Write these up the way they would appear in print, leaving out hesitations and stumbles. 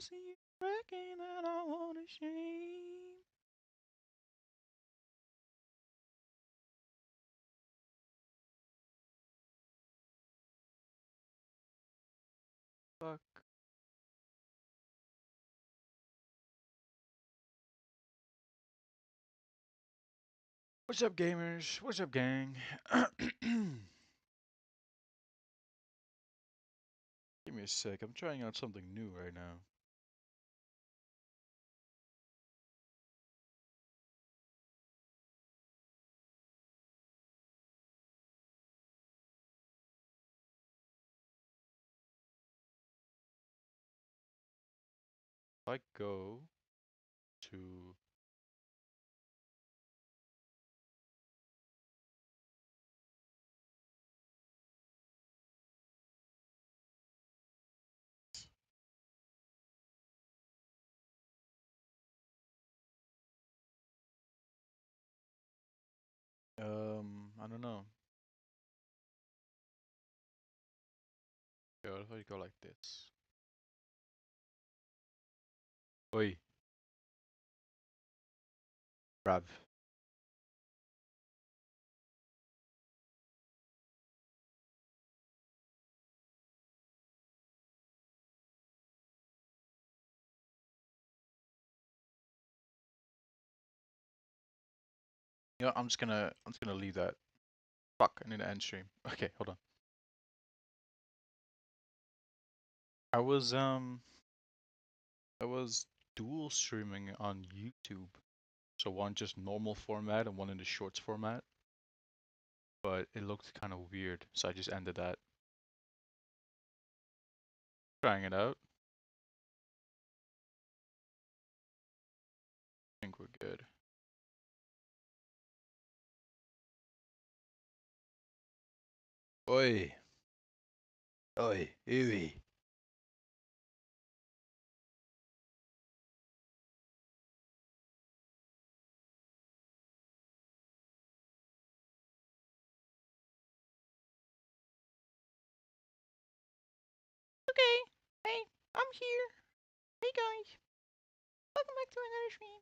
see you wrecking and I wanna shame. Fuck. What's up, gamers? What's up, gang? Give me a sec. I'm trying out something new right now. If I go to I don't know. Yeah, what if I go like this? Oi, Rav. You know, I'm just gonna leave that. Fuck, I need to end stream. Okay, hold on. I was um I was dual streaming on YouTube. So one just normal format and one in the shorts format. But it looked kind of weird, so I just ended that. Trying it out. I think we're good. Oi. Oi. Ewy. Okay. Hey, I'm here. Hey guys. Welcome back to another stream.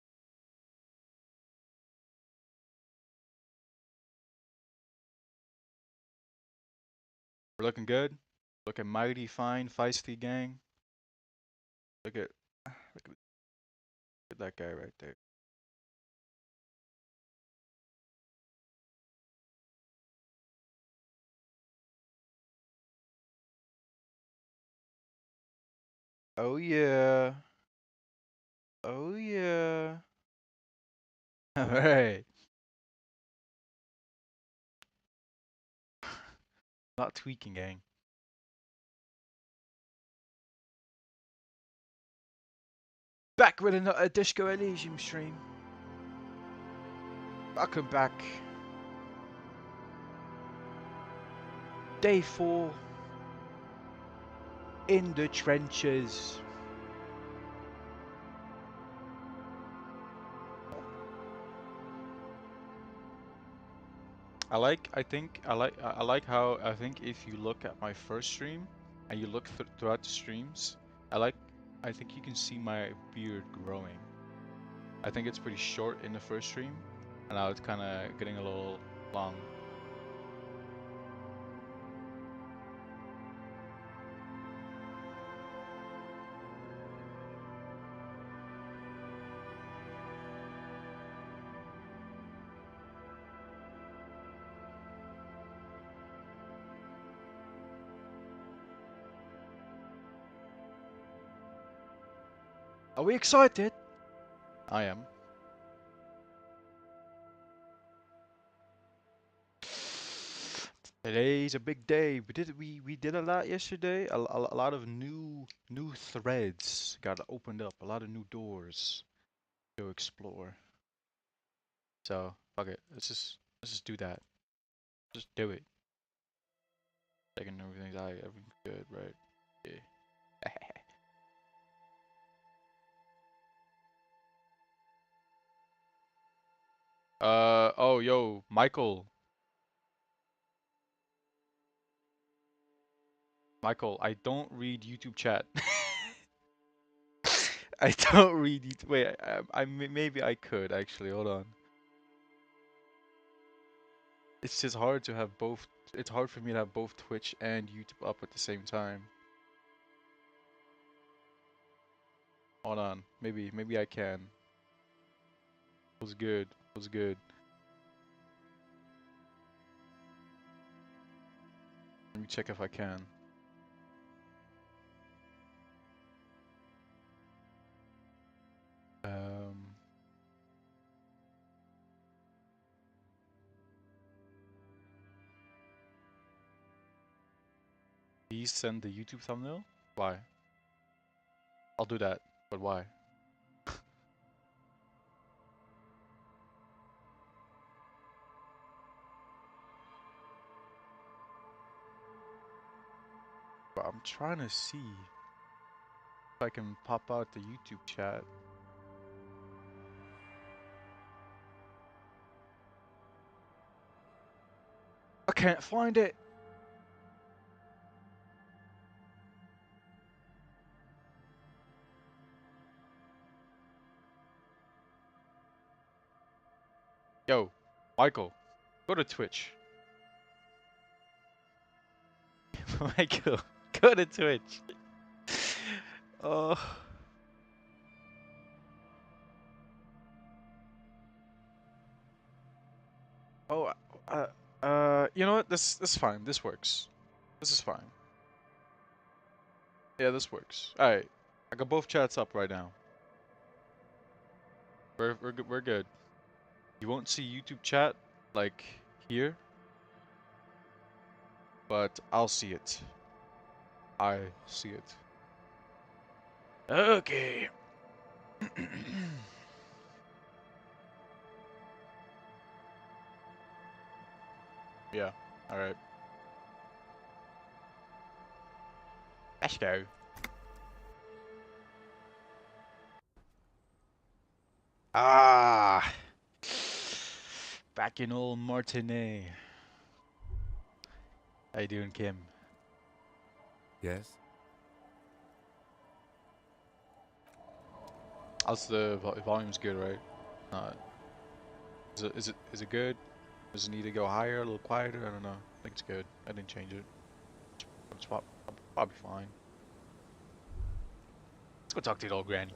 We're looking good. Looking mighty fine, feisty gang. Look at look at that guy right there. Oh yeah. Oh yeah. Alright. Not tweaking, gang. Back with another Disco Elysium stream. Welcome back. Day 4. In the trenches. I like how I think if you look at my first stream and you look throughout the streams, I think you can see my beard growing. I think it's pretty short in the first stream, and now it's kind of getting a little long. Are we excited? I am. Today's a big day. We did a lot yesterday. A lot of new threads got opened up. A lot of new doors to explore. So fuck it. Let's just do that. Just do it. Checking everything's good, right? Yeah. Oh yo, Michael. Michael, I don't read YouTube chat. I don't really. Wait, maybe I could actually. Hold on. It's just hard to have both. It's hard for me to have both Twitch and YouTube up at the same time. Hold on. Maybe I can. Was good. Was good. Let me check if I can. Please send the YouTube thumbnail? Why? I'll do that, but why? But I'm trying to see if I can pop out the YouTube chat. I can't find it. Yo, Michael, go to Twitch. Michael, go to Twitch. Oh. Oh, you know what? This is fine. This works. This is fine. Yeah, this works. All right, I got both chats up right now. We're good. You won't see YouTube chat like here, but I'll see it. I see it. Okay. Yeah. All right. Let's go. Ah. Back in old Martinet. How you doing, Kim? Yes? How's the volume's good, right? Is it good? Does it need to go higher, a little quieter? I don't know. I think it's good. I didn't change it. It's probably fine. Let's go talk to the old granny.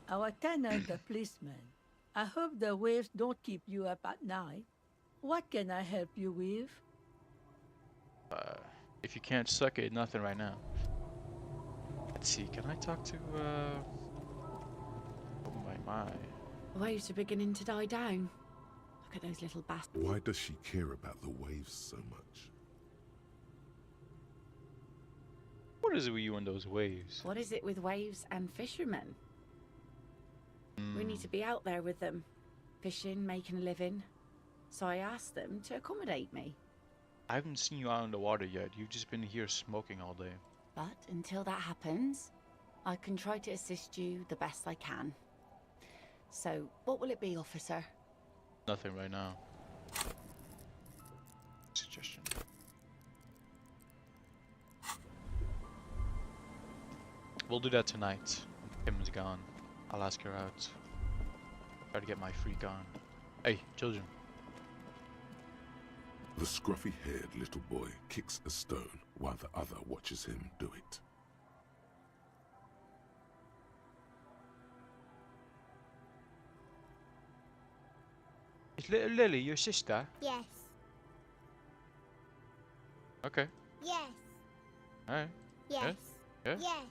Our tenant, the policeman. I hope the waves don't keep you up at night. What can I help you with? If you can't suck it, nothing right now. Let's see. Can I talk to Oh my. Waves are beginning to die down. Look at those little bastards. Why does she care about the waves so much? What is it with you and those waves? What is it with waves and fishermen? We need to be out there with them, fishing, making a living. So I asked them to accommodate me. I haven't seen you out in the water yet. You've just been here smoking all day. But until that happens, I can try to assist you the best I can. So, what will it be, officer? Nothing right now. Suggestion. We'll do that tonight. When Kim's gone. I'll ask her out. Try to get my freak on. Hey, children. The scruffy-haired little boy kicks a stone while the other watches him do it. Is little Lily your sister? Yes. Okay. Yes. Alright. Yes. Yeah? Yes.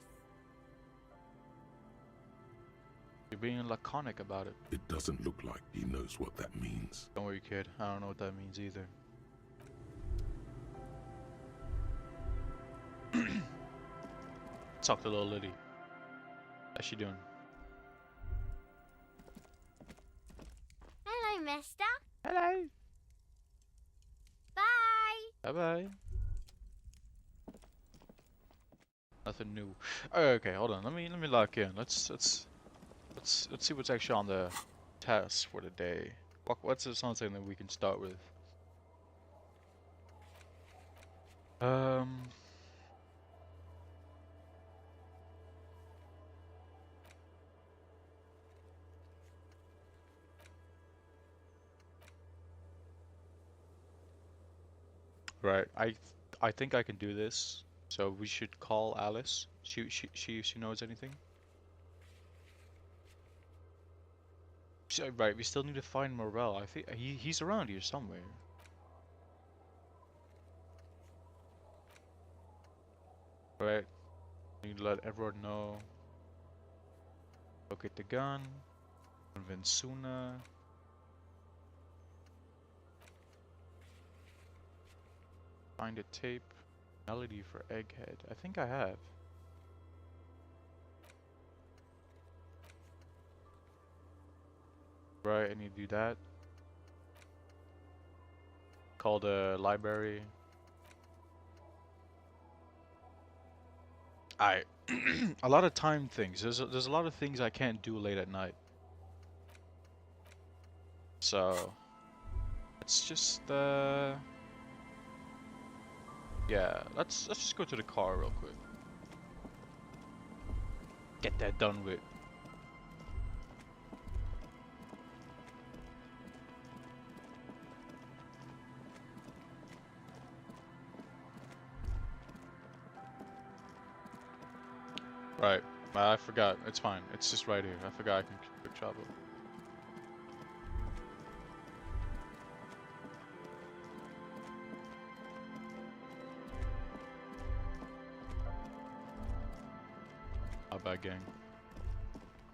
You're being laconic about it. It doesn't look like he knows what that means. Don't worry, kid. I don't know what that means either. Talk to little Lily. How's she doing? Hello, mister. Hello. Bye. Bye-bye. Nothing new. Okay, hold on. Let me lock in. Let's see what's actually on the test for the day. What's something that we can start with? Right. I think I can do this. So we should call Alice. She knows anything. So, right. We still need to find Morel. I think he's around here somewhere. Right. Need to let everyone know. Locate the gun. Convince Suna. Find a tape. Melody for Egghead. I think I have. Right, I need to do that. Call the library. I a lot of time things. There's a lot of things I can't do late at night. So let's just yeah, let's just go to the car real quick. Get that done with. Right. I forgot. It's fine. It's just right here. I forgot I can quick travel. My bad, gang.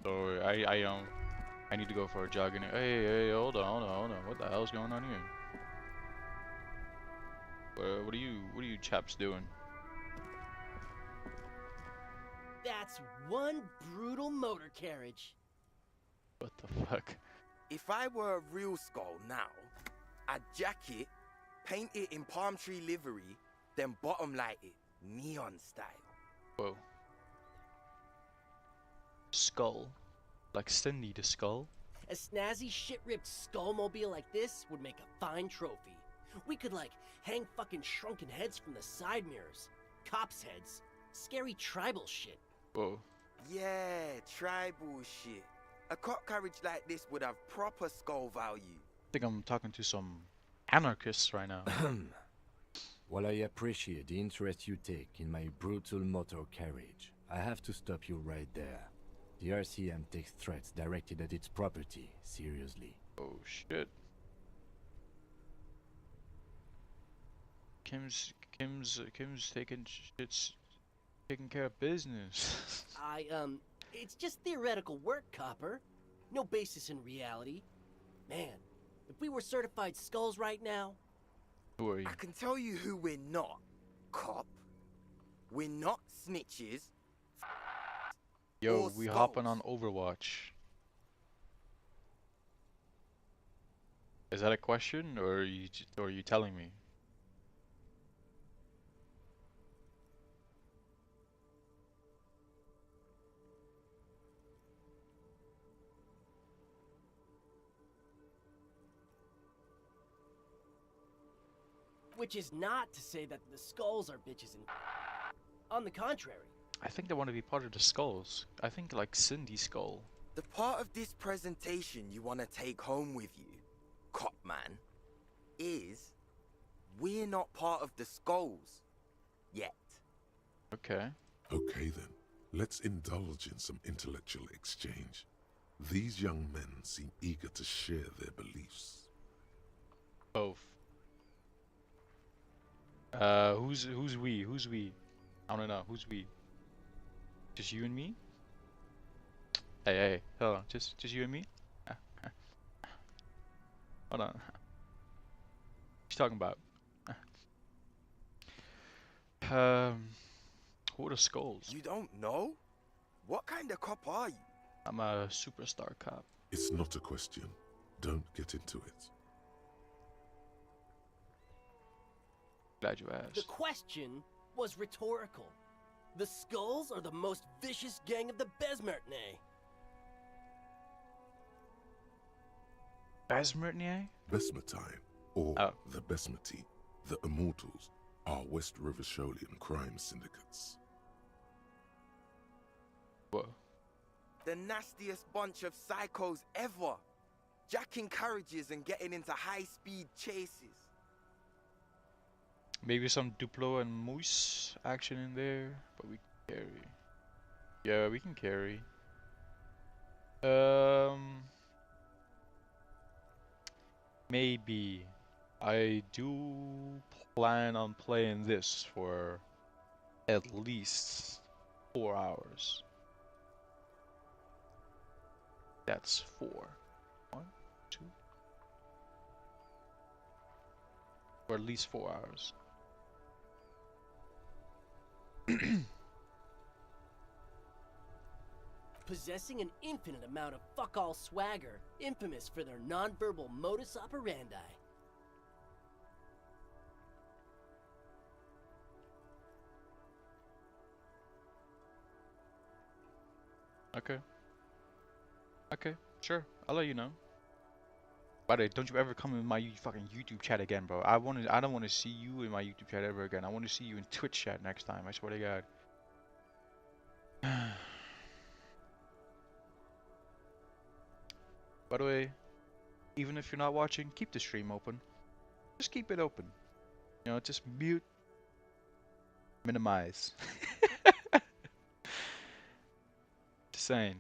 So I need to go for a jog and hey, hold on. What the hell's going on here? What are you chaps doing? That's one brutal motor carriage. What the fuck? If I were a real skull now, I'd jack it, paint it in palm tree livery, then bottom light it, neon style. Whoa. Skull? Like Cindy the Skull? A snazzy shit-ripped skullmobile like this would make a fine trophy. We could, like, hang fucking shrunken heads from the side mirrors. Cops' heads. Scary tribal shit. Whoa. Yeah, tribal shit. A cop carriage like this would have proper skull value. I think I'm talking to some anarchists right now. While I appreciate the interest you take in my brutal motor carriage, I have to stop you right there. The RCM takes threats directed at its property seriously. Oh shit. Kim's taking care of business. It's just theoretical work, Copper. No basis in reality. Man, if we were certified skulls right now... Who are you? I can tell you who we're not, cop. We're not snitches. Yo, or we skulls. hopping on Overwatch. Is that a question, or are you telling me? Which is not to say that the skulls are bitches and... On the contrary. I think they want to be part of the skulls. I think like Cindy Skull. The part of this presentation you want to take home with you, cop man, is we're not part of the skulls yet. Okay. Okay then, let's indulge in some intellectual exchange. These young men seem eager to share their beliefs. Both. Who's we? Who's we? I don't know. Who's we? Just you and me? Hey, hold on. Just you and me? Hold on. What you talking about? Who are the skulls? You don't know? What kind of cop are you? I'm a superstar cop. It's not a question. Don't get into it. Glad you The asked. question was rhetorical. The skulls are the most vicious gang of the Besmertne. Besmertnier? Besmatine, or Oh. the Besmati, the Immortals, are West Revacholian crime syndicates. Whoa. The nastiest bunch of psychos ever. Jacking carriages and getting into high-speed chases. Maybe some Duplo and Moose action in there, but we can carry. Yeah, we can carry. Maybe. I do plan on playing this for at least 4 hours. That's 4. 1, 2. For at least 4 hours. Possessing an infinite amount of fuck-all swagger, infamous for their non-verbal modus operandi. Okay. Okay, sure. I'll let you know. By the way, don't you ever come in my fucking YouTube chat again, bro. I don't want to see you in my YouTube chat ever again. I want to see you in Twitch chat next time. I swear to God. By the way, even if you're not watching, keep the stream open. Just keep it open. You know, just mute, minimize. Just saying.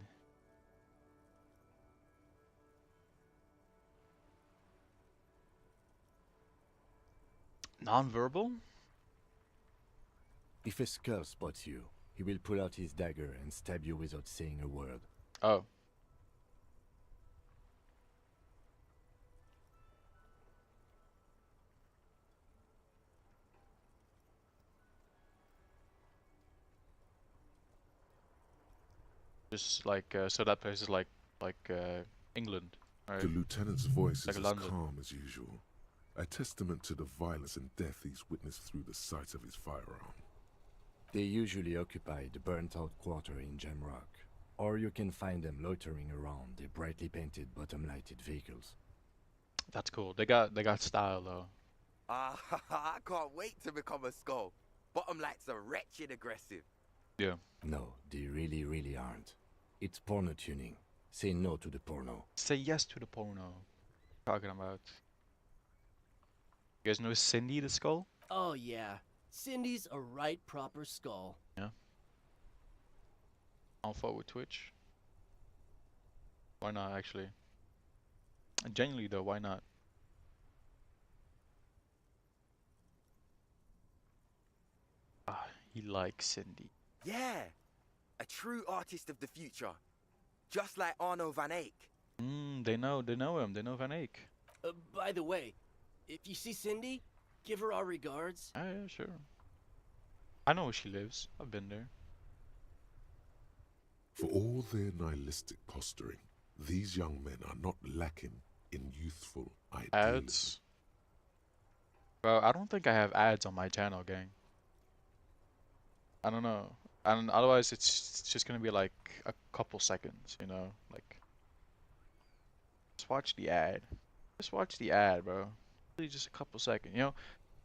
Non-verbal? If a skull spots you, he will pull out his dagger and stab you without saying a word. Oh. Just like, so that place is like England, right? The lieutenant's voice Like is as London. calm as usual, a testament to the violence and death he's witnessed through the sight of his firearm. They usually occupy the burnt-out quarter in Jamrock, or you can find them loitering around their brightly painted bottom-lighted vehicles. That's cool. They got style though. I can't wait to become a skull. Bottom lights are wretched aggressive. Yeah. No, they really aren't. It's porno tuning. Say no to the porno. Say yes to the porno. Talking about. You guys know Cindy the Skull? Oh yeah, Cindy's a right proper skull. Yeah. I'll follow with Twitch. Why not, actually? Genuinely though, why not? Ah, he likes Cindy. Yeah, a true artist of the future. Just like Arno van Eyck. They know him. They know Van Eyck. By the way, if you see Cindy, give her our regards. Ah, yeah, sure. I know where she lives. I've been there. For all their nihilistic posturing, these young men are not lacking in youthful idealism. Ads? Bro, I don't think I have ads on my channel, gang. I don't know. And otherwise, it's just gonna be like a couple seconds, you know? Like, just watch the ad. Just watch the ad, bro. Really just a couple seconds, you know?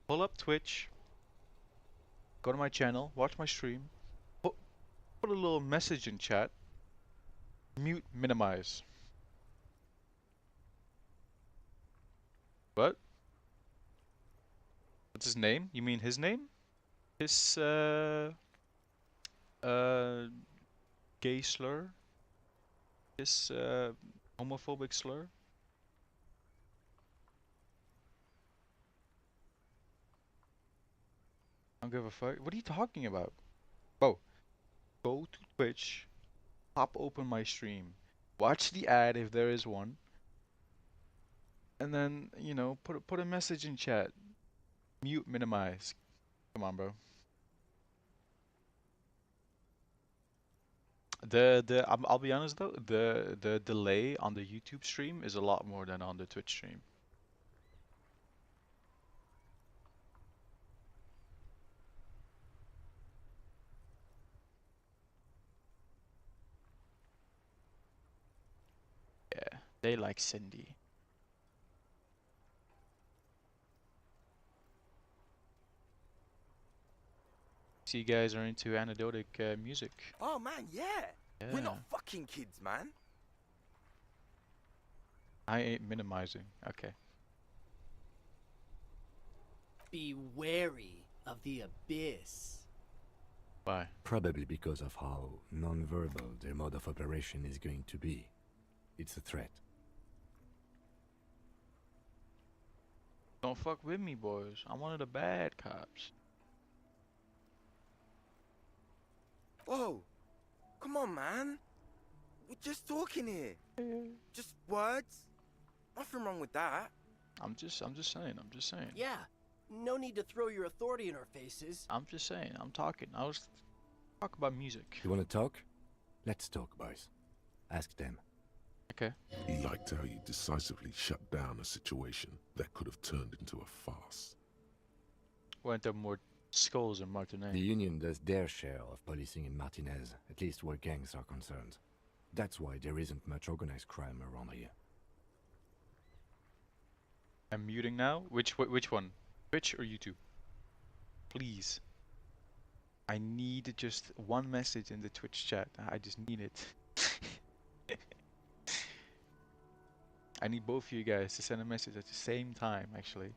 Pull up Twitch. Go to my channel. Watch my stream. Put a little message in chat. Mute, minimize. What? What's his name? You mean his name? His, gay slur? His, homophobic slur? I don't give a fuck. What are you talking about? Bro, go to Twitch, pop open my stream, watch the ad if there is one, and then, you know, put a message in chat. Mute, minimize. Come on, bro. I'll be honest though, the delay on the YouTube stream is a lot more than on the Twitch stream. Yeah, they like Cindy. See, you guys are into anecdotic music. Oh man, yeah. We're Yeah. not fucking kids, man. I ain't minimizing. Okay. be wary of the abyss. Why? Probably because of how non-verbal their mode of operation is going to be. It's a threat. Don't fuck with me, boys. I'm one of the bad cops. Whoa! Come on, man. We're just talking here. Just words. Nothing wrong with that. I'm just saying. Yeah, no need to throw your authority in our faces. I'm just saying. I'm talking. I was talk about music. You want to talk? Let's talk, boys. Ask them. Okay. He liked how you decisively shut down a situation that could have turned into a farce. Weren't there more skulls in Martinez? The Union does their share of policing in Martinez, at least where gangs are concerned. That's why there isn't much organized crime around here. I'm muting now. Which one? Twitch or YouTube? Please. I need just one message in the Twitch chat. I just need it. I need both of you guys to send a message at the same time, actually.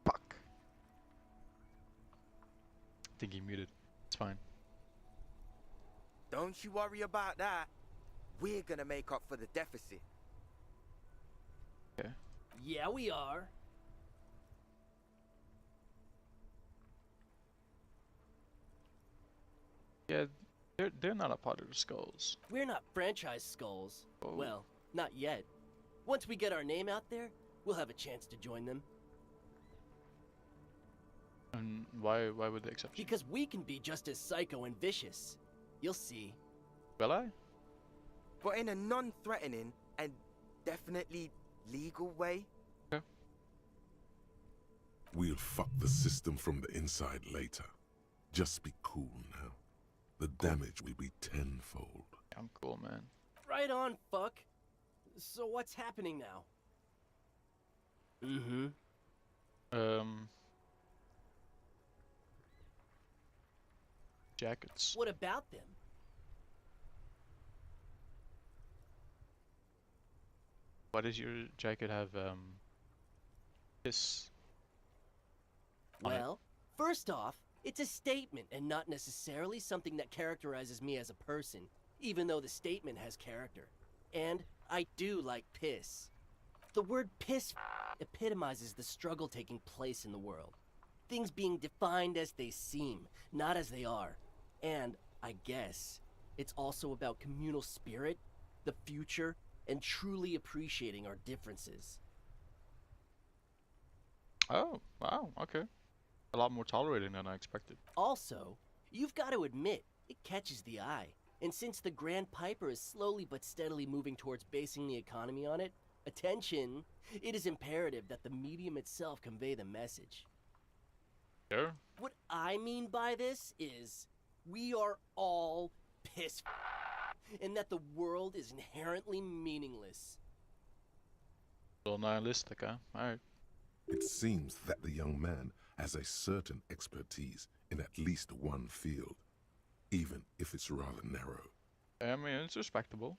Fuck. I think he muted. It's fine. Don't you worry about that. We're gonna make up for the deficit. Okay. Yeah, we are. Yeah, they're not a part of the skulls. We're not franchise skulls. Oh. Well, not yet. Once we get our name out there, we'll have a chance to join them. And why would they accept you? Because we can be just as psycho and vicious. You'll see. Will I? But in a non-threatening and definitely legal way. We'll fuck the system from the inside later. Just be cool now. The damage will be tenfold. I'm cool, man. Right on, fuck. So what's happening now? Mm-hmm. Jackets. What about them? Why does your jacket have this? on it? Well, first off, it's a statement and not necessarily something that characterizes me as a person, even though the statement has character. And I do like piss. The word piss epitomizes the struggle taking place in the world. Things being defined as they seem, not as they are. And, I guess, it's also about communal spirit, the future, and truly appreciating our differences. Oh, wow, okay. A lot more tolerating than I expected. Also, you've got to admit, it catches the eye. And since the Grand Piper is slowly but steadily moving towards basing the economy on it, attention, it is imperative that the medium itself convey the message. Sure. What I mean by this is, we are all piss and that the world is inherently meaningless. A little nihilistic, huh? Alright. It seems that the young man has a certain expertise in at least one field, even if it's rather narrow. I mean, it's respectable.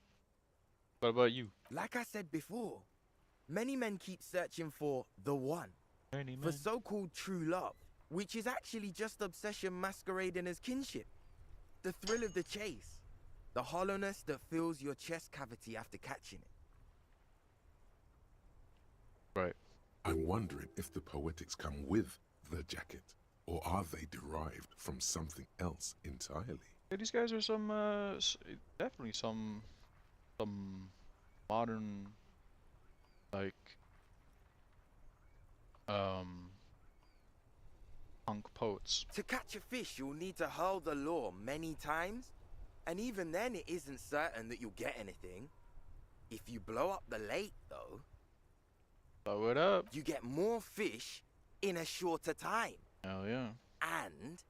What about you? Like I said before, many men keep searching for the one, Any for man? so-called true love, which is actually just obsession masquerading as kinship. The thrill of the chase, the hollowness that fills your chest cavity after catching it. Right. I'm wondering if the poetics come with the jacket, or are they derived from something else entirely? Yeah, these guys are some, definitely some modern, like, punk poets. To catch a fish, you'll need to hurl the lure many times, and even then it isn't certain that you'll get anything. If you blow up the lake, though, Blow it up. you get more fish in a shorter time. Hell yeah. And,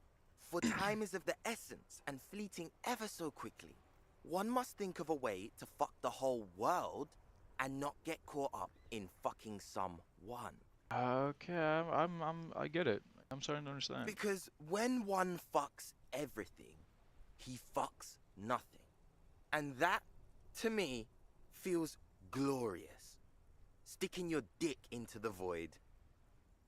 for time is of the essence and fleeting ever so quickly, one must think of a way to fuck the whole world and not get caught up in fucking someone. Okay, I get it. I'm starting to understand. Because when one fucks everything, he fucks nothing. And that to me, feels glorious. Sticking your dick into the void.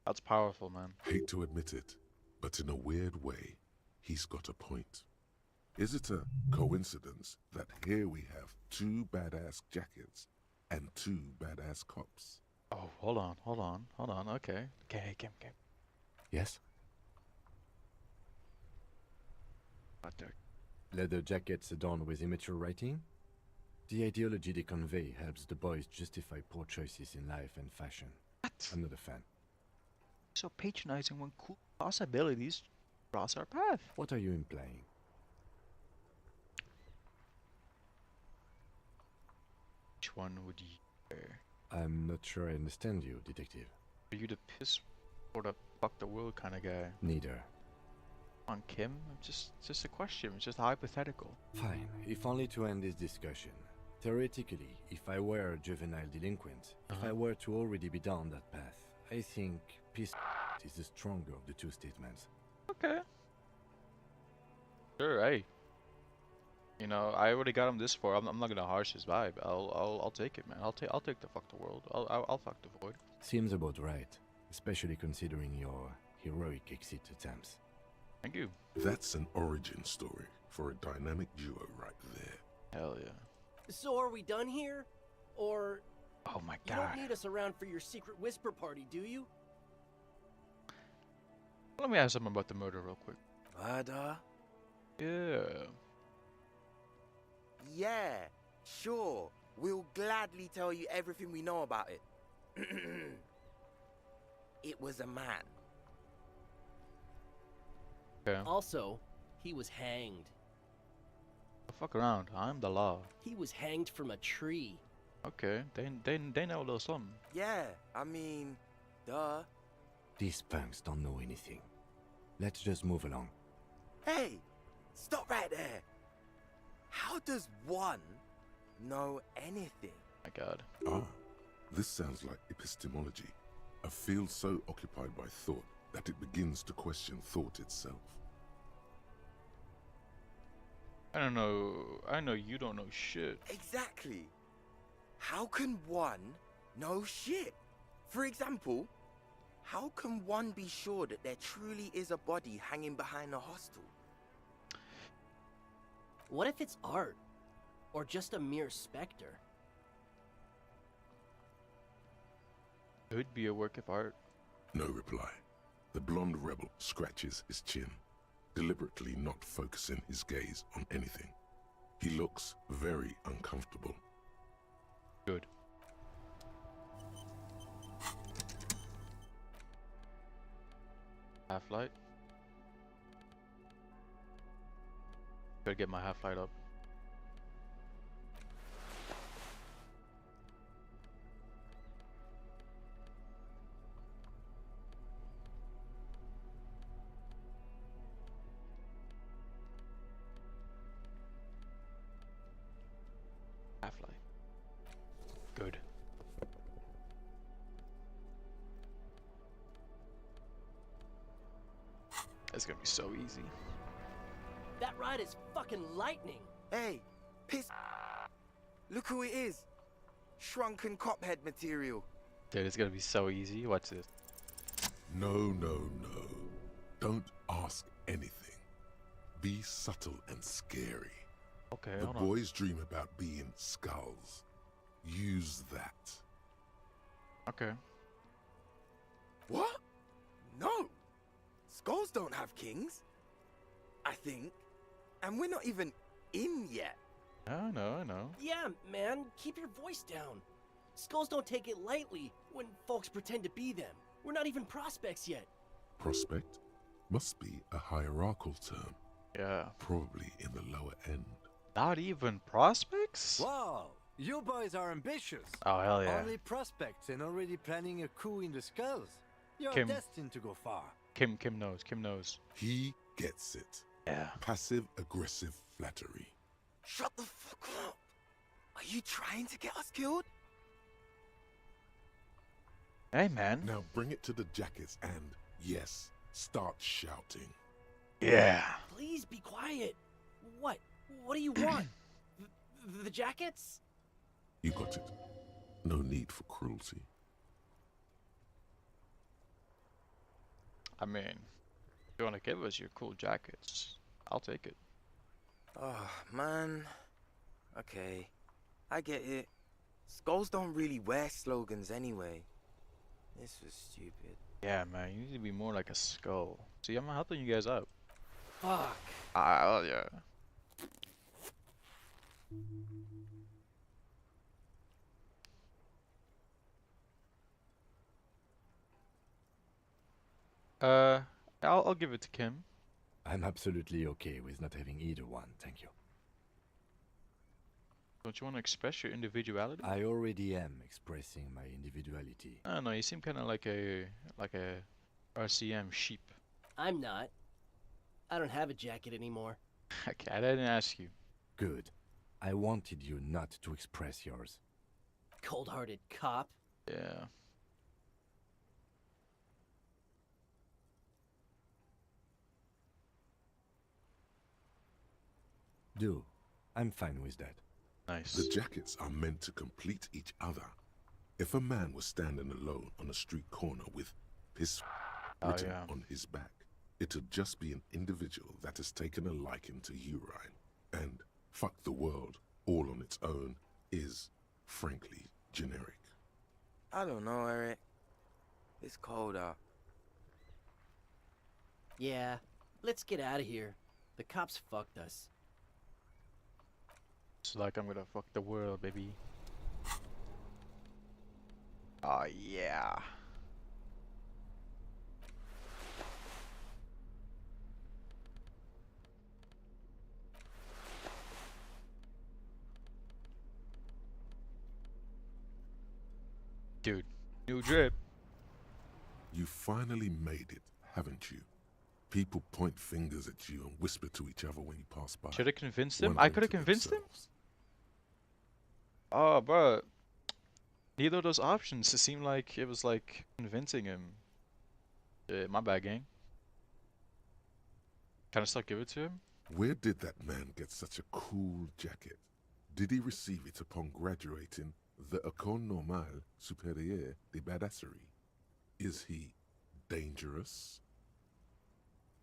That's powerful, man. Hate to admit it, but in a weird way, he's got a point. Is it a coincidence that here we have 2 badass jackets and 2 badass cops? Oh, hold on. Okay. Okay. Yes? What the? Leather jackets adorned with immature writing? The ideology they convey helps the boys justify poor choices in life and fashion. What? I'm not a fan. So patronizing when cool possibilities cross our path. What are you implying? Which one would you wear? I'm not sure I understand you, detective. Are you the piss or the fuck the world kind of guy? Neither. Come on, Kim. It's just a question. It's just hypothetical. Fine, if only to end this discussion. Theoretically, if I were a juvenile delinquent, if I were to already be down that path, I think peace is the stronger of the two statements. Okay. Sure. Hey. You know, I already got him this far. I'm not gonna harsh his vibe. I'll take it, man. I'll take the fuck the world. I'll fuck the void. Seems about right, especially considering your heroic exit attempts. Thank you. That's an origin story for a dynamic duo right there. Hell yeah. So are we done here? Or Oh my you god. don't need us around for your secret whisper party, do you? Let me ask something about the murder real quick. Murder? Yeah. Yeah, sure. We'll gladly tell you everything we know about it. It was a man. Okay. Also, he was hanged. Fuck around. I'm the law. He was hanged from a tree. Okay. They know a little something. Yeah, I mean, duh. These punks don't know anything. Let's just move along. Hey, stop right there. How does one know anything? My god. Ah, this sounds like epistemology. A field so occupied by thought that it begins to question thought itself. I don't know. I know you don't know shit. Exactly. How can one know shit? For example, how can one be sure that there truly is a body hanging behind a hostel? What if it's art? Or just a mere specter? Could be a work of art. No reply. The blonde rebel scratches his chin, deliberately not focusing his gaze on anything. He looks very uncomfortable. Good. Half-light. Gotta get my half-light up. Half-light. Good. It's gonna be so easy. That ride is fucking lightning. Hey, piss. Look who it is. Shrunken cophead material. Dude, it's gonna be so easy. Watch this. No, no, no. Don't ask anything. Be subtle and scary. Okay, The hold on. boys dream about being skulls. Use that. Okay. What? No. Skulls don't have kings. I think. And we're not even in yet. I know. Yeah, man, keep your voice down. Skulls don't take it lightly when folks pretend to be them. We're not even prospects yet. Prospect must be a hierarchical term, Yeah. probably in the lower end. Not even prospects? Wow, you boys are ambitious. Oh, hell yeah. Only prospects and already planning a coup in the skulls. You're Kim. destined to go far. Kim knows. He gets it. Yeah. Passive-aggressive flattery. Shut the fuck up. Are you trying to get us killed? Hey, man. Now bring it to the jackets and, yes, start shouting. Yeah. Please be quiet. What? What do you want? The jackets? You got it. No need for cruelty. I mean, if you want to give us your cool jackets, I'll take it. Oh, man. Okay, I get it. Skulls don't really wear slogans anyway. This was stupid. Yeah, man, you need to be more like a skull. See, I'm helping you guys out. Fuck. Ah, yeah. Uh, I'll give it to Kim. I'm absolutely okay with not having either one, thank you. Don't you want to express your individuality? I already am expressing my individuality. I don't know. You seem kind of like a RCM sheep. I'm not. I don't have a jacket anymore. Okay, I didn't ask you. Good. I wanted you not to express yours. Cold-hearted cop. Yeah. Do. I'm fine with that. Nice. The jackets are meant to complete each other. If a man was standing alone on a street corner with piss written on his back, it'd just be an individual that has taken a liking to urine. And fuck the world all on its own is, frankly, generic. I don't know, Eric. It's cold out. Yeah, let's get out of here. The cops fucked us. It's like I'm gonna fuck the world, baby. Oh yeah. Dude, new drip. You finally made it, haven't you? People point fingers at you and whisper to each other when you pass by. Should have convinced him. I wondering could have to convinced him. themselves, Oh, bro. Neither of those options. It seemed like it was like convincing him. My bad, gang. Can I still give it to him? Where did that man get such a cool jacket? Did he receive it upon graduating the École Normale Supérieure de Badasserie? Is he dangerous?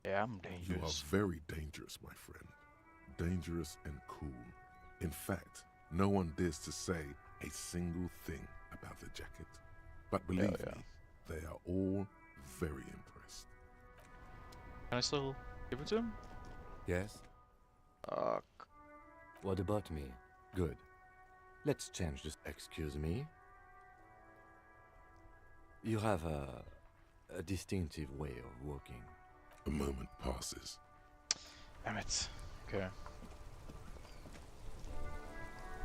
Yeah, I'm You are dangerous. very dangerous, my friend. Dangerous and cool. In fact, no one dares to say a single thing about the jacket. But believe yeah. me, they are all very impressed. Can I still give it to him? Yes? Uh, What about me? Good. Let's change this. Excuse me? You have a distinctive way of walking. A moment passes. damn it. Okay.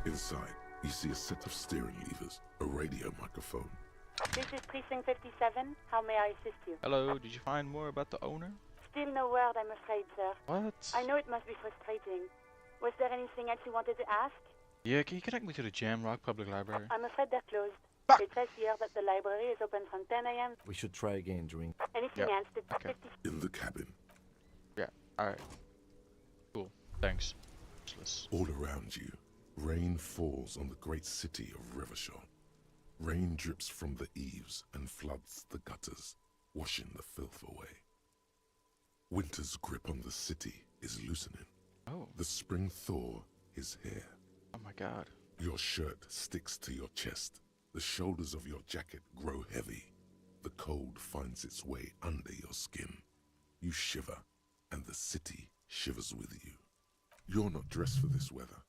Inside, you see a set of steering levers, a radio microphone. This is Precinct 57. How may I assist you? Hello, did you find more about the owner? Still no word, I'm afraid, sir. What? I know it must be frustrating. Was there anything else you wanted to ask? Yeah, can you connect me to the Jamrock Public Library? I'm afraid they're closed. Fuck! It says here that the library is open from 10 a.m. We should try again during... Anything Yeah, else? It's okay. 50. In the cabin, Yeah, alright. Cool, thanks. Useless. all around you, rain falls on the great city of Revachol. Rain drips from the eaves and floods the gutters, washing the filth away. Winter's grip on the city is loosening. Oh, The spring thaw is here. oh my god. Your shirt sticks to your chest. The shoulders of your jacket grow heavy. The cold finds its way under your skin. You shiver, and the city shivers with you. You're not dressed for this weather.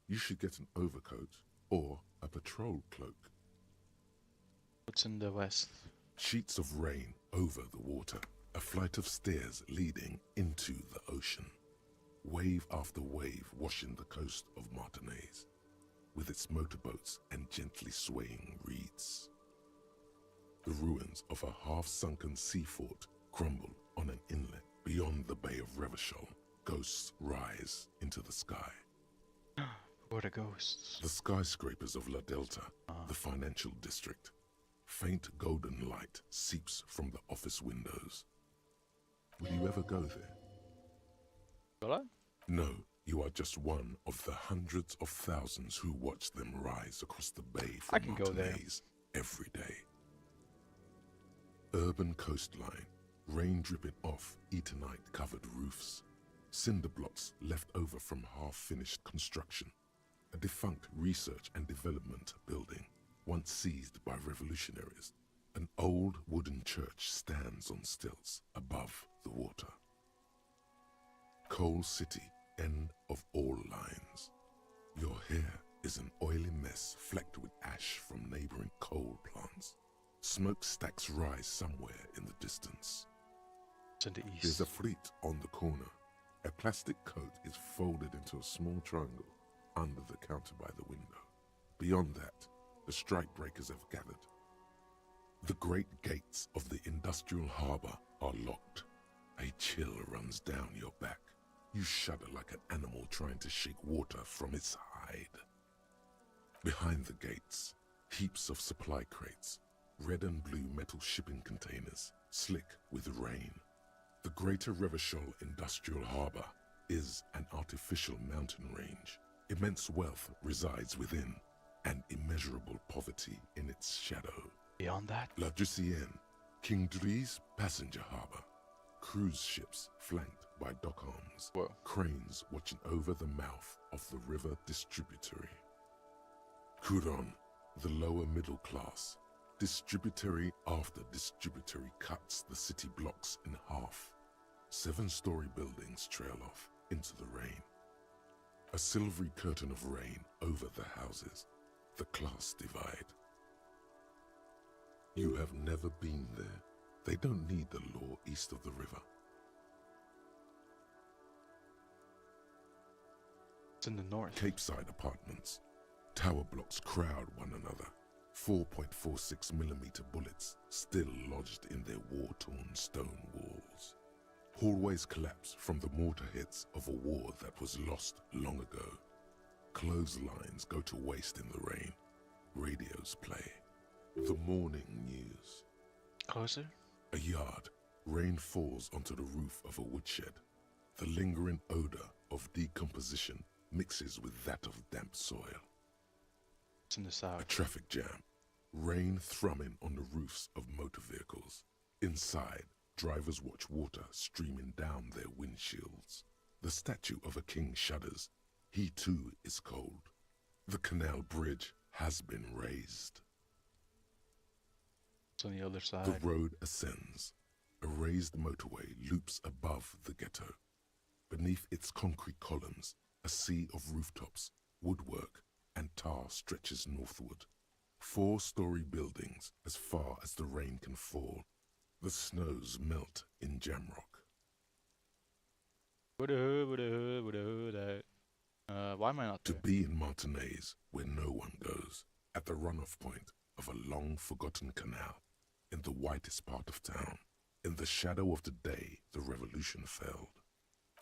You should get an overcoat or a patrol cloak. What's in the west? Sheets of rain over the water, a flight of stairs leading into the ocean. Wave after wave washing the coast of Martinaise, with its motorboats and gently swaying reeds. The ruins of a half-sunken sea fort crumble on an inlet beyond the Bay of Revachol. Ghosts rise into the sky. What are ghosts? The skyscrapers of La Delta, the financial district. Faint golden light seeps from the office windows. Will you ever go there? Will I? No, You are just one of the hundreds of thousands who watch them rise across the bay I from can go there. Martinez every day. Urban coastline, rain dripping off Eternite-covered roofs, cinder blocks left over from half-finished construction, a defunct research and development building once seized by revolutionaries. An old wooden church stands on stilts above the water. Coal City, end of all lines. Your hair is an oily mess flecked with ash from neighboring coal plants. Smokestacks rise somewhere in the distance. It's in the There's east. a fleet on the corner. A plastic coat is folded into a small triangle under the counter by the window. Beyond that, the strike breakers have gathered. The great gates of the industrial harbor are locked. A chill runs down your back. You shudder like an animal trying to shake water from its hide. Behind the gates, heaps of supply crates, red and blue metal shipping containers, slick with rain. The greater Revachol industrial harbor is an artificial mountain range. Immense wealth resides within, and immeasurable poverty in its shadow. Beyond that, La Drusienne, King Dries passenger harbor. Cruise ships flanked by dock arms. whoa. Cranes watching over the mouth of the river distributary. Couronne, the lower middle class. Distributary after distributary cuts the city blocks in half. 7-story buildings trail off into the rain. A silvery curtain of rain over the houses. The class divide. You have never been there. They don't need the law east of the river. It's in the north. Capeside apartments. Tower blocks crowd one another. 4.46mm bullets still lodged in their war-torn stone walls. Hallways collapse from the mortar hits of a war that was lost long ago. Clotheslines go to waste in the rain. Radios play. The morning news. Closer? A yard. Rain falls onto the roof of a woodshed. The lingering odor of decomposition mixes with that of damp soil. It's in the A south. traffic jam. Rain thrumming on the roofs of motor vehicles. Inside, drivers watch water streaming down their windshields. The statue of a king shudders. He too is cold. The canal bridge has been raised. It's on the other side. The road ascends. A raised motorway loops above the ghetto. Beneath its concrete columns, a sea of rooftops, woodwork, and tar stretches northward. 4-story buildings as far as the rain can fall. The snows melt in Jamrock. Why am I not To there? be in Martinez, where no one goes, at the runoff point of a long-forgotten canal, in the whitest part of town, in the shadow of the day the revolution failed.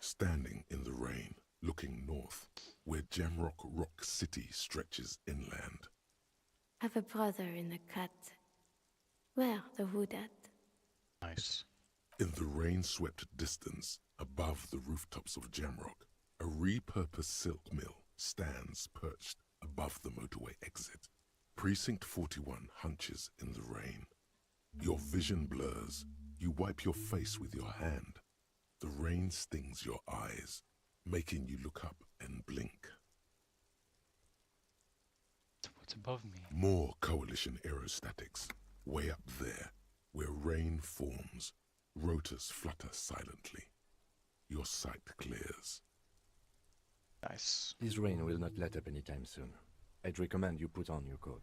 Standing in the rain, looking north, where Jamrock Rock City stretches inland. Have a brother in the cut. Where the wood at? Nice. In the rain-swept distance, above the rooftops of Jamrock, a repurposed silk mill stands perched above the motorway exit. Precinct 41 hunches in the rain. Your vision blurs. You wipe your face with your hand. The rain stings your eyes, making you look up and blink. What's above me? More coalition aerostatics, way up there, where rain forms. Rotors flutter silently. Your sight clears. Nice. This rain will not let up anytime soon. I'd recommend you put on your coat.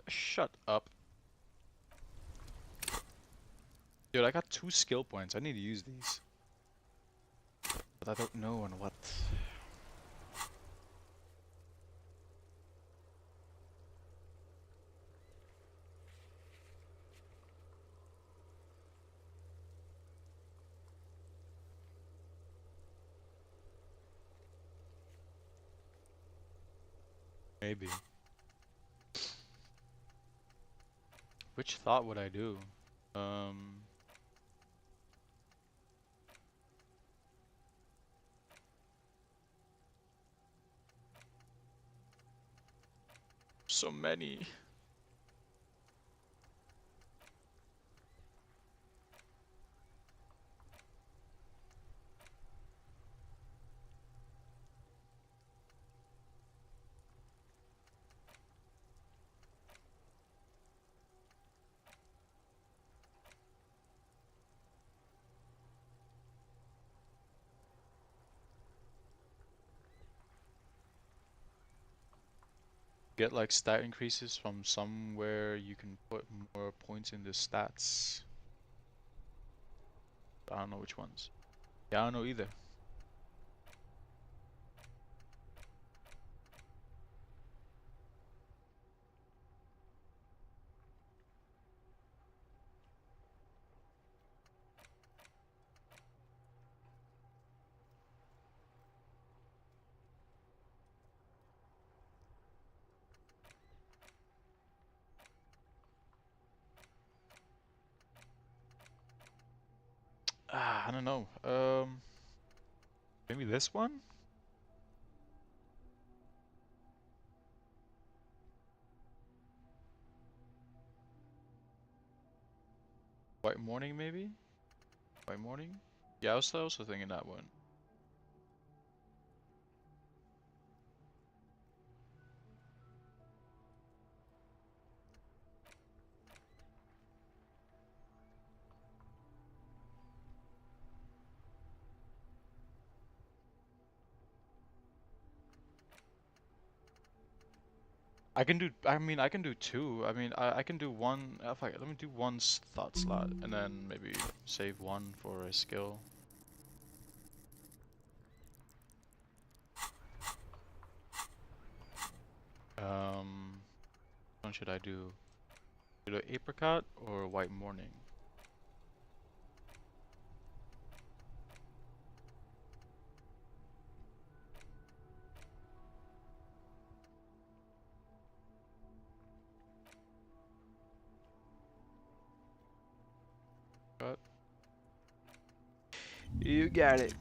Shut up. Dude, I got 2 skill points. I need to use these. But I don't know on what. Maybe. Which thought would I do? So many. Get like stat increases from somewhere you can put more points in the stats. I don't know which ones. Yeah, I don't know either. I don't know. Maybe this one? White Morning, maybe? White Morning? Yeah, I was also thinking that one. I can do, I mean, I can do two. I mean, I can do one, let me do one thought slot, and then maybe save one for a skill. Which one should I do? Should I do Apricot or White Morning? Got. You got it.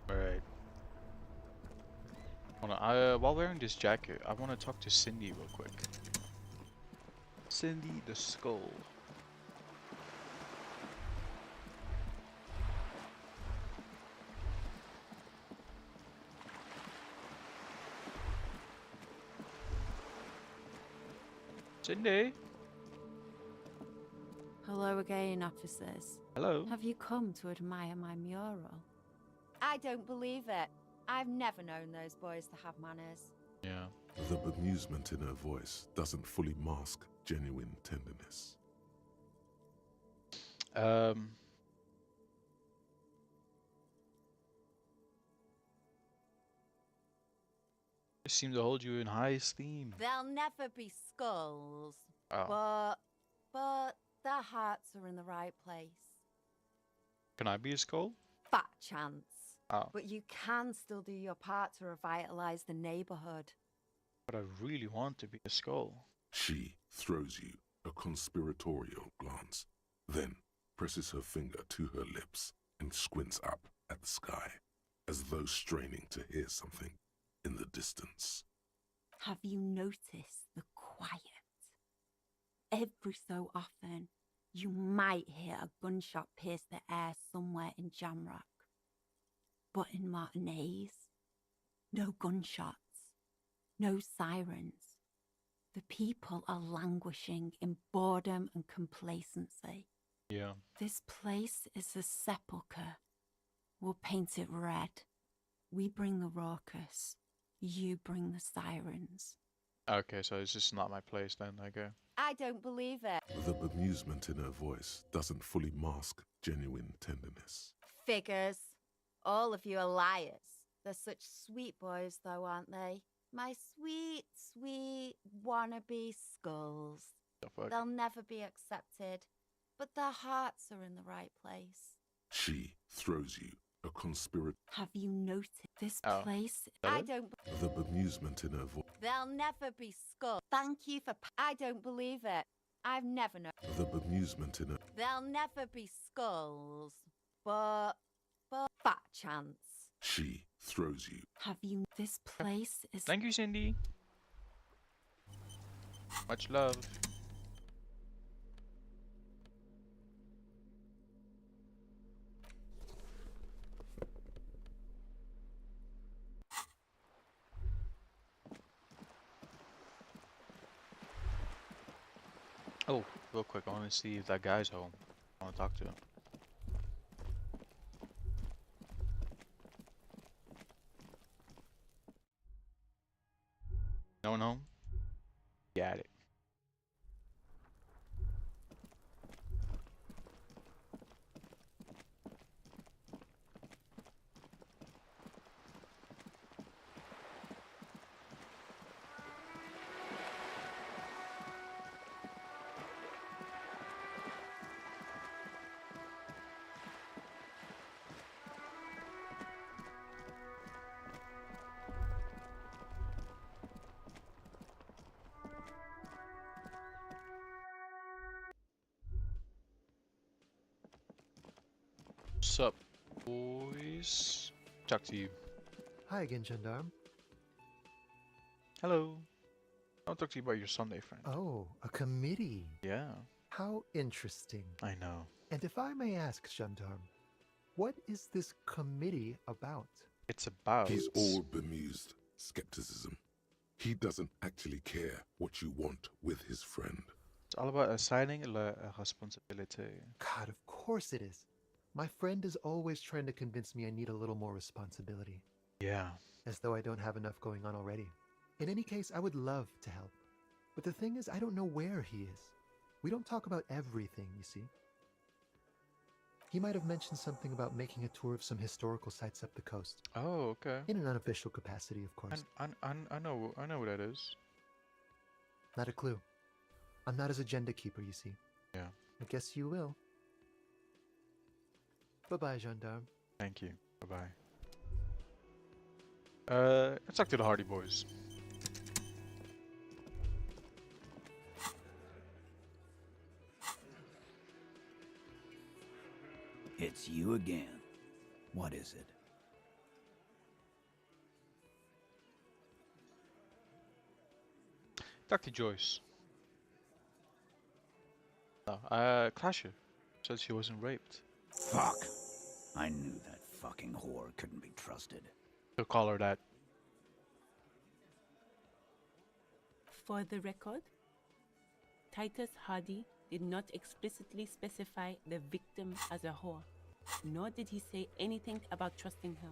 Alright. While wearing this jacket, I want to talk to Cindy real quick. Cindy the Skull. Cindy? Hello again, officers. Hello? Have you come to admire my mural? I don't believe it. I've never known those boys to have manners. Yeah. The bemusement in her voice doesn't fully mask genuine tenderness. I seem to hold you in high esteem. They'll never be skulls, Oh. but their hearts are in the right place. Can I be a skull? Fat chance. Oh. But you can still do your part to revitalize the neighborhood. But I really want to be a skull. She throws you a conspiratorial glance, then presses her finger to her lips and squints up at the sky, as though straining to hear something in the distance. Have you noticed the quiet? Every so often, you might hear a gunshot pierce the air somewhere in Jamrock. But in Martinez, no gunshots, no sirens. The people are languishing in boredom and complacency. Yeah. This place is a sepulchre. We'll paint it red. We bring the raucous. You bring the sirens. Okay, so it's just not my place then, okay. I don't believe it. The bemusement in her voice doesn't fully mask genuine tenderness. Figures. All of you are liars. They're such sweet boys, though, aren't they? My sweet, sweet wannabe skulls. The fuck? They'll never be accepted, but their hearts are in the right place. She throws you a conspiratorial. Have you noticed this Oh. place? I don't. The bemusement in her voice. They'll never be skulls. Thank you for. I don't believe it. I've never known. The bemusement in her. They'll never be skulls, but fat chance. She throws you. Have you? This place is. Thank you, Cindy. Much love. Oh, real quick, I want to see if that guy's home. I want to talk to him. No one home? Got it. Sup, boys? Talk to you. Hi again, Gendarme. Hello. I'll talk to you about your Sunday friend. Oh, a committee. Yeah, How interesting. I know. And if I may ask, Gendarme, what is this committee about? It's about... He's all bemused skepticism. He doesn't actually care what you want with his friend. It's all about assigning a responsibility. God, of course it is. My friend is always trying to convince me I need a little more responsibility. Yeah. As though I don't have enough going on already. In any case, I would love to help. But the thing is, I don't know where he is. We don't talk about everything, you see. He might have mentioned something about making a tour of some historical sites up the coast. Oh, okay. In an unofficial capacity, of course. I know what that is. Not a clue. I'm not his agenda keeper, you see. Yeah. I guess you will. Bye-bye, Gendarme. Thank you. Bye-bye. Let's talk to the Hardy Boys. It's you again. What is it? Dr. Joyce. No, Clasher said she wasn't raped. Fuck. I knew that fucking whore couldn't be trusted. He'll call her that. For the record, Titus Hardy did not explicitly specify the victim as a whore, nor did he say anything about trusting her.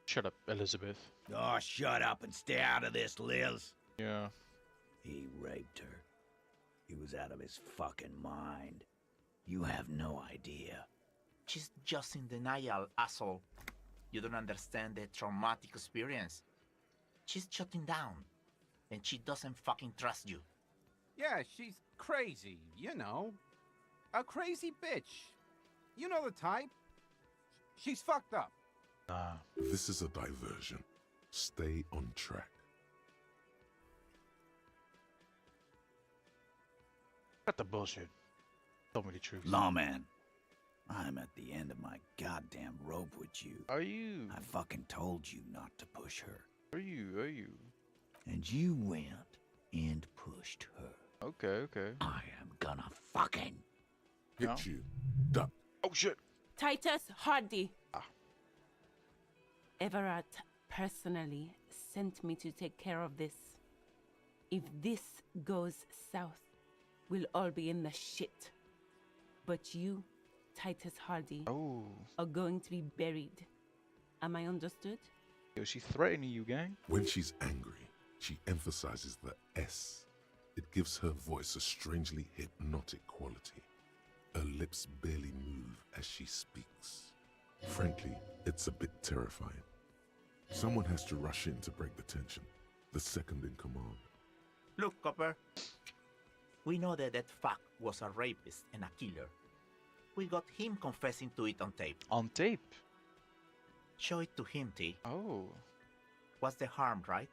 Shut up, Elizabeth. Oh, shut up and stay out of this, Liz. Yeah. He raped her. He was out of his fucking mind. You have no idea. She's just in denial, asshole. You don't understand the traumatic experience. She's shutting down. And she doesn't fucking trust you. Yeah, she's crazy, you know. A crazy bitch. You know the type. She's fucked up. Nah. This is a diversion. Stay on track. Cut the bullshit. Tell me the truth. Lawman, I'm at the end of my goddamn rope with you. Are you? I fucking told you not to push her. Are you? And you went and pushed her. Okay. I am gonna fucking... Hit No. you. Duck. Oh shit. Titus Hardy. Ah. Everett personally sent me to take care of this. If this goes south, we'll all be in the shit. But you, Titus Hardy, are going to be buried. Am I understood? Yo, she threatening you, gang. When she's angry, she emphasizes the S. It gives her voice a strangely hypnotic quality. Her lips barely move as she speaks. Frankly, it's a bit terrifying. Someone has to rush in to break the tension. The second in command. Look, Copper. We know that fuck was a rapist and a killer. We got him confessing to it on tape. On tape? Show it to him, T. Oh. What's the harm, right?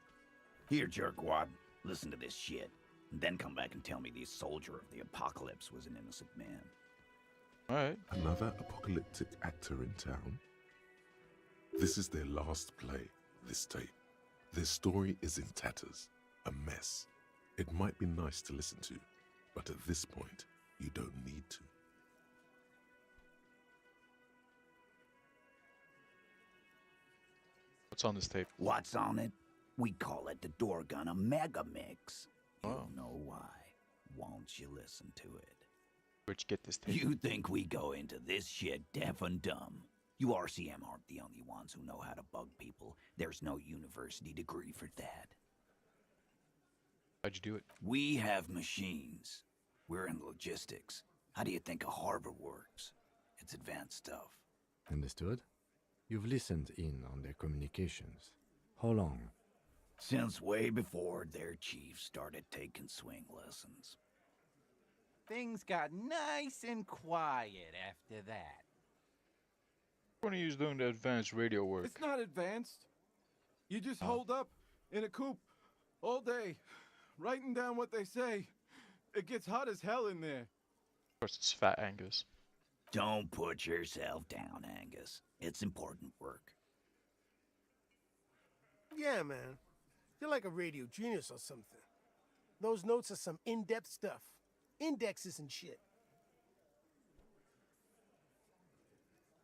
Here, jerkwad. Listen to this shit. And then come back and tell me the soldier of the apocalypse was an innocent man. Alright. Another apocalyptic actor in town? This is their last play, this tape. Their story is in tatters, a mess. It might be nice to listen to, but at this point, you don't need to. What's on this tape? What's on it? We call it the Dorgun Mega Mix. You'll know why. Won't you listen to it? Where'd you get this tape? You think we go into this shit deaf and dumb? You RCM aren't the only ones who know how to bug people. There's no university degree for that. How'd you do it? We have machines. We're in logistics. How do you think a harbor works? It's advanced stuff. Understood? You've listened in on their communications. How long? Since way before their chief started taking swing lessons. Things got nice and quiet after that. What are you doing the advanced radio work? It's not advanced. You just hold up in a coop all day, writing down what they say. It gets hot as hell in there. Of course, it's Fat Angus. Don't put yourself down, Angus. It's important work. Yeah, man. You're like a radio genius or something. Those notes are some in-depth stuff. Indexes and shit.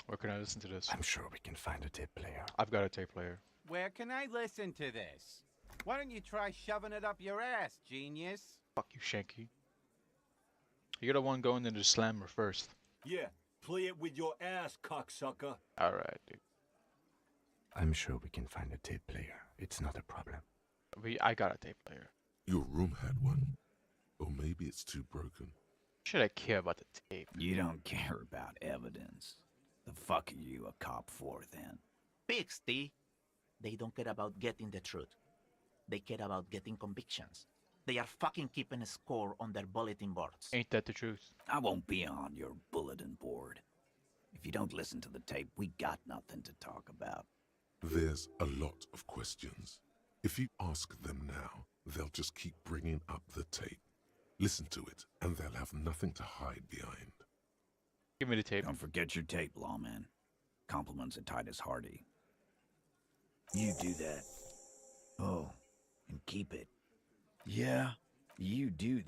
Where can I listen to this? I'm sure we can find a tape player. I've got a tape player. Where can I listen to this? Why don't you try shoving it up your ass, genius? Fuck you, Shanky. You got one going into the slammer first. Yeah, play it with your ass, cocksucker. Alright, dude. I'm sure we can find a tape player. It's not a problem. I got a tape player. Your room had one. Or maybe it's too broken. Should I care about the tape? You don't care about evidence. The fuck are you a cop for, then? Pigs, T. They don't care about getting the truth. They care about getting convictions. They are fucking keeping a score on their bulletin boards. Ain't that the truth? I won't be on your bulletin board. If you don't listen to the tape, we got nothing to talk about. There's a lot of questions. If you ask them now, they'll just keep bringing up the tape. Listen to it, and they'll have nothing to hide behind. Give me the tape. Don't forget your tape, lawman. Compliments of Titus Hardy. You do that. Oh, and keep it. Yeah, you do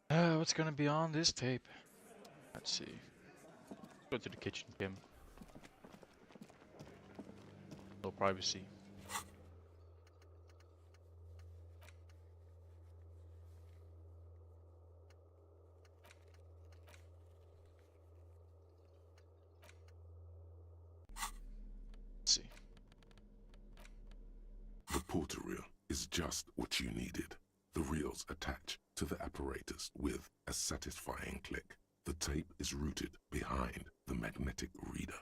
that. What's gonna be on this tape? Let's see. Go to the kitchen, Kim. No privacy. Let's see. The porter reel is just what you needed. The reels attach to the apparatus with a satisfying click. The tape is routed behind the magnetic reader.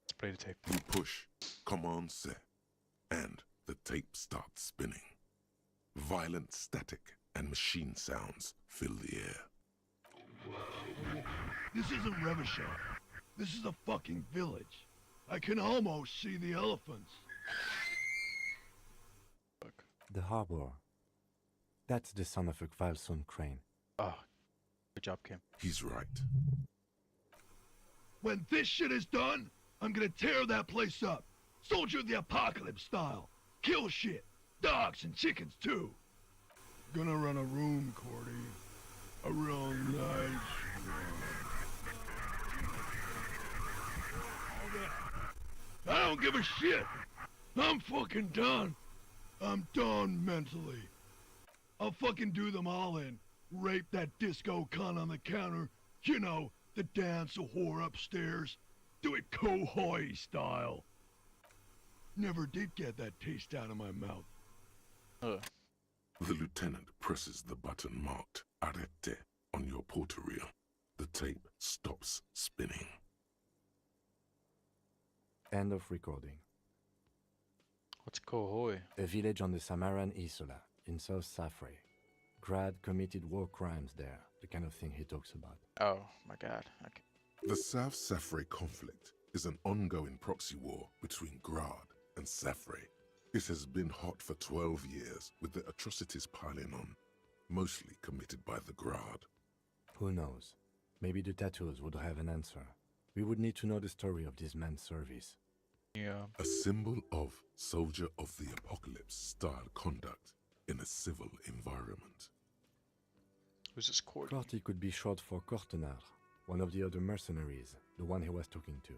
Let's play the tape. You push command set, and the tape starts spinning. Violent static and machine sounds fill the air. This isn't Revachol. This is a fucking village. I can almost see the elephants. The harbor. That's the son of a Kvalson crane. Oh, good job, Kim. He's right. When this shit is done, I'm gonna tear that place up. Soldier of the Apocalypse style. Kill shit. Dogs and chickens, too. Gonna run a room, Cordy. A real nice room. I don't give a shit. I'm fucking done. I'm done mentally. I'll fucking do them all in. Rape that disco cunt on the counter. You know, the dance a whore upstairs. Do it Kohoi style. Never did get that taste out of my mouth. The lieutenant presses the button marked Arrete on your porter reel. The tape stops spinning. End of recording. What's Kohoi? A village on the Samaran Isola, in South Safre. Grad committed war crimes there, the kind of thing he talks about. Oh, my God. Okay. The South Safre conflict is an ongoing proxy war between Grad and Safre. It has been hot for 12 years, with the atrocities piling on, mostly committed by the Grad. Who knows? Maybe the tattoos would have an answer. We would need to know the story of this man's service. Yeah. A symbol of soldier of the apocalypse style conduct in a civil environment. Who's this Cordy? Corty could be short for Cortenard, one of the other mercenaries, the one he was talking to.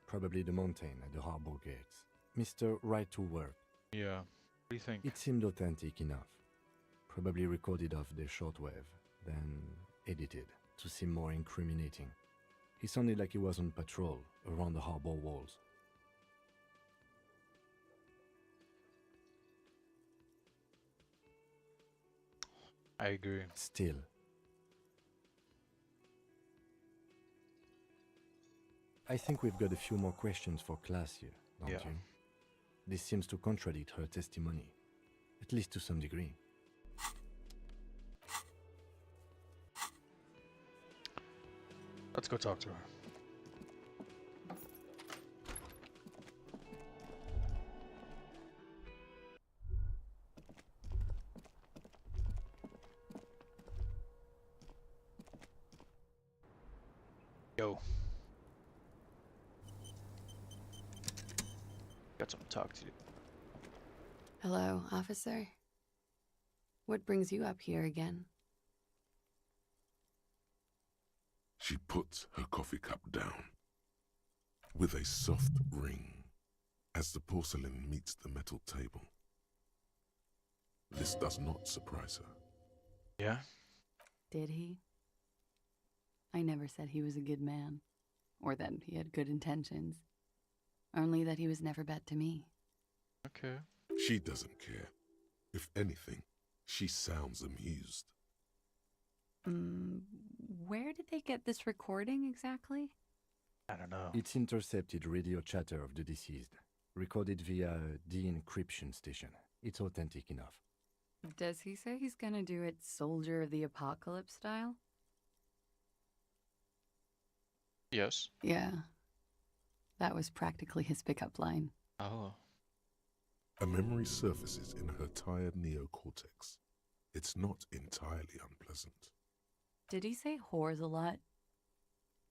Probably the mountain at the harbor gates. Mr. Right to Work. Yeah. What do you think? It seemed authentic enough. Probably recorded off the shortwave, then edited to seem more incriminating. He sounded like he was on patrol around the harbor walls. I agree. Still. I think we've got a few more questions for class here, don't Yeah. you? This seems to contradict her testimony, at least to some degree. Let's go talk to her. Yo. Got something to talk to you. Hello, officer. What brings you up here again? She puts her coffee cup down with a soft ring as the porcelain meets the metal table. This does not surprise her. Yeah? Did he? I never said he was a good man, or that he had good intentions. Only that he was never bad to me. Okay. She doesn't care. If anything, she sounds amused. Where did they get this recording exactly? I don't know. It's intercepted radio chatter of the deceased, recorded via de-encryption station. It's authentic enough. Does he say he's gonna do it Soldier of the Apocalypse style? Yes. Yeah. That was practically his pickup line. Oh. A memory surfaces in her tired neocortex. It's not entirely unpleasant. Did he say whores a lot?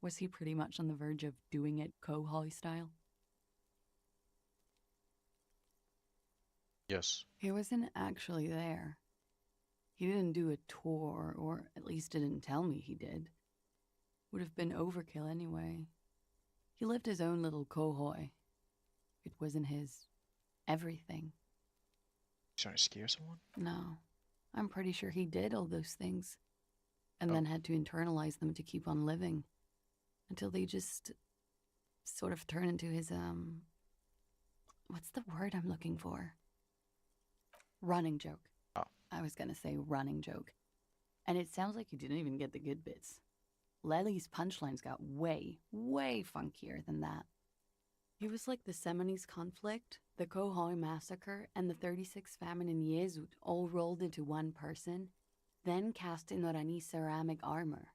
Was he pretty much on the verge of doing it Kohoi style? Yes. He wasn't actually there. He didn't do a tour, or at least didn't tell me he did. Would have been overkill anyway. He lived his own little Kohoi. It wasn't his everything. Trying to scare someone? No. I'm pretty sure he did all those things. And then had to internalize them to keep on living. Until they just sort of turn into his, what's the word I'm looking for? Running joke. Oh. I was gonna say running joke. And it sounds like you didn't even get the good bits. Lely's punchlines got way, way funkier than that. He was like the Seminoles conflict, the Kohoi massacre, and the 36 famine in Yezud all rolled into one person, then cast in Orani ceramic armor,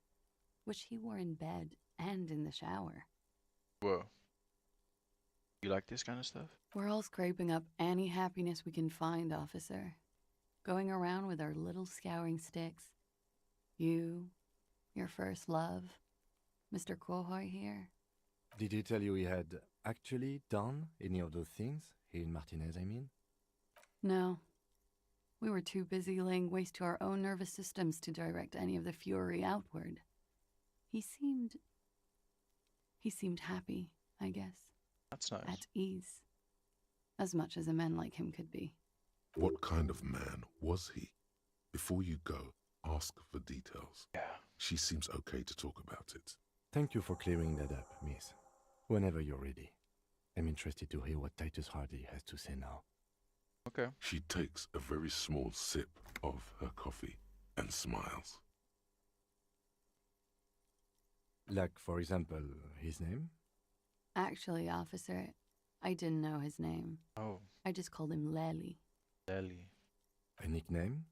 which he wore in bed and in the shower. Whoa. You like this kind of stuff? We're all scraping up any happiness we can find, officer. Going around with our little scouring sticks. You, your first love, Mr. Kohoi here. Did he tell you he had actually done any of those things? He and Martinez, I mean? No. We were too busy laying waste to our own nervous systems to direct any of the fury outward. He seemed happy, I guess. That's nice. At ease. As much as a man like him could be. What kind of man was he? Before you go, ask for details. Yeah. She seems okay to talk about it. Thank you for clearing that up, miss. Whenever you're ready. I'm interested to hear what Titus Hardy has to say now. Okay. She takes a very small sip of her coffee and smiles. Like, for example, his name? Actually, officer, I didn't know his name. Oh. I just called him Lely. Lely. A nickname?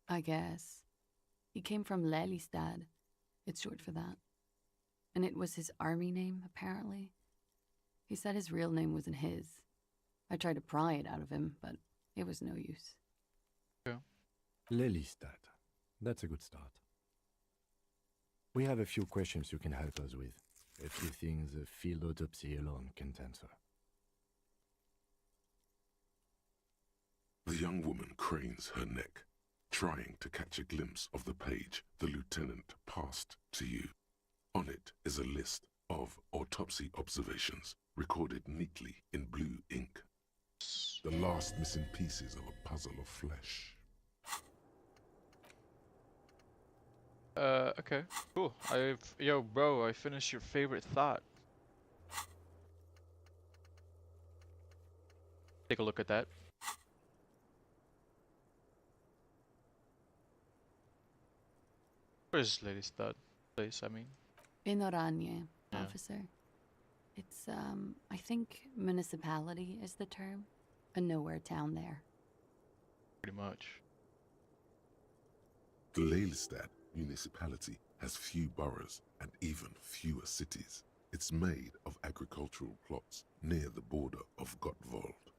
I guess. He came from Lelystad. It's short for that. And it was his army name, apparently. He said his real name wasn't his. I tried to pry it out of him, but it was no use. Yeah. Lelystad. That's a good start. We have a few questions you can help us with. A few things a field autopsy alone can't answer. The young woman cranes her neck, trying to catch a glimpse of the page the lieutenant passed to you. On it is a list of autopsy observations recorded neatly in blue ink. The last missing pieces of a puzzle of flesh. Okay, cool. Yo, bro, I finished your favorite thought. Take a look at that. Where's this lady's thought place, I mean? In Oranje, Yeah. officer. It's, I think municipality is the term. A nowhere town there. Pretty much. The Lelystad municipality has few boroughs and even fewer cities. It's made of agricultural plots near the border of Gottwald.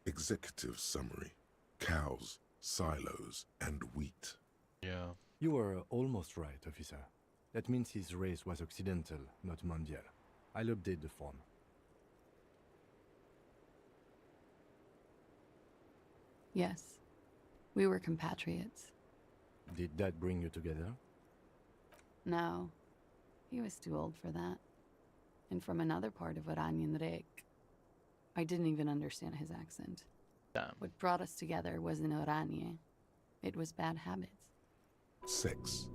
Executive summary: cows, silos, and wheat. Yeah. You were almost right, officer. That means his race was occidental, not mondial. I'll update the form. Yes. We were compatriots. Did that bring you together? No. He was too old for that. And from another part of Oranjenrijk. I didn't even understand his accent. Damn. What brought us together wasn't Oranje. It was bad habits. Sex,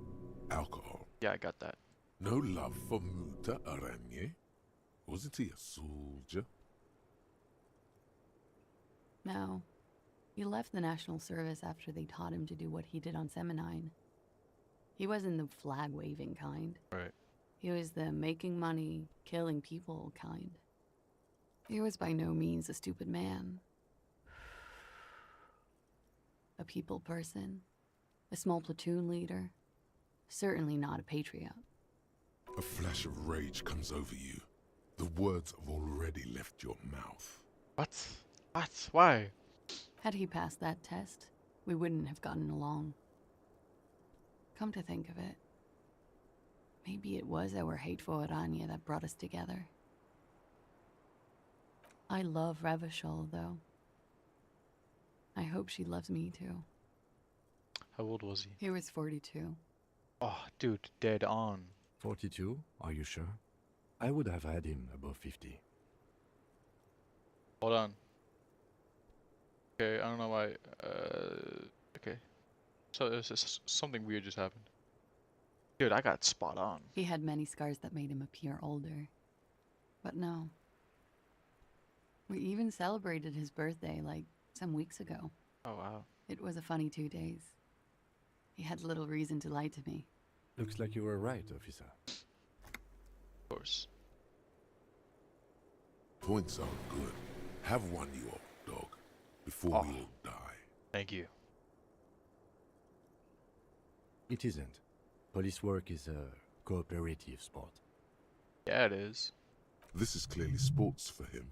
alcohol. Yeah, I got that. No love for Muta Aranye? Wasn't he a soldier? No. He left the National Service after they taught him to do what he did on Seminine. He wasn't the flag-waving kind. Right. He was the making money, killing people kind. He was by no means a stupid man. A people person. A small platoon leader. Certainly not a patriot. A flash of rage comes over you. The words have already left your mouth. What? What? Why? Had he passed that test, we wouldn't have gotten along. Come to think of it, maybe it was our hate for Oranje that brought us together. I love Revachol, though. I hope she loves me, too. How old was he? He was 42. Oh, dude, dead on. 42? Are you sure? I would have had him above 50. Hold on. Okay, I don't know why. Okay. So there's just something weird just happened. Dude, I got spot on. He had many scars that made him appear older. But no. We even celebrated his birthday, like, some weeks ago. Oh, wow. It was a funny 2 days. He had little reason to lie to me. Looks like you were right, officer. Of course. Points are good. Have one, you old dog, before we all die. Thank you. It isn't. Police work is a cooperative sport. Yeah, it is. This is clearly sports for him.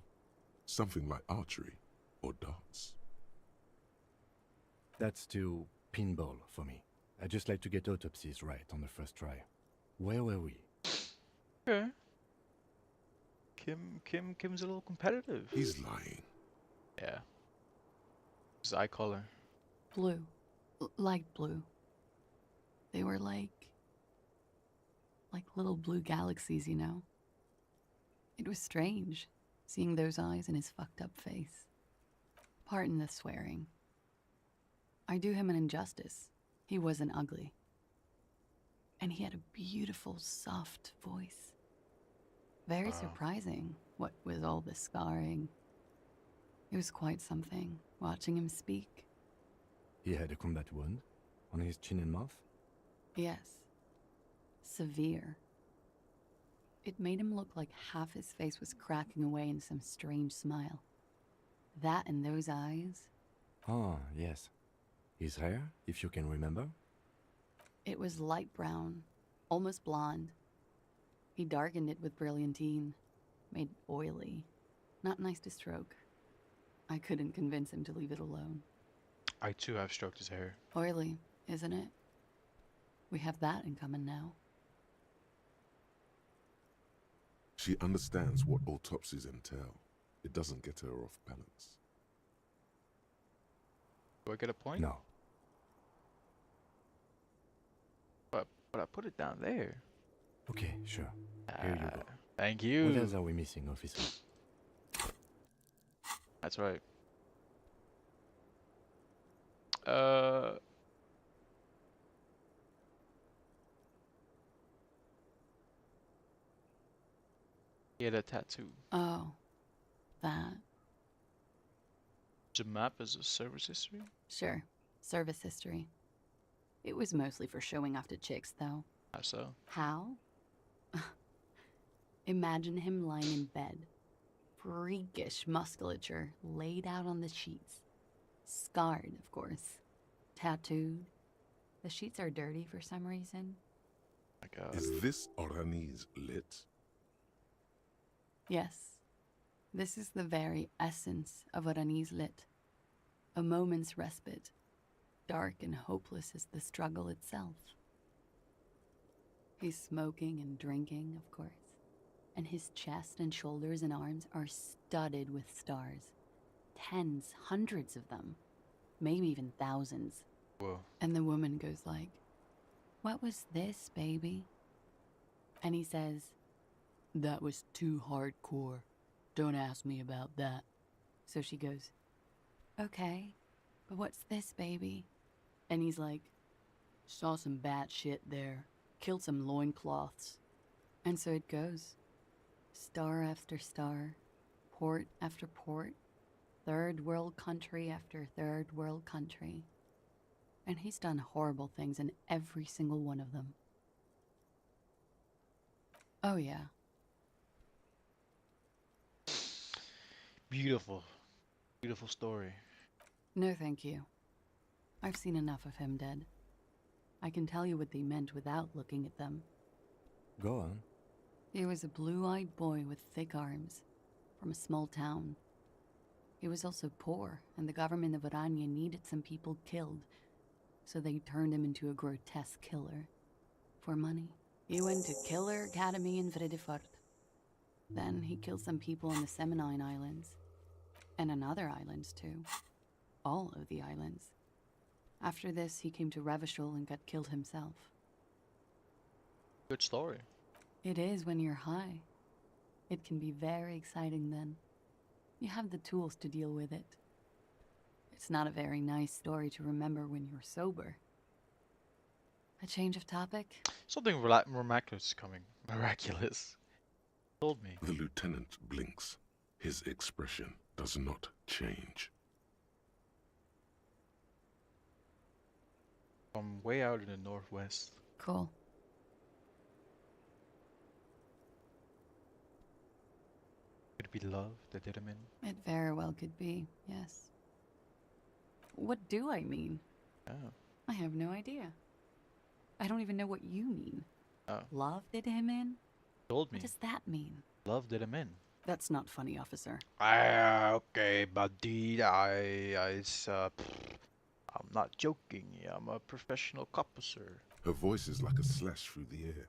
Something like archery or darts. That's still pinball for me. I just like to get autopsies right on the first try. Where were we? Okay. Kim's a little competitive. He's lying. Yeah. His eye color. Blue. Light blue. They were like little blue galaxies, you know? It was strange, seeing those eyes in his fucked up face. Pardon the swearing. I do him an injustice. He wasn't ugly. And he had a beautiful, soft voice. Very surprising, what with all the scarring. It was quite something, watching him speak. He had a combat wound on his chin and mouth? Yes. Severe. It made him look like half his face was cracking away in some strange smile. That and those eyes. Ah, yes. His hair, if you can remember? It was light brown, almost blonde. He darkened it with brilliantine, made oily. Not nice to stroke. I couldn't convince him to leave it alone. I too have stroked his hair. Oily, isn't it? We have that in common now. She understands what autopsies entail. It doesn't get her off balance. Do I get a point? No. But I put it down there. Okay, sure. Here you go. Thank you. What else are we missing, officer? That's right. He had a tattoo. Oh, that. The map is a service history? Sure. Service history. It was mostly for showing off to chicks, though. How so? How? Imagine him lying in bed. Freakish musculature laid out on the sheets. Scarred, of course. Tattooed. The sheets are dirty for some reason. My God. Is this Orani's lit? Yes. This is the very essence of what Anis lit. A moment's respite. Dark and hopeless as the struggle itself. He's smoking and drinking, of course. And his chest and shoulders and arms are studded with stars. Tens, hundreds of them. Maybe even thousands. Whoa. And the woman goes like, "What was this, baby?" And he says, "That was too hardcore. Don't ask me about that." So she goes, "Okay, but what's this, baby?" And he's like, "Saw some bat shit there. Killed some loincloths." And so it goes. Star after star, port after port, third world country after third world country. And he's done horrible things in every single one of them. Oh yeah. Beautiful. Beautiful story. No thank you. I've seen enough of him dead. I can tell you what they meant without looking at them. Go on. He was a blue-eyed boy with thick arms, from a small town. He was also poor, and the government of Orania needed some people killed, so they turned him into a grotesque killer. For money. He went to Killer Academy in Vredefort. Then he killed some people on the Semenine Islands. And on other islands, too. All of the islands. After this, he came to Revachol and got killed himself. Good story. It is when you're high. It can be very exciting then. You have the tools to deal with it. It's not a very nice story to remember when you're sober. A change of topic? Something miraculous is coming. Miraculous. Told me. The lieutenant blinks. His expression does not change. I'm way out in the northwest. Cool. Could it be love that did him in? It very well could be, yes. What do I mean? Oh. I have no idea. I don't even know what you mean. Oh. Love did him in? Told me. What does that mean? Love did him in. That's not funny, officer. Okay, buddy. I'm not joking. I'm a professional officer. Her voice is like a slash through the air.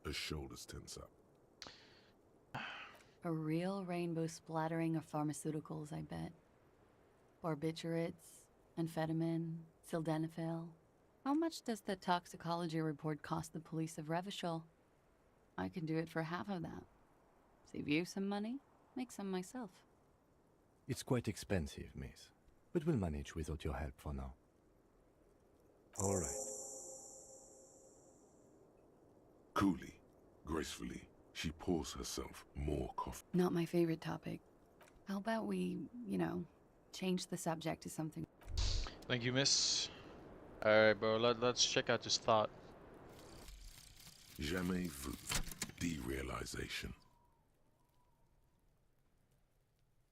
Her shoulders tense up. A real rainbow splattering of pharmaceuticals, I bet. Barbiturates, amphetamine, sildenafil. How much does the toxicology report cost the police of Revachol? I can do it for half of that. Save you some money, make some myself. It's quite expensive, miss. But we'll manage without your help for now. All right. Coolly, gracefully, she pours herself more coffee. Not my favorite topic. How about we, change the subject to something? Thank you, miss. Alright, bro, let's check out this thought. Jamais vu. Derealization.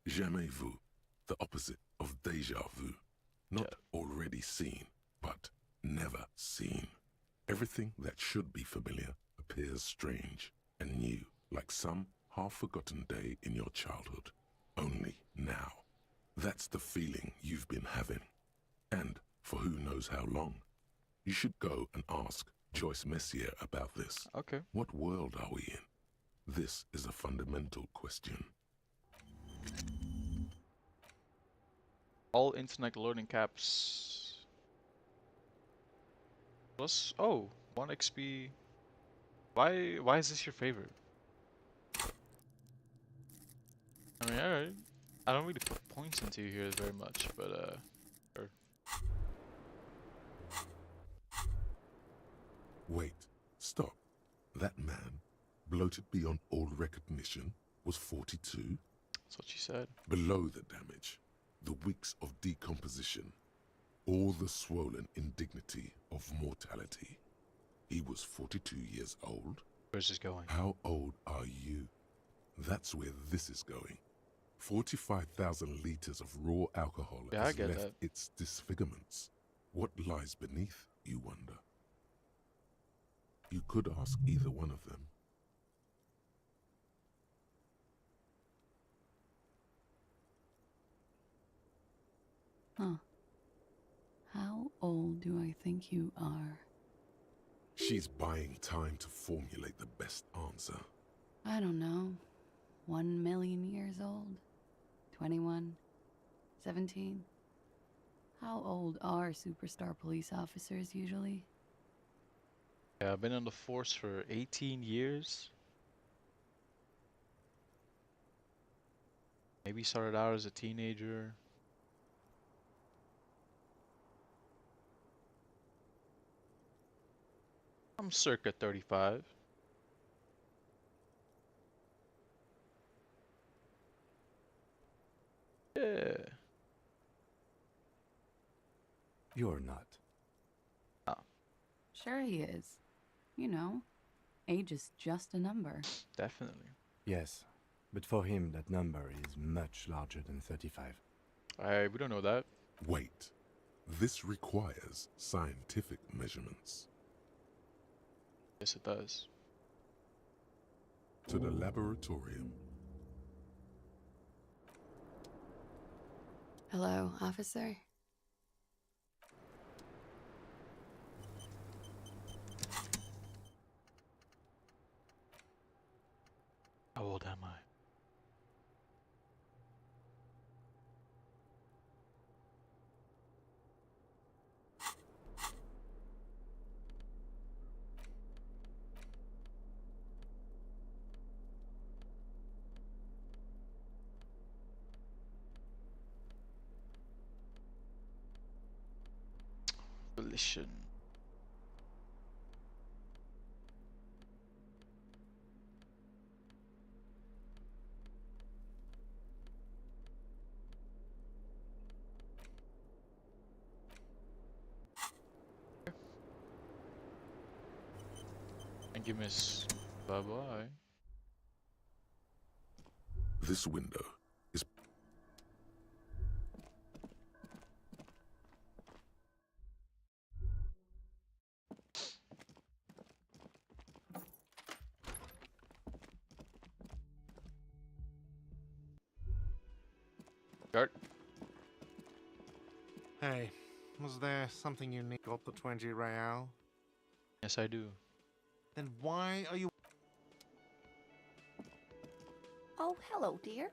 Jamais vu. The opposite of déjà vu. Not already seen, but never seen. Everything that should be familiar appears strange and new, like some half-forgotten day in your childhood. Only now. That's the feeling you've been having. And for who knows how long. You should go and ask Joyce Messier about this. Okay. What world are we in? This is a fundamental question. All internet learning caps. Plus, oh, 1 XP. Why is this your favorite? I mean, alright. I don't really put points into here very much, but sure. Wait, stop. That man, bloated beyond all recognition, was 42? That's what she said. Below the damage, the weeks of decomposition, all the swollen indignity of mortality. He was 42 years old? Where's this going? How old are you? That's where this is going. 45,000 liters of raw alcohol has left its disfigurements. What lies beneath, you wonder? You could ask either one of them. Huh. How old do I think you are? She's buying time to formulate the best answer. I don't know. 1 million years old? 21? 17? How old are superstar police officers usually? Yeah, I've been on the force for 18 years. Maybe started out as a teenager. I'm circa 35. Yeah. You're not. Oh. Sure he is. You know, age is just a number. Definitely. Yes, but for him that number is much larger than 35. We don't know that. Wait. This requires scientific measurements. Yes, it does. To the laboratorium. Hello, officer? How old am I? Volition. Thank you, miss. Bye-bye. This window is... Start. Hey, was there something unique about the 20 Real? Yes, I do. Then why are you... Oh, hello, dear.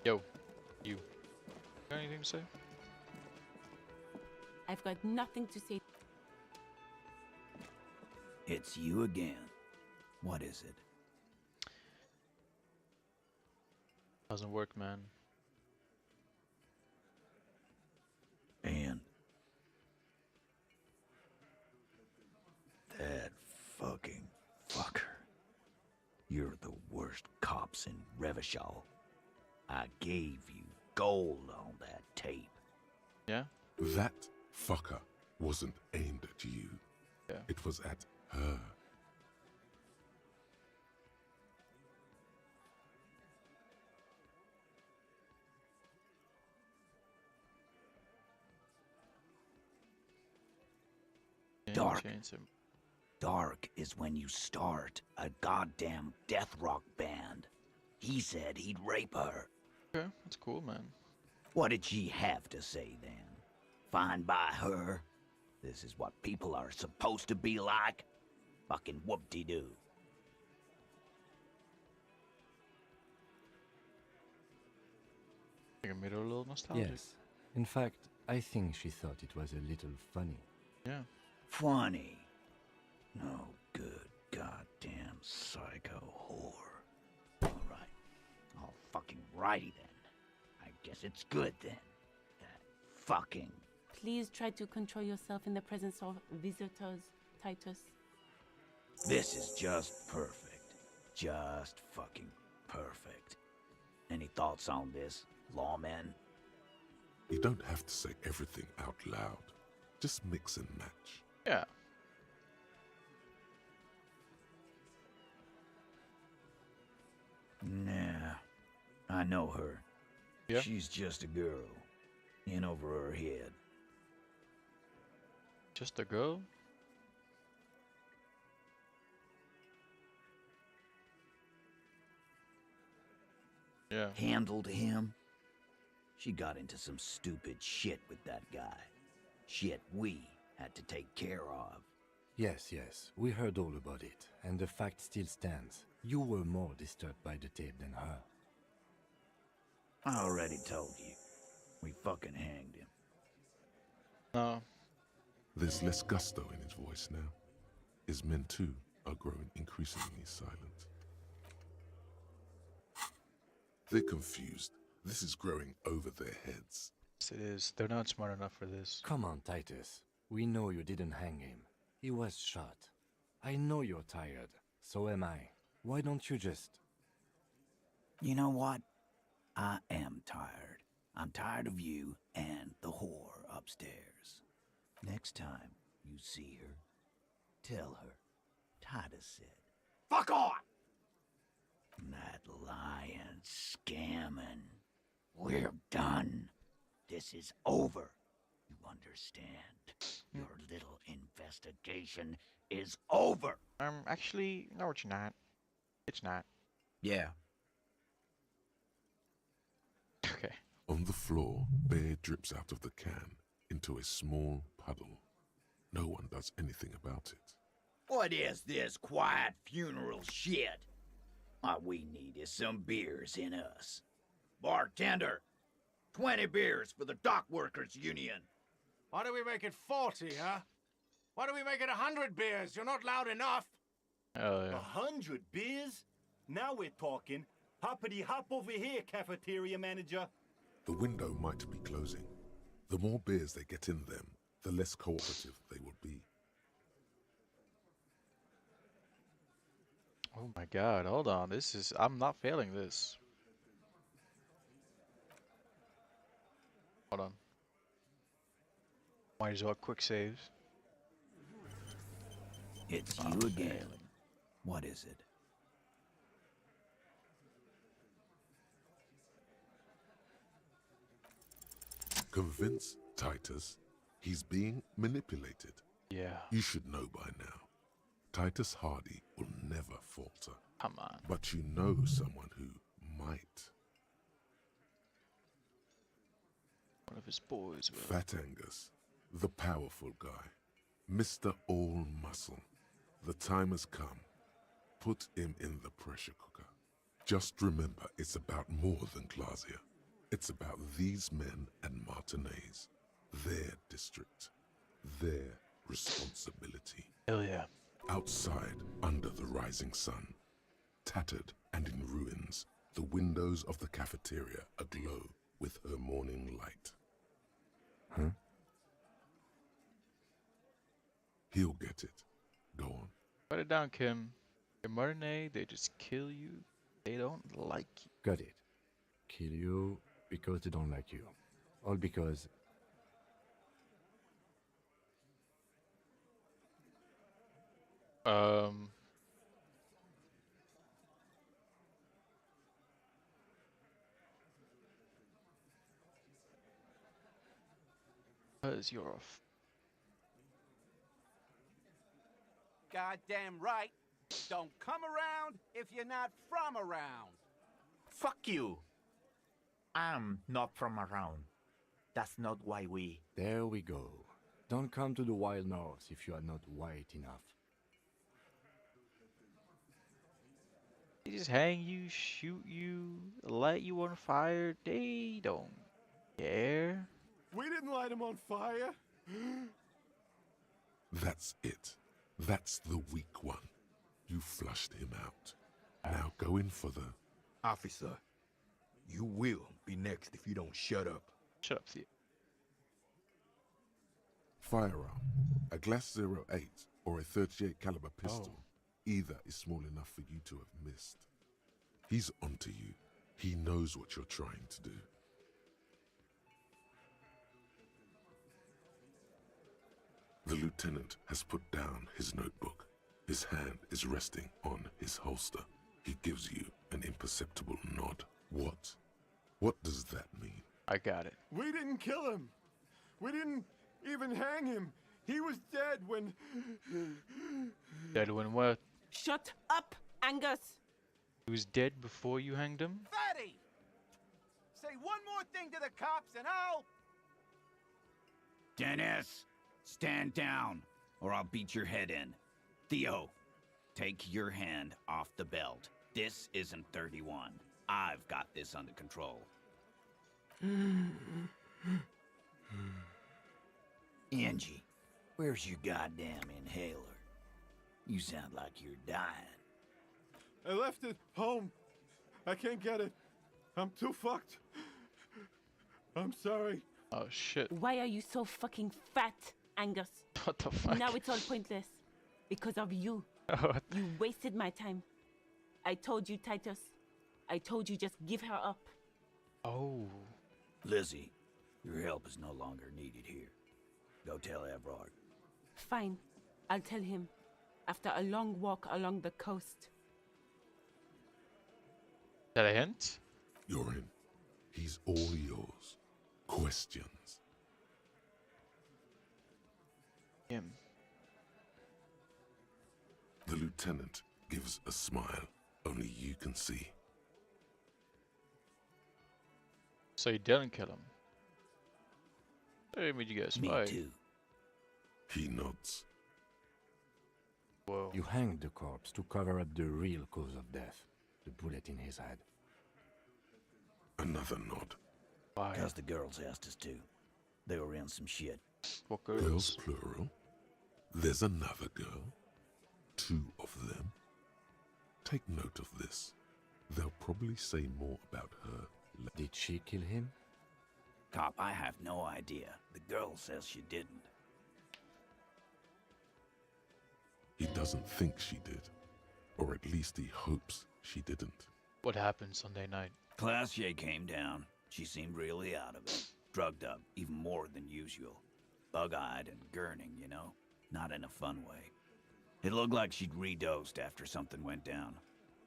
Yo, you. Got anything to say? I've got nothing to say. It's you again. What is it? Doesn't work, man. And that fucking fucker. You're the worst cops in Revachol. I gave you gold on that tape. Yeah? That fucker wasn't aimed at you. Yeah. It was at her. Dark. Change him. Dark is when you start a goddamn death rock band. He said he'd rape her. Okay, that's cool, man. What did she have to say then? Fine by her? This is what people are supposed to be like? Fucking whoop-de-doo. made her a little nostalgic. Yes. In fact, I think she thought it was a little funny. Yeah. Funny? No good goddamn psycho whore. Alright. All fucking righty then. I guess it's good then. That fucking... Please try to control yourself in the presence of visitors, Titus. This is just perfect. Just fucking perfect. Any thoughts on this, lawman? You don't have to say everything out loud. Just mix and match. Yeah. Nah. I know her. Yeah? She's just a girl. In over her head. Just a girl? Yeah. Handled him. She got into some stupid shit with that guy. Shit we had to take care of. Yes, yes, we heard all about it, and the fact still stands. You were more disturbed by the tape than her. I already told you. We fucking hanged him. No. There's less gusto in his voice now. His men too are growing increasingly silent. They're confused. This is growing over their heads. Yes, it is. They're not smart enough for this. Come on, Titus. We know you didn't hang him. He was shot. I know you're tired. So am I. Why don't you just... You know what? I am tired. I'm tired of you and the whore upstairs. Next time you see her, tell her Titus said, "Fuck on!" That lying, scamming. We're done. This is over. You understand? Your little investigation is over. Actually, no, it's not. It's not. Yeah. Okay. On the floor, beer drips out of the can into a small puddle. No one does anything about it. What is this quiet funeral shit? All we need is some beers in us. Bartender, 20 beers for the Dock Workers Union. Why do we make it 40, huh? Why do we make it 100 beers? You're not loud enough. Oh, yeah. 100 beers? Now we're talking. Hoppity hop over here, cafeteria manager. The window might be closing. The more beers they get in them, the less cooperative they will be. Oh my god, hold on. This is... I'm not failing this. Hold on. Might as well quick saves. It's you again. What is it? Convince Titus he's being manipulated. Yeah. You should know by now. Titus Hardy will never falter. Come on. But you know someone who might. One of his boys will. Fat Angus, the powerful guy. Mr. All Muscle. The time has come. Put him in the pressure cooker. Just remember, it's about more than Glasia. It's about these men and Martinez. Their district. Their responsibility. Hell yeah. Outside, under the rising sun, tattered and in ruins, the windows of the cafeteria aglow with her morning light. Huh? He'll get it. Go on. Write it down, Kim. In Martinet, they just kill you. They don't like you. Got it. Kill you because they don't like you. All because... Because you're a... Goddamn right. Don't come around if you're not from around. Fuck you. I'm not from around. That's not why we... There we go. Don't come to the Wild North if you are not white enough. They just hang you, shoot you, light you on fire. They don't Air? We didn't light him on fire. That's it. That's the weak one. You flushed him out. Now go in for the... Officer, you will be next if you don't shut up. Shut up, Theo. Firearm. A Glass 08 or a 38 caliber pistol. Either is small enough for you to have missed. He's onto you. He knows what you're trying to do. The lieutenant has put down his notebook. His hand is resting on his holster. He gives you an imperceptible nod. What? What does that mean? I got it. We didn't kill him. We didn't even hang him. He was dead when... Dead when what? Shut up, Angus! He was dead before you hanged him? Fatty! Say one more thing to the cops and I'll... Dennis, stand down, or I'll beat your head in. Theo, take your hand off the belt. This isn't 31. I've got this under control. Angie, where's your goddamn inhaler? You sound like you're dying. I left it home. I can't get it. I'm too fucked. I'm sorry. Oh, shit. Why are you so fucking fat, Angus? What the fuck? Now it's all pointless. Because of you. You wasted my time. I told you, Titus. I told you just give her up. Oh. Lizzie, your help is no longer needed here. Go tell Everard. Fine. I'll tell him. After a long walk along the coast. Is that a hint? You're in. He's all yours. Questions? Him. The lieutenant gives a smile only you can see. So you didn't kill him? Hey, made you guys Me fight. too. He nods. Whoa. You hanged the corpse to cover up the real cause of death, the bullet in his head. Another nod. Why? Because the girls asked us to. They were in some shit. What Girls girls? plural. There's another girl. 2 of them. Take note of this. They'll probably say more about her. Did she kill him? Cop, I have no idea. The girl says she didn't. He doesn't think she did. Or at least he hopes she didn't. What happened Sunday night? Classier came down. She seemed really out of it. Drugged up, even more than usual. Bug-eyed and gurning, you know? Not in a fun way. It looked like she'd redosed after something went down.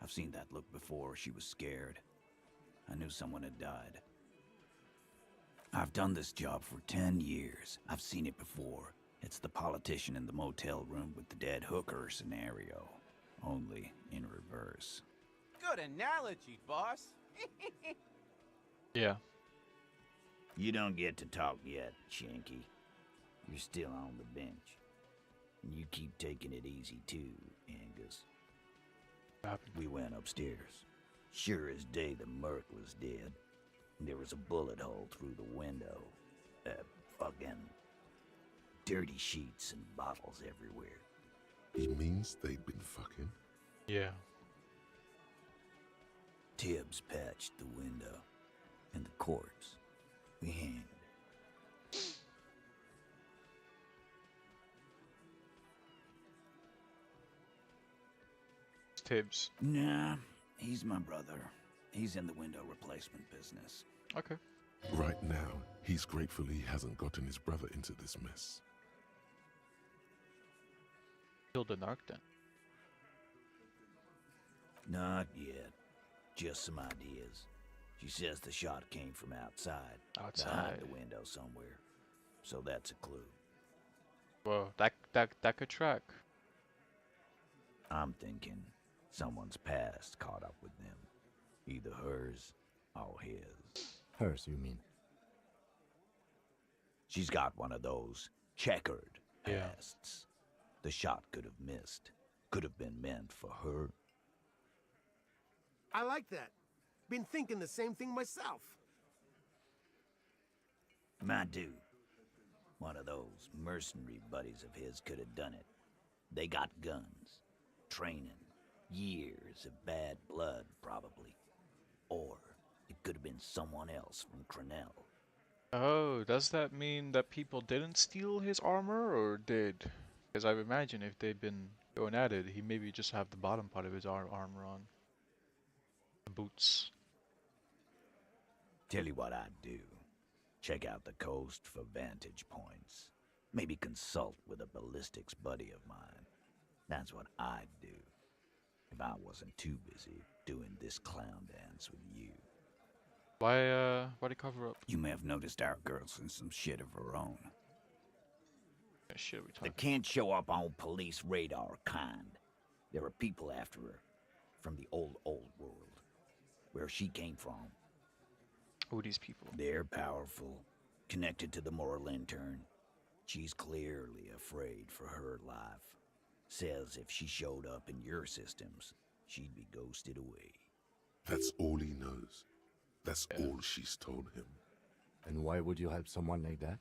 I've seen that look before. She was scared. I knew someone had died. I've done this job for 10 years. I've seen it before. It's the politician in the motel room with the dead hooker scenario. Only in reverse. Good analogy, boss. Yeah. You don't get to talk yet, Shanky. You're still on the bench. And you keep taking it easy too, Angus. What happened? We went upstairs. Sure as day the Merc was dead. There was a bullet hole through the window. Fucking dirty sheets and bottles everywhere. He means they'd been fucking. Yeah. Tibbs patched the window. And the corpse we hanged. Tibbs. Nah, he's my brother. He's in the window replacement business. Okay. Right now, he's grateful he hasn't gotten his brother into this mess. Killed the narc then. Not yet. Just some ideas. She says the shot came from outside. Outside. Behind the window somewhere. So that's a clue. Well, that could track. I'm thinking someone's past caught up with them. Either hers or his. Hers, you mean? She's got one of those checkered Yeah. pasts. The shot could have missed. Could have been meant for her. I like that. Been thinking the same thing myself. Might do. One of those mercenary buddies of his could have done it. They got guns, training, years of bad blood, probably. Or it could have been someone else from Crenell. Oh, does that mean that people didn't steal his armor, or did? Because I would imagine if they'd been going at it, he maybe just have the bottom part of his armor on. The boots. Tell you what I'd do. Check out the coast for vantage points. Maybe consult with a ballistics buddy of mine. That's what I'd do. If I wasn't too busy doing this clown dance with you. Why'd he cover up? You may have noticed our girl's in some shit of her own. Yeah, shit, we That can't show up on police radar kind. There are people after her. From the old world. Where she came from. Who are these people? They're powerful. Connected to the moral intern. She's clearly afraid for her life. Says if she showed up in your systems, she'd be ghosted away. That's all he knows. That's all she's told him. And why would you help someone like that?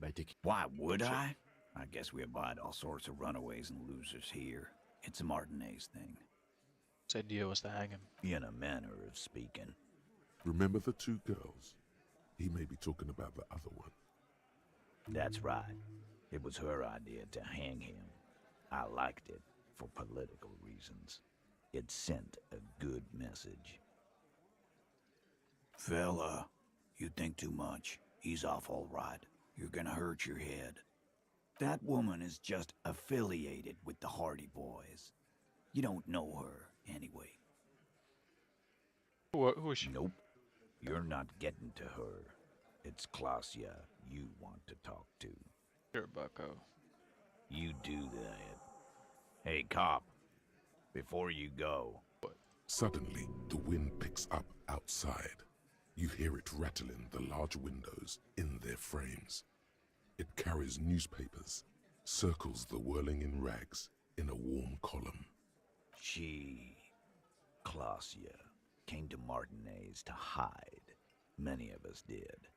By taking... Why would I? I guess we abide all sorts of runaways and losers here. It's a Martinez thing. His idea was to hang him. In a manner of speaking. Remember the two girls? He may be talking about the other one. That's right. It was her idea to hang him. I liked it for political reasons. It sent a good message. Fella, you think too much. He's off all right. You're gonna hurt your head. That woman is just affiliated with the Hardy Boys. You don't know her, anyway. Who is she? Nope. You're not getting to her. It's Klasia you want to talk to. Sure, bucko. You do that. Hey, cop. Before you go... Suddenly, the wind picks up outside. You hear it rattling the large windows in their frames. It carries newspapers, circles the whirling in rags in a warm column. She, Klasia, came to Martinez to hide. Many of us did.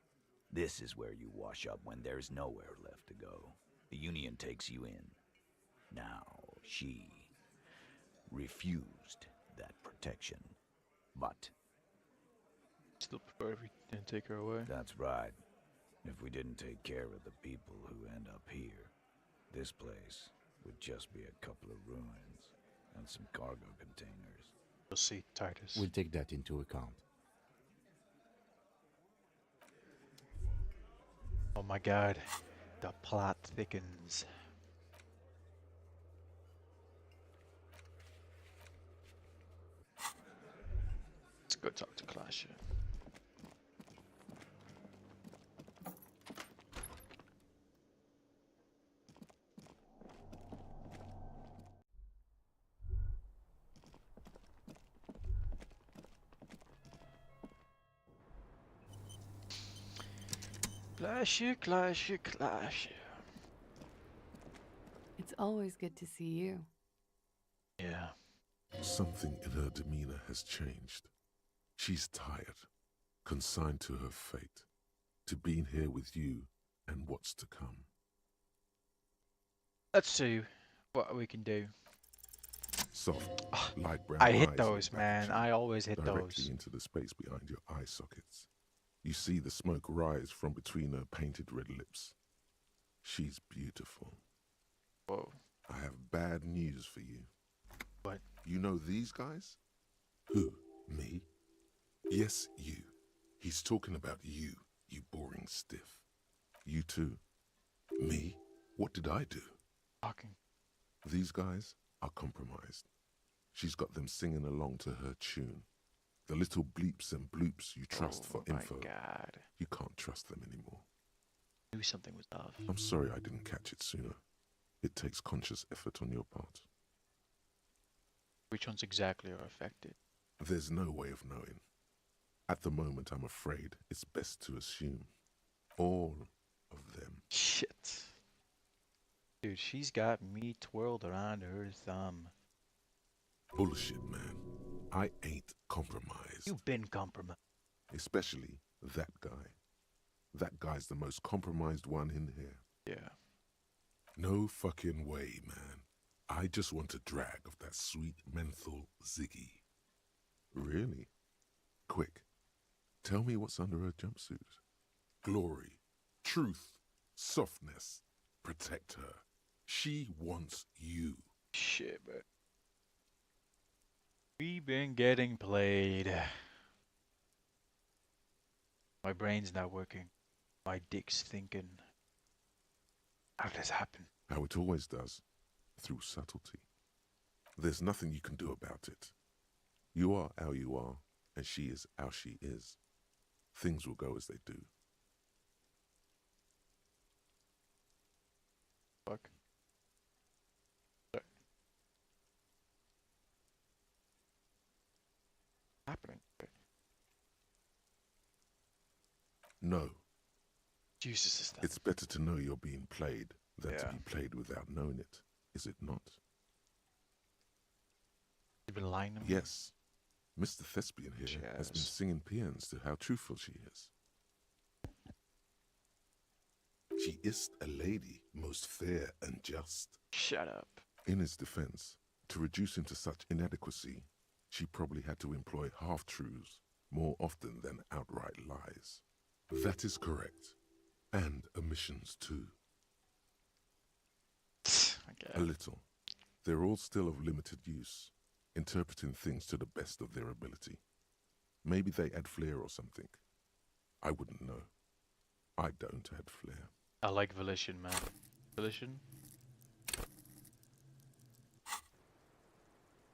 This is where you wash up when there's nowhere left to go. The Union takes you in. Now, she refused that protection. But... Still prefer if we didn't take her away. That's right. If we didn't take care of the people who end up here, this place would just be a couple of ruins and some cargo containers. We'll see, Titus. We'll take that into account. Oh my god. The plot thickens. Let's go talk to Klasia. Klasia. It's always good to see you. Yeah. Something in her demeanor has changed. She's tired, consigned to her fate, to being here with you and what's to come. Let's see what we can do. Soft, light brown I hit eyes those, look back man. at you, I always hit directly those. into the space behind your eye sockets. You see the smoke rise from between her painted red lips. She's beautiful. Whoa. I have bad news for you. What? You know these guys? Who? Me? Yes, you. He's talking about you, you boring stiff. You too. Me? What did I do? Talking. These guys are compromised. She's got them singing along to her tune. The little bleeps and bloops you trust for info. Oh my god. You can't trust them anymore. Knew something was off. I'm sorry I didn't catch it sooner. It takes conscious effort on your part. Which ones exactly are affected? There's no way of knowing. At the moment, I'm afraid it's best to assume. All of them. Shit. Dude, she's got me twirled around her thumb. Bullshit, man. I ain't compromised. You've been compromised. Especially that guy. That guy's the most compromised one in here. Yeah. No fucking way, man. I just want a drag of that sweet menthol Ziggy. Really? Quick, tell me what's under her jumpsuit. Glory, truth, softness. Protect her. She wants you. Shit, bro. We've been getting played. My brain's not working. My dick's thinking. How did this happen? How it always does. Through subtlety. There's nothing you can do about it. You are how you are, and she is how she is. Things will go as they do. Fuck. Happening. No. Jesus is that. It's better to know you're being played than to Yeah. be played without knowing it, is it not? You've been lying to me? Yes. Mr. Thespian here has been singing paeans to how truthful she is. She is a lady, most fair and just. Shut up. In his defense, to reduce him to such inadequacy, she probably had to employ half-truths more often than outright lies. That is correct. And omissions too. A little. They're all still of limited use, interpreting things to the best of their ability. Maybe they add flair or something. I wouldn't know. I don't add flair. I like volition, man. Volition?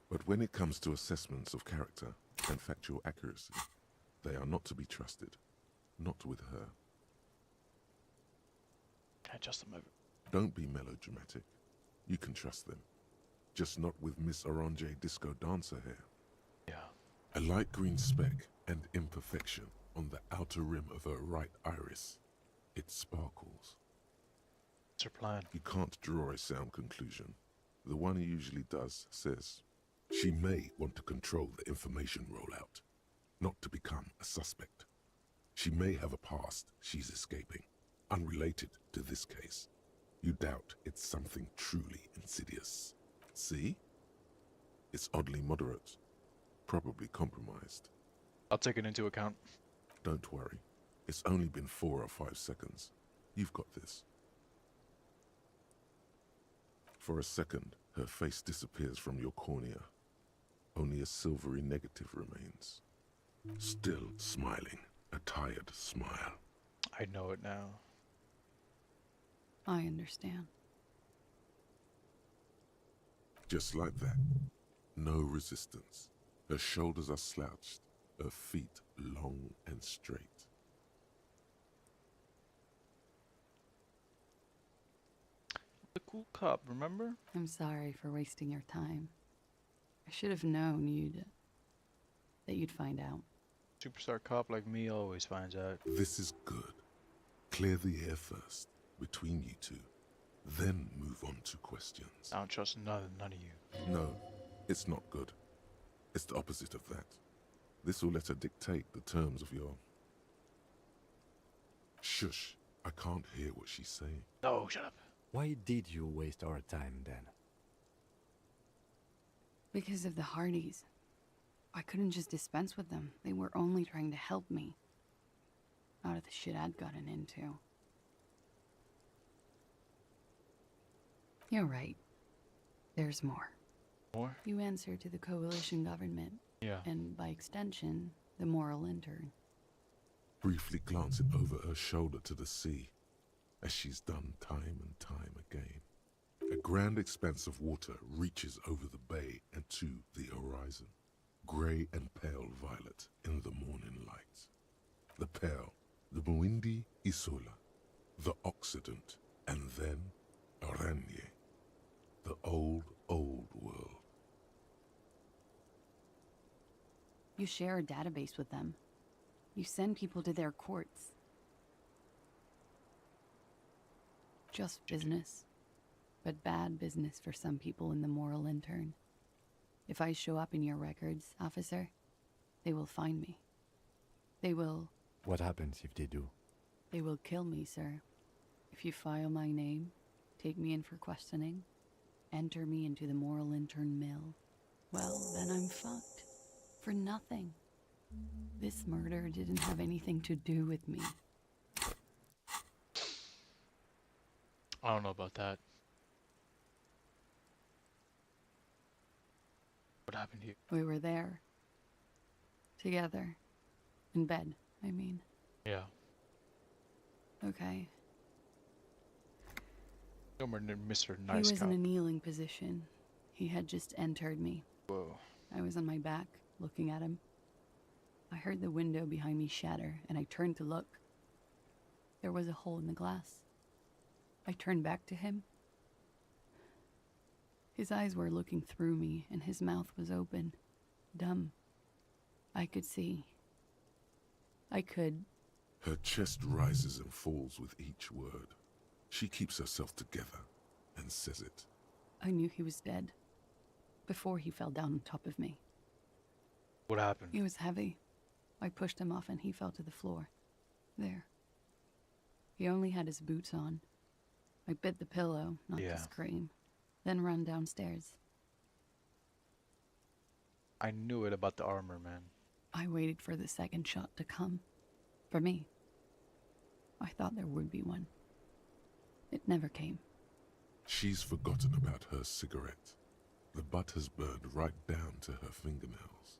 But when it comes to assessments of character and factual accuracy, they are not to be trusted. Not with her. Can I trust them over? Don't be melodramatic. You can trust them. Just not with Miss Orange Disco Dancer here. Yeah. A light green speck and imperfection on the outer rim of her right iris. It sparkles. What's her plan? You can't draw a sound conclusion. The one who usually does says, she may want to control the information rollout, not to become a suspect. She may have a past she's escaping, unrelated to this case. You doubt it's something truly insidious. See? It's oddly moderate, probably compromised. I'll take it into account. Don't worry. It's only been 4 or 5 seconds. You've got this. For a second, her face disappears from your cornea. Only a silvery negative remains. Still smiling, a tired smile. I know it now. I understand. Just like that. No resistance. Her shoulders are slouched, her feet long and straight. The cool cop, remember? I'm sorry for wasting your time. I should have known that you'd find out. Superstar cop like me always finds out. This is good. Clear the air first, between you two. Then move on to questions. I don't trust none of you. No, it's not good. It's the opposite of that. This will let her dictate the terms of your... Shush. I can't hear what she's saying. No, shut up. Why did you waste our time then? Because of the Hardys. I couldn't just dispense with them. They were only trying to help me. Out of the shit I'd gotten into. You're right. There's more. More? You answer to the coalition government. Yeah. And by extension, the moral intern. Briefly glancing over her shoulder to the sea, as she's done time and time again. A grand expanse of water reaches over the bay and to the horizon. Grey and pale violet in the morning light. The pale, the Muindi Isola, the Occident, and then Oranje, the old world. You share a database with them. You send people to their courts. Just business. But bad business for some people in the moral intern. If I show up in your records, officer, they will find me. They will... What happens if they do? They will kill me, sir. If you file my name, take me in for questioning, enter me into the moral intern mill, well, then I'm fucked. For nothing. This murder didn't have anything to do with me. I don't know about that. What happened here? We were there. Together. In bed, I mean. Yeah. Okay. No more than Mr. He Nice was Cop. in a kneeling position. He had just entered me. Whoa. I was on my back, looking at him. I heard the window behind me shatter, and I turned to look. There was a hole in the glass. I turned back to him. His eyes were looking through me, and his mouth was open. Dumb. I could see. I could. Her chest rises and falls with each word. She keeps herself together and says it. I knew he was dead. Before he fell down on top of me. What happened? He was heavy. I pushed him off and he fell to the floor. There. He only had his boots on. I bit the pillow, not to scream, then ran downstairs. I knew it about the armor, man. I waited for the second shot to come. For me. I thought there would be one. It never came. She's forgotten about her cigarette. The butt has burned right down to her fingernails.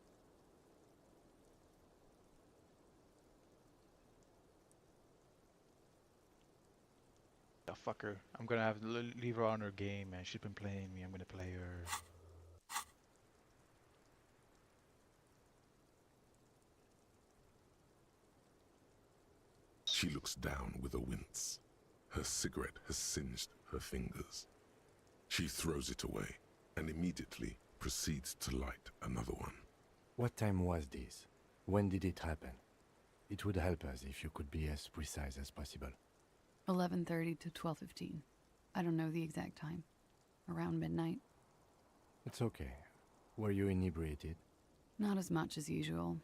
The fucker. I'm gonna have to leave her on her game, man. She's been playing me. I'm gonna play her. She looks down with a wince. Her cigarette has singed her fingers. She throws it away and immediately proceeds to light another one. What time was this? When did it happen? It would help us if you could be as precise as possible. 11:30 to 12:15. I don't know the exact time. Around midnight. It's okay. Were you inebriated? Not as much as usual.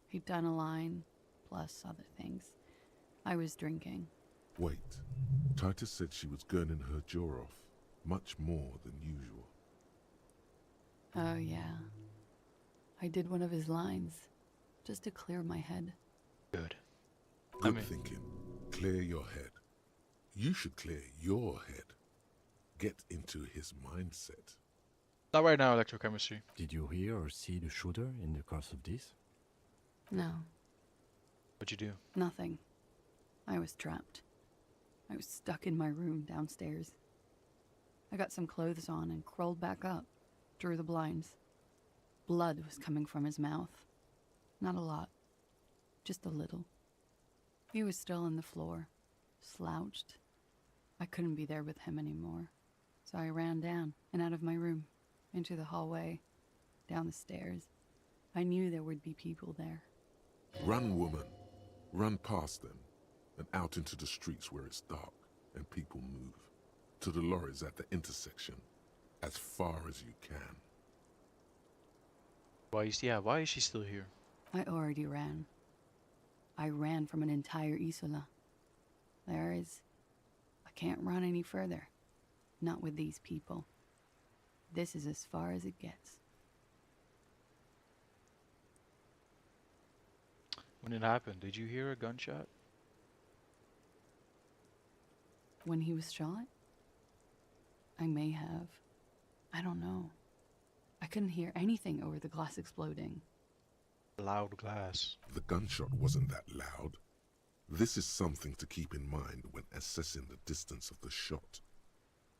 He'd done a line, plus other things. I was drinking. Wait. Titus said she was gurning her jaw off, much more than usual. Oh, yeah. I did one of his lines, just to clear my head. Good. Good thinking. Clear your head. You should clear your head. Get into his mindset. Not right now, electrochemistry. Did you hear or see the shooter in the course of this? No. What'd you do? Nothing. I was trapped. I was stuck in my room downstairs. I got some clothes on and crawled back up, drew the blinds. Blood was coming from his mouth. Not a lot. Just a little. He was still on the floor, slouched. I couldn't be there with him anymore. So I ran down and out of my room, into the hallway, down the stairs. I knew there would be people there. Run, woman. Run past them and out into the streets where it's dark and people move. To the lorries at the intersection, as far as you can. Why is she still here? I already ran. I ran from an entire Isola. I can't run any further. Not with these people. This is as far as it gets. When it happened, did you hear a gunshot? When he was shot? I may have. I don't know. I couldn't hear anything over the glass exploding. Loud glass. The gunshot wasn't that loud. This is something to keep in mind when assessing the distance of the shot.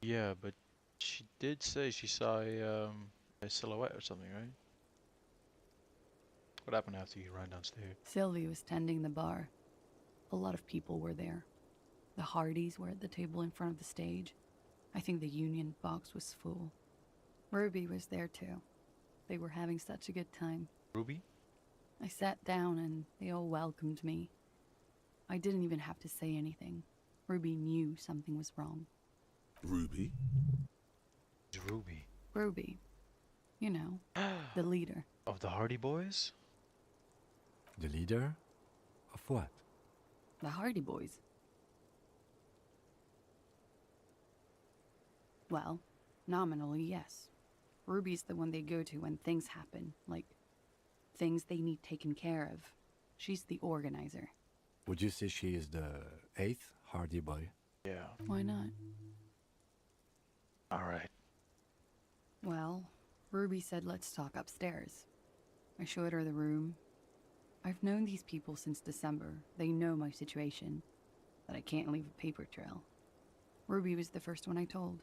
Yeah, but she did say she saw a silhouette or something, right? What happened after you ran downstairs? Sylvie was tending the bar. A lot of people were there. The Hardys were at the table in front of the stage. I think the Union box was full. Ruby was there too. They were having such a good time. Ruby? I sat down and they all welcomed me. I didn't even have to say anything. Ruby knew something was wrong. Ruby? It's Ruby. Ruby. You know, the leader. Of the Hardy Boys? The leader? Of what? The Hardy Boys. Well, nominally, yes. Ruby's the one they go to when things happen, like things they need taken care of. She's the organizer. Would you say she is the 8th Hardy Boy? Yeah. Why not? Alright. Well, Ruby said let's talk upstairs. I showed her the room. I've known these people since December. They know my situation, that I can't leave a paper trail. Ruby was the first one I told.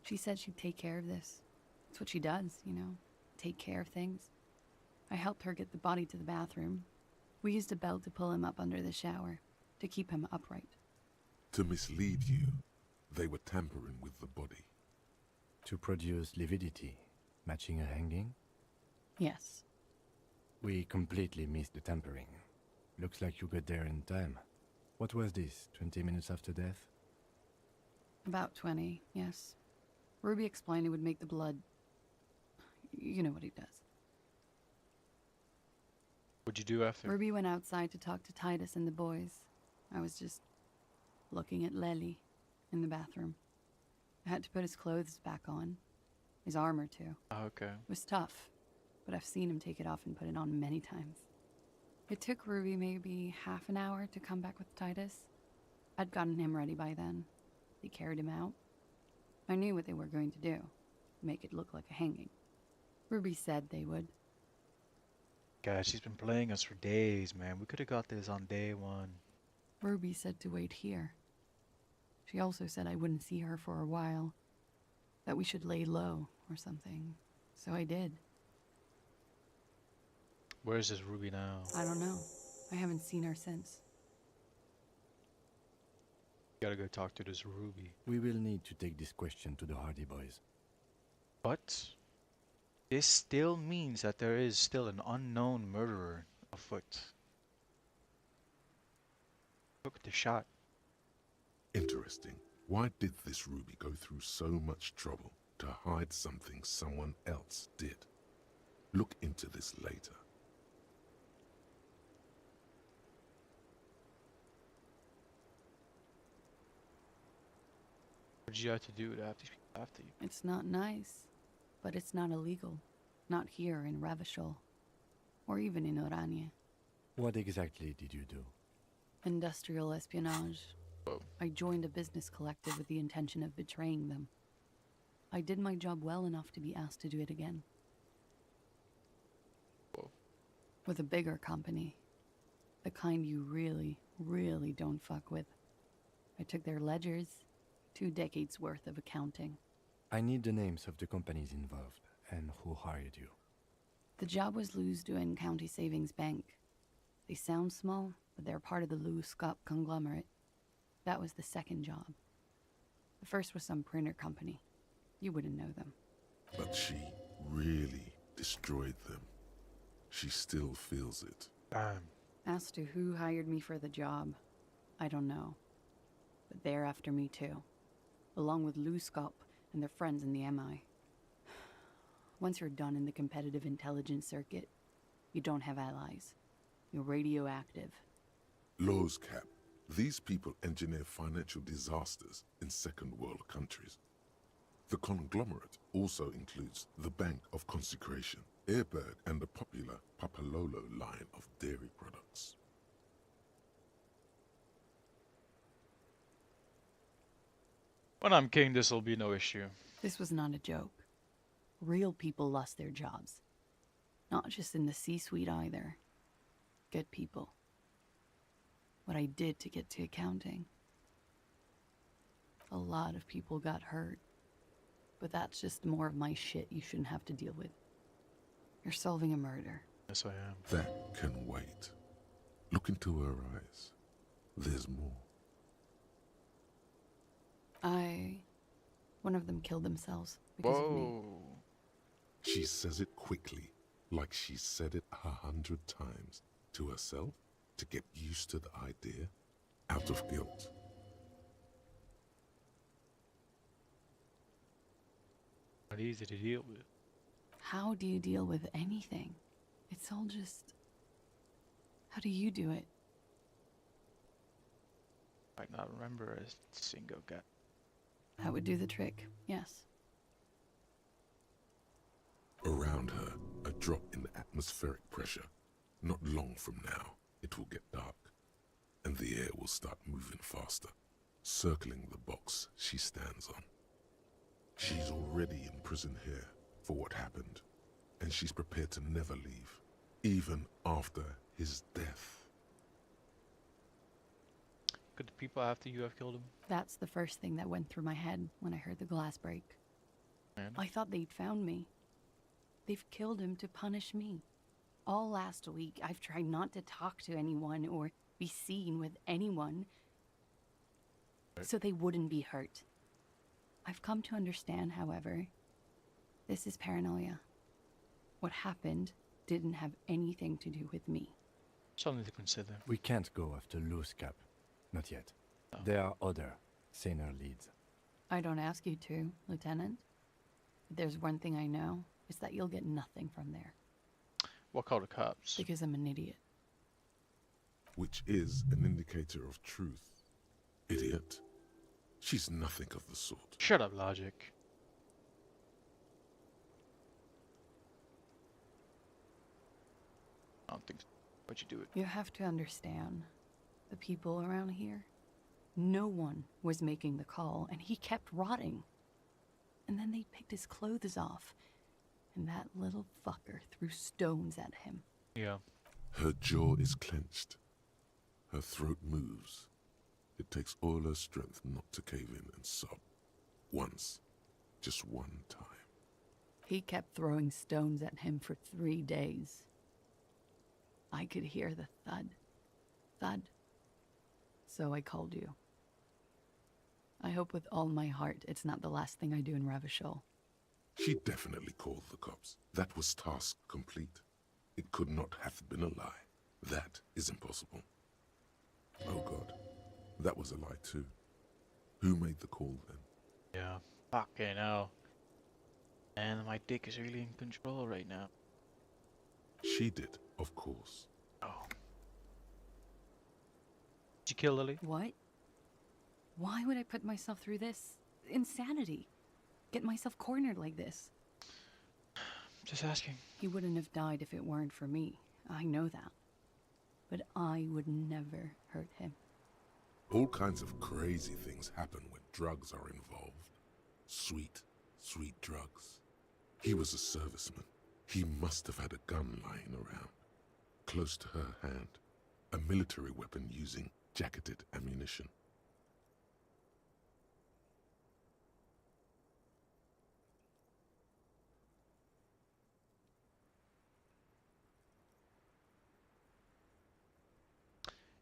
She said she'd take care of this. It's what she does, you know, take care of things. I helped her get the body to the bathroom. We used a belt to pull him up under the shower, to keep him upright. To mislead you, they were tampering with the body. To produce lividity, matching a hanging? Yes. We completely missed the tampering. Looks like you got there in time. What was this, 20 minutes after death? About 20, yes. Ruby explained it would make the blood... You know what he does. What'd you do after? Ruby went outside to talk to Titus and the boys. I was just looking at Lely in the bathroom. I had to put his clothes back on. His armor, too. Oh, okay. It was tough, but I've seen him take it off and put it on many times. It took Ruby maybe half an hour to come back with Titus. I'd gotten him ready by then. They carried him out. I knew what they were going to do. Make it look like a hanging. Ruby said they would. God, she's been playing us for days, man. We could have got this on day one. Ruby said to wait here. She also said I wouldn't see her for a while. That we should lay low or something. So I did. Where's this Ruby now? I don't know. I haven't seen her since. Gotta go talk to this Ruby. We will need to take this question to the Hardy Boys. But this still means that there is still an unknown murderer afoot. Look at the shot. Interesting. Why did this Ruby go through so much trouble to hide something someone else did? Look into this later. What did you have to do to have these people after you? It's not nice, but it's not illegal. Not here in Revachol, or even in Orania. What exactly did you do? Industrial espionage. I joined a business collective with the intention of betraying them. I did my job well enough to be asked to do it again. With a bigger company. The kind you really, really don't fuck with. I took their ledgers, 2 decades worth of accounting. I need the names of the companies involved and who hired you. The job was Lou's doing County Savings Bank. They sound small, but they're part of the Lou Scott conglomerate. That was the second job. The first was some printer company. You wouldn't know them. But she really destroyed them. She still feels it. As to who hired me for the job, I don't know. But they're after me too. Along with Lou Scott and their friends in the MI. Once you're done in the competitive intelligence circuit, you don't have allies. You're radioactive. Laws cap. These people engineer financial disasters in second world countries. The conglomerate also includes the Bank of Consecration, Airbird, and the popular Papalolo line of dairy products. When I'm king, this will be no issue. This was not a joke. Real people lost their jobs. Not just in the C-suite either. Good people. What I did to get to accounting. A lot of people got hurt. But that's just more of my shit you shouldn't have to deal with. You're solving a murder. Yes, I am. That can wait. Look into her eyes. There's more. One of them killed themselves because of me. She says it quickly, like she's said it 100 times. To herself, to get used to the idea, out of guilt. Not easy to deal with. How do you deal with anything? It's all just... How do you do it? Might not remember a single guy. That would do the trick, yes. Around her, a drop in atmospheric pressure. Not long from now, it will get dark, and the air will start moving faster, circling the box she stands on. She's already in prison here for what happened, and she's prepared to never leave, even after his death. Could the people after you have killed him? That's the first thing that went through my head when I heard the glass break. And? I thought they'd found me. They've killed him to punish me. All last week, I've tried not to talk to anyone or be seen with anyone so they wouldn't be hurt. I've come to understand, however, this is paranoia. What happened didn't have anything to do with me. Something to consider. We can't go after Loose Cap. Not yet. No. There are other, saner leads. I don't ask you to, Lieutenant. But there's one thing I know, is that you'll get nothing from there. What call the cops? Because I'm an idiot. Which is an indicator of truth. Idiot. She's nothing of the sort. Shut up, Logic. I don't think so, but you do it. You have to understand, the people around here, no one was making the call, and he kept rotting. And then they picked his clothes off, and that little fucker threw stones at him. Yeah. Her jaw is clenched. Her throat moves. It takes all her strength not to cave in and sob. Once. Just one time. He kept throwing stones at him for 3 days. I could hear the thud. Thud. So I called you. I hope with all my heart it's not the last thing I do in Revachol. She definitely called the cops. That was task complete. It could not have been a lie. That is impossible. Oh God. That was a lie too. Who made the call then? Yeah. Fucking hell. And my dick is really in control right now. She did, of course. Oh. Did you kill Lily? What? Why would I put myself through this? Insanity. Get myself cornered like this. Just asking. He wouldn't have died if it weren't for me. I know that. But I would never hurt him. All kinds of crazy things happen when drugs are involved. Sweet, sweet drugs. He was a serviceman. He must have had a gun lying around, close to her hand. A military weapon using jacketed ammunition.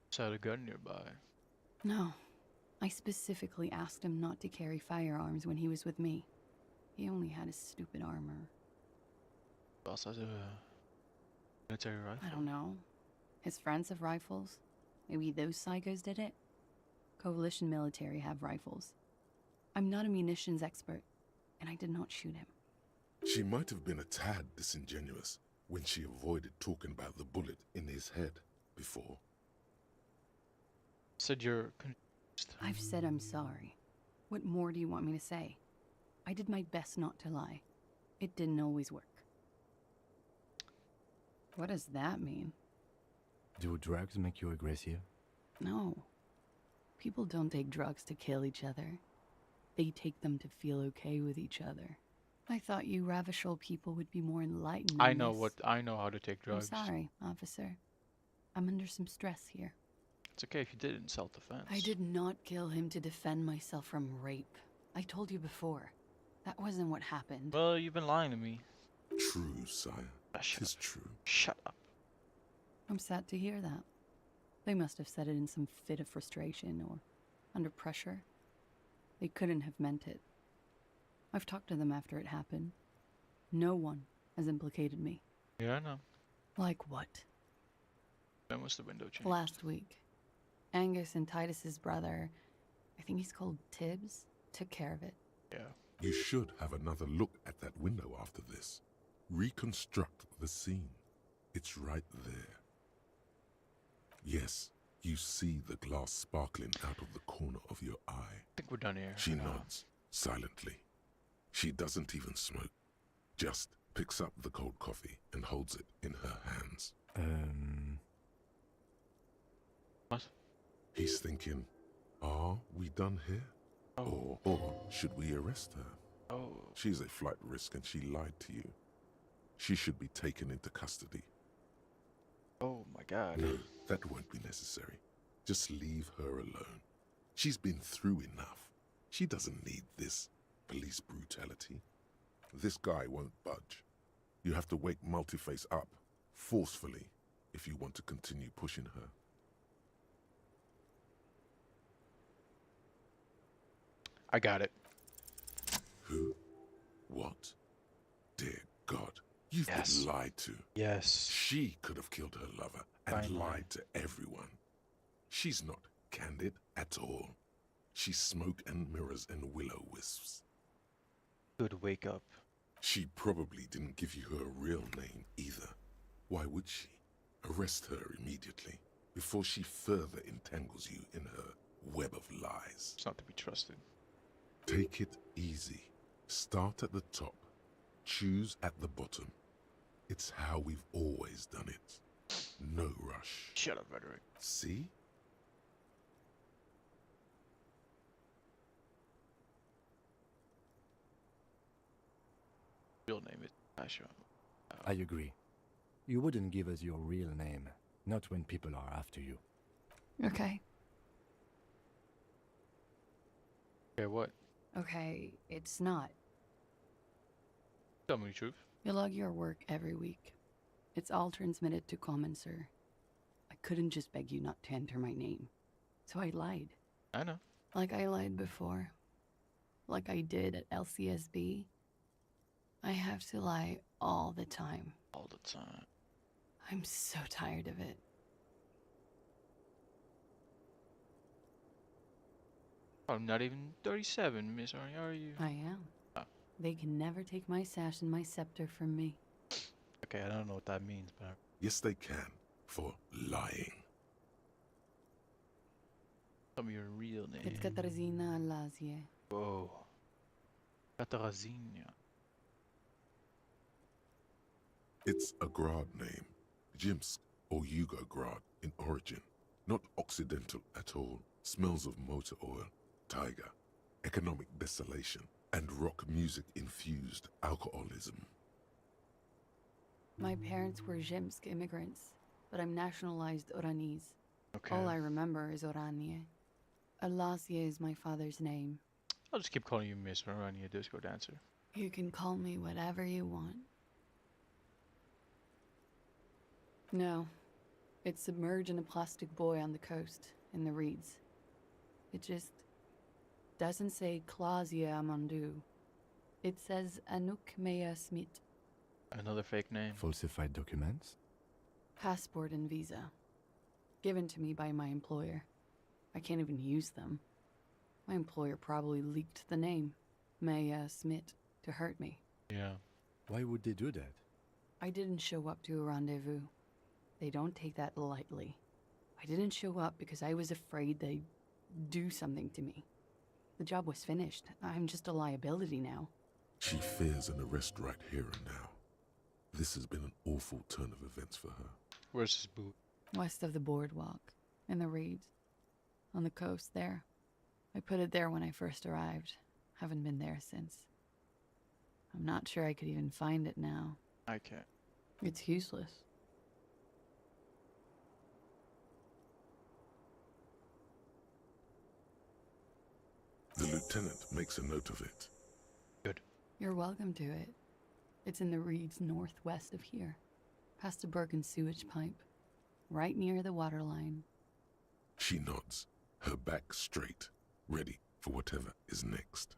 Saw a gun nearby. No. I specifically asked him not to carry firearms when he was with me. He only had his stupid armor. Also has a military rifle. I don't know. His friends have rifles. Maybe those psychos did it? Coalition military have rifles. I'm not a munitions expert, and I did not shoot him. She might have been a tad disingenuous when she avoided talking about the bullet in his head before. Said you're confused. I've said I'm sorry. What more do you want me to say? I did my best not to lie. It didn't always work. What does that mean? Do drugs make you aggressive? No. People don't take drugs to kill each other. They take them to feel okay with each other. I thought you Revachol people would be more enlightened. I know how to take drugs. I'm sorry, officer. I'm under some stress here. It's okay if you did it in self-defense. I did not kill him to defend myself from rape. I told you before. That wasn't what happened. Well, you've been lying to me. True, sire. Tis true. Shut up. I'm sad to hear that. They must have said it in some fit of frustration or under pressure. They couldn't have meant it. I've talked to them after it happened. No one has implicated me. Yeah, I know. Like what? When was the window changed? Last week. Angus and Titus's brother, I think he's called Tibbs, took care of it. Yeah. You should have another look at that window after this. Reconstruct the scene. It's right there. Yes, you see the glass sparkling out of the corner of your eye. I think we're done here. She nods, silently. She doesn't even smoke. Just picks up the cold coffee and holds it in her hands. What? He's thinking, are we done here? Or should we arrest her? Oh. She's a flight risk and she lied to you. She should be taken into custody. Oh my god. No, that won't be necessary. Just leave her alone. She's been through enough. She doesn't need this police brutality. This guy won't budge. You have to wake Multiface up, forcefully, if you want to continue pushing her. I got it. Who? What? Dear God, you've Yes. been lied to. Yes. She could have killed her lover and Finally. lied to everyone. She's not candid at all. She's smoke and mirrors and will-o-wisps. Good wake up. She probably didn't give you her real name either. Why would she? Arrest her immediately before she further entangles you in her web of lies. It's not to be trusted. Take it easy. Start at the top. Choose at the bottom. It's how we've always done it. No rush. Shut up, Frederick. See? Real name is Asha. I agree. You wouldn't give us your real name, not when people are after you. Okay. Okay, what? Okay, it's not. Tell me the truth. You log your work every week. It's all transmitted to Commonser. I couldn't just beg you not to enter my name. So I lied. I know. Like I lied before. Like I did at LCSB. I have to lie all the time. All the time. I'm so tired of it. I'm not even 37, Miss are you? I am. Oh. They can never take my sash and my scepter from me. Okay, I don't know what that means, but... Yes, they can. For lying. Tell me your real name. It's Katarzyna Lazie. Whoa. Katarzyna. It's a Grad name. Jimsk or Yugo-Grad in origin. Not Occidental at all. Smells of motor oil, tiger, economic desolation, and rock music-infused alcoholism. My parents were Zhemsk immigrants, but I'm nationalized Oranese. Okay. All I remember is Oranje. Alasia is my father's name. I'll just keep calling you Miss Orania, disco dancer. You can call me whatever you want. No. It's submerged in a plastic buoy on the coast, in the reeds. It just doesn't say Clausia Amandu. It says Anouk Mea Smit. Another fake name. Falsified documents? Passport and visa. Given to me by my employer. I can't even use them. My employer probably leaked the name, Mea Smit, to hurt me. Yeah. Why would they do that? I didn't show up to a rendezvous. They don't take that lightly. I didn't show up because I was afraid they'd do something to me. The job was finished. I'm just a liability now. She fears an arrest right here and now. This has been an awful turn of events for her. Where's this boot? West of the boardwalk, in the reeds. On the coast there. I put it there when I first arrived. Haven't been there since. I'm not sure I could even find it now. I can't. It's useless. The lieutenant makes a note of it. Good. You're welcome to it. It's in the reeds northwest of here. Past a broken sewage pipe. Right near the waterline. She nods, her back straight, ready for whatever is next.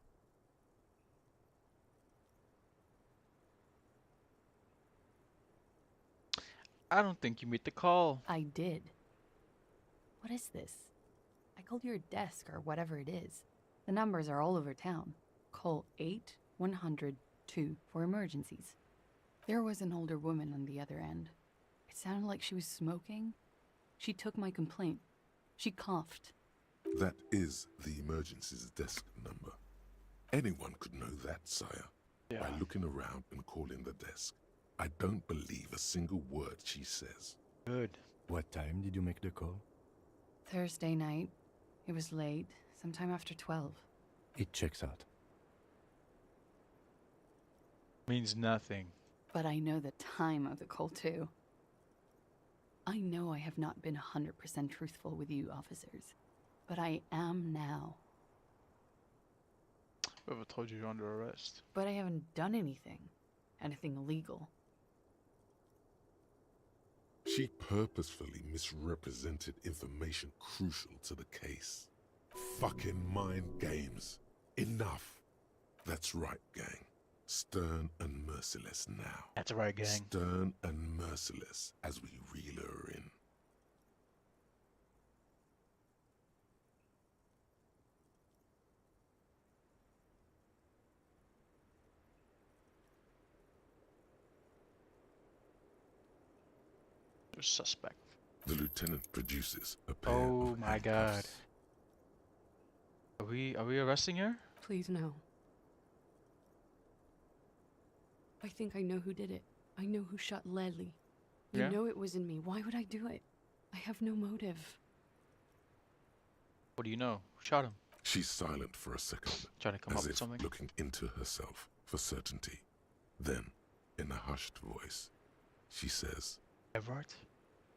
I don't think you made the call. I did. What is this? I called your desk or whatever it is. The numbers are all over town. Call 8-100-2 for emergencies. There was an older woman on the other end. It sounded like she was smoking. She took my complaint. She coughed. That is the emergency's desk number. Anyone could know that, sire. Yeah. By looking around and calling the desk. I don't believe a single word she says. Good. What time did you make the call? Thursday night. It was late, sometime after 12. It checks out. Means nothing. But I know the time of the call, too. I know I have not been 100% truthful with you, officers. But I am now. Whoever told you you're under arrest? But I haven't done anything. Anything illegal. She purposefully misrepresented information crucial to the case. Fucking mind games. Enough. That's right, gang. Stern and merciless now. That's right, gang. Stern and merciless as we reel her in. Suspect. The lieutenant produces a pair Oh of my god. handcuffs. Are we arresting her? Please, no. I think I know who did it. I know who shot Leslie. You Yeah? know it wasn't me. Why would I do it? I have no motive. What do you know? Who shot him? She's silent for a second, Trying to come as up with if something? looking into herself for certainty. Then, in a hushed voice, she says, Everett?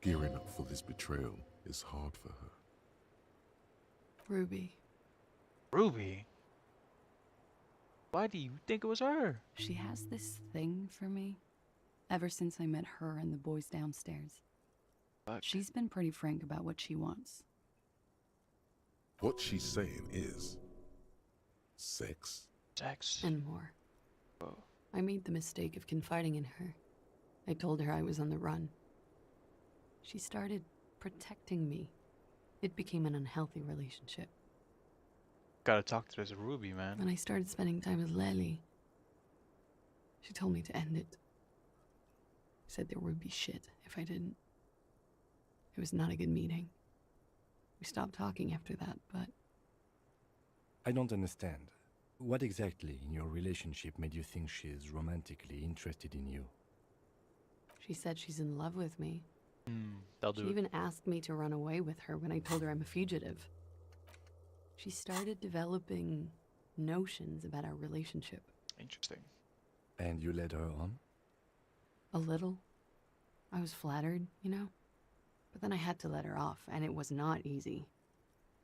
gearing up for this betrayal is hard for her. Ruby. Ruby? Why do you think it was her? She has this thing for me. Ever since I met her and the boys downstairs. Fuck. She's been pretty frank about what she wants. What she's saying is sex. Sex. And more. Whoa. I made the mistake of confiding in her. I told her I was on the run. She started protecting me. It became an unhealthy relationship. Gotta talk to this Ruby, man. When I started spending time with Lely, she told me to end it. Said there would be shit if I didn't. It was not a good meeting. We stopped talking after that, but I don't understand. What exactly in your relationship made you think she is romantically interested in you? she said she's in love with me. They'll She do it. even asked me to run away with her when I told her I'm a fugitive. She started developing notions about our relationship. Interesting. And you led her on? A little. I was flattered, you know? But then I had to let her off, and it was not easy.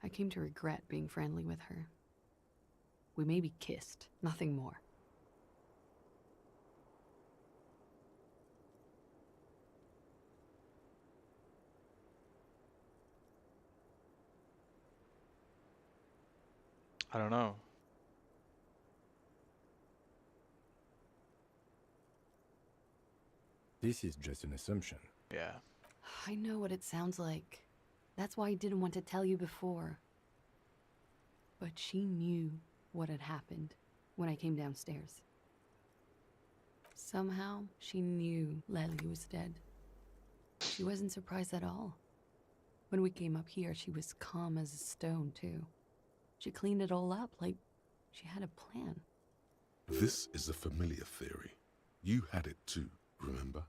I came to regret being friendly with her. We maybe kissed, nothing more. I don't know. This is just an assumption. Yeah. I know what it sounds like. That's why I didn't want to tell you before. But she knew what had happened when I came downstairs. Somehow, she knew Lely was dead. She wasn't surprised at all. When we came up here, she was calm as a stone, too. She cleaned it all up like she had a plan. This is a familiar theory. You had it too, remember?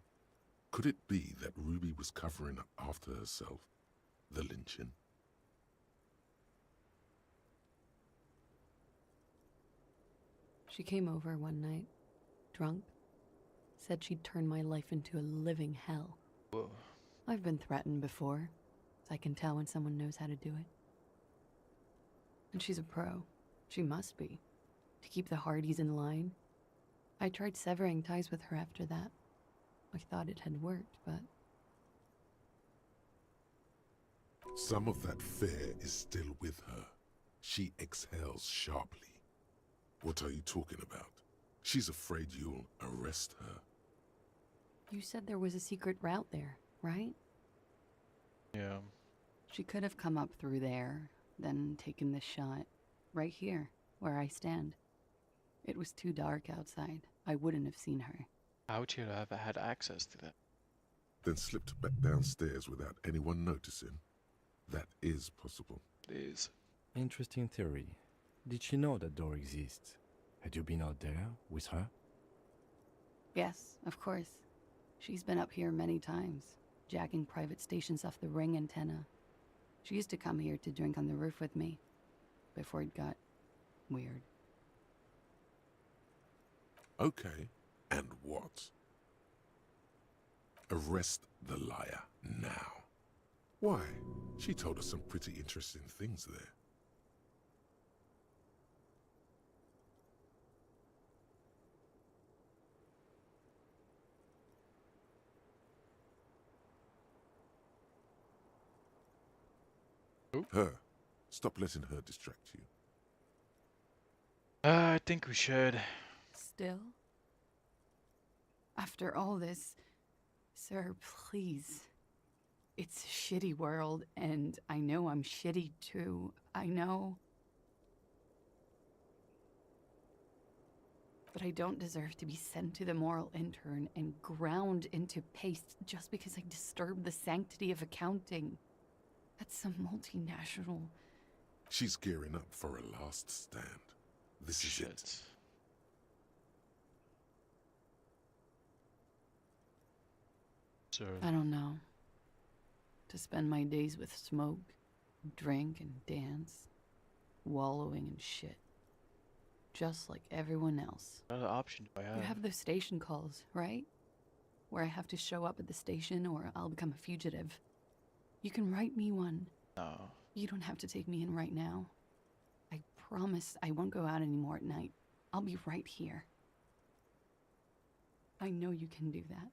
Could it be that Ruby was covering up after herself, the lynching? She came over one night, drunk, said she'd turn my life into a living hell. Whoa. I've been threatened before, so I can tell when someone knows how to do it. And she's a pro. She must be. To keep the Hardys in line. I tried severing ties with her after that. I thought it had worked, but... Some of that fear is still with her. She exhales sharply. What are you talking about? She's afraid you'll arrest her. You said there was a secret route there, right? Yeah. She could have come up through there, then taken this shot. Right here, where I stand. It was too dark outside. I wouldn't have seen her. How would you have had access to that? Then slipped back downstairs without anyone noticing. That is possible. It is. Interesting theory. Did she know that door exists? Had you been out there with her? Yes, of course. She's been up here many times, jacking private stations off the ring antenna. She used to come here to drink on the roof with me, before it got weird. Okay, and what? Arrest the liar now. Why? She told us some pretty interesting things there. Her. Stop letting her distract you. I think we should. Still? After all this, sir, please. It's a shitty world, and I know I'm shitty too. I know. But I don't deserve to be sent to the moral intern and ground into paste just because I disturbed the sanctity of accounting. That's some multinational. She's gearing up for a last stand. This is it. Sir. I don't know. To spend my days with smoke, drink, and dance, wallowing in shit. Just like everyone else. What other option do I have? You have those station calls, right? Where I have to show up at the station or I'll become a fugitive. You can write me one. No. You don't have to take me in right now. I promise I won't go out anymore at night. I'll be right here. I know you can do that.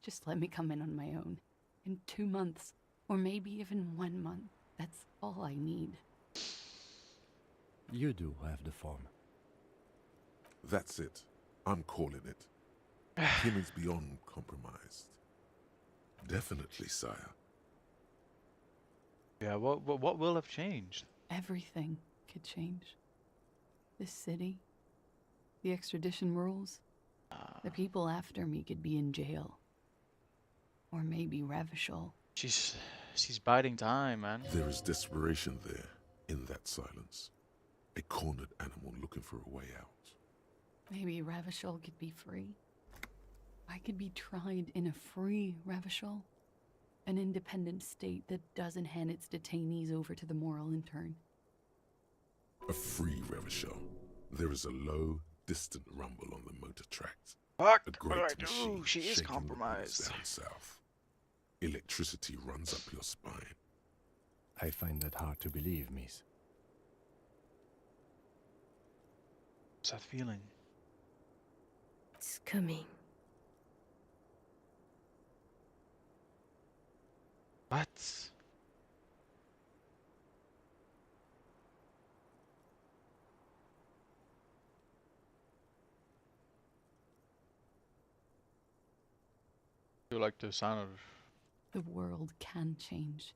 Just let me come in on my own. In 2 months, or maybe even 1 month. That's all I need. You do have the form. That's it. I'm calling it. Kim is beyond compromised. Definitely, sire. Yeah, what will have changed? Everything could change. This city, the extradition rules, the people after me could be in jail. Or maybe Revachol. She's biding time, man. There is desperation there, in that silence. A cornered animal looking for a way out. Maybe Revachol could be free. I could be tried in a free Revachol. An independent state that doesn't hand its detainees over to the moral intern. A free Revachol. There is a low, distant rumble on the motor tracks. Fuck! A great machine She is shaking the bulls compromised. down south. Electricity runs up your spine. I find that hard to believe, miss. What's that feeling? It's coming. What? You like the sound of... The world can change.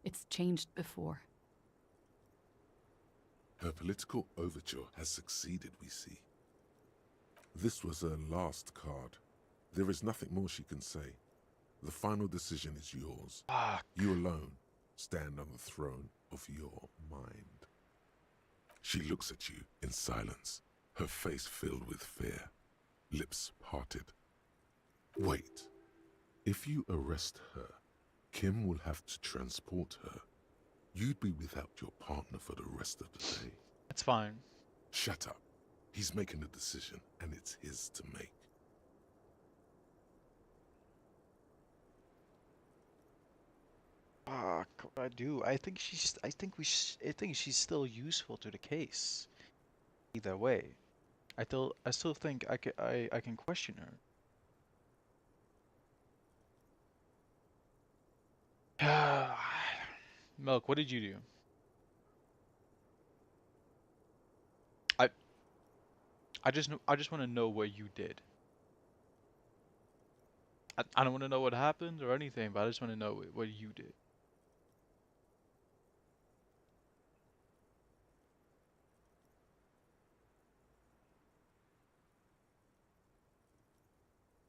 It's changed before. Her political overture has succeeded, we see. This was her last card. There is nothing more she can say. The final decision is yours. Fuck. You alone stand on the throne of your mind. She looks at you in silence, her face filled with fear, lips parted. Wait. If you arrest her, Kim will have to transport her. You'd be without your partner for the rest of the day. That's fine. Shut up. He's making a decision, and it's his to make. Fuck, what do I do? I think she's still useful to the case. Either way. I still think I can question her. Milk, what did you do? I just want to know what you did. I don't want to know what happened or anything, but I just want to know what you did.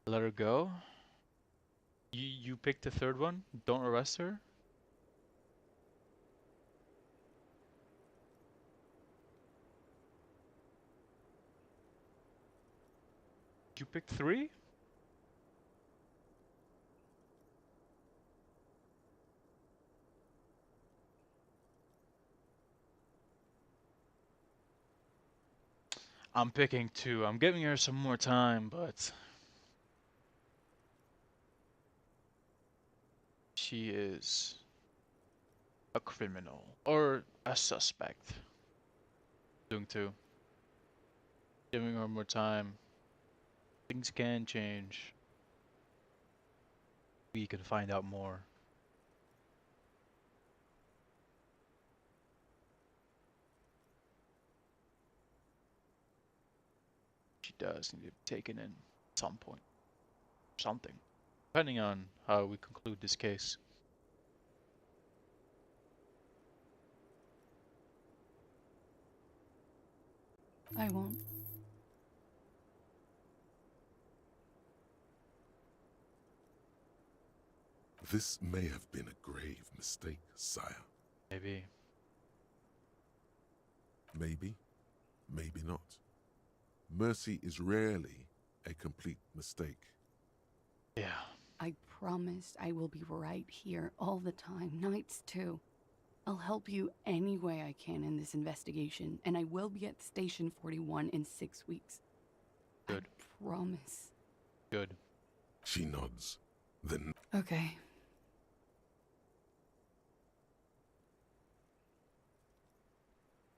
Let her go? You picked the third one? Don't arrest her? You picked 3? I'm picking 2. I'm giving her some more time, but she is a criminal or a suspect. Doing 2. Giving her more time. Things can change. We can find out more. She does need to be taken in at some point. Something. Depending on how we conclude this case. I won't. This may have been a grave mistake, sire. Maybe. Maybe, maybe not. Mercy is rarely a complete mistake. Yeah. I promise I will be right here all the time, nights too. I'll help you any way I can in this investigation, and I will be at Station 41 in 6 weeks. Good. I promise. Good. She nods. Then Okay.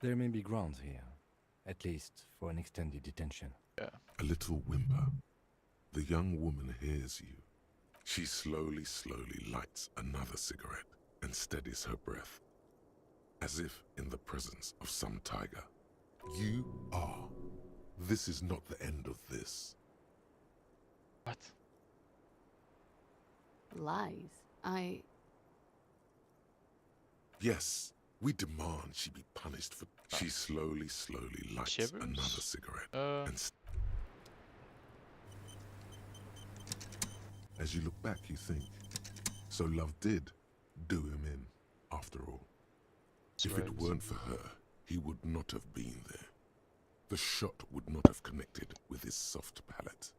There may be grounds here, at least for an extended detention. Yeah. a little whimper. The young woman hears you. She slowly lights another cigarette and steadies her breath, as if in the presence of some tiger. You are. This is not the end of this. What? Lies. Yes, we demand she be punished for... She slowly lights Shivers? another cigarette and... As you look back, you think, so love did do him in, after all. If it weren't for her, he would not have been there. The shot would not have connected with his soft palate.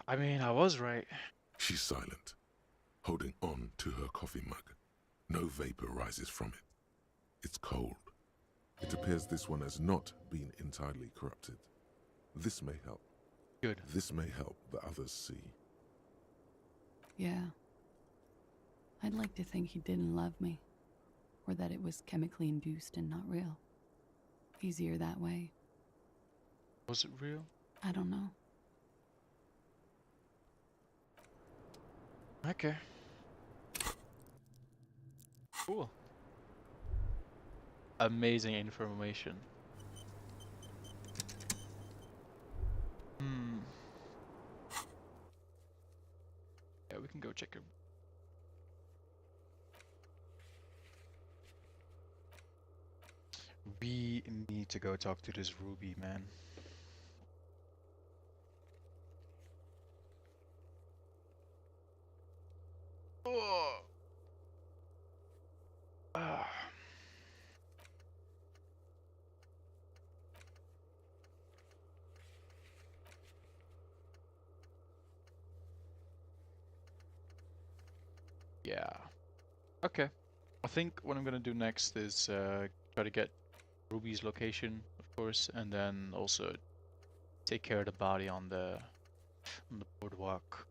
I mean, I was right. She's silent, holding on to her coffee mug. No vapor rises from it. It's cold. It appears this one has not been entirely corrupted. This may help. Good. This may help the others see. Yeah. I'd like to think he didn't love me, or that it was chemically induced and not real. Easier that way. Was it real? I don't know. Okay. Cool. Amazing information. Yeah, we can go check her. We need to go talk to this Ruby, man. Oh. Yeah. Okay. I think what I'm gonna do next is try to get Ruby's location, of course, and then also take care of the body on the boardwalk.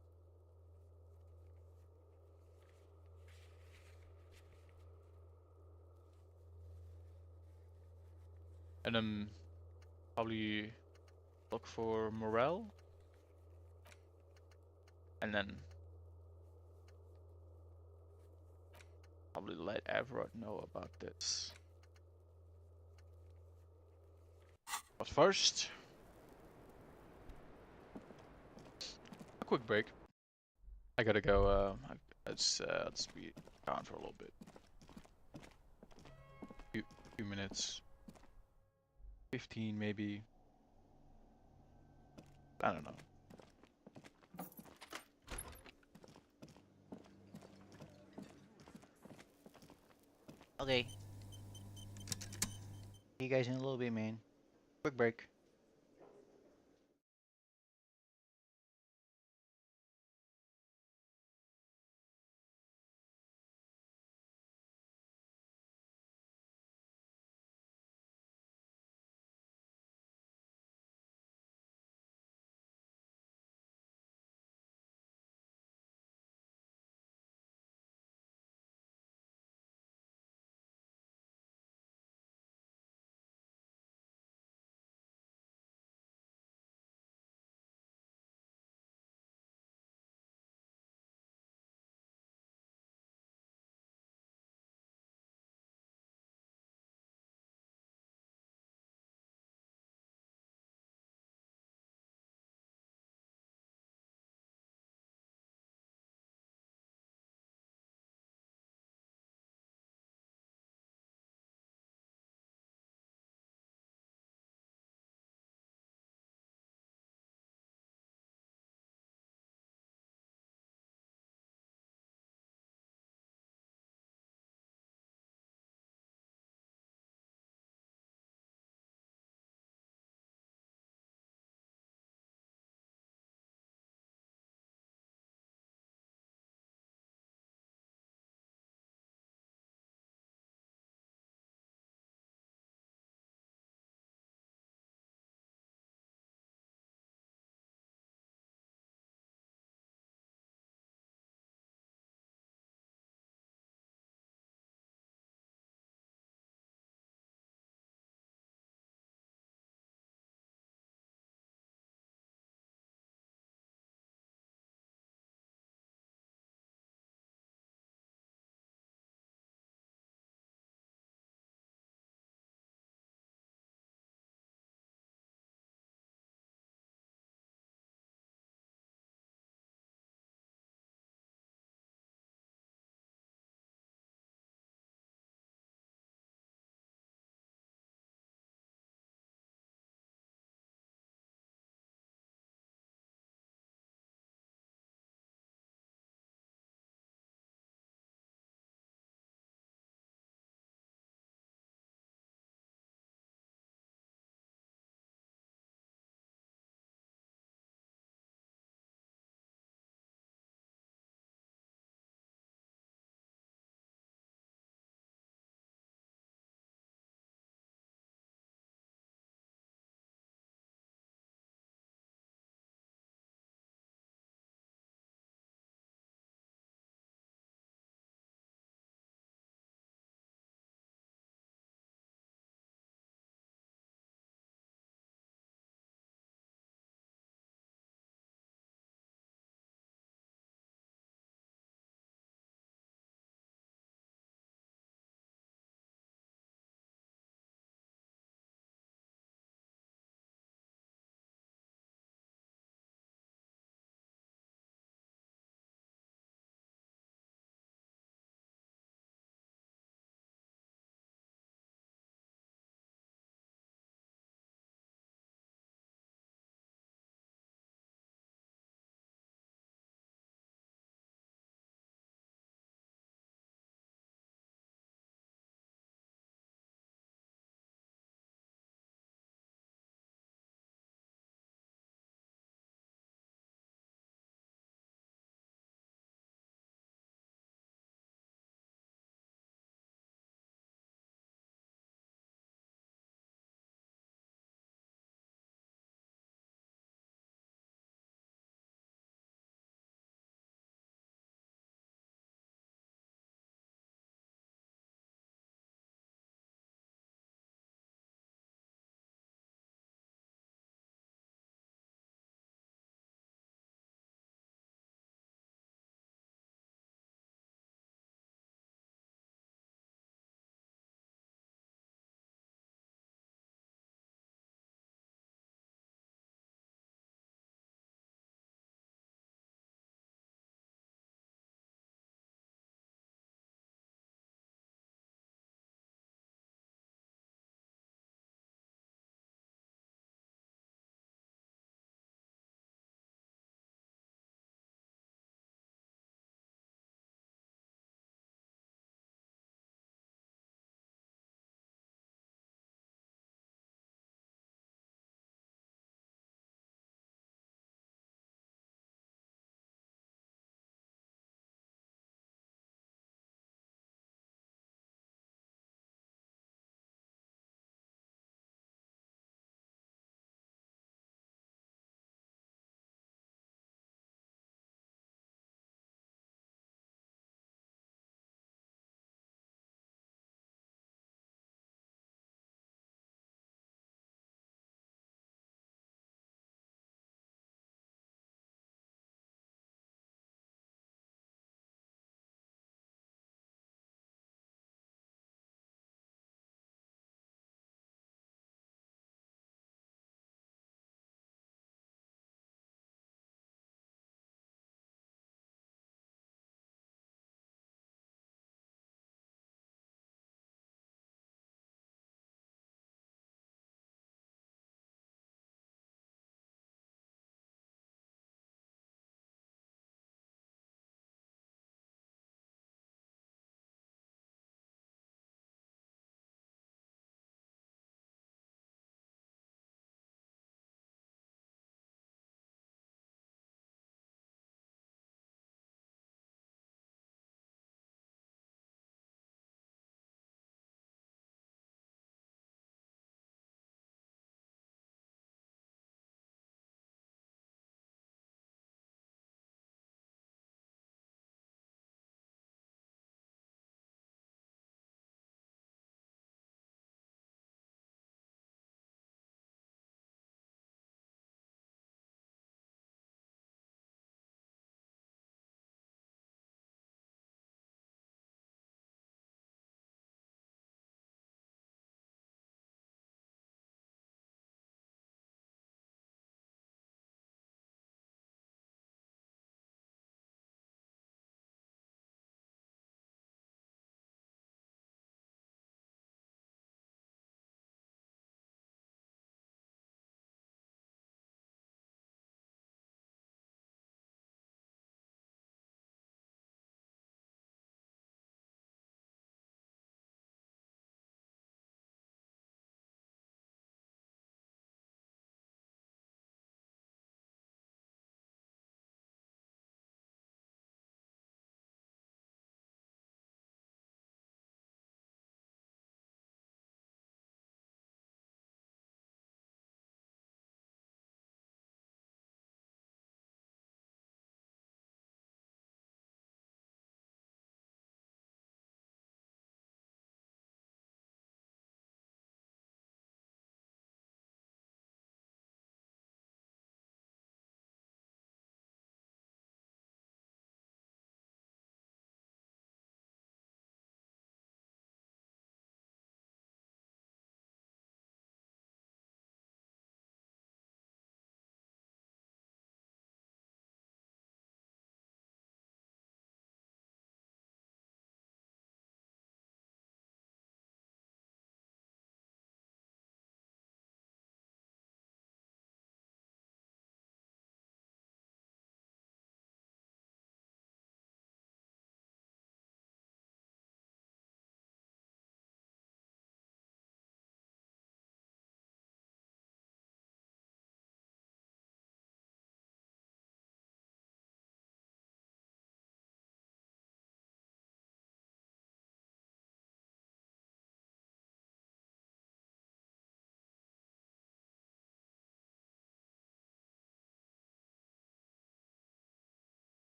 And then probably look for Morel. And then probably let Everett know about this. But first, a quick break. I gotta go. Let's be gone for a little bit. Few minutes. 15 maybe. I don't know. Okay. See you guys in a little bit, man. Quick break.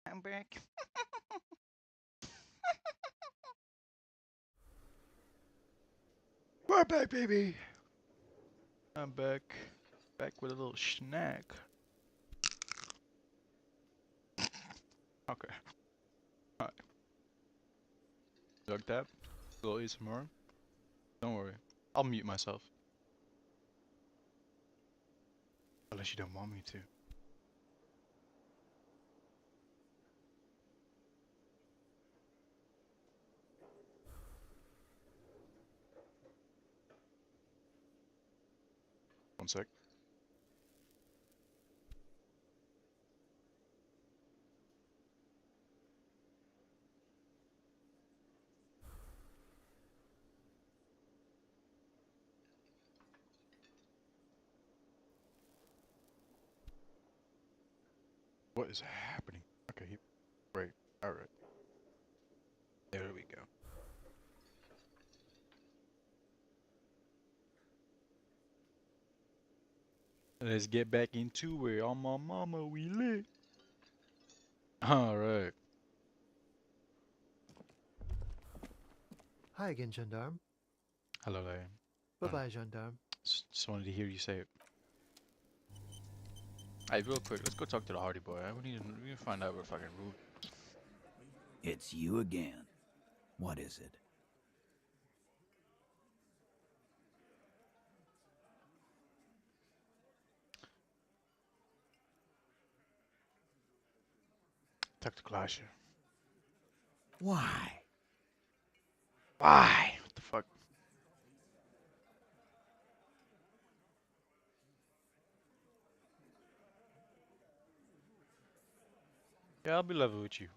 I'm back. We're back, baby. I'm back. Back with a little snack. Okay. Alright. Like that. A little ASMR. Don't worry. I'll mute myself. Unless you don't want me to. One sec. What is happening? Okay, right. Alright. There we go. Let's get back into it. On my mama, we lit. Alright. Hi again, gendarme. Hello there. Bye-bye, gendarme. Just wanted to hear you say it. Hey, real quick, let's go talk to the Hardy Boy. We need to find out where fucking Ruby. It's you again. What is it? Talk to Clasher. Why? Why? What the fuck? Yeah, I'll be level with you.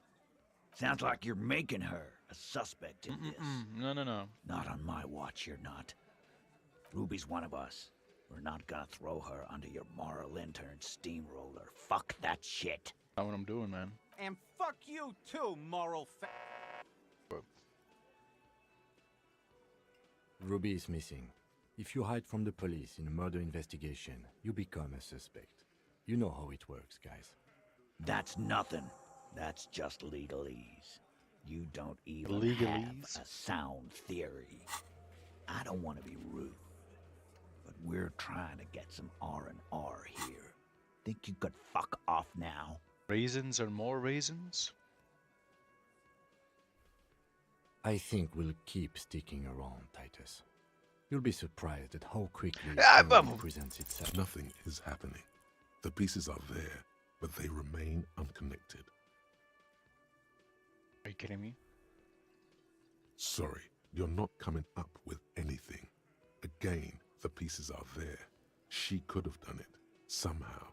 Sounds like you're making her a suspect in this. No, no, no. Not on my watch, you're not. Ruby's one of us. We're not gonna throw her under your moral intern steamroller. Fuck that shit. Not what I'm doing, man. And fuck you too, moral Ruby is missing. If you hide from the police in a murder investigation, you become a suspect. You know how it works, guys. That's nothing. That's just legalese. You don't even Legalese? have a sound theory. I don't want to be rude, but we're trying to get some R&R here. Think you could fuck off now? Raisins are more raisins? I think we'll keep sticking around, Titus. You'll be surprised at how quickly it presents itself. Nothing is happening. The pieces are there, but they remain unconnected. Are you kidding me? Sorry, you're not coming up with anything. Again, the pieces are there. She could have done it. Somehow.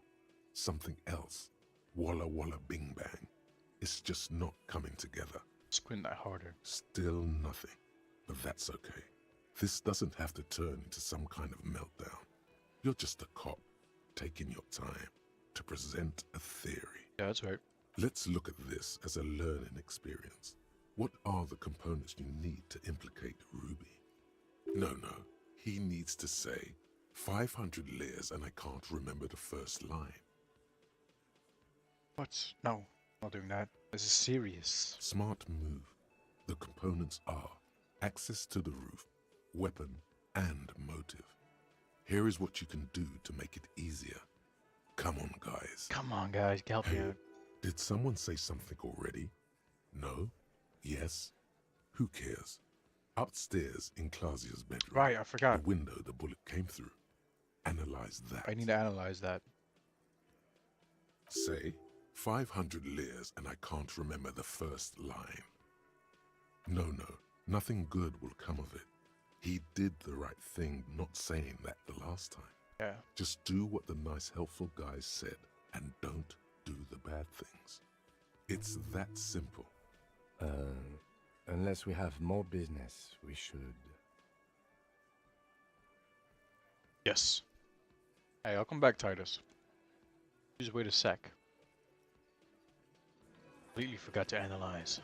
Something else. Walla walla bing bang. It's just not coming together. Squint that harder. Still nothing. But that's okay. This doesn't have to turn into some kind of meltdown. You're just a cop, taking your time to present a theory. Yeah, that's right. Let's look at this as a learning experience. What are the components you need to implicate Ruby? No. He needs to say, 500 layers and I can't remember the first line. What? No, not doing that. This is serious. Smart move. The components are access to the roof, weapon, and motive. Here is what you can do to make it easier. Come on, guys. Come on, guys. Help me out. Did someone say something already? No? Yes? Who cares? Upstairs in Clausia's bedroom. Right, I forgot. The window the bullet came through. Analyze that. I need to analyze that. Say, 500 layers and I can't remember the first line. No. Nothing good will come of it. He did the right thing not saying that the last time. Yeah. Just do what the nice helpful guys said and don't do the bad things. It's that simple. Unless we have more business, we should. Yes. Hey, I'll come back, Titus. Just wait a sec. Completely forgot to analyze.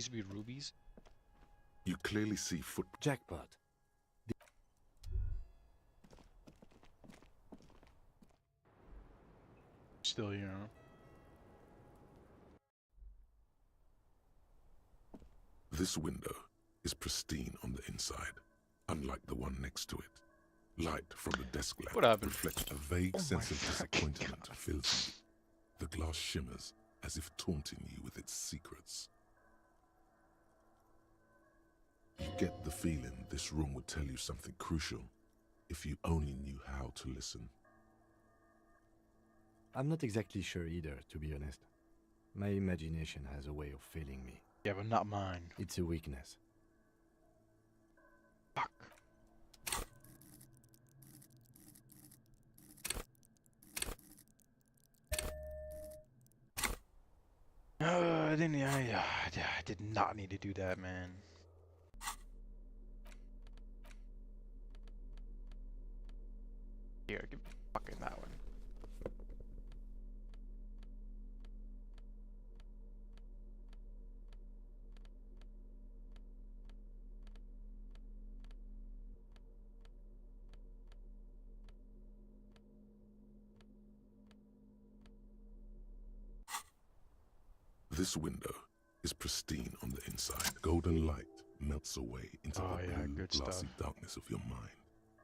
these be rubies? You clearly see foot. Jackpot. Still here, huh? This window is pristine on the inside, unlike the one next to it. Light from the desk lamp reflects a vague sense of disappointment fills you. The glass shimmers as if taunting you with its secrets. You get the feeling this room would tell you something crucial if you only knew how to listen. I'm not exactly sure either, to be honest. My imagination has a way of failing me. Yeah, but not mine. It's a weakness. Fuck. I didn't. I did not need to do that, man. Here, give me fucking that one. This window is pristine on the inside. Golden light melts away into the blue, glassy darkness of your mind.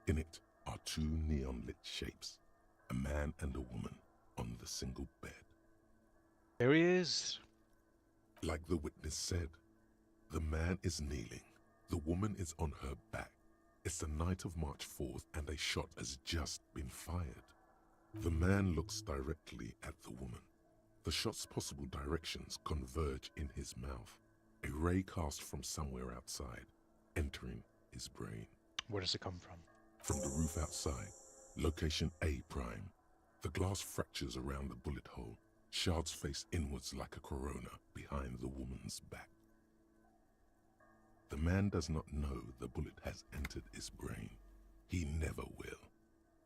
In it are two neon-lit shapes, a man and a woman on the single bed. There he is. Like the witness said, the man is kneeling, the woman is on her back. It's the night of March 4th and a shot has just been fired. The man looks directly at the woman. The shot's possible directions converge in his mouth, a ray cast from somewhere outside, entering his brain. Where does it come from? From the roof outside, location A prime. The glass fractures around the bullet hole, shards face inwards like a corona behind the woman's back. The man does not know the bullet has entered his brain. He never will.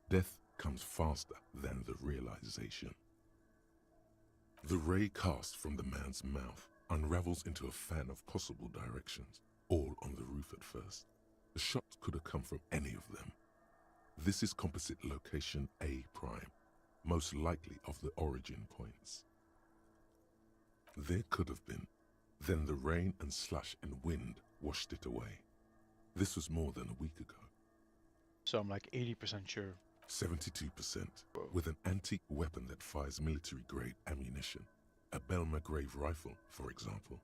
Death comes faster than the realization. The ray cast from the man's mouth unravels into a fan of possible directions, all on the roof at first. The shot could have come from any of them. This is composite location A prime, most likely of the origin points. There could have been. Then the rain and slush and wind washed it away. This was more than a week ago. So I'm like 80% sure. 72%, with an antique weapon that fires military-grade ammunition, a Belmagrave rifle, for example.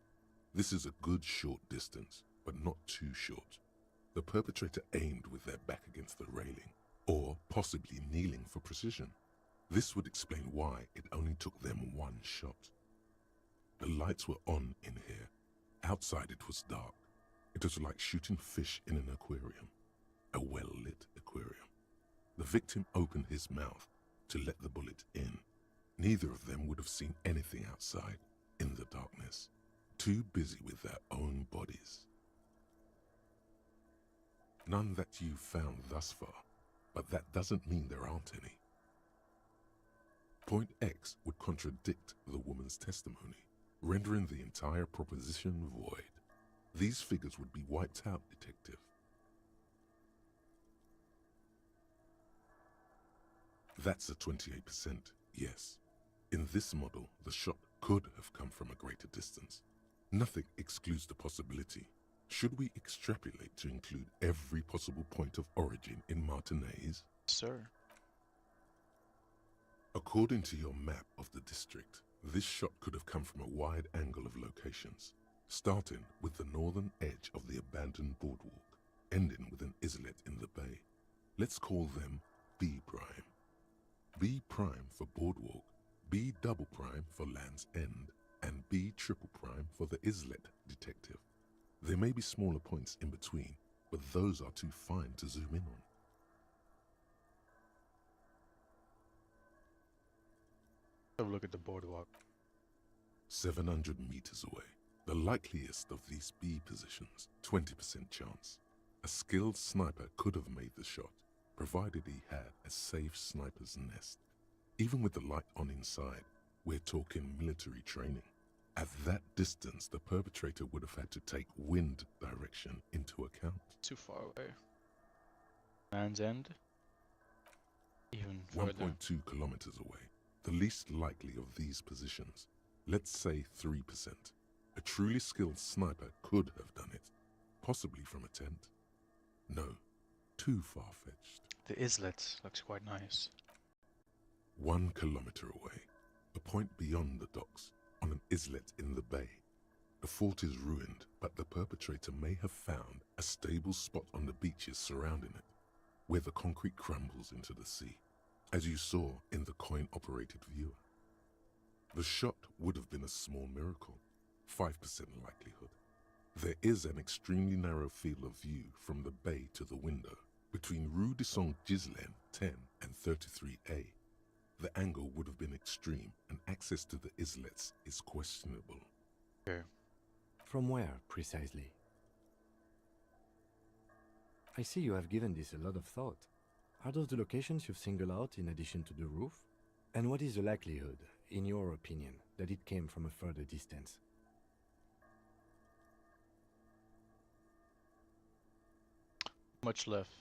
This is a good short distance, but not too short. The perpetrator aimed with their back against the railing, or possibly kneeling for precision. This would explain why it only took them one shot. The lights were on in here. Outside it was dark. It was like shooting fish in an aquarium, a well-lit aquarium. The victim opened his mouth to let the bullet in. Neither of them would have seen anything outside, in the darkness, too busy with their own bodies. None that you've found thus far, but that doesn't mean there aren't any. Point X would contradict the woman's testimony, rendering the entire proposition void. These figures would be wiped out, detective. That's a 28%, yes. In this model, the shot could have come from a greater distance. Nothing excludes the possibility. Should we extrapolate to include every possible point of origin in Martinez? Sir. According to your map of the district, this shot could have come from a wide angle of locations, starting with the northern edge of the abandoned boardwalk, ending with an islet in the bay. Let's call them B prime. B prime for boardwalk, B double prime for Land's End, and B triple prime for the islet, detective. There may be smaller points in between, but those are too fine to zoom in on. Have a look at the boardwalk. 700 meters away. The likeliest of these B positions, 20% chance. A skilled sniper could have made the shot, provided he had a safe sniper's nest. Even with the light on inside, we're talking military training. At that distance, the perpetrator would have had to take wind direction into account. Too far away. Land's End? Even further. 1.2 kilometers away. The least likely of these positions. Let's say 3%. A truly skilled sniper could have done it. Possibly from a tent. No. Too far-fetched. The islet looks quite nice. 1 kilometer away. A point beyond the docks. On an islet in the bay. The fort is ruined, but the perpetrator may have found a stable spot on the beaches surrounding it, where the concrete crumbles into the sea, as you saw in the coin-operated viewer. The shot would have been a small miracle, 5% likelihood. There is an extremely narrow field of view from the bay to the window, between Rue de Saint-Ghislain 10 and 33A. The angle would have been extreme, and access to the islets is questionable. Okay. From where, precisely? I see you have given this a lot of thought. Are those the locations you've singled out in addition to the roof? And what is the likelihood, in your opinion, that it came from a further distance? Much left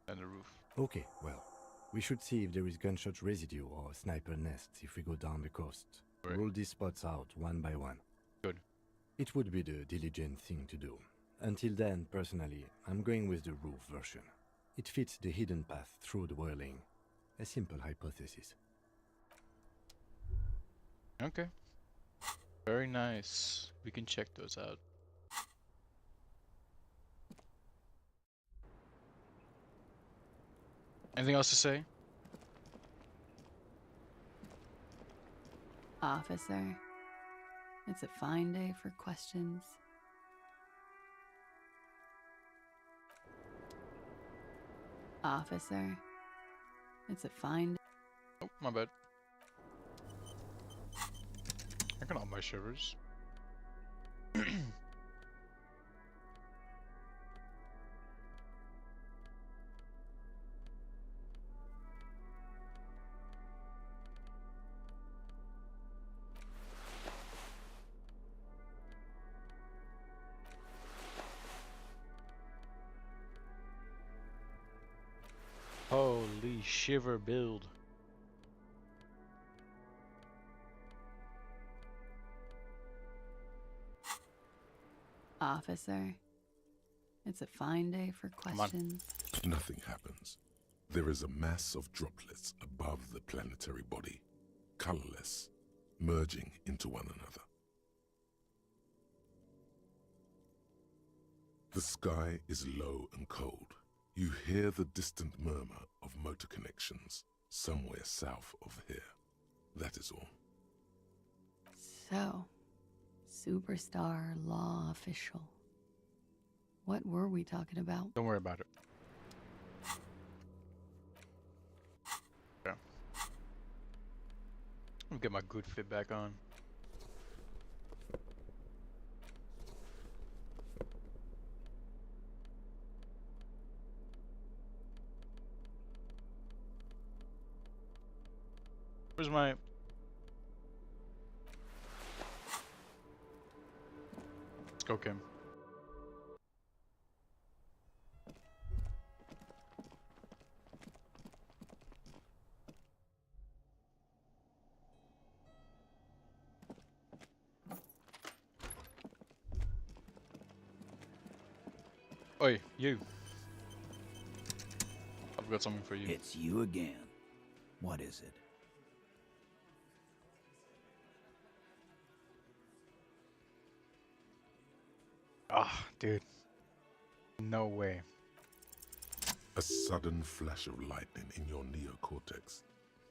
than the roof. Okay, well, we should see if there is gunshot residue or sniper nests if we go down the coast. Right. Rule these spots out one by one. Good. It would be the diligent thing to do. Until then, personally, I'm going with the roof version. It fits the hidden path through the whirling. A simple hypothesis. Okay. Very nice. We can check those out. Anything else to say? Officer, it's a fine day for questions. Officer, it's a fine day. Oh, my bad. I got all my shivers. Holy shiver build. Officer, it's a fine day for questions. Nothing happens. There is a mass of droplets above the planetary body, colorless, merging into one another. The sky is low and cold. You hear the distant murmur of motor connections somewhere south of here. That is all. So, superstar law official. What were we talking about? Don't worry about it. Yeah. Let me get my good fit back on. Where's my... Let's go, Kim. Oi, you. I've got something for you. It's you again. What is it? Ah, dude. No way. A sudden flash of lightning in your neocortex.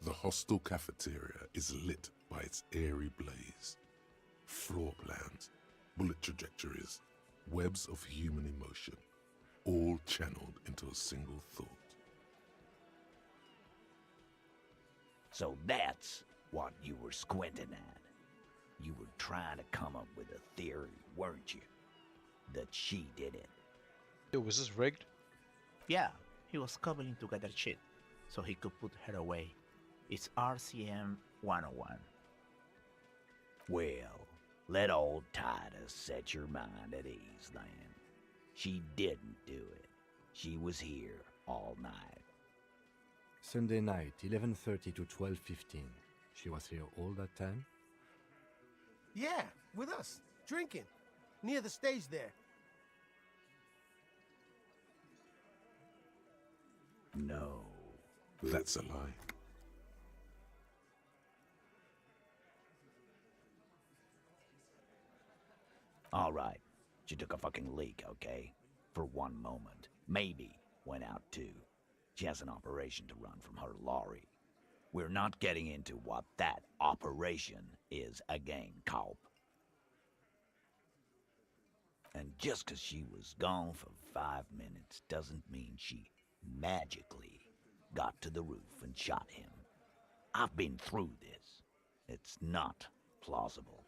The hostel cafeteria is lit by its airy blaze. Floor plans, bullet trajectories, webs of human emotion, all channeled into a single thought. So that's what you were squinting at. You were trying to come up with a theory, weren't you? That she did it. Yo, was this rigged? Yeah, he was cobbling together shit so he could put her away. It's RCM 101. Well, Let old Titus set your mind at ease, then. She didn't do it. She was here all night. Sunday night, 11:30 to 12:15. She was here all that time? Yeah, with us, drinking, near the stage there. No. That's a lie. All right. She took a fucking leak, okay? For one moment. Maybe went out too. She has an operation to run from her lorry. We're not getting into what that operation is again, Culp. And just 'cause she was gone for 5 minutes doesn't mean she magically got to the roof and shot him. I've been through this. It's not plausible.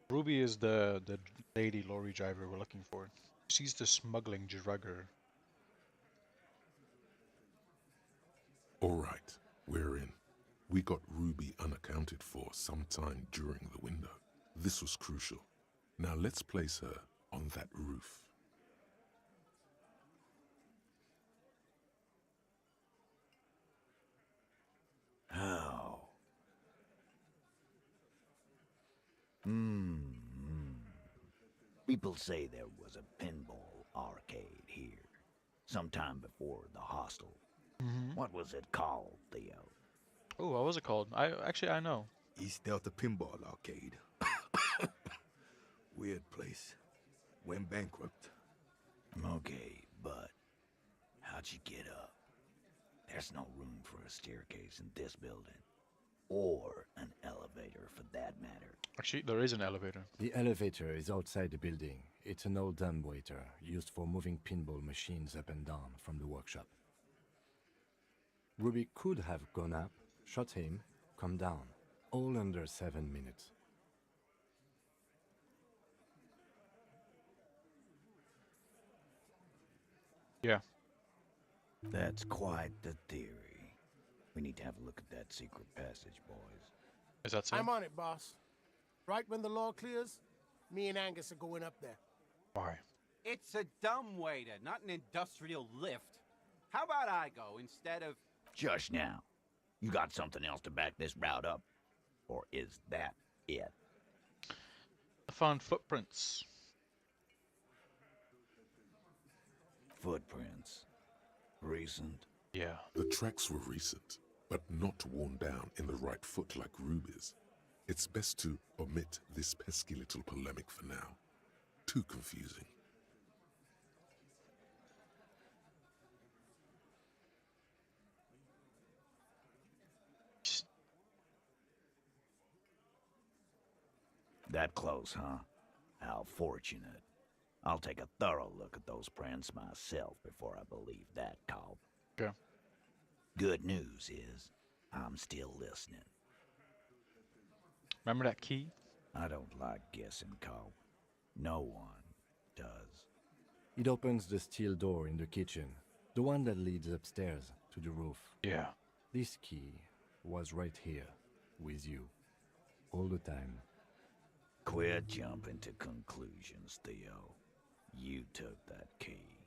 Ruby is the lady lorry driver we're looking for. She's the smuggling drugger. All right, we're in. We got Ruby unaccounted for sometime during the window. This was crucial. Now let's place her on that roof. How? People say there was a pinball arcade here, sometime before the hostel. What was it called, Theo? Oh, what was it called? I know. East Delta Pinball Arcade. Weird place. Went bankrupt. Okay, but how'd you get up? There's no room for a staircase in this building. Or an elevator, for that matter. Actually, there is an elevator. The elevator is outside the building. It's an old dumbwaiter used for moving pinball machines up and down from the workshop. Ruby could have gone up, shot him, come down, all under 7 minutes. Yeah. That's quite the theory. We need to have a look at that secret passage, boys. Is that so? I'm on it, boss. Right when the law clears, me and Angus are going up there. Why? It's a dumbwaiter, not an industrial lift. How about I go instead of... Just now. You got something else to back this route up? Or is that it? I found footprints. Footprints. Recent? Yeah. The tracks were recent, but not worn down in the right foot like Ruby's. It's best to omit this pesky little polemic for now. Too confusing. That close, huh? How fortunate. I'll take a thorough look at those prints myself before I believe that, Culp. Okay. Good news is, I'm still listening. Remember that key? I don't like guessing, Culp. No one does. It opens the steel door in the kitchen, the one that leads upstairs to the roof. Yeah. This key was right here, with you, all the time. Quit jumping to conclusions, Theo. You took that key.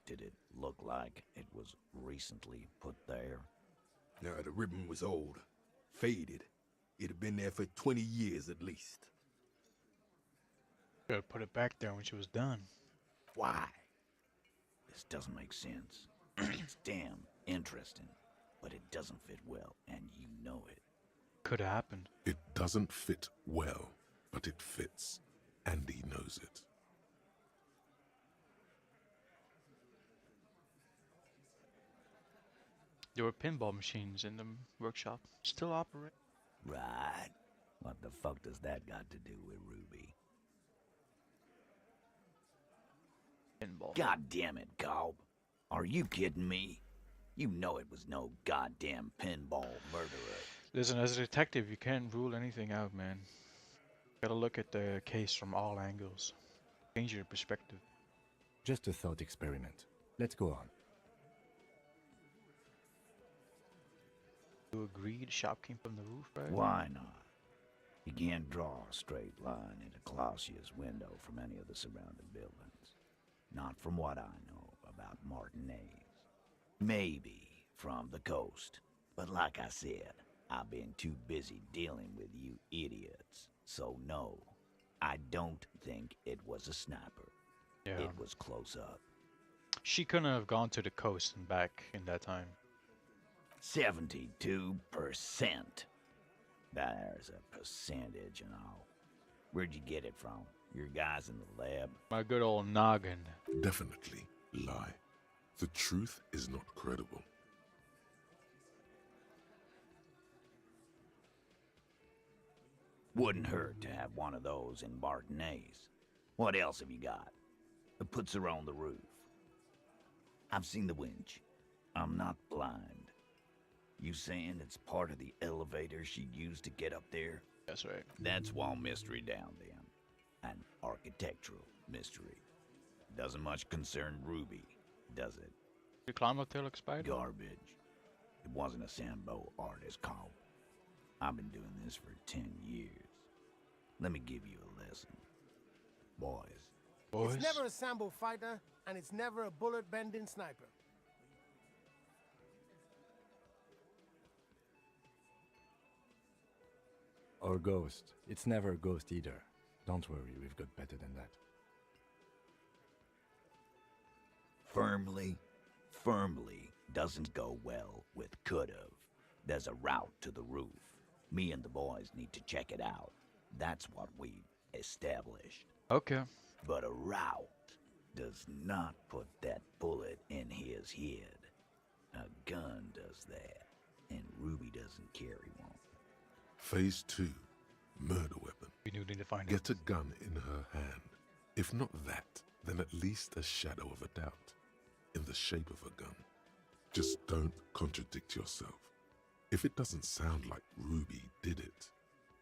Did it look like it was recently put there? Now, the ribbon was old, faded. It had been there for 20 years at least. Gotta put it back there when she was done. Why? This doesn't make sense. It's damn interesting, but it doesn't fit well, and you know it. Could have happened. It doesn't fit well, but it fits, and he knows it. There were pinball machines in the workshop. Still operate. Right. What the fuck does that got to do with Ruby? Pinball. God damn it, Culp. Are you kidding me? You know it was no goddamn pinball murderer. Listen, as a detective, you can't rule anything out, man. Gotta look at the case from all angles. Change your perspective. Just a thought experiment. Let's go on. You agree the shop came from the roof, right? Why not? You can't draw a straight line into Clausia's window from any of the surrounding buildings. Not from what I know about Martinez. Maybe from the coast. But like I said, I've been too busy dealing with you idiots. So no, I don't think it was a sniper. Yeah. It was close up. She couldn't have gone to the coast and back in that time. 72%. There's a percentage and all. Where'd you get it from? Your guys in the lab? My good old noggin. Definitely lie. The truth is not credible. Wouldn't hurt to have one of those in Martinez. What else have you got? It puts her on the roof. I've seen the winch. I'm not blind. You saying it's part of the elevator she used to get up there? That's right. That's one mystery down then. An architectural mystery. Doesn't much concern Ruby, does it? You climb up there like Spider? Garbage. It wasn't a Sambo artist call. I've been doing this for 10 years. Let me give you a lesson. Boys. It's never a Sambo fighter, and it's never a bullet-bending sniper. Or ghost. It's never a ghost either. Don't worry, we've got better than that. Firmly doesn't go well with could've. There's a route to the roof. Me and the boys need to check it out. That's what we've established. Okay. But a route does not put that bullet in his head. A gun does that, and Ruby doesn't carry one. Phase 2. Murder weapon. We do need to find Get a gun in her hand. If not that, then at least a shadow of a doubt. In the shape of a gun. Just don't contradict yourself. If it doesn't sound like Ruby did it,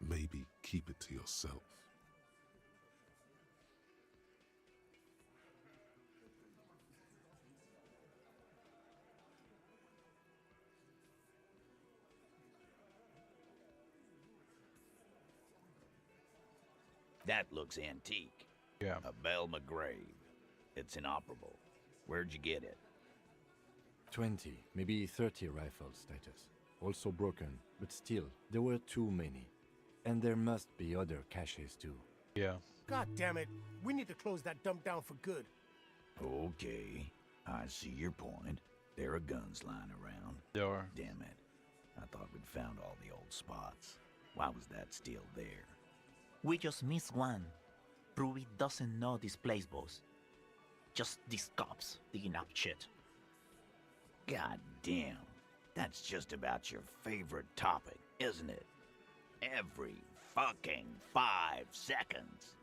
maybe keep it to yourself. That looks antique. Yeah. A Belle McGrave. It's inoperable. Where'd you get it? 20, maybe 30 rifles, Titus. Also broken, but still, there were too many. And there must be other caches too. Yeah. God damn it. We need to close that dump down for good. Okay, I see your point. There are guns lying around. There are. Damn it. I thought we'd found all the old spots. Why was that still there? We just missed one. Ruby doesn't know this place, boss. Just these cops digging up shit. God damn. That's just about your favorite topic, isn't it? Every fucking 5 seconds.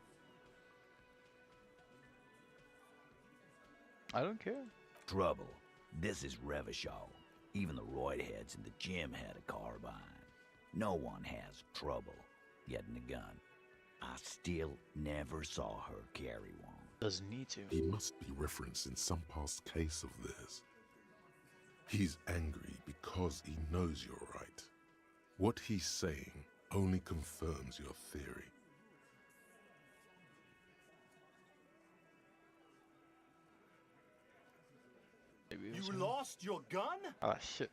I don't care. Trouble. This is Revachol. Even the roid heads in the gym had a carbine. No one has trouble getting a gun. I still never saw her carry one. Doesn't need to. He must be referencing some past case of theirs. He's angry because he knows you're right. What he's saying only confirms your theory. You lost your gun? Ah, shit.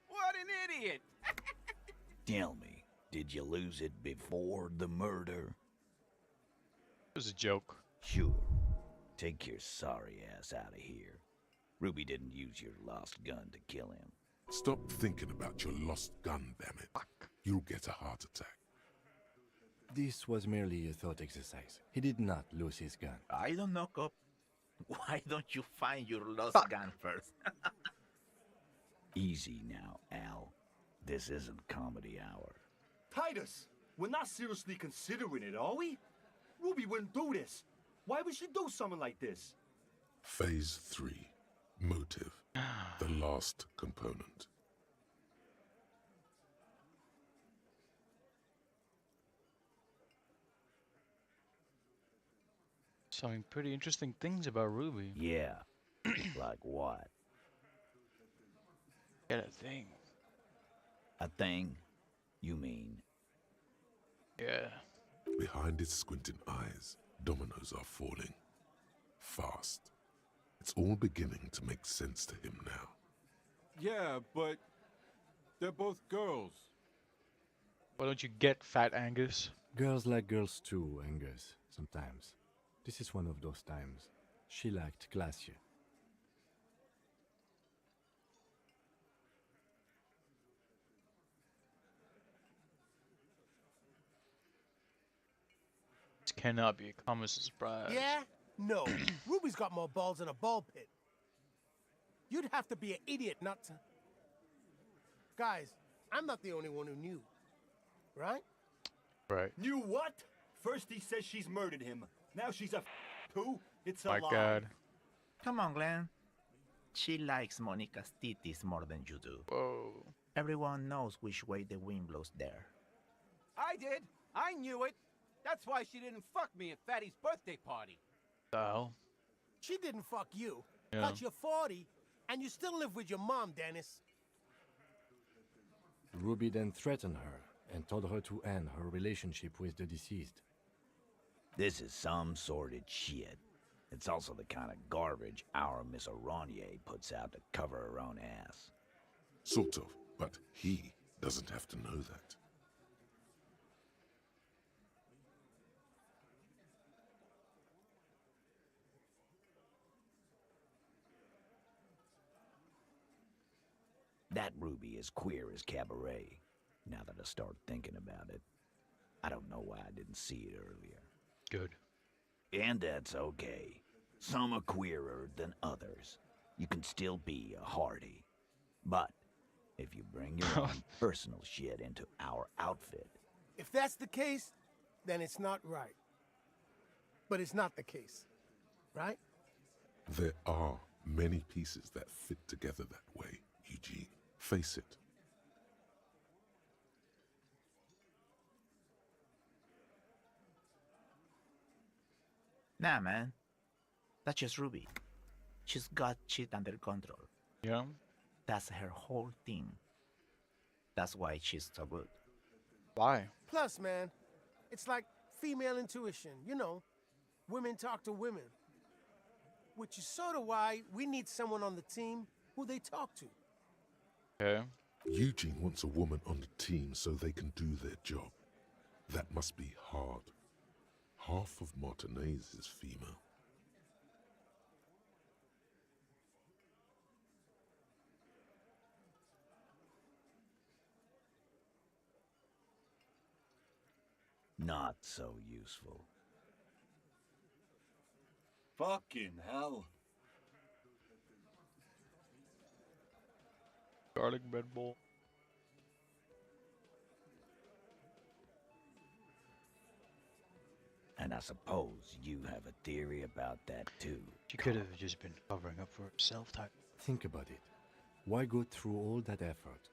What an idiot! Tell me, did you lose it before the murder? It was a joke. Sure. Take your sorry ass out of here. Ruby didn't use your lost gun to kill him. Stop thinking about your lost gun, damn it. You'll get a heart attack. This was merely a thought exercise. He did not lose his gun. I don't know, cop. Why don't you find your lost gun first? Easy now, Al. This isn't comedy hour. Titus, we're not seriously considering it, are we? Ruby wouldn't do this. Why would she do something like this? Phase 3. Motive. The last component. Some pretty interesting things about Ruby. Yeah. Like what? Got a thing. A thing? You mean Yeah. Behind his squinting eyes, dominoes are falling. Fast. It's all beginning to make sense to him now. Yeah, but they're both girls. Why don't you get Fat Angus? Girls like girls too, Angus, sometimes. This is one of those times. She liked Glacier. This cannot be a common surprise. Yeah? No. Ruby's got more balls in a ball pit. You'd have to be an idiot not to... Guys, I'm not the only one who knew. Right? Right. Knew what? First he says she's murdered him. Now she's a too? It's a My lie. God. Come on, Glenn. She likes Monica's titties more than you do. Whoa. Everyone knows which way the wind blows there. I did. I knew it. That's why she didn't fuck me at Fatty's birthday party. The hell? She didn't fuck you. Yeah. But you're 40, and you still live with your mom, Dennis. Ruby then threatened her and told her to end her relationship with the deceased. This is some sordid shit. It's also the kind of garbage our Miss Aronier puts out to cover her own ass. Sort of, but he doesn't have to know that. That Ruby is queer as cabaret, now that I start thinking about it. I don't know why I didn't see it earlier. Good. And that's okay. Some are queerer than others. You can still be a hardy. But if you bring your own personal shit into our outfit... If that's the case, then it's not right. But it's not the case, right? There are many pieces that fit together that way, Eugene. Face it. Nah, man. That's just Ruby. She's got shit under control. Yeah? That's her whole thing. That's why she's so good. Why? Plus, man, it's like female intuition, you know. Women talk to women. Which is sort of why we need someone on the team who they talk to. Okay. Eugene wants a woman on the team so they can do their job. That must be hard. Half of Martinez is female. Not so useful. Fucking hell. Garlic bread bowl. And I suppose you have a theory about that too. She could have just been covering up for herself type. Think about it. Why go through all that effort?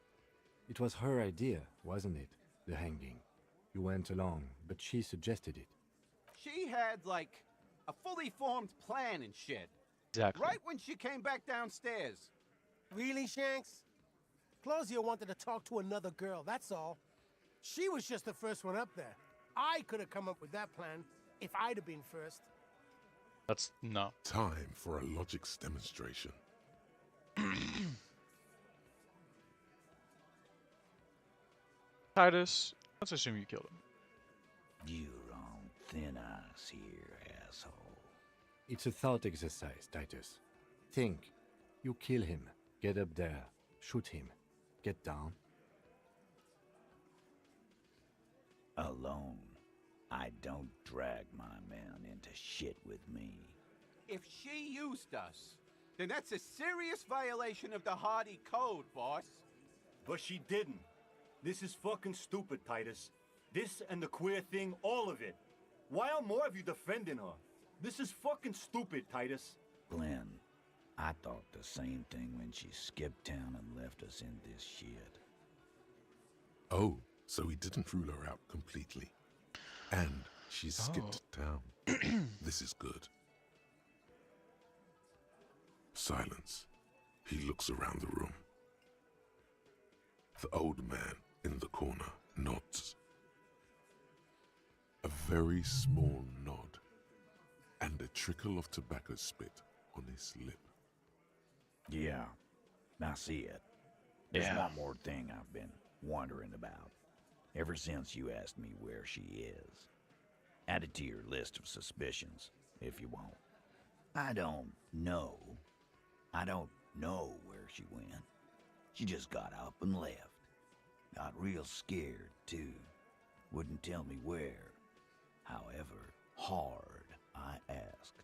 It was her idea, wasn't it? The hanging. You went along, but she suggested it. She had, like, a fully formed plan and shit. Exactly. Right when she came back downstairs. Really, Shanks? Claudia wanted to talk to another girl, that's all. She was just the first one up there. I could have come up with that plan if I'd have been first. That's no. Time for a logics demonstration. Titus, let's assume you killed him. You're on thin ice here, asshole. It's a thought exercise, Titus. Think. You kill him. Get up there. Shoot him. Get down. Alone. I don't drag my man into shit with me. If she used us, then that's a serious violation of the Hardy Code, boss. But she didn't. This is fucking stupid, Titus. This and the queer thing, all of it. Why are more of you defending her? This is fucking stupid, Titus. Glenn, I thought the same thing when she skipped town and left us in this shit. Oh, so he didn't rule her out completely. And she skipped town. This is good. Silence. He looks around the room. The old man in the corner nods. A very small nod, and a trickle of tobacco spit on his lip. Yeah, I see it. There's Yeah. one more thing I've been wondering about ever since you asked me where she is. Add it to your list of suspicions, if you want. I don't know. I don't know where she went. She just got up and left. Got real scared, too. Wouldn't tell me where. However hard I asked.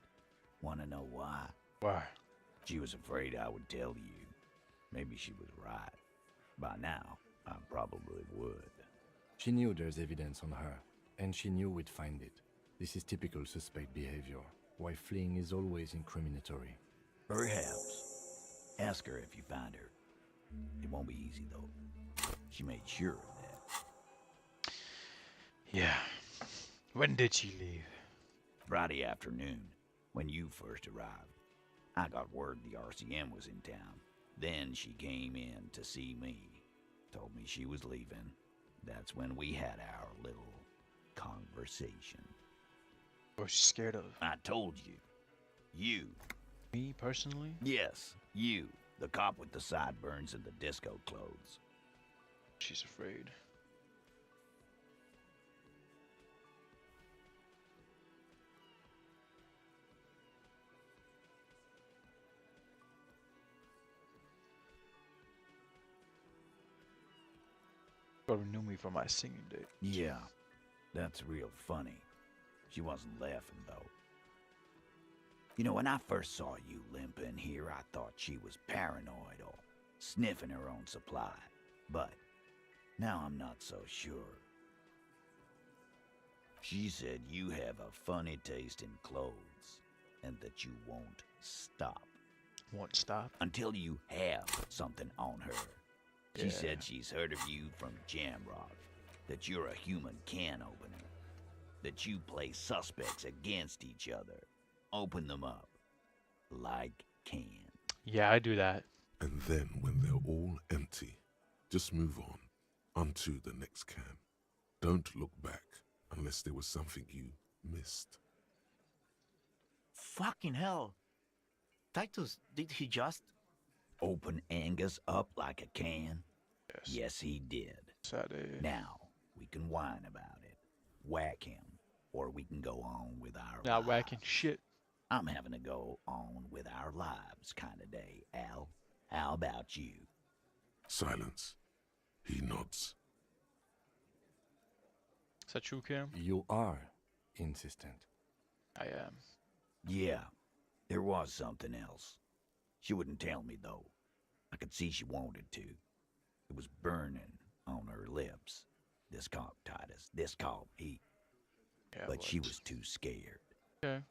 Wanna know why? Why? She was afraid I would tell you. Maybe she was right. By now, I probably would. She knew there's evidence on her, and she knew we'd find it. This is typical suspect behavior, why fleeing is always incriminatory. Perhaps. Ask her if you find her. It won't be easy, though. She made sure of that. Yeah. When did she leave? Friday afternoon, when you first arrived. I got word the RCM was in town. Then she came in to see me. Told me she was leaving. That's when we had our little conversation. What was she scared of? I told you. You. Me, personally? Yes, you. The cop with the sideburns and the disco clothes. She's afraid. Probably knew me from my singing days. Yeah, that's real funny. She wasn't laughing, though. You know, when I first saw you limp in here, I thought she was paranoid or sniffing her own supply. But now I'm not so sure. She said you have a funny taste in clothes and that you won't stop. Won't stop? Until you have something on her. She Yeah. said she's heard of you from Jamrock, that you're a human can opener, that you play suspects against each other. Open them up. Like cans. Yeah, I do that. And then when they're all empty, just move onto the next can. Don't look back unless there was something you missed. Fucking hell. Titus, did he just... Open Angus up like a can? Yes, he did. Now, we can whine about it. Whack him. Or we can go on with our Not lives. whacking shit. I'm having to go on with our lives kind of day, Al. How about you? Silence. He nods. Is that true, Cam? You are insistent. I am. Yeah, there was something else. She wouldn't tell me, though. I could see she wanted to. It was burning on her lips. This caught Titus. This caught heat. Yeah, but she what? was too scared. Okay.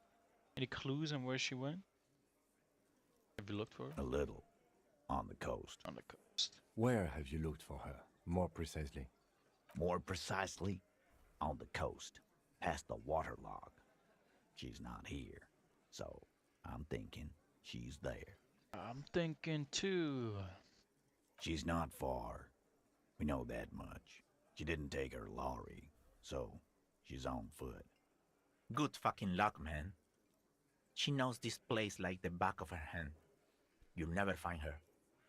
Any clues on where she went? Have you looked for her? A little. On the coast. On the coast. Where have you looked for her, more precisely? More precisely, on the coast, past the waterlock. She's not here, so I'm thinking she's there. I'm thinking too. She's not far. We know that much. She didn't take her lorry, so she's on foot. Good fucking luck, man. She knows this place like the back of her hand. You'll never find her.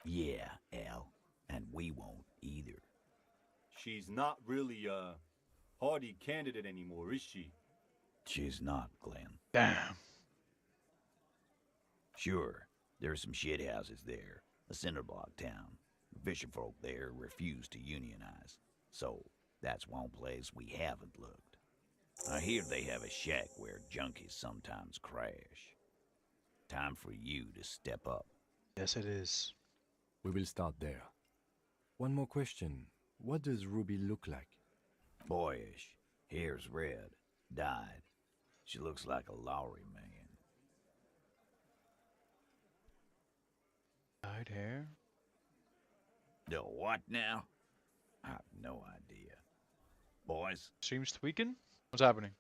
Yeah, Al, and we won't either. She's not really a hardy candidate anymore, is she? She's not, Glenn. Damn. Sure, there's some shithouses there. A cinder block town. Fisherfolk there refuse to unionize. So, that's one place we haven't looked. I hear they have a shack where junkies sometimes crash. Time for you to step up. Yes, it is. We will start there. One more question. What does Ruby look like? Boyish. Hair's red. Dyed. She looks like a lorry man. Dyed hair? The what now? I have no idea. Boys? Stream's tweaking? What's happening?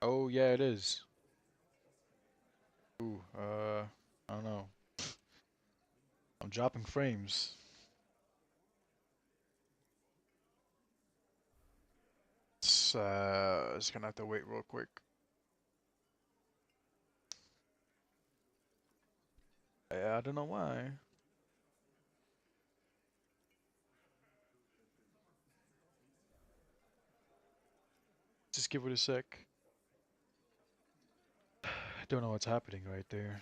Oh, yeah, it is. Ooh, I don't know. I'm dropping frames. Just gonna have to wait real quick. I don't know why. Just give it a sec. I don't know what's happening right there.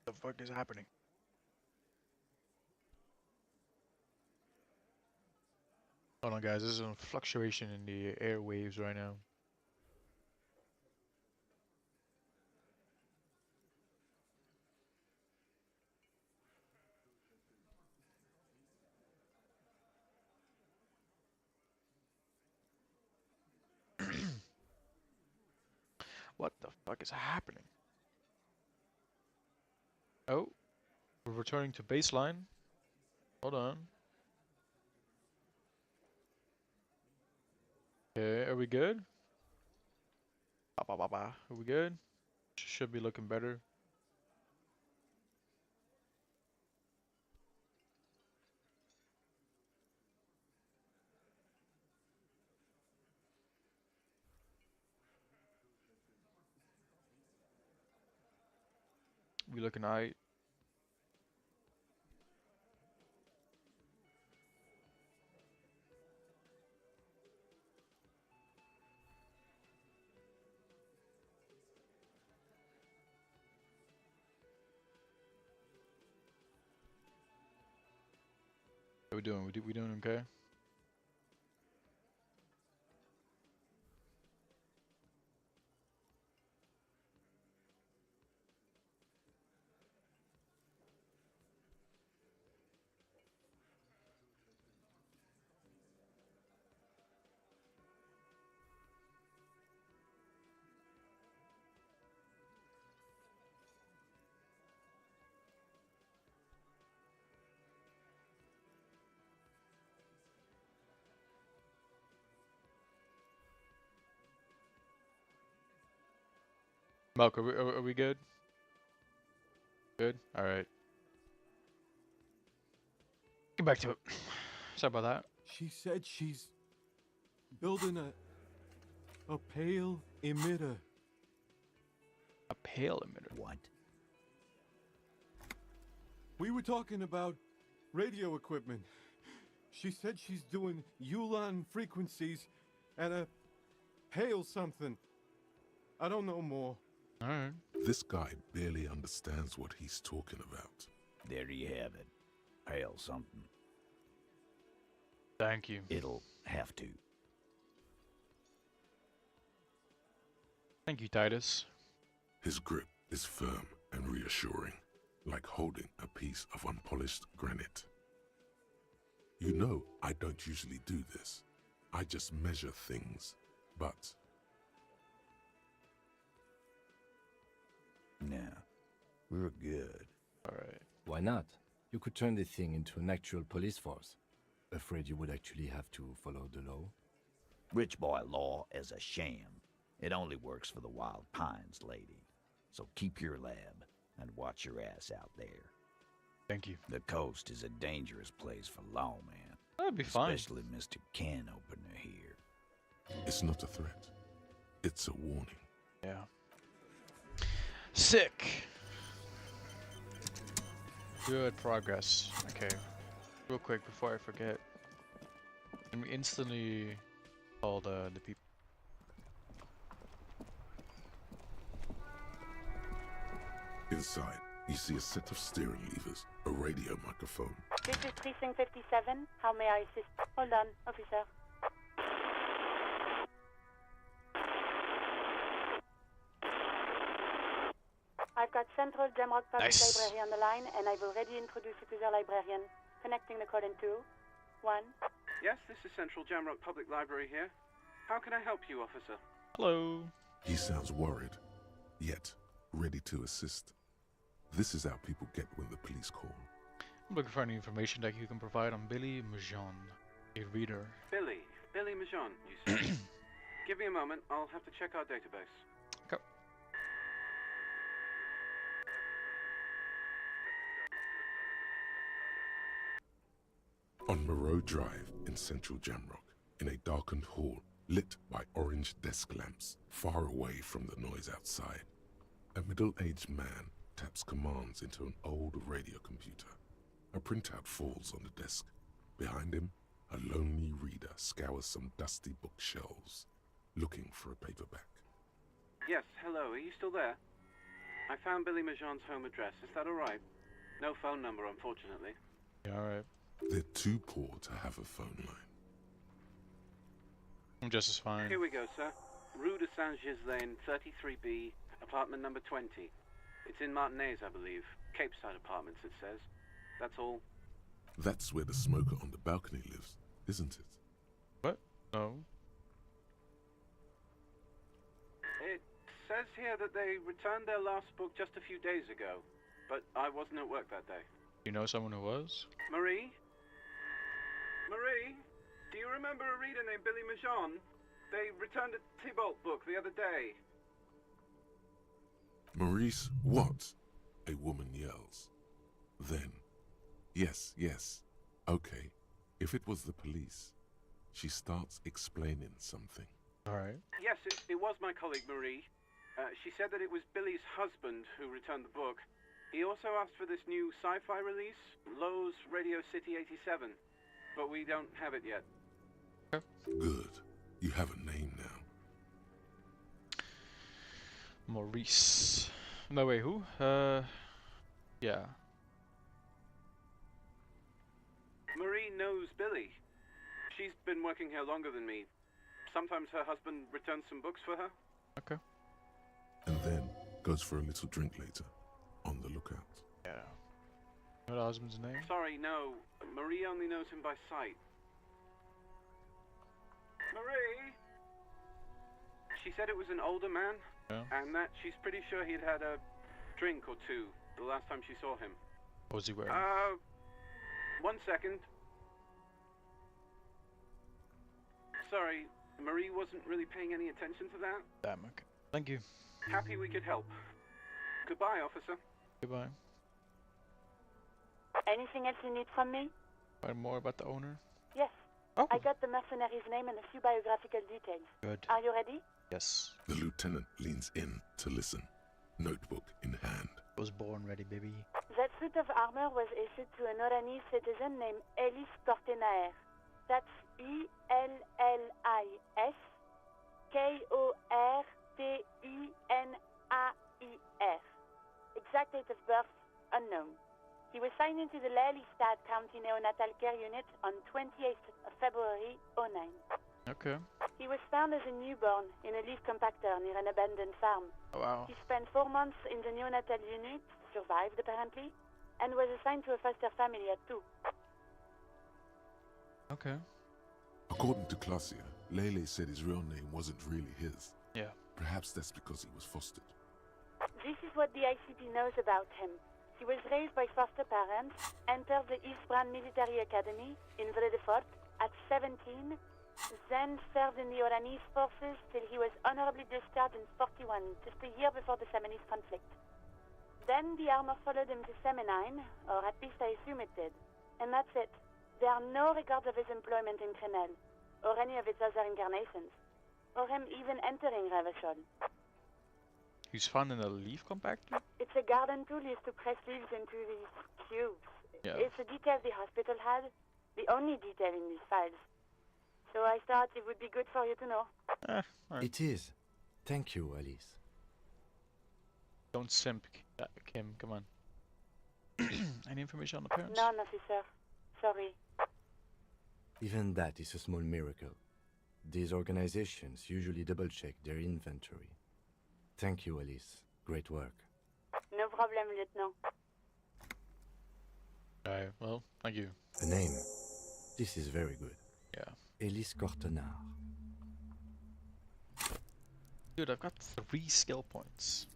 The fuck is happening? Hold on, guys. There's a fluctuation in the airwaves right now. What the fuck is happening? Oh, we're returning to baseline. Hold on. Okay, are we good? Are we good? Should be looking better. We looking alright. How we doing? We doing okay? Malk, are we good? Good? Alright. Get back to it. Sorry about that. She said she's building a pale emitter. A pale emitter? What? We were talking about radio equipment. She said she's doing Ulan frequencies and a pale something. I don't know more. Alright. This guy barely understands what he's talking about. There you have it. Hail something. Thank you. It'll have to. Thank you, Titus. His grip is firm and reassuring, like holding a piece of unpolished granite. You know, I don't usually do this. I just measure things, but... No, we're good. Alright. Why not? You could turn the thing into an actual police force. Afraid you would actually have to follow the law? Rich boy law is a sham. It only works for the Wild Pines, lady. So keep your lab and watch your ass out there. Thank you. The coast is a dangerous place for lawman. That'd be fine. Especially Mr. Can Opener here. It's not a threat. It's a warning. Yeah. Sick. Good progress. Okay. Real quick before I forget. Can we instantly call the people? Inside, you see a set of steering levers, a radio microphone. This is Precinct 57. How may I assist? Hold on, officer. I've got Central Jamrock Public Library on the line, and I've already introduced you to their librarian. Connecting the call in 2, 1. Yes, this is Central Jamrock Public Library here. How can I help you, officer? Hello. He sounds worried, yet ready to assist. This is how people get when the police call. I'm looking for any information that you can provide on Billy Majon, a reader. Billy Majon, you say? Give me a moment, I'll have to check our database. Okay. On Moreau Drive in central Jamrock, in a darkened hall lit by orange desk lamps far away from the noise outside, a middle-aged man taps commands into an old radio computer. A printout falls on the desk. Behind him, a lonely reader scours some dusty bookshelves, looking for a paperback. Yes, hello, are you still there? I found Billy Majon's home address, is that alright? No phone number, unfortunately. Yeah, alright. They're too poor to have a phone line. I'm just as fine. Here we go, sir. Rue de Saint-Ghislain, 33B, apartment number 20. It's in Martinez, I believe. Cape Side Apartments, it says. That's all. That's where the smoker on the balcony lives, isn't it? What? No. It says here that they returned their last book just a few days ago, but I wasn't at work that day. You know someone who was? Marie? Marie? Do you remember a reader named Billy Majon? They returned a Tybalt book the other day. Maurice, what? A woman yells. Then, yes, okay. If it was the police, she starts explaining something. Alright. Yes, it was my colleague Marie. She said that it was Billy's husband who returned the book. He also asked for this new sci-fi release, Lowe's Radio City 87, but we don't have it yet. Good. You have a name now. Maurice. No, wait, who? Yeah. Marie knows Billy. She's been working here longer than me. Sometimes her husband returns some books for her. Okay. And then goes for a little drink later. On the lookout. Yeah. What husband's name? Sorry, no. Marie only knows him by sight. Marie? She said it was an older man, and that she's pretty sure he'd had a drink or two the last time she saw him. What was he wearing? 1 second. Sorry, Marie wasn't really paying any attention to that. Damn, okay. Thank you. Happy we could help. Goodbye, officer. Goodbye. Anything else you need from me? Find more about the owner? Yes. Oh. I got the mercenary's name and a few biographical details. Good. Are you ready? Yes. The lieutenant leans in to listen, notebook in hand. I was born ready, baby. That suit of armor was issued to an Oranese citizen named Ellis Cortenaer. That's E-L-L-I-S K-O-R-T-E-N-A-I-R. Exact date of birth, unknown. He was signed into the Lelystad County Neonatal Care Unit on 28th of February, 09. Okay. He was found as a newborn in a leaf compactor near an abandoned farm. Oh, wow. He spent 4 months in the neonatal unit, survived apparently, and was assigned to a foster family at 2. Okay. According to Klasia, Lele said his real name wasn't really his. Yeah. Perhaps that's because he was fostered. This is what the ICP knows about him. He was raised by foster parents, entered the Eastbrand Military Academy in Vredefort at 17, then served in the Oranese forces till he was honorably discharged in 41, just a year before the Seminese conflict. Then the armor followed him to Seminine, or at least I assume it did. And that's it. There are no records of his employment in Crenel, or any of its other incarnations, or him even entering Revachol. He's found in a leaf compactor? It's a garden tool used to press leaves into these cubes. Yeah. It's a detail the hospital had, the only detail in these files. So I thought it would be good for you to know. It is. Thank you, Alice. Don't simp, Kim. Come on. Any information on the parents? None, officer. Sorry. Even that is a small miracle. These organizations usually double-check their inventory. Thank you, Alice. Great work. No problem, Lieutenant. Alright, well, thank you. A name. This is very good. Yeah. Elise Cortenard. Dude, I've got 3 skill points.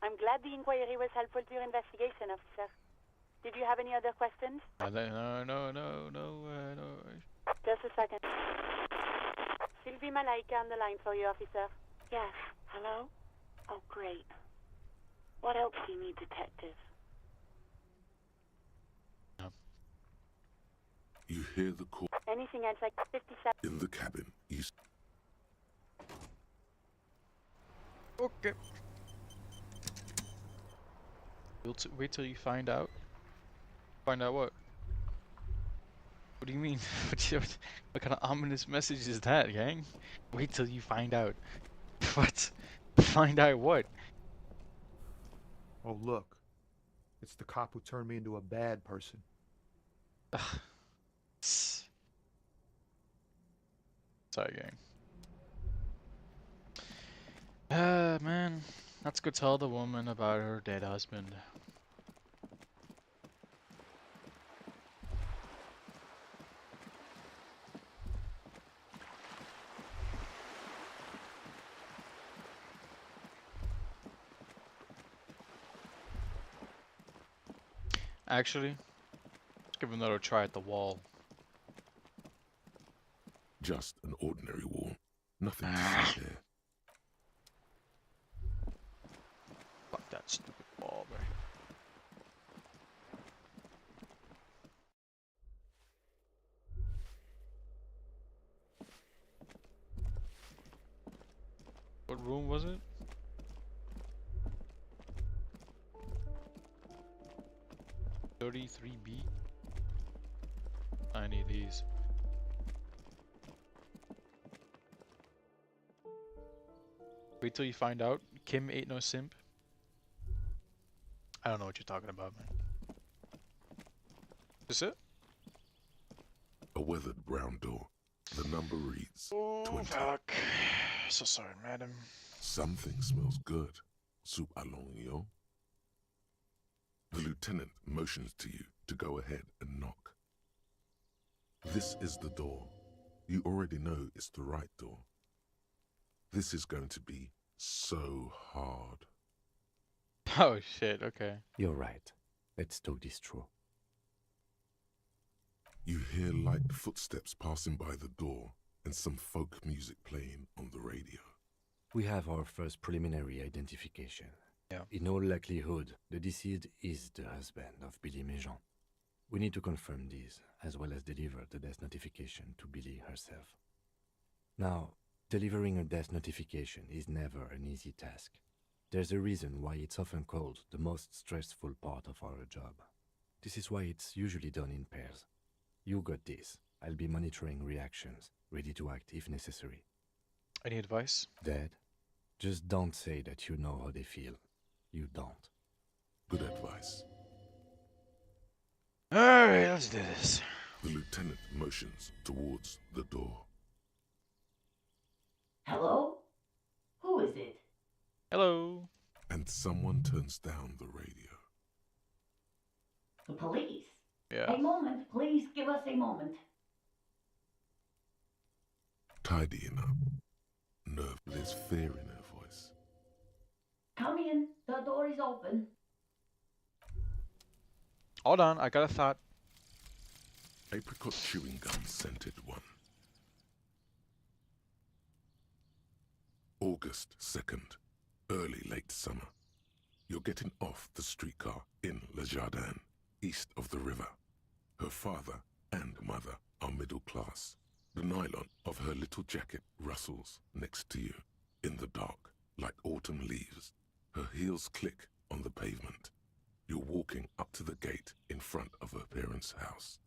I'm glad the inquiry was helpful to your investigation, officer. Did you have any other questions? No. Just a second. Sylvie Malaika on the line for you, officer. Yes. Hello? Oh, great. What else do you need, detective? You hear the call Anything else like 57? in the cabin. Okay. Wait till you find out. Find out what? What do you mean? What kind of ominous message is that, gang? Wait till you find out. What? Find out what? Oh, look. It's the cop who turned me into a bad person. Sorry, gang. Man. Let's go tell the woman about her dead husband. Actually, let's give another try at the wall. Just an ordinary wall. Nothing to see there. Fuck that stupid wall, bro. What room was it? $33B? I need these. Wait till you find out. Kim ain't no simp. I don't know what you're talking about, man. Is it? A weathered brown door. The number reads 20. Fuck. So sorry, madam. Something smells good. Soup allong, yo. The lieutenant motions to you to go ahead and knock. This is the door. You already know it's the right door. This is going to be so hard. Oh shit, okay. You're right. Let's talk this through. You hear light footsteps passing by the door and some folk music playing on the radio. We have our first preliminary identification. Yeah. In all likelihood, the deceased is the husband of Billy Méjean. We need to confirm this, as well as deliver the death notification to Billy herself. Now, delivering a death notification is never an easy task. There's a reason why it's often called the most stressful part of our job. This is why it's usually done in pairs. You got this. I'll be monitoring reactions, ready to act if necessary. Any advice? Dad, just don't say that you know how they feel. You don't. Good advice. Alright, let's do this. The lieutenant motions towards the door. Hello? Who is it? Hello. And someone turns down the radio. The police. Yeah. A moment, please give us a moment. Tidying up. Nerve, there's fear in her voice. Come in. The door is open. Hold on, I got a thought. Apricot chewing gum scented one. August 2nd, early late summer. You're getting off the streetcar in Le Jardin, east of the river. Her father and mother are middle class. The nylon of her little jacket rustles next to you in the dark like autumn leaves. Her heels click on the pavement. You're walking up to the gate in front of her parents' house.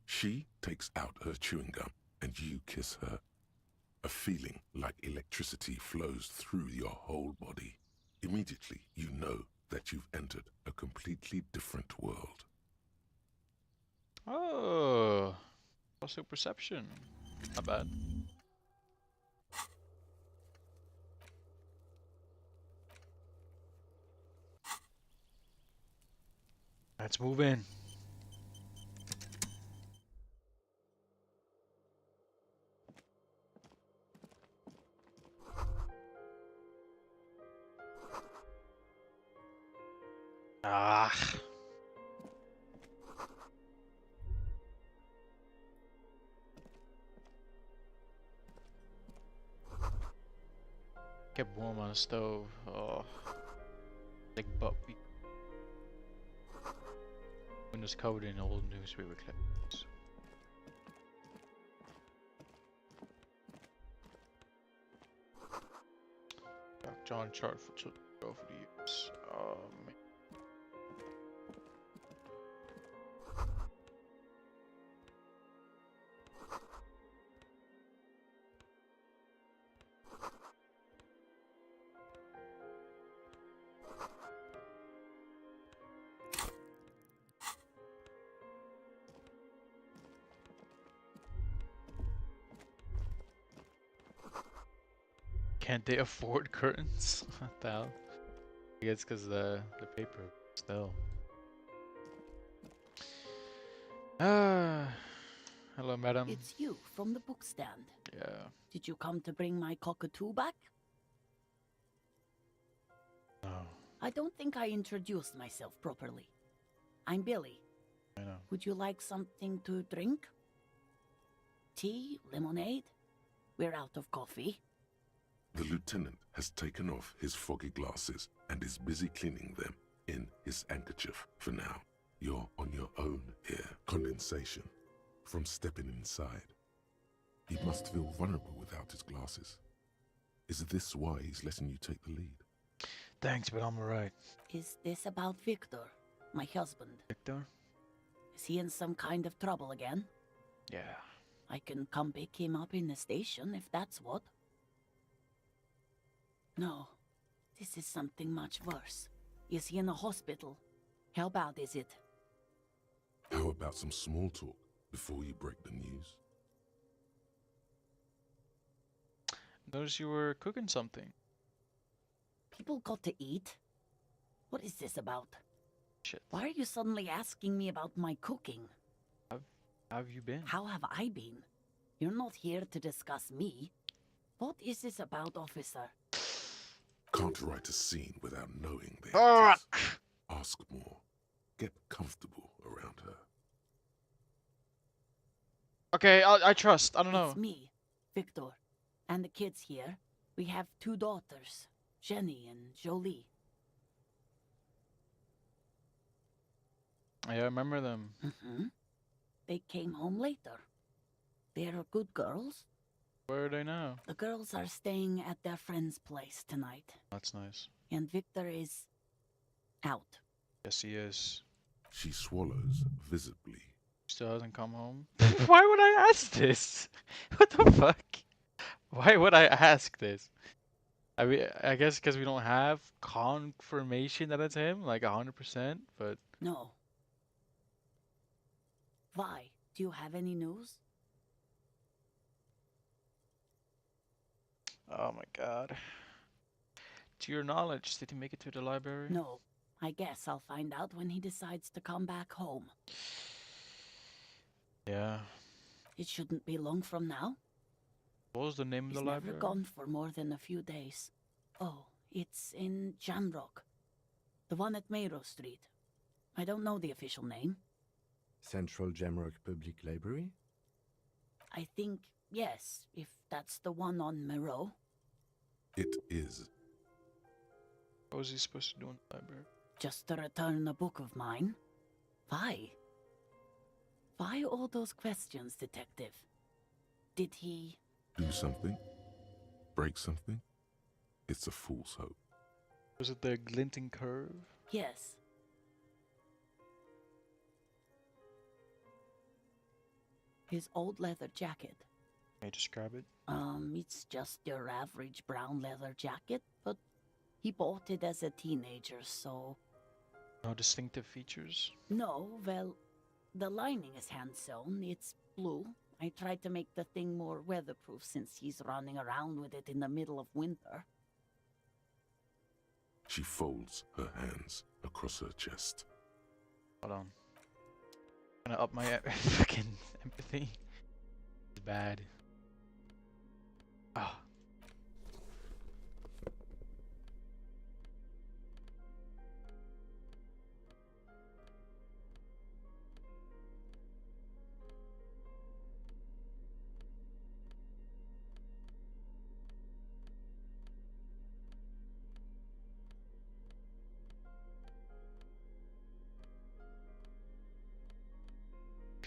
She takes out her chewing gum and you kiss her. A feeling like electricity flows through your whole body. Immediately, you know that you've entered a completely different world. Oh. Also perception. Not bad. Let's move in. Ah. Kept warm on the stove. Oh, like butt. Windows covered in old newspaper clippings. John chart for children over the years. Oh man. Can't they afford curtains? What the hell? I guess because the paper still. Ah, hello, madam. It's you from the book stand. Yeah. Did you come to bring my cockatoo back? No. I don't think I introduced myself properly. I'm Billy. I know. Would you like something to drink? Tea? Lemonade? We're out of coffee. The lieutenant has taken off his foggy glasses and is busy cleaning them in his handkerchief for now. You're on your own here. Condensation from stepping inside. He must feel vulnerable without his glasses. Is this why he's letting you take the lead? Thanks, but I'm alright. Is this about Victor, my husband? Victor? Is he in some kind of trouble again? Yeah. I can come pick him up in the station if that's what. No, this is something much worse. Is he in a hospital? How bad is it? How about some small talk before you break the news? Notice you were cooking something. People got to eat. What is this about? Shit. Why are you suddenly asking me about my cooking? How have you been? How have I been? You're not here to discuss me. What is this about, officer? Can't write a scene without knowing the Fuck! actors. Ask more. Get comfortable around her. Okay, I trust. I don't know. It's me, Victor, and the kids here. We have 2 daughters, Jenny and Jolie. I remember them. They came home later. They're good girls. Where are they now? The girls are staying at their friend's place tonight. That's nice. And Victor is out. Yes, he is. She swallows visibly. Still hasn't come home. Why would I ask this? What the fuck? Why would I ask this? I mean, I guess because we don't have confirmation that it's him, like 100%, but... No. Why? Do you have any news? Oh my god. To your knowledge, did he make it to the library? No. I guess I'll find out when he decides to come back home. Yeah. It shouldn't be long from now. What was the name of He's the never library? gone for more than a few days. Oh, it's in Jamrock. The one at Mayro Street. I don't know the official name. Central Jamrock Public Library? I think, yes, if that's the one on Mayro. It is. What was he supposed to do in the library? Just to return a book of mine. Why? Why all those questions, Detective? Did he... Do something? Break something? It's a fool's hope. Was it the glinting curve? Yes. His old leather jacket. Can you describe it? It's just your average brown leather jacket, but he bought it as a teenager, so... No distinctive features? No, well, the lining is hand-sewn. It's blue. I tried to make the thing more weatherproof since he's running around with it in the middle of winter. She folds her hands across her chest. Hold on. I'm gonna up my fucking empathy. It's bad. Ah.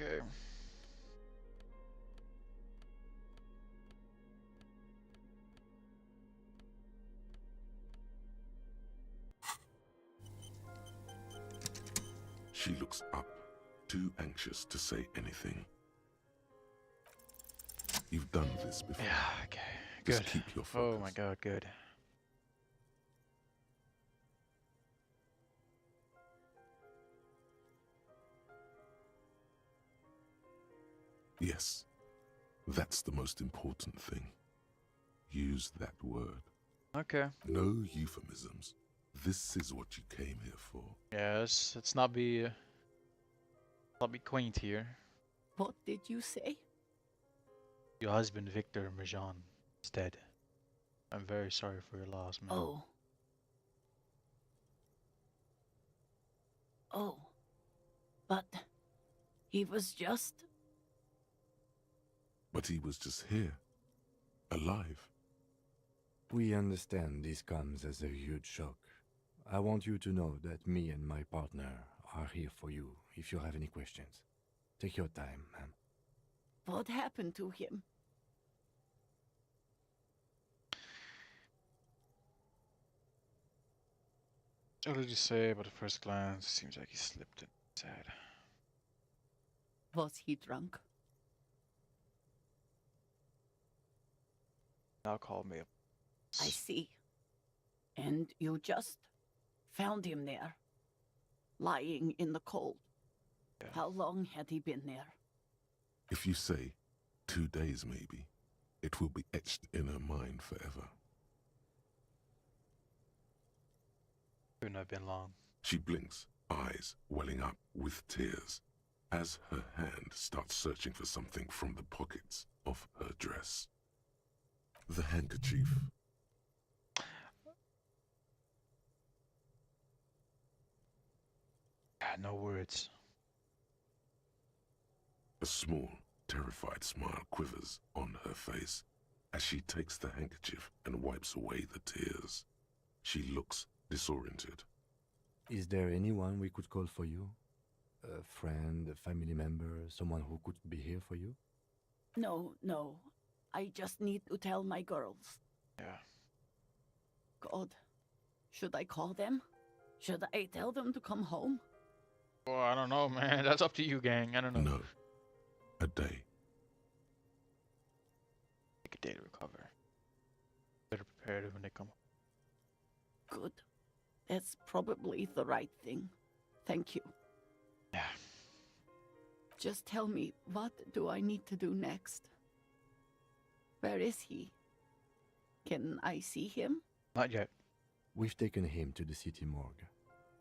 Okay. She looks up, too anxious to say anything. You've done this before. Yeah, okay. Just Good. keep your focus. Oh my god, good. Yes, that's the most important thing. Use that word. Okay. No euphemisms. This is what you came here for. Yes, let's not be quaint here. What did you say? Your husband, Victor Marjan, is dead. I'm very sorry for your loss, man. Oh. Oh. But he was just... But he was just here, alive. We understand this comes as a huge shock. I want you to know that me and my partner are here for you if you have any questions. Take your time, ma'am. What happened to him? What did you say? But at first glance, it seems like he slipped and sad. Was he drunk? Alcohol may have. I see. And you just found him there, lying in the cold. Yeah. How long had he been there? If you say 2 days maybe, it will be etched in her mind forever. Couldn't have been long. She blinks, eyes welling up with tears, as her hand starts searching for something from the pockets of her dress. The handkerchief. No words. A small, terrified smile quivers on her face as she takes the handkerchief and wipes away the tears. She looks disoriented. Is there anyone we could call for you? A friend, a family member, someone who could be here for you? No, no. I just need to tell my girls. Yeah. God. Should I call them? Should I tell them to come home? Well, I don't know, man. That's up to you, gang. I don't know. No. A day. Take a day to recover. Better prepared when they come. Good. That's probably the right thing. Thank you. Yeah. Just tell me, what do I need to do next? Where is he? Can I see him? Not yet. We've taken him to the city morgue.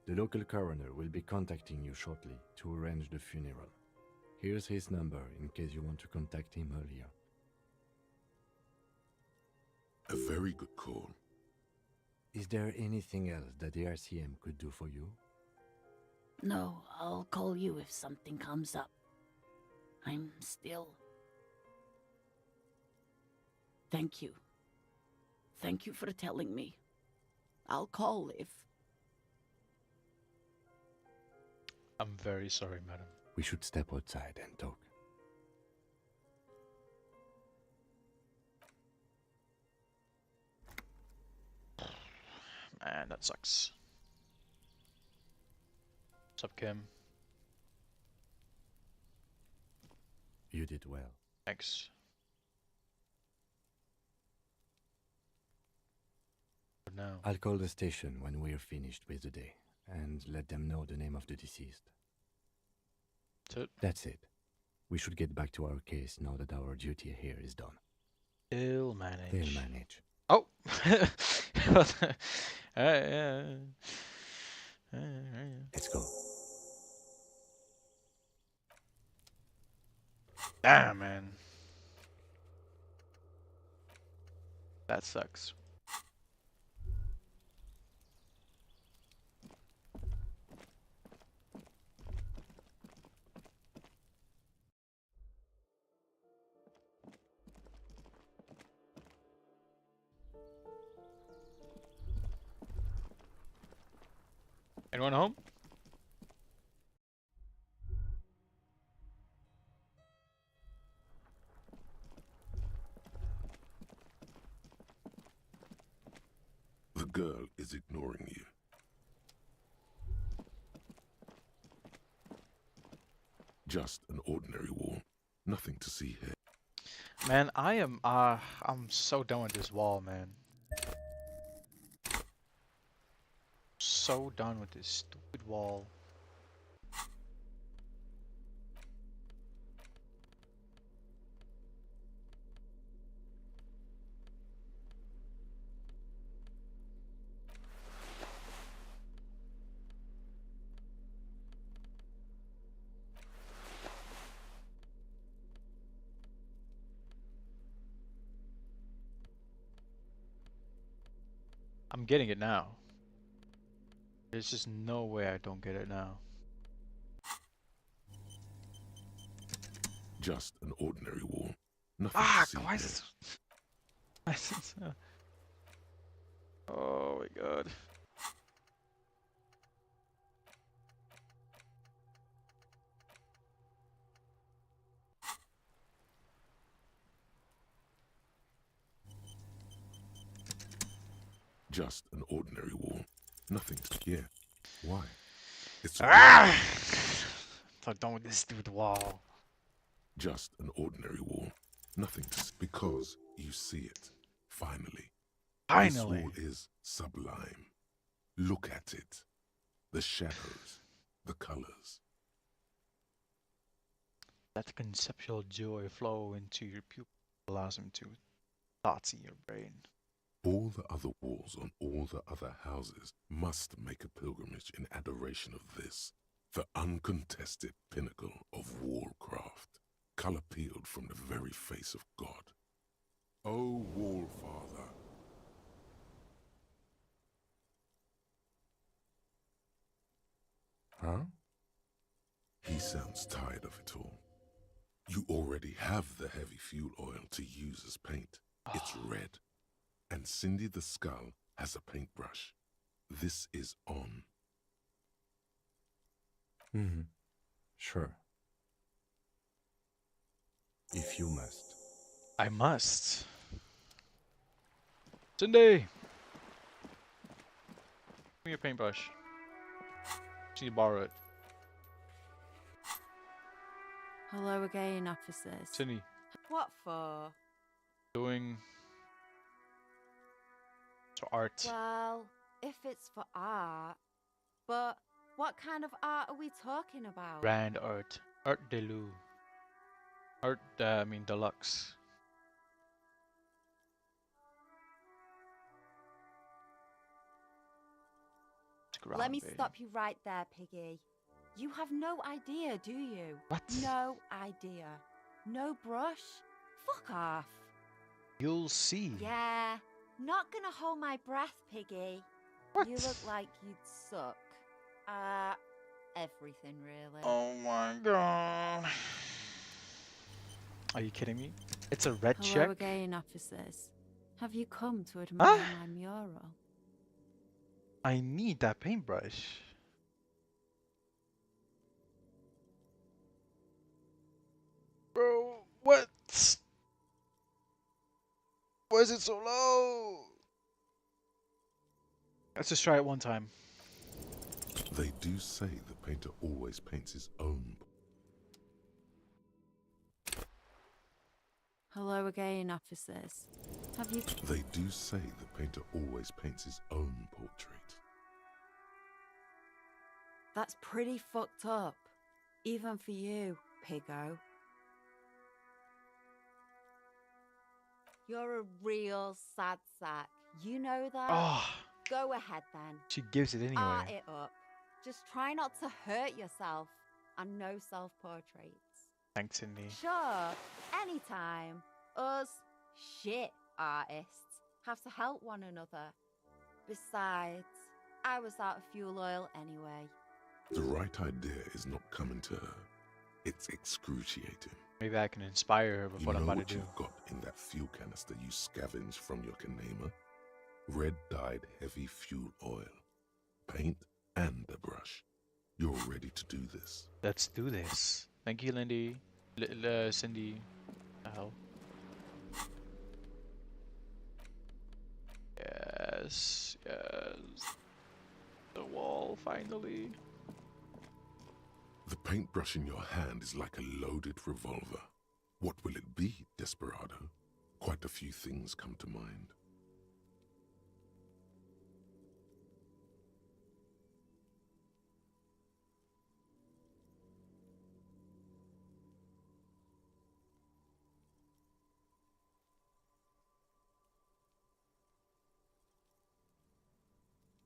The local coroner will be contacting you shortly to arrange the funeral. Here's his number in case you want to contact him earlier. A very good call. Is there anything else that the RCM could do for you? No, I'll call you if something comes up. I'm still... Thank you. Thank you for telling me. I'll call if... I'm very sorry, madam. We should step outside and talk. Man, that sucks. What's up, Kim? You did well. Thanks. For now. I'll call the station when we're finished with the day and let them know the name of the deceased. That's it? That's it. We should get back to our case now that our duty here is done. They'll manage. They'll manage. Oh! Yeah. Let's go. Damn, man. That sucks. Anyone home? girl is ignoring you. Just an ordinary wall. Nothing to see here. Man, I'm so done with this wall, man. So done with this stupid wall. I'm getting it now. There's just no way I don't get it now. Just an ordinary wall. Nothing to see Why here. is it? Why is it so... Oh my god. Just an ordinary wall. Nothing to here. Why? It's So done with this stupid wall. just an ordinary wall. Nothing to see. Because you see it. Finally. Finally. This wall is sublime. Look at it. The shadows. The colors. Let conceptual joy flow into your pupil, blossom to thoughts in your brain. All the other walls on all the other houses must make a pilgrimage in adoration of this, the uncontested pinnacle of wallcraft, color peeled from the very face of God. O Wall Father. Huh? He sounds tired of it all. You already have the heavy fuel oil to use as paint. It's red. And Cindy the Skull has a paintbrush. This is on. Mm-hmm. Sure. If you must. I must. Cindy! Give me your paintbrush. Just need to borrow it. Hello again, officers. Cindy. What for? Doing... So art. Well, if it's for art, but what kind of art are we talking about? Brand art. Art Delu. Art, I mean deluxe. Let me stop you right there, Piggy. You have no idea, do you? What? No idea. No brush? Fuck off. You'll see. Yeah, not gonna hold my breath, Piggy. What? You look like you'd suck. Everything really. Oh my god. Are you kidding me? It's a red Hello check? again, officers. Have you come to admire Huh? my mural? I need that paintbrush. Bro, what? Why is it so low? Let's just try it one time. They do say the painter always paints his own. Hello again, officers. Have you... They do say the painter always paints his own portrait. That's pretty fucked up. Even for you, Piggo. You're a real sad sack. You know that? Oh. Go ahead then. She gives it anyway. Art it up. Just try not to hurt yourself. And no self-portraits. Thanks, Cindy. Sure, anytime. Us shit artists have to help one another. Besides, I was out of fuel oil anyway. The right idea is not coming to her. It's excruciating. Maybe I can inspire her with what I'm about to do. You've got in that fuel canister you scavenge from your Kanema? Red dyed heavy fuel oil, paint, and a brush. You're ready to do this. Let's do this. Thank you, Lindy. Cindy. The hell? Yes, yes. The wall, finally. The paintbrush in your hand is like a loaded revolver. What will it be, Desperado? Quite a few things come to mind.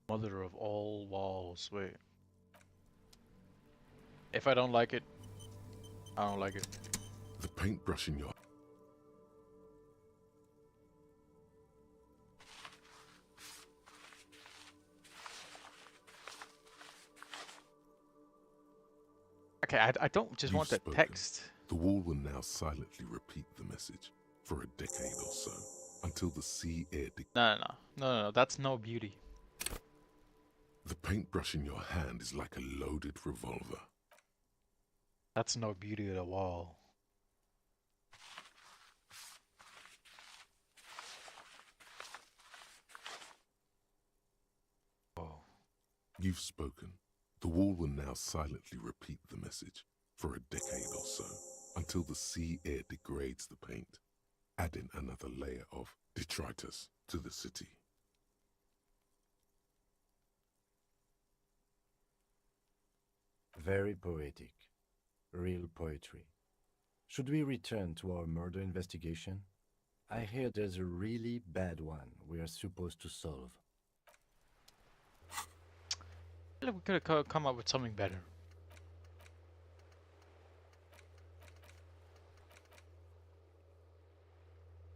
Mother of all walls. Wait. If I don't like it, I don't like it. The paintbrush in your... Okay, I don't just You've want that spoken. text. The wall will now silently repeat the message for a decade or so, until the sea air... No, that's no beauty. The paintbrush in your hand is like a loaded revolver. That's no beauty of the wall. You've spoken. The wall will now silently repeat the message for a decade or so, until the sea air degrades the paint, adding another layer of detritus to the city. Very poetic. Real poetry. Should we return to our murder investigation? I hear there's a really bad one we are supposed to solve. I feel like we could have come up with something better.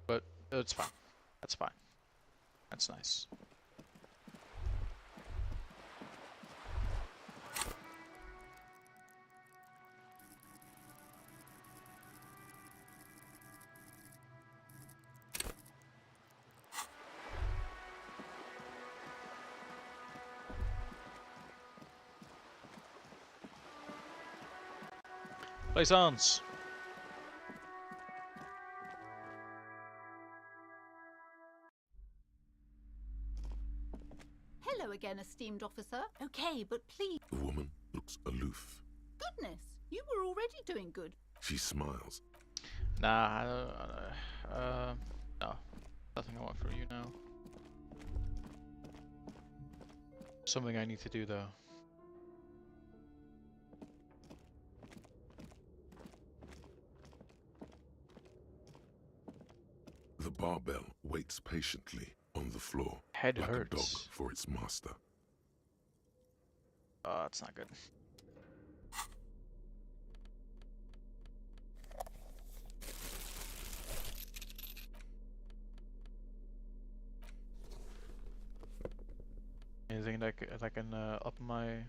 But it's fine. That's fine. That's nice. Plaisance. Hello again, esteemed officer. Okay, but please. The woman looks aloof. Goodness, you were already doing good. She smiles. Nah, no. Nothing I want from you now. Something I need to do though. The barbell waits patiently on the floor, Head like hurts. a dog for its master. Oh, that's not good. Anything that can up my...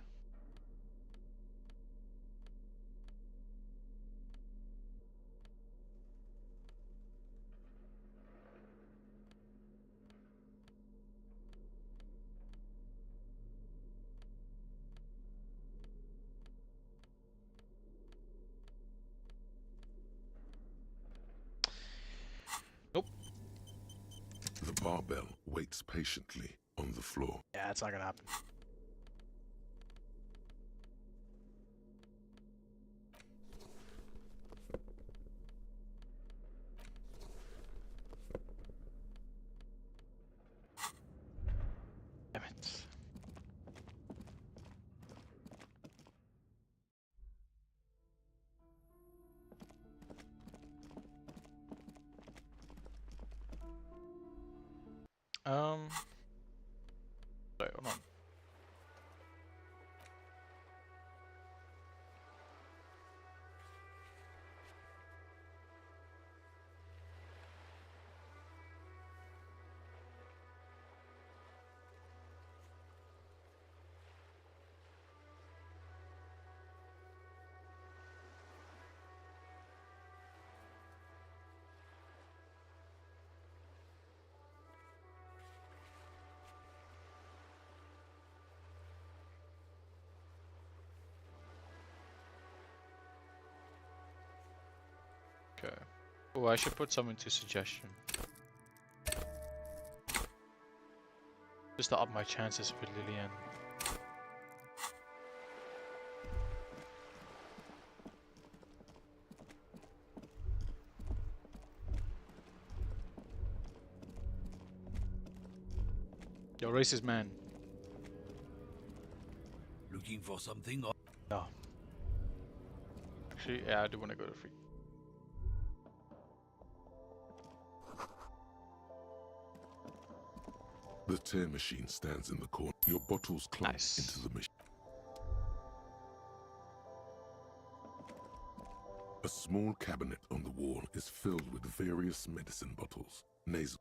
Nope. The barbell waits patiently on the floor. Yeah, it's not gonna happen. Damn it. Sorry, hold on. Okay. Oh, I should put some into suggestion. Just to up my chances with Lillian. Yo, racist man. Looking for something? Or No. Actually, yeah, I do want to go to free. The tear machine stands in the corner. Your bottles climb into the machine. A small cabinet on the wall is filled with various medicine bottles. Nasal.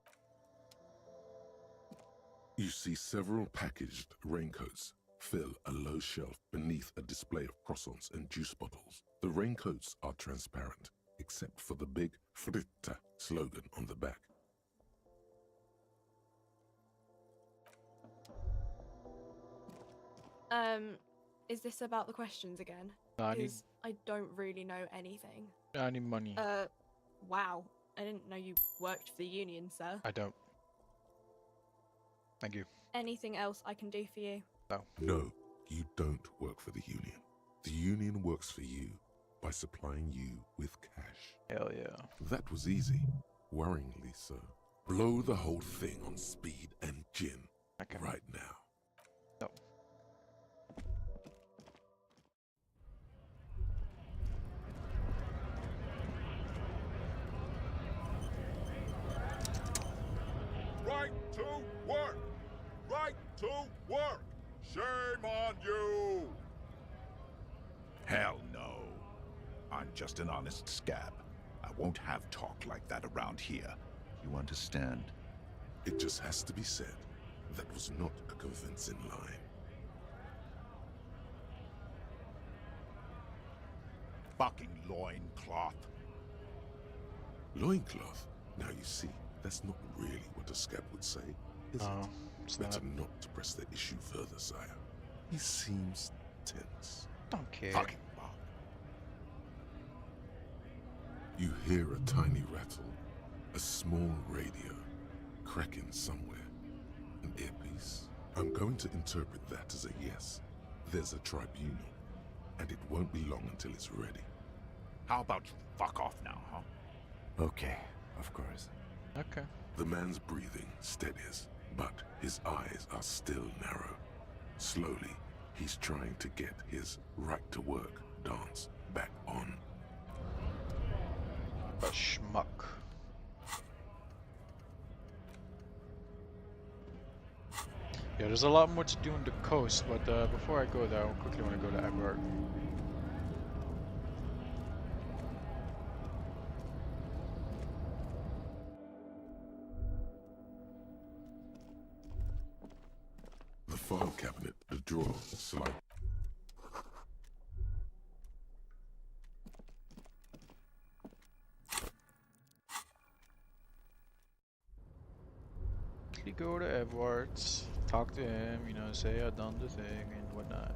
You see several packaged raincoats fill a low shelf beneath a display of croissants and juice bottles. The raincoats are transparent, except for the big Fritta slogan on the back. Is this about the questions again? No, I need- 'Cause I don't really know anything. I need money. Wow. I didn't know you worked for the union, sir. I don't. Thank you. Anything else I can do for you? No. No, you don't work for the union. The union works for you by supplying you with cash. Hell yeah. That was easy. Worryingly so. Blow the whole thing on speed and gin. Okay. Right now. No. Right to work! Right to work! Shame on you! Hell no. I'm just an honest scab. I won't have talk like that around here. You understand? It just has to be said. That was not a convincing line. Fucking loincloth. Loincloth? Now you see, that's not really what a scab would say, is No, it? it's Better not. not to press the issue further, sire. He seems tense. Don't care. Fucking bug. You hear a tiny rattle, a small radio, cracking somewhere. An earpiece. I'm going to interpret that as a yes. There's a tribunal, and it won't be long until it's ready. How about you fuck off now, huh? Okay, of course. Okay. The man's breathing steadies, but his eyes are still narrow. Slowly, he's trying to get his right-to-work dance back on. A schmuck. Yeah, there's a lot more to do on the coast, but before I go there, I quickly want to go to Everard. The file cabinet, the drawer, slide. Quickly go to Everard's, talk to him, you know, say I done the thing and whatnot.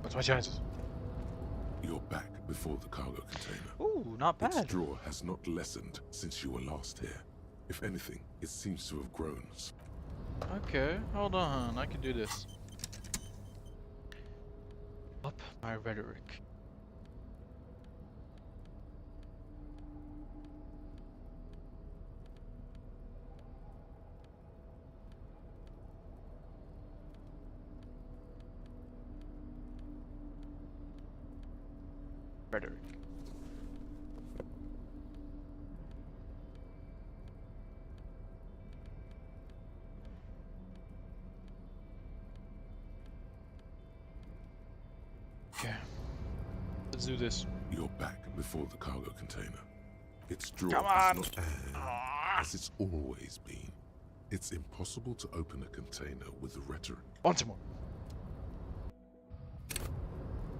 What's my chances? You're back before the cargo container. Ooh, not bad. Its drawer has not lessened since you were last here. If anything, it seems to have grown. Okay, hold on, I can do this. Up my rhetoric. Rhetoric. Okay. Let's do this. You're back before the cargo container. Its drawer Come is on! not as it's always been. It's impossible to open a container with the rhetoric. Once more.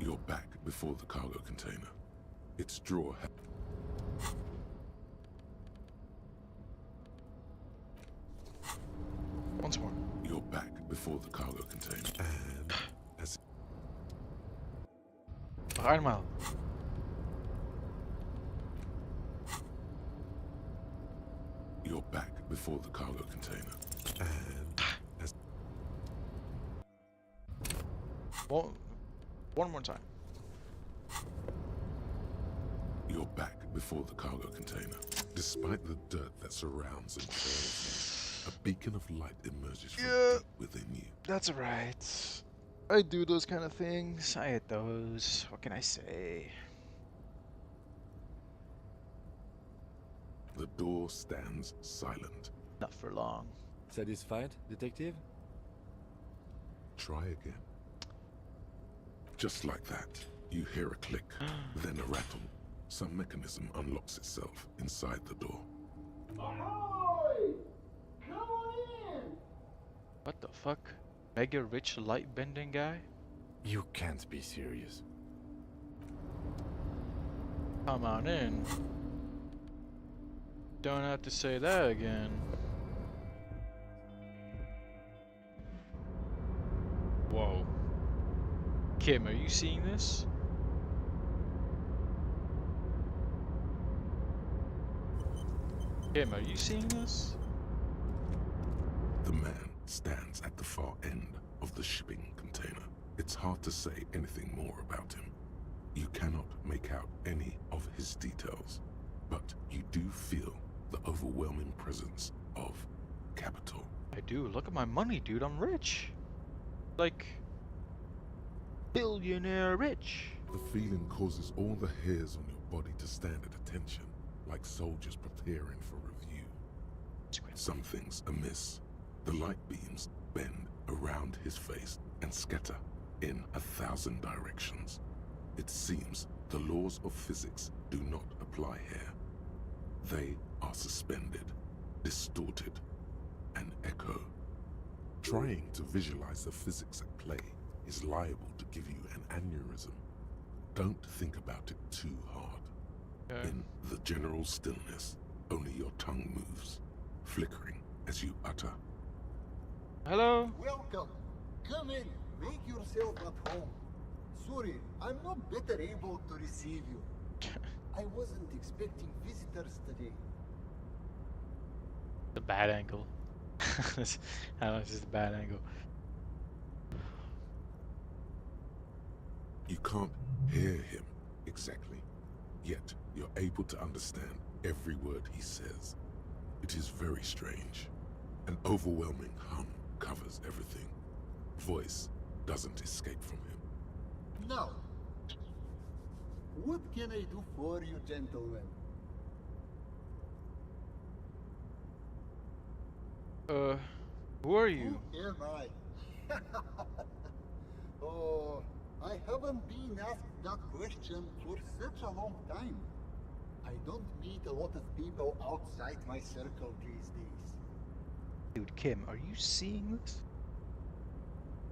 You're back before the cargo container. Its drawer Once more. You're back before the cargo container. And as Noch einmal. You're back before the cargo container. And as One more time. you're back before the cargo container. Despite the dirt that surrounds and trails you, a beacon of light emerges from deep within you. That's right. I do those kind of things. I hate those. What can I say? The door stands silent. Not for long. Satisfied, detective? Try again. Just like that, you hear a click, then a rattle. Some mechanism unlocks itself inside the door. Ahoy! Come on in! What the fuck? Mega rich light bending guy? You can't be serious. Come on in. Don't have to say that again. Whoa. Kim, are you seeing this? Kim, are you seeing this? The man stands at the far end of the shipping container. It's hard to say anything more about him. You cannot make out any of his details, but you do feel the overwhelming presence of capital. I do. Look at my money, dude. I'm rich. Like, billionaire rich. The feeling causes all the hairs on your body to stand at attention, like soldiers preparing for review. Something's amiss. The light beams bend around his face and scatter in 1,000 directions. It seems the laws of physics do not apply here. They are suspended, distorted, and echo. Trying to visualize the physics at play is liable to give you an aneurysm. Don't think about it too hard. In the general stillness, only your tongue moves, flickering as you utter. Hello? Welcome. Come in. Make yourself at home. Sorry, I'm not better able to receive you. I wasn't expecting visitors today. The bad angle. This is the bad angle. You can't hear him exactly, yet you're able to understand every word he says. It is very strange. An overwhelming hum covers everything. Voice doesn't escape from him. Now, what can I do for you, gentlemen? Who are you? Who am I? Oh, I haven't been asked that question for such a long time. I don't meet a lot of people outside my circle these days. Dude, Kim, are you seeing this?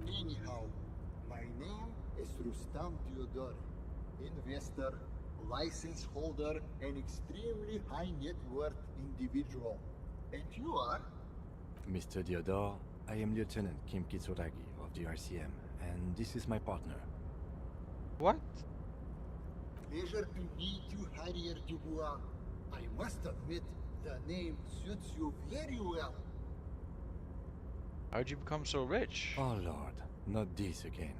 Anyhow, my name is Rustam Theodore, investor, license holder, and extremely high net worth individual. And you are? Mr. Diodore, I am Lieutenant Kim Kitsuragi of the RCM, and this is my partner. What? Pleasure to meet you, Harrier Dubois. I must admit, the name suits you very well. How'd you become so rich? Oh lord, not this again.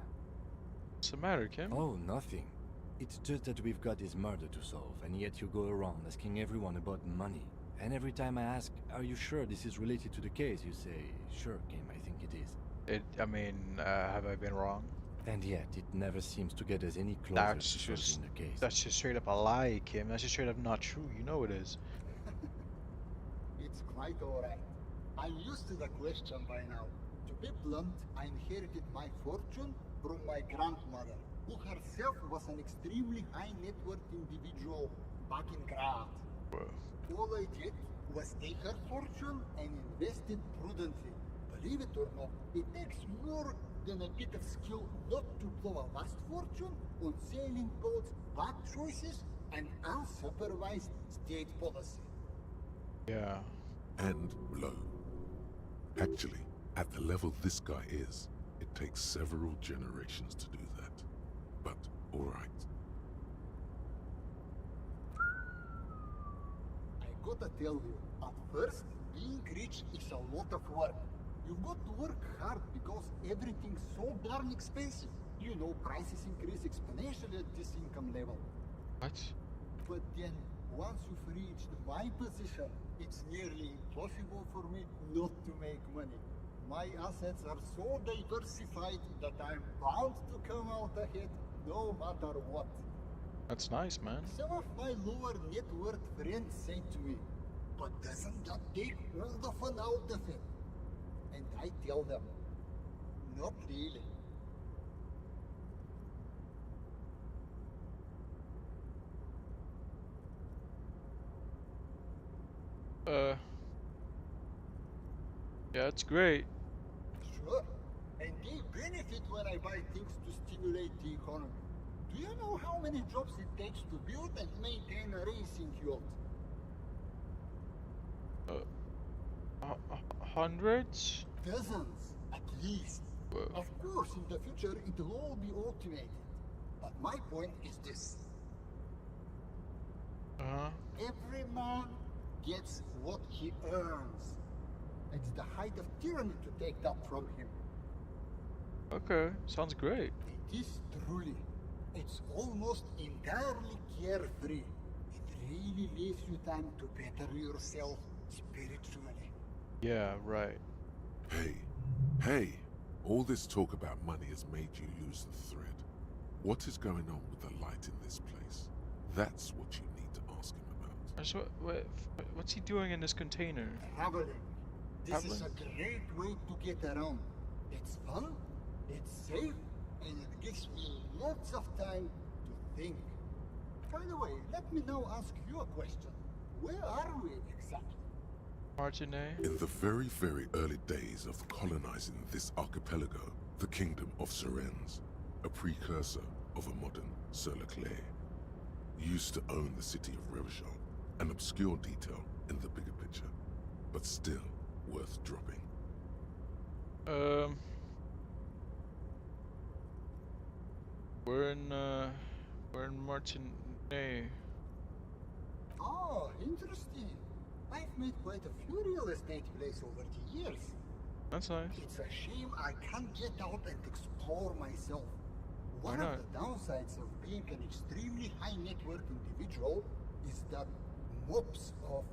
What's the matter, Kim? Oh, nothing. It's just that we've got this murder to solve, and yet you go around asking everyone about money. And every time I ask, are you sure this is related to the case, you say, sure, Kim, I think it is. Have I been wrong? And yet, it never seems to get us any closer to solving the case. That's just straight up a lie, Kim. That's just straight up not true. You know it is. It's quite alright. I'm used to the question by now. To be blunt, I inherited my fortune from my grandmother, who herself was an extremely high net worth individual back in Graz. All I did was take her fortune and invest it prudently. Believe it or not, it takes more than a bit of skill not to blow a vast fortune on sailing boats, bad choices, and unsupervised state policy. Yeah. And blow. Actually, at the level this guy is, it takes several generations to do that. But, alright, gotta tell you, at first, being rich is a lot of work. You've got to work hard because everything's so darn expensive. You know, prices increase exponentially at this income level. What? But then, once you've reached my position, it's nearly impossible for me not to make money. My assets are so diversified that I'm bound to come out ahead no matter what. That's nice, man. Some of my lower net worth friends say to me, but doesn't that take all the fun out of it? And I tell them, not really. Yeah, it's great. Sure, and they benefit when I buy things to stimulate the economy. Do you know how many jobs it takes to build and maintain a racing yacht? Hundreds? Dozens, at least. Whoa. Of course, in the future, it'll all be automated. But my point is this. Every man gets what he earns. It's the height of tyranny to take that from him. Okay, sounds great. It is truly. It's almost entirely carefree. It really leaves you time to better yourself spiritually. Yeah, right. Hey, all this talk about money has made you lose the thread. What is going on with the light in this place? That's what you need to ask him about. So, what's he doing in this container? Traveling. This Traveling? is a great way to get around. It's fun, it's safe, and it gives me lots of time to think. By the way, let me now ask you a question. Where are we exactly? Martinet? In the very, very early days of colonizing this archipelago, the kingdom of Sirens, a precursor of a modern Sur-le-Clay, used to own the city of Revachol, an obscure detail in the bigger picture, but still worth dropping. We're in Martinet. Oh, interesting. I've made quite a few real estate plays over the years. That's nice. It's a shame I can't get out and explore myself. Why One not? of the downsides of being an extremely high net worth individual is that mobs of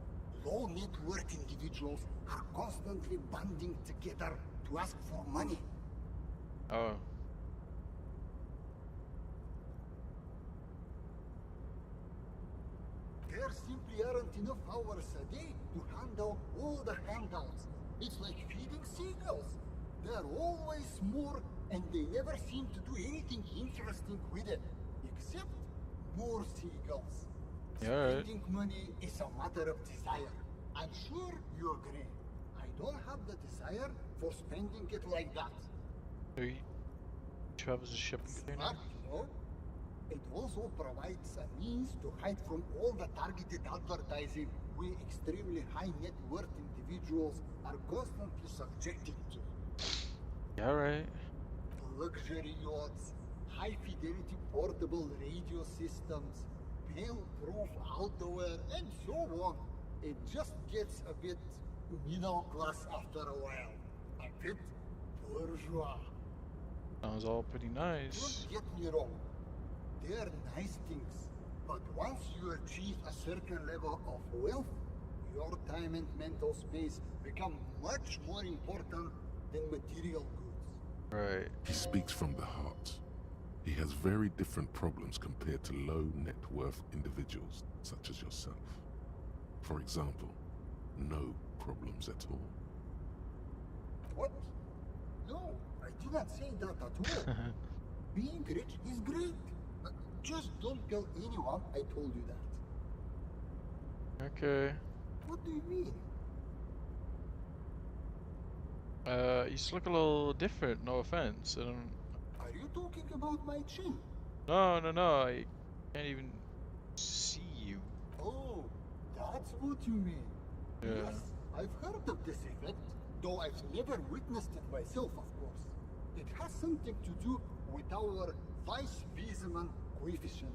low net worth individuals are constantly banding together to ask for money. Oh. There simply aren't enough hours a day to hand out all the handouts. It's like feeding seagulls. There are always more, and they never seem to do anything interesting with it, except more seagulls. Yeah. Spending money is a matter of desire. I'm sure you agree. I don't have the desire for spending it like that. So he travels a shipping container? Smart, you know? It also provides a means to hide from all the targeted advertising we extremely high net worth individuals are constantly subjected to. Yeah, right. Luxury yachts, high fidelity portable radio systems, bail-proof outerwear, and so on. It just gets a bit middle class after a while. A bit bourgeois. Sounds all pretty nice. Don't get me wrong. They're nice things, but once you achieve a certain level of wealth, your time and mental space become much more important than material goods. Right. He speaks from the heart. He has very different problems compared to low net worth individuals such as yourself. For example, no problems at all. What? No, I did not say that at all. Being rich is great. Just don't tell anyone I told you that. Okay. What do you mean? You just look a little different, no offense. I don't... Are you talking about my chin? No, I can't even see you. Oh, that's what you mean. Yeah. Yes, I've heard of this effect, though I've never witnessed it myself, of course. It has something to do with our Weiss-Wiesemann coefficient.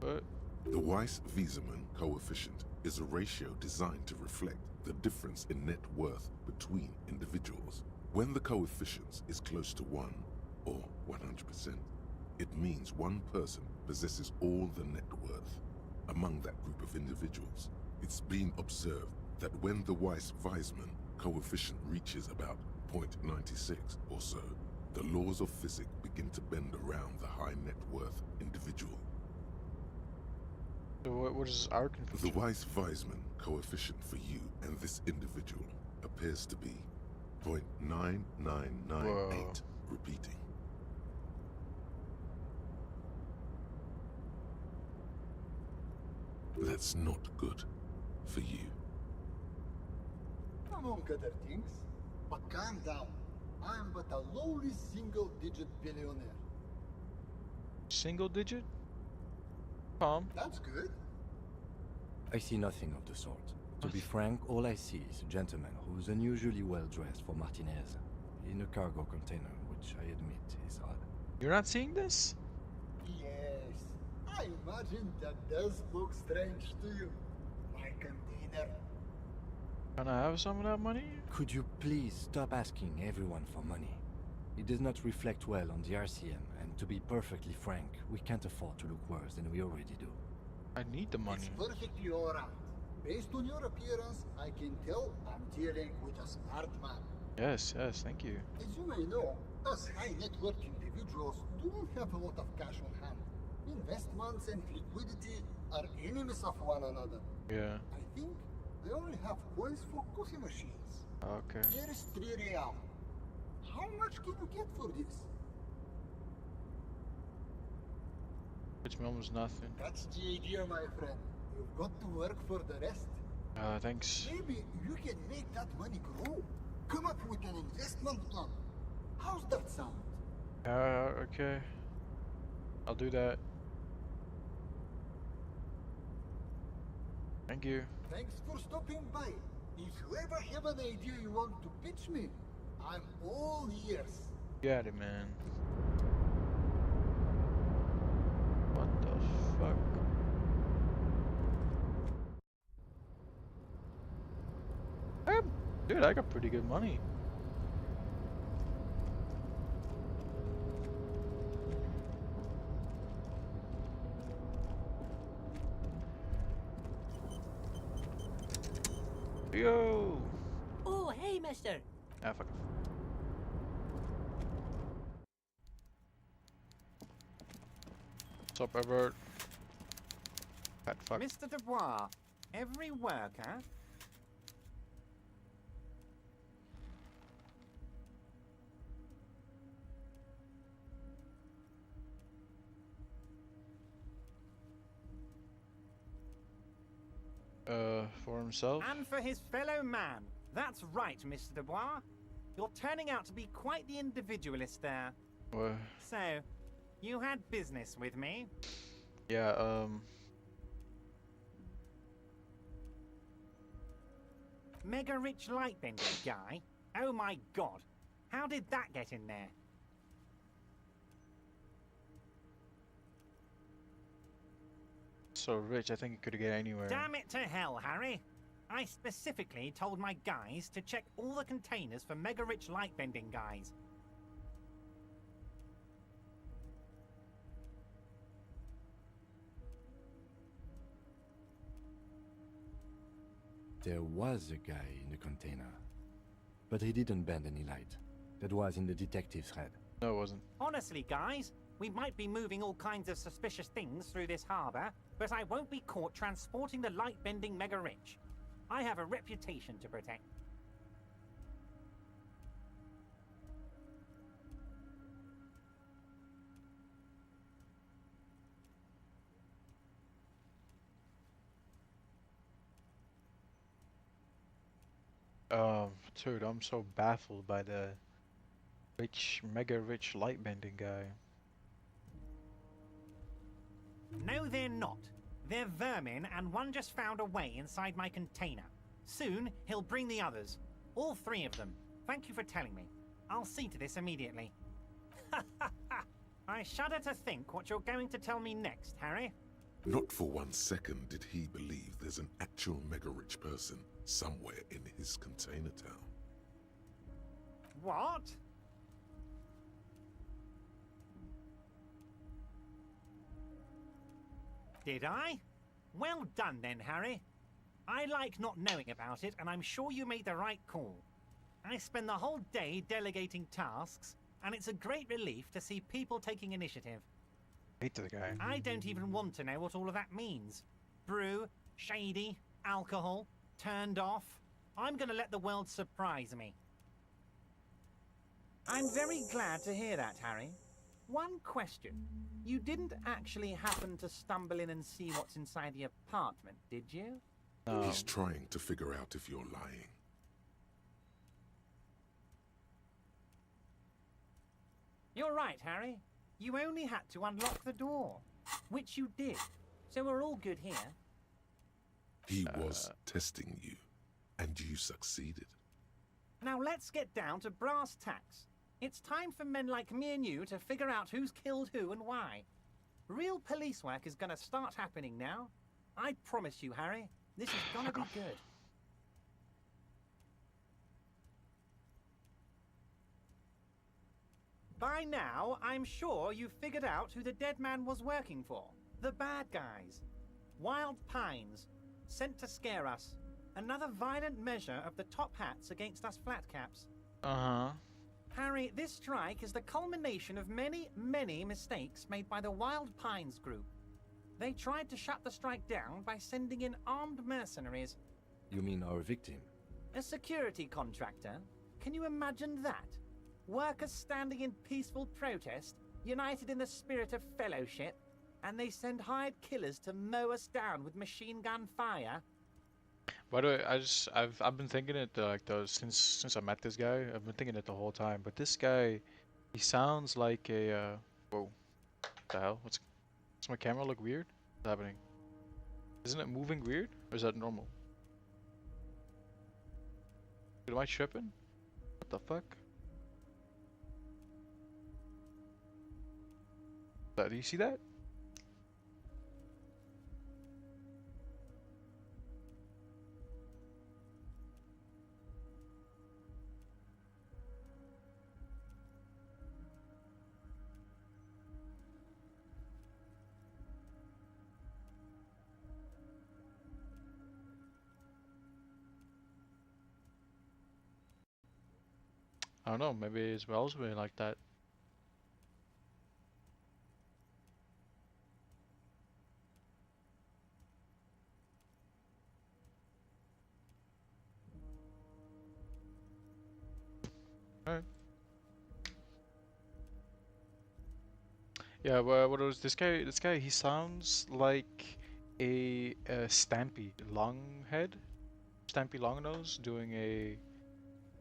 What? The Weiss-Wiesemann coefficient is a ratio designed to reflect the difference in net worth between individuals. When the coefficient is close to 1, or 100%, it means one person possesses all the net worth. Among that group of individuals, it's been observed that when the Weiss-Weisman coefficient reaches about 0.96 or so, the laws of physics begin to bend around the high net worth individual. So what is our The confusion? Weiss-Weisman coefficient for you and this individual appears to be 0.9998, Whoa. repeating. That's not good for you. Among other things. But calm down. I am but a lowly single-digit billionaire. Single digit? Calm. That's good. I see nothing of the sort. To be frank, all I see is a gentleman who's unusually well dressed for Martinez, in a cargo container, which I admit is odd. You're not seeing this? Yes. I imagine that does look strange to you. My container. Can I have some of that money? Could you please stop asking everyone for money? It does not reflect well on the RCM, and to be perfectly frank, we can't afford to look worse than we already do. I need the money. It's perfectly alright. Based on your appearance, I can tell I'm dealing with a smart man. Yes, yes, thank you. As you may know, us high net worth individuals don't have a lot of cash on hand. Investments and liquidity are enemies of one another. Yeah. I think I only have coins for coffee machines. Okay. Here is 3 real. How much can you get for this? Which almost nothing. That's the idea, my friend. You've got to work for the rest. Thanks. Maybe you can make that money grow. Come up with an investment plan. How's that sound? Okay. I'll do that. Thank you. Thanks for stopping by. If you ever have an idea you want to pitch me, I'm all ears. Got it, man. What the fuck? Dude, I got pretty good money. Yo! Oh, hey, mister. Ah, fuck. What's up, Everett? Fat fuck. Mr. Dubois, every worker... For himself? And for his fellow man. That's right, Mr. Dubois. You're turning out to be quite the individualist there. What? So, you had business with me? Yeah, Mega rich lightbender guy? Oh my god. How did that get in there? so rich, I think it could get anywhere. Damn it to hell, Harry. I specifically told my guys to check all the containers for mega rich lightbending guys. There was a guy in the container, but he didn't bend any light. That was in the detective's head. No, it wasn't. Honestly, guys, we might be moving all kinds of suspicious things through this harbour, but I won't be caught transporting the light-bending mega-rich. I have a reputation to protect. Dude, I'm so baffled by the mega rich lightbending guy. No, they're not. They're vermin, and one just found a way inside my container. Soon, he'll bring the others. All 3 of them. Thank you for telling me. I'll see to this immediately. I shudder to think what you're going to tell me next, Harry. Not for 1 second did he believe there's an actual mega-rich person somewhere in his container town. What? Did I? Well done then, Harry. I like not knowing about it, and I'm sure you made the right call. I spend the whole day delegating tasks, and it's a great relief to see people taking initiative. Hate the guy. I don't even want to know what all of that means. Brew, shady, alcohol, turned off. I'm gonna let the world surprise me. I'm very glad to hear that, Harry. One question. You didn't actually happen to stumble in and see what's inside the apartment, did you? No. He's trying to figure out if you're lying. You're right, Harry. You only had to unlock the door, which you did. So we're all good here. He was testing you, and you succeeded. Now let's get down to brass tacks. It's time for men like me and you to figure out who's killed who and why. Real police work is gonna start happening now. I promise you, Harry, this is gonna be good. By now, I'm sure you've figured out who the dead man was working for. The bad guys. Wild Pines. Sent to scare us. Another violent measure of the top hats against us flatcaps. Uh-huh. Harry, this strike is the culmination of many, many mistakes made by the Wild Pines group. They tried to shut the strike down by sending in armed mercenaries. You mean our victim? A security contractor? Can you imagine that? Workers standing in peaceful protest, united in the spirit of fellowship, and they send hired killers to mow us down with machine gun fire? By the way, I've been thinking it since I met this guy. I've been thinking it the whole time. But this guy, he sounds like a whoa, what the hell? Does my camera look weird? What's happening? Isn't it moving weird, or is that normal? Am I tripping? What the fuck? Do you see that? I don't know, maybe his wells were like that. Alright. Yeah, well, what was this guy? This guy, he sounds like a Stampy Longhead, Stampy Longnose doing a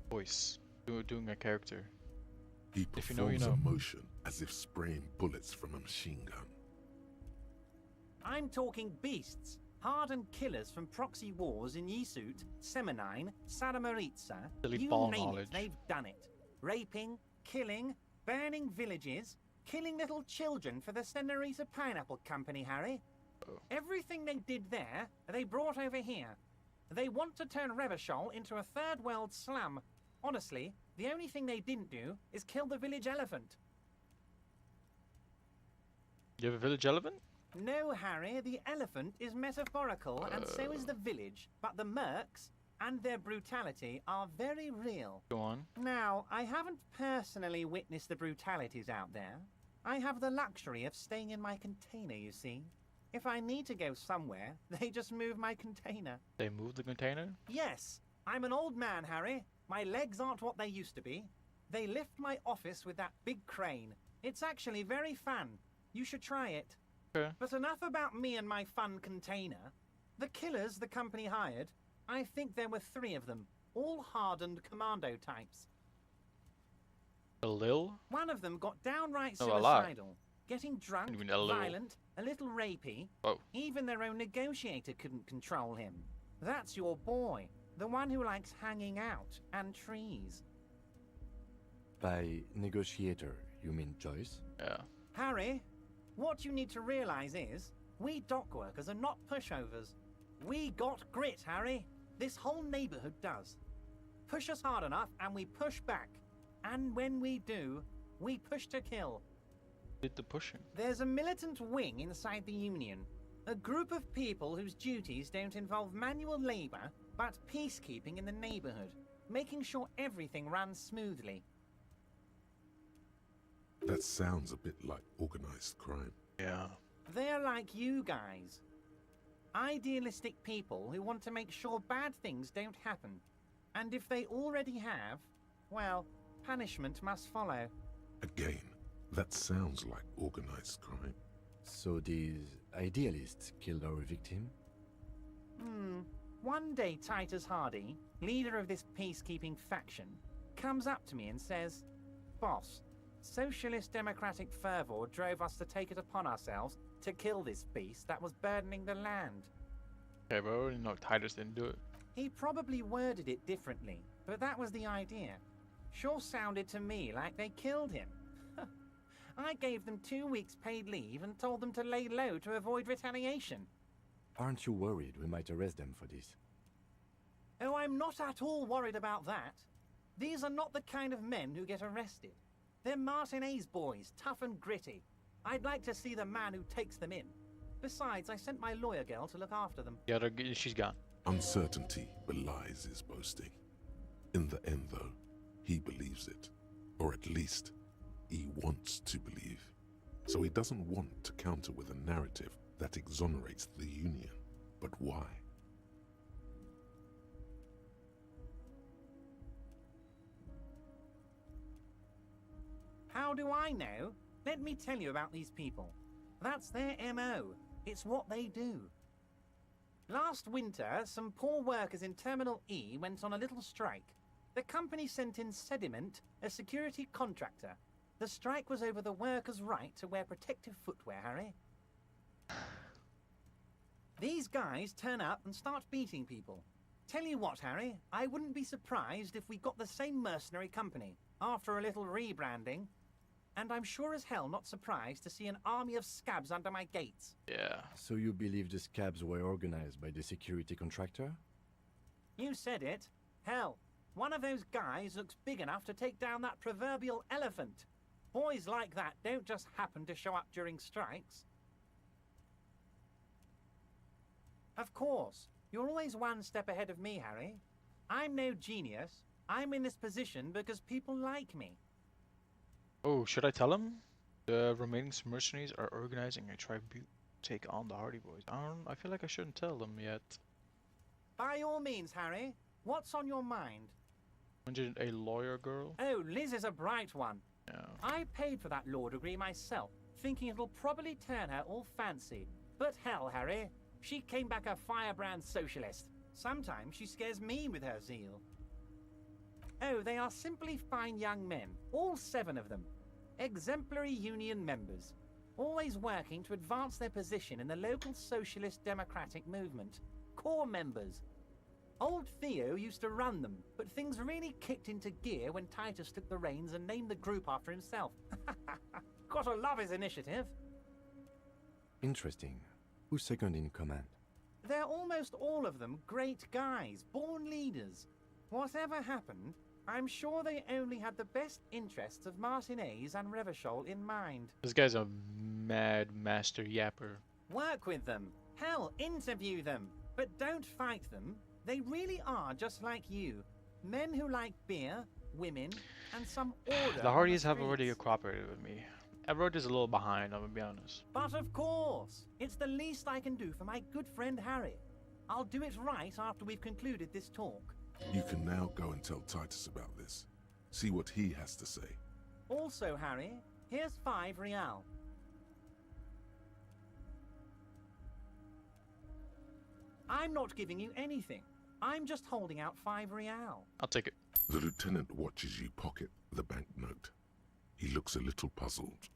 voice, doing a character. He If you know, performs you know. a motion as if spraying bullets from a machine gun. I'm talking beasts. Hardened killers from proxy wars in Yisut, Semenine, Saramaritsa. Delete You ball name knowledge. it, they've done it. Raping, killing, burning villages, killing little children for the Senorita Pineapple Company, Harry. Everything they did there, they brought over here. They want to turn Revachol into a third world slum. Honestly, the only thing they didn't do is kill the village elephant. You have a village elephant? No, Harry, the elephant is metaphorical, and so is the village. But the mercs and their brutality are very real. Go on. Now, I haven't personally witnessed the brutalities out there. I have the luxury of staying in my container, you see. If I need to go somewhere, they just move my container. They moved the container? Yes, I'm an old man, Harry. My legs aren't what they used to be. They lift my office with that big crane. It's actually very fun. You should try it. Okay. But enough about me and my fun container. The killers the company hired, I think there were 3 of them, all hardened commando types. A Lil? One of them got downright Oh, a lot. suicidal, getting drunk, You mean a little? violent, a little rapey. Oh. Even their own negotiator couldn't control him. That's your boy, the one who likes hanging out and trees. By negotiator, you mean Joyce? Yeah. Harry, what you need to realize is, We dock workers are not pushovers. We got grit, Harry. This whole neighborhood does. Push us hard enough and we push back. And when we do, we push to kill. Did the pushing. There's a militant wing inside the Union. A group of people whose duties don't involve manual labor, but peacekeeping in the neighborhood. Making sure everything runs smoothly. That sounds a bit like organized crime. Yeah. They're like you guys. Idealistic people who want to make sure bad things don't happen. And if they already have, well, punishment must follow. Again, that sounds like organized crime. So these idealists killed our victim? One day Titus Hardy, leader of this peacekeeping faction, comes up to me and says, "Boss, socialist democratic fervor drove us to take it upon ourselves to kill this beast that was burdening the land." Okay, but I already know Titus didn't do it. He probably worded it differently, but that was the idea. Sure sounded to me like they killed him. I gave them 2 weeks paid leave and told them to lay low to avoid retaliation. Aren't you worried we might arrest them for this? Oh, I'm not at all worried about that. These are not the kind of men who get arrested. They're Martinez boys, tough and gritty. I'd like to see the man who takes them in. Besides, I sent my lawyer girl to look after them. Yeah, she's gone. Uncertainty belies his boasting. In the end, though, he believes it. Or at least, he wants to believe. So he doesn't want to counter with a narrative that exonerates the Union. But why? How do I know? Let me tell you about these people. That's their MO. It's what they do. Last winter, some poor workers in Terminal E went on a little strike. The company sent in Sediment, a security contractor. The strike was over the workers' right to wear protective footwear, Harry. These guys turn up and start beating people. Tell you what, Harry, I wouldn't be surprised if we got the same mercenary company, after a little rebranding. And I'm sure as hell not surprised to see an army of scabs under my gates. Yeah. So you believe the scabs were organized by the security contractor? You said it. Hell, one of those guys looks big enough to take down that proverbial elephant. Boys like that don't just happen to show up during strikes. Of course, you're always one step ahead of me, Harry. I'm no genius. I'm in this position because people like me. Oh, should I tell him? The remaining mercenaries are organizing a tribute to take on the Hardy Boys. I feel like I shouldn't tell them yet. By all means, Harry. What's on your mind? Mentioned a lawyer girl. Oh, Liz is a bright one. Yeah. I paid for that law degree myself, thinking it'll probably turn her all fancy. But hell, Harry, she came back a firebrand socialist. Sometimes she scares me with her zeal. Oh, they are simply fine young men, all 7 of them. Exemplary union members, always working to advance their position in the local socialist democratic movement. Core members. Old Theo used to run them, but things really kicked into gear when Titus took the reins and named the group after himself. Gotta love his initiative. Interesting. Who's second in command? They're almost all of them great guys, born leaders. Whatever happened, I'm sure they only had the best interests of Martinez and Revachol in mind. This guy's a mad master yapper. Work with them. Hell, interview them. But don't fight them. They really are just like you. Men who like beer, women, and some order. The Hardys have already cooperated with me. Everett is a little behind, I'm gonna be honest. But of course, it's the least I can do for my good friend Harry. I'll do it right after we've concluded this talk. You can now go and tell Titus about this. See what he has to say. Also, Harry, here's 5 real. I'm not giving you anything. I'm just holding out 5 real. I'll take it. The lieutenant watches you pocket the banknote. He looks a little puzzled.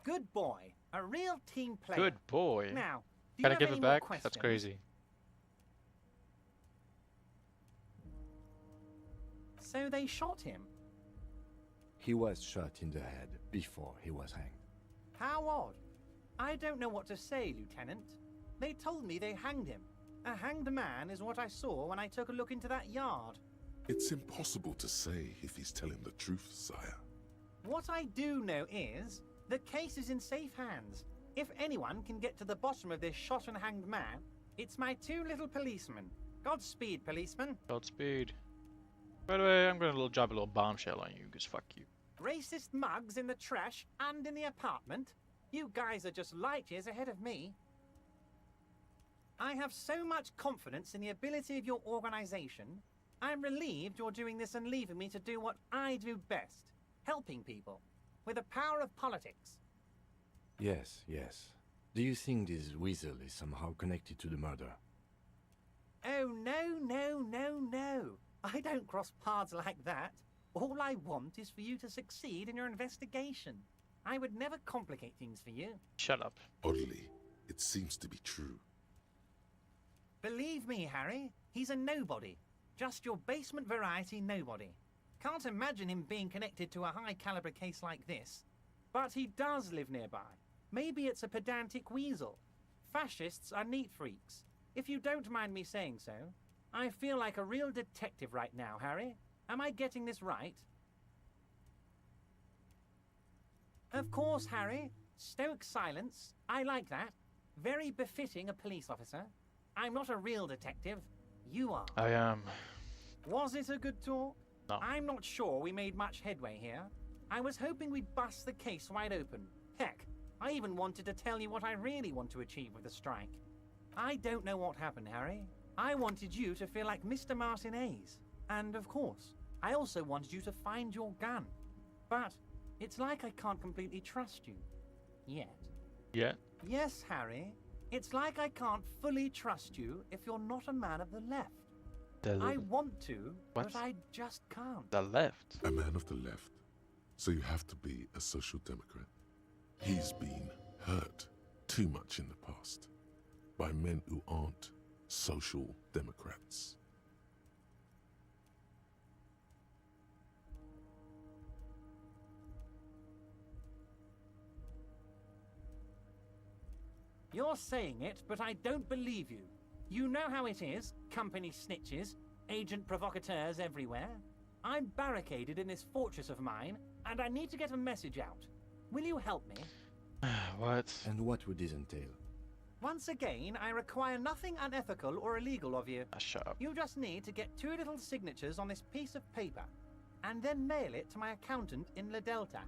Good boy. A real team player. Good boy. Now, do you Gotta have give any it more back? questions? That's crazy. So they shot him. He was shot in the head before he was hanged. How odd. I don't know what to say, Lieutenant. They told me they hanged him. A hanged man is what I saw when I took a look into that yard. It's impossible to say if he's telling the truth, sire. What I do know is, the case is in safe hands. If anyone can get to the bottom of this shot and hanged man, it's my two little policemen. Godspeed, policeman. Godspeed. By the way, I'm gonna drop a little bombshell on you, because fuck you. Racist mugs in the trash and in the apartment? You guys are just light years ahead of me. I have so much confidence in the ability of your organization. I'm relieved you're doing this and leaving me to do what I do best. Helping people. With the power of politics. Yes, yes. Do you think this weasel is somehow connected to the murder? Oh, no, no, no, no. I don't cross paths like that. All I want is for you to succeed in your investigation. I would never complicate things for you. Shut up. Oddly, it seems to be true. Believe me, Harry, he's a nobody. Just your basement variety nobody. Can't imagine him being connected to a high-caliber case like this. But he does live nearby. Maybe it's a pedantic weasel. Fascists are neat freaks. If you don't mind me saying so, I feel like a real detective right now, Harry. Am I getting this right? Of course, Harry. Stoic silence. I like that. Very befitting a police officer. I'm not a real detective. You are. I am. Was it a good talk? No. I'm not sure we made much headway here. I was hoping we'd bust the case wide open. Heck, I even wanted to tell you what I really want to achieve with the strike. I don't know what happened, Harry. I wanted you to feel like Mr. Martinez. And of course, I also wanted you to find your gun. But it's like I can't completely trust you. Yet. Yet? Yes, Harry. It's like I can't fully trust you if you're not a man of the left. I want to, What? but I just can't. The left? A man of the left. So you have to be a social democrat. He's been hurt too much in the past by men who aren't social democrats. You're saying it, but I don't believe you. You know how it is, company snitches, agent provocateurs everywhere. I'm barricaded in this fortress of mine, and I need to get a message out. Will you help me? What? And what would this entail? Once again, I require nothing unethical or illegal of you. Shut up. You just need to get 2 little signatures on this piece of paper, and then mail it to my accountant in La Delta.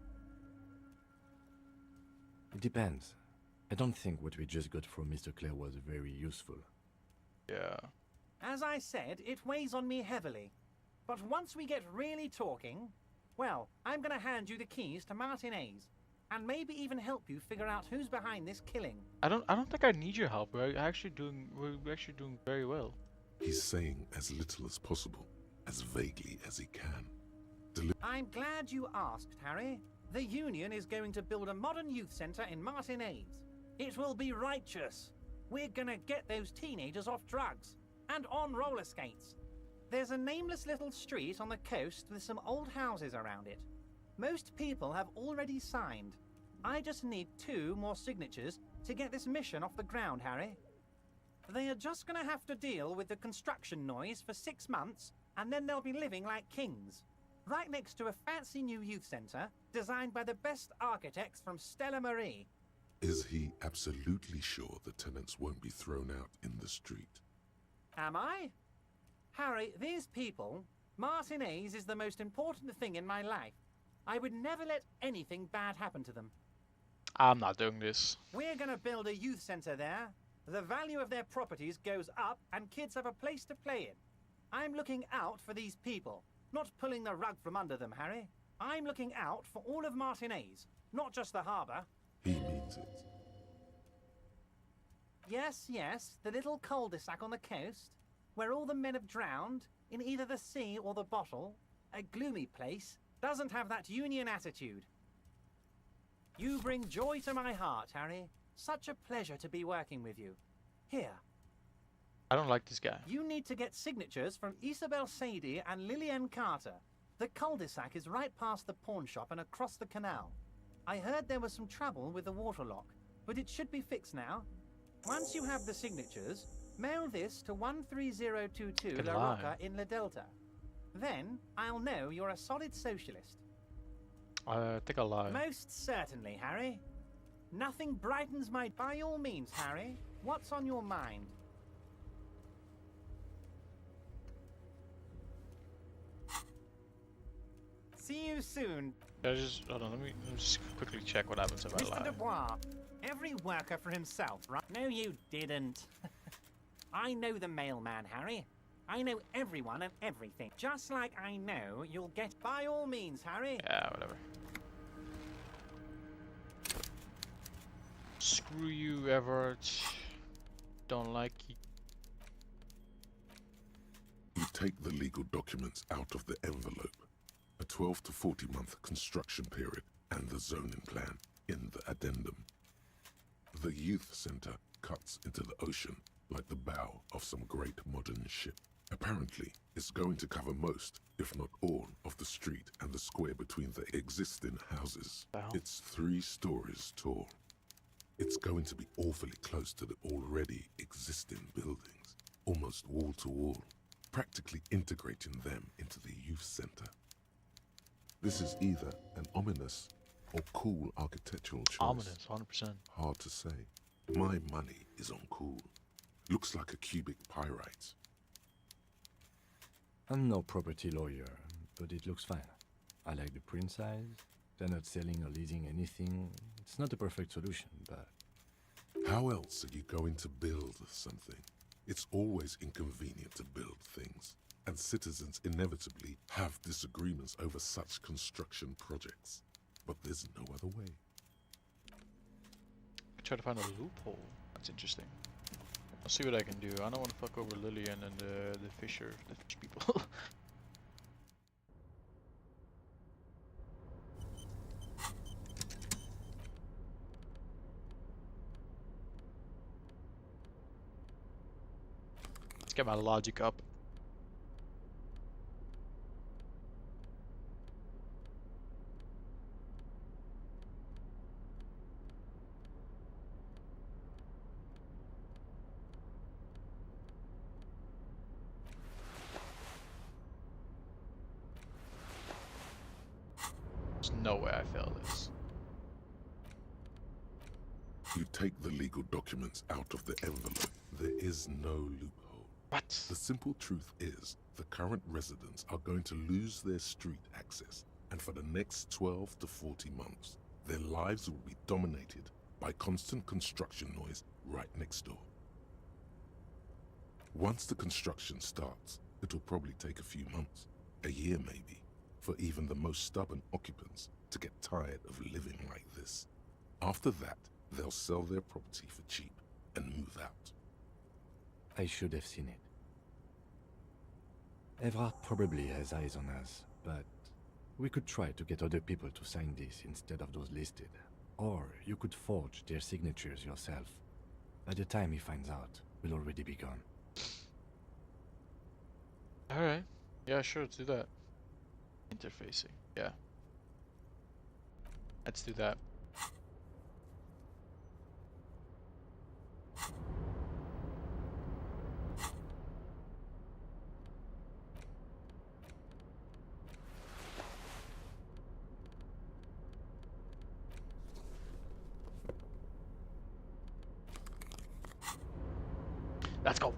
It depends. I don't think what we just got from Mr. Clare was very useful. Yeah. As I said, it weighs on me heavily. But once we get really talking, well, I'm gonna hand you the keys to Martinez, and maybe even help you figure out who's behind this killing. I don't think I need your help. We're actually doing very well. He's saying as little as possible, as vaguely as he can. I'm glad you asked, Harry. The Union is going to build a modern youth centre in Martinez. It will be righteous. We're gonna get those teenagers off drugs and on roller skates. There's a nameless little street on the coast with some old houses around it. Most people have already signed. I just need 2 more signatures to get this mission off the ground, Harry. They are just gonna have to deal with the construction noise for 6 months, and then they'll be living like kings. Right next to a fancy new youth centre designed by the best architects from Stella Marie. Is he absolutely sure the tenants won't be thrown out in the street? Am I? Harry, these people, Martinez is the most important thing in my life. I would never let anything bad happen to them. I'm not doing this. We're gonna build a youth centre there. The value of their properties goes up and kids have a place to play in. I'm looking out for these people, not pulling the rug from under them, Harry. I'm looking out for all of Martinez, not just the harbour. He means it. Yes, yes, the little cul-de-sac on the coast, where all the men have drowned, in either the sea or the bottle, a gloomy place, doesn't have that Union attitude. You bring joy to my heart, Harry. Such a pleasure to be working with you. Here. I don't like this guy. You need to get signatures from Isabel Sadie and Lillian Carter. The cul-de-sac is right past the pawn shop and across the canal. I heard there was some trouble with the water lock. but it should be fixed now. Once you have the signatures, mail this to 13022 Can La lie. Rocca in La Delta. Then I'll know you're a solid socialist. I think I lied. Most certainly, Harry. Nothing brightens my... By all means, Harry, what's on your mind? See you soon. Hold on, let me just quickly check what happens if I Mr. lie. Dubois, every worker for himself, right? No, you didn't. I know the mailman, Harry. I know everyone and everything. Just like I know you'll get... By all means, Harry. Yeah, whatever. Screw you, Everett. Don't like you. You take the legal documents out of the envelope, a 12 to 40 month construction period, and the zoning plan in the addendum. The youth center cuts into the ocean like the bow of some great modern ship. Apparently, it's going to cover most, if not all, of the street and the square between the existing houses. Wow. It's 3 stories tall. It's going to be awfully close to the already existing buildings, almost wall to wall, practically integrating them into the youth center. This is either an ominous or cool architectural choice. Ominous, 100%. Hard to say. My money is on cool. Looks like a cubic pyrite. I'm no property lawyer, but it looks fine. I like the print size. They're not selling or leasing anything. It's not a perfect solution, but... How else are you going to build something? It's always inconvenient to build things, and citizens inevitably have disagreements over such construction projects. But there's no other way. Try to find a loophole. That's interesting. I'll see what I can do. I don't want to fuck over Lillian and the fish people. Let's get my logic up. There's no way I fail this. You take the legal documents out of the envelope. There is no loophole. What? The simple truth is, the current residents are going to lose their street access, and for the next 12 to 40 months, their lives will be dominated by constant construction noise right next door. Once the construction starts, it'll probably take a few months, a year maybe, for even the most stubborn occupants to get tired of living like this. After that, they'll sell their property for cheap and move out. I should have seen it. Evrard probably has eyes on us, but we could try to get other people to sign this instead of those listed. Or you could forge their signatures yourself. By the time he finds out, we'll already be gone. Alright. Yeah, sure, let's do that. Interfacing. Yeah. Let's do that. Let's go.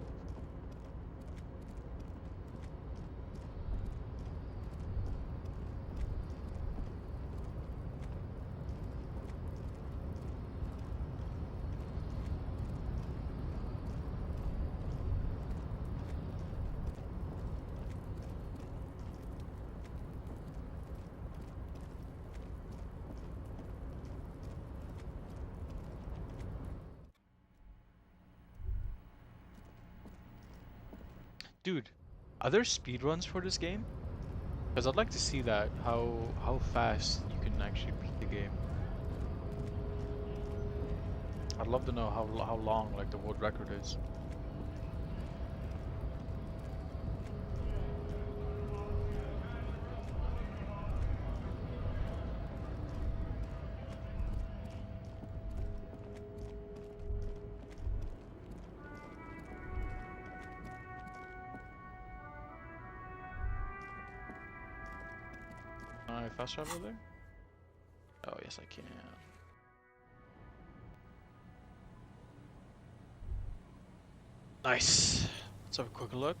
Dude, are there speedruns for this game? Because I'd like to see that, how fast you can actually beat the game. I'd love to know how long like the world record is. Can I fast travel there? Oh, yes, I can. Nice. Let's have a quick look.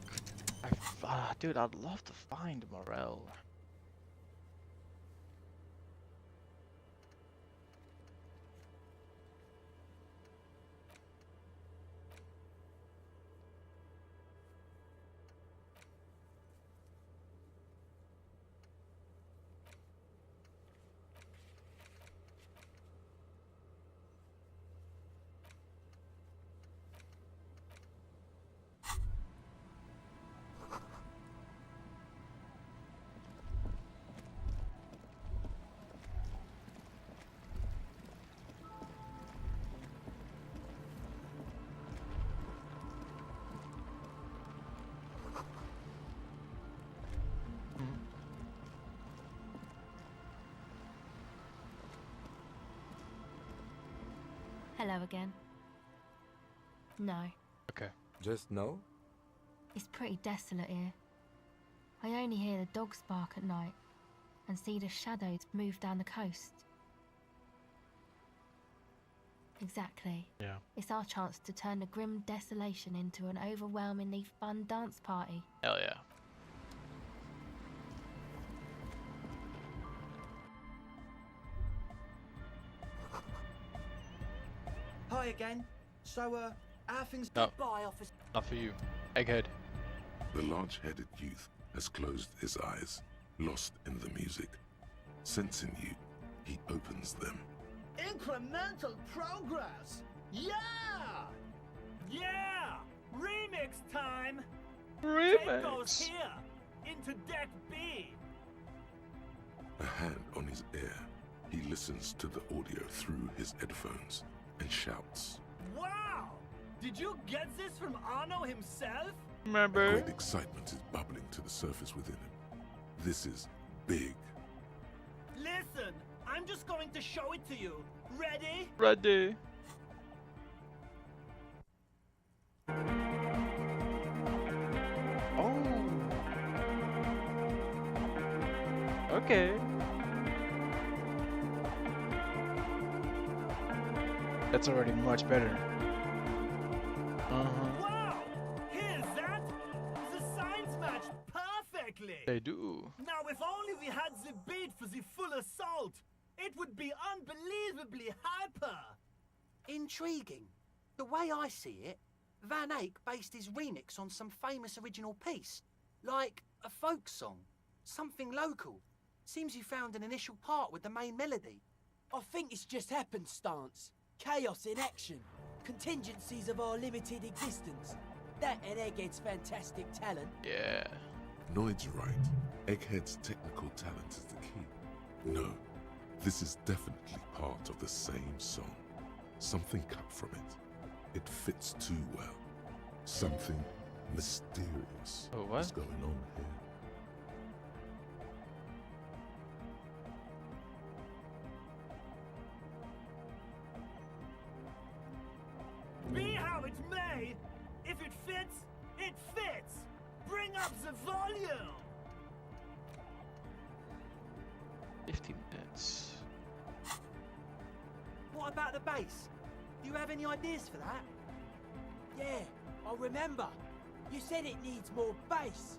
Dude, I'd love to find Morel. Hello again. No, Okay. Just no? it's pretty desolate here. I only hear the dogs bark at night and see the shadows move down the coast. Exactly. Yeah. It's our chance to turn the grim desolation into an overwhelmingly fun dance party. Hell yeah. Hi again. So, how things No. goodbye, officer? Not for you. Egghead. The large-headed youth has closed his eyes, lost in the music. Sensing you, he opens them. Incremental progress! Yeah! Yeah! Remix time! Remix! Goes here! Into Deck B! A hand on his ear, he listens to the audio through his headphones and shouts. Wow! Did you get this from Arno himself? Remember? Great excitement is bubbling to the surface within him. This is big. Listen, I'm just going to show it to you. Ready? Ready. Oh. Okay. That's already much better. Wow! Here's that! The signs match perfectly! They do. Now, if only we had the beat for the full assault, it would be unbelievably hyper! Intriguing. The way I see it, Van Eyck based his remix on some famous original piece. Like a folk song. Something local. Seems you found an initial part with the main melody. I think it's just happenstance. Chaos in action. Contingencies of our limited existence. That and Egghead's fantastic talent. Yeah. Noid's right. Egghead's technical talent is the key. No, this is definitely part of the same song. Something cut from it. It fits too well. Something mysterious is going on here. Be how it may, if it fits, it fits! Bring up the volume! 15 minutes. What about the bass? Do you have any ideas for that? Yeah, I remember. You said it needs more bass.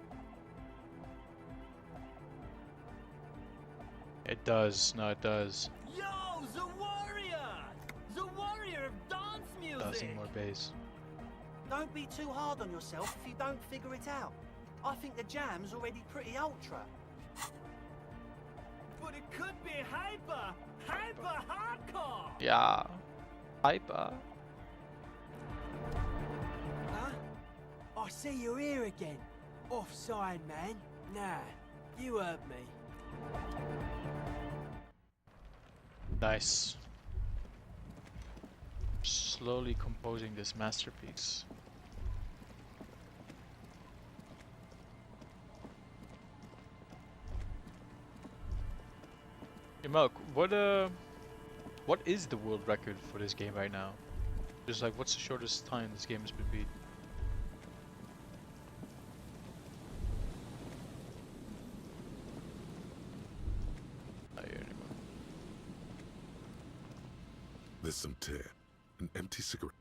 It does. No, it does. Yo, the warrior! The warrior of dance music! Does need more bass. Don't be too hard on yourself if you don't figure it out. I think the jam's already pretty ultra. But it could be hyper hardcore! Yeah. Hyper. Huh? I see you're here again. Offside, man. Nah, you heard me. Nice. Slowly composing this masterpiece. Hey Malk, what is the world record for this game right now? Just like, what's the shortest time this game has been beat? here anymore. There's some tear, an empty cigarette.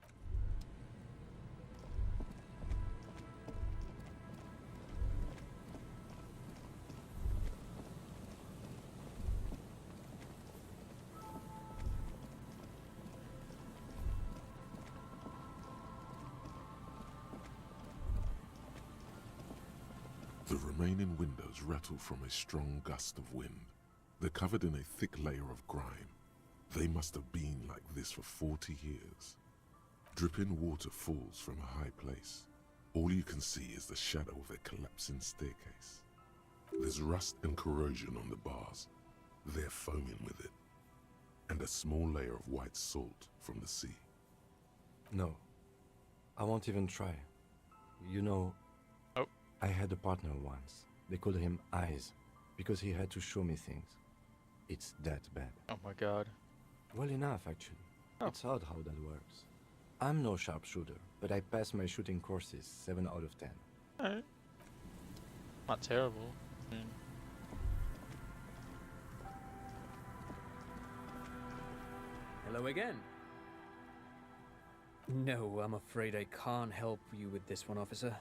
The remaining windows rattle from a strong gust of wind. They're covered in a thick layer of grime. They must have been like this for 40 years. Dripping water falls from a high place. All you can see is the shadow of a collapsing staircase. There's rust and corrosion on the bars. They're foaming with it. And a small layer of white salt from the sea. No. I won't even try. You know, I had a partner once. They called him Eyes, because he had to show me things. It's that bad. Oh my god. Well enough, actually. It's odd how that works. I'm no sharpshooter, but I passed my shooting courses 7 out of 10. Alright. Not terrible. I mean, Hello again. No, I'm afraid I can't help you with this one, officer.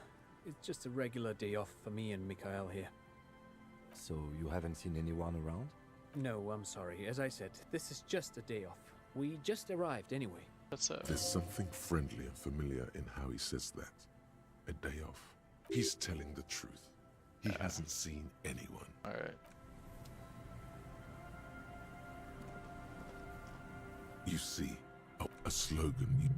It's just a regular day off for me and Mikhail here. So you haven't seen anyone around? No, I'm sorry. As I said, this is just a day off. We just arrived anyway. There's something friendly and familiar in how he says that. A day off. He's telling the truth. He hasn't seen anyone. Alright. You see, a slogan.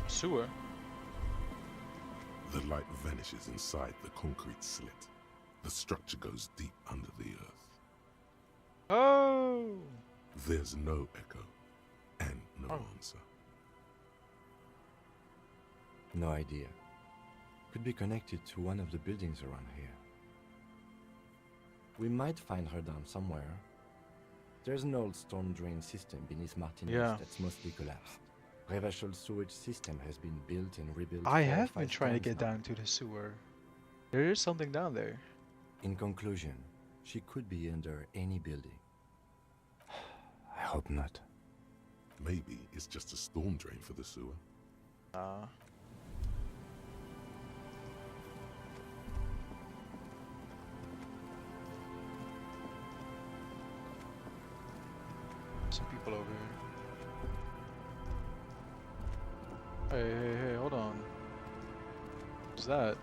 Sewer. The light vanishes inside the concrete slit. The structure goes deep under the earth. Oh! There's no echo and no answer. No idea. Could be connected to one of the buildings around here. We might find her down somewhere. There's an old storm drain system beneath Martinez that's mostly collapsed. Revachol sewage system has been built and rebuilt. I 4 or have been 5 trying to times get now. down to the sewer. There is something down there. In conclusion, she could be under any building. I hope not. Maybe it's just a storm drain for the sewer. Some people over here. Hey, hold on. What's that?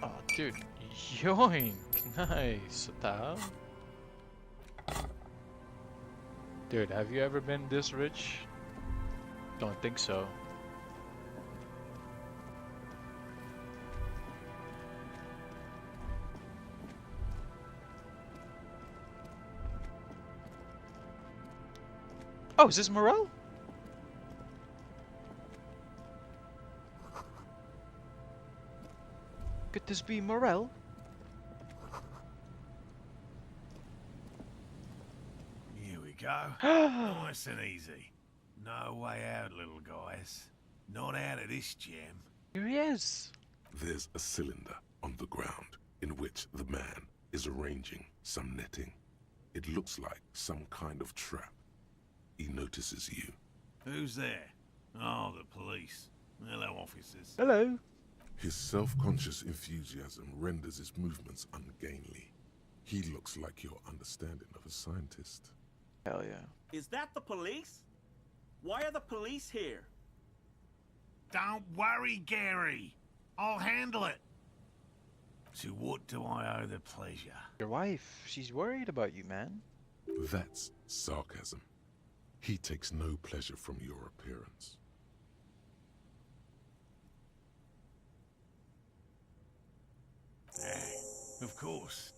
Oh, dude. Yoink! Nice. What the hell? Dude, have you ever been this rich? Don't think so. Oh, is this Morel? Could this be Morel? Here we go. Nice and easy. No way out, little guys. Not out of this jam. Here he is. There's a cylinder on the ground in which the man is arranging some netting. It looks like some kind of trap. He notices you. Who's there? Oh, the police. Hello, officers. Hello. His self-conscious enthusiasm renders his movements ungainly. He looks like your understanding of a scientist. Hell yeah. Is that the police? Why are the police here? Don't worry, Gary. I'll handle it. To what do I owe the pleasure? Your wife, she's worried about you, man. That's sarcasm. He takes no pleasure from your appearance. Of course.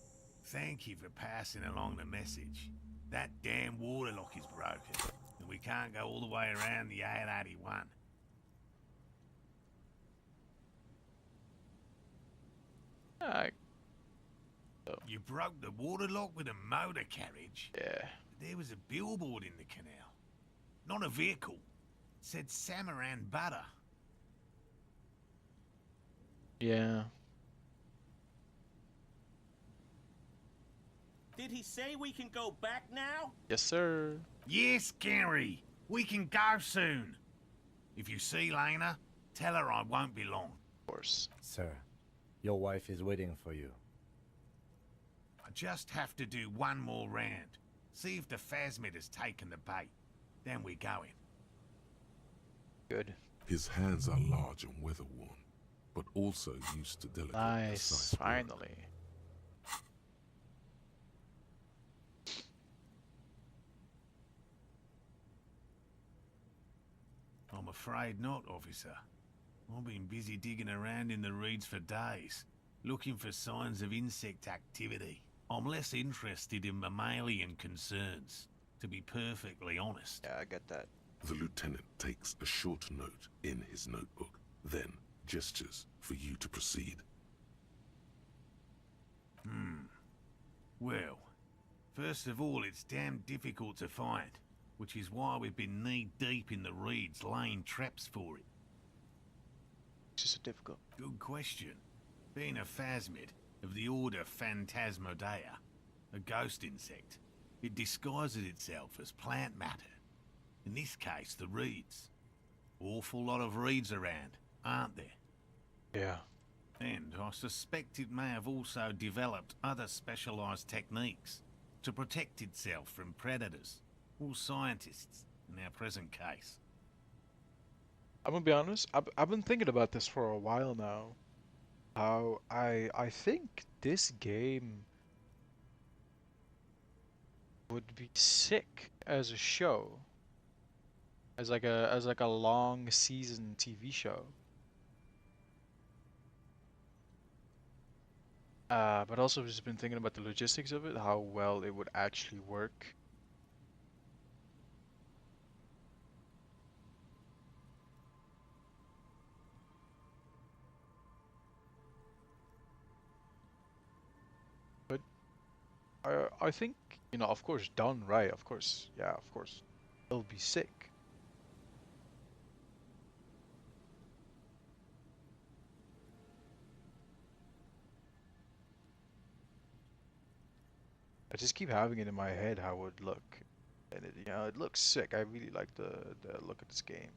Thank you for passing along the message. That damn water lock is broken, and we can't go all the way around the A81. You broke the water lock with a motor carriage? Yeah. There was a billboard in the canal. Not a vehicle. It said Samaran Butter. Yeah. Did he say we can go back now? Yes, sir. Yes, Gary. We can go soon. If you see Lena, tell her I won't be long. Of course. Sir, your wife is waiting for you. I just have to do one more round. See if the phasmid has taken the bait. Then we go in. Good. His hands are large and weather-worn, but also used to delicate, Nice. precise work. Finally. I'm afraid not, officer. I've been busy digging around in the reeds for days, looking for signs of insect activity. I'm less interested in mammalian concerns, to be perfectly honest. Yeah, I get that. The lieutenant takes a short note in his notebook, then gestures for you to proceed. Well, first of all, it's damn difficult to find, which is why we've been knee-deep in the reeds laying traps for it. It's just so difficult. Good question. Being a phasmid of the order Phantasmodea, a ghost insect, it disguises itself as plant matter. In this case, the reeds. Awful lot of reeds around, aren't there? Yeah. And I suspect it may have also developed other specialized techniques to protect itself from predators, or scientists, in our present case. I'm gonna be honest, I've been thinking about this for a while now. How I think this game would be sick as a show. As like a long season TV show. But also just been thinking about the logistics of it, how well it would actually work. But I think, you know, of course, done right, of course, yeah, of course, it'll be sick. I just keep having it in my head how it would look, and it, you know, it looks sick. I really like the look of this game.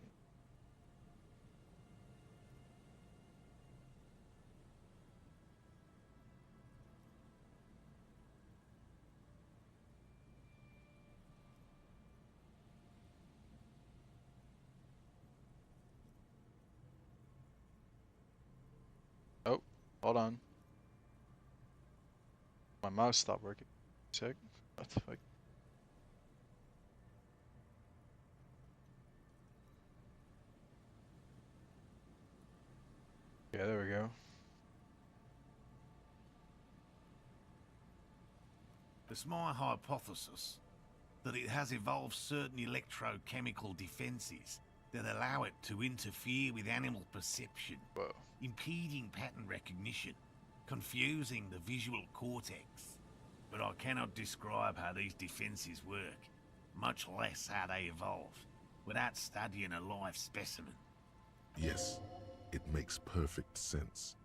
Oh, hold on. My mouse stopped working. Sick. What the fuck? Yeah, there we go. It's my hypothesis that it has evolved certain electrochemical defenses that allow it to interfere with animal perception, impeding pattern recognition, confusing the visual cortex. But I cannot describe how these defenses work, much less how they evolve, without studying a live specimen. Yes, it makes perfect sense.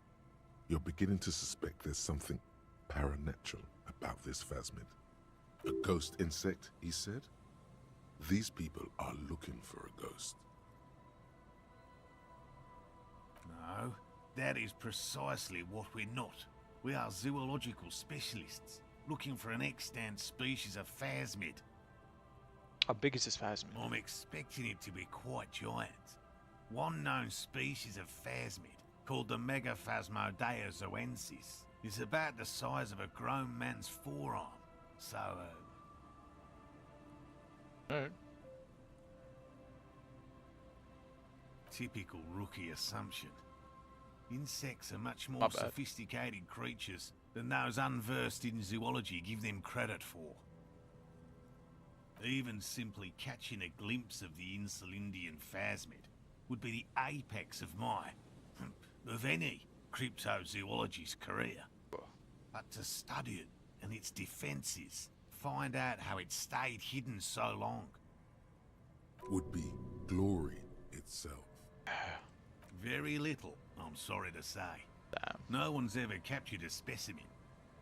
You're beginning to suspect there's something paranatural about this phasmid. A ghost insect, he said? These people are looking for a ghost. No, that is precisely what we're not. We are zoological specialists, looking for an extant species of phasmid. How big is this phasmid? I'm expecting it to be quite giant. One known species of phasmid, called the Megaphasmodea zoensis, is about the size of a grown man's forearm. So, Alright. Typical rookie assumption. Insects are much more Not bad. sophisticated creatures than those unversed in zoology give them credit for. Even simply catching a glimpse of the Insulindian phasmid would be the apex of of any cryptozoology's career. But to study it and its defenses, find out how it stayed hidden so long, would be glory itself. very little, I'm sorry to say. Damn. No one's ever captured a specimen,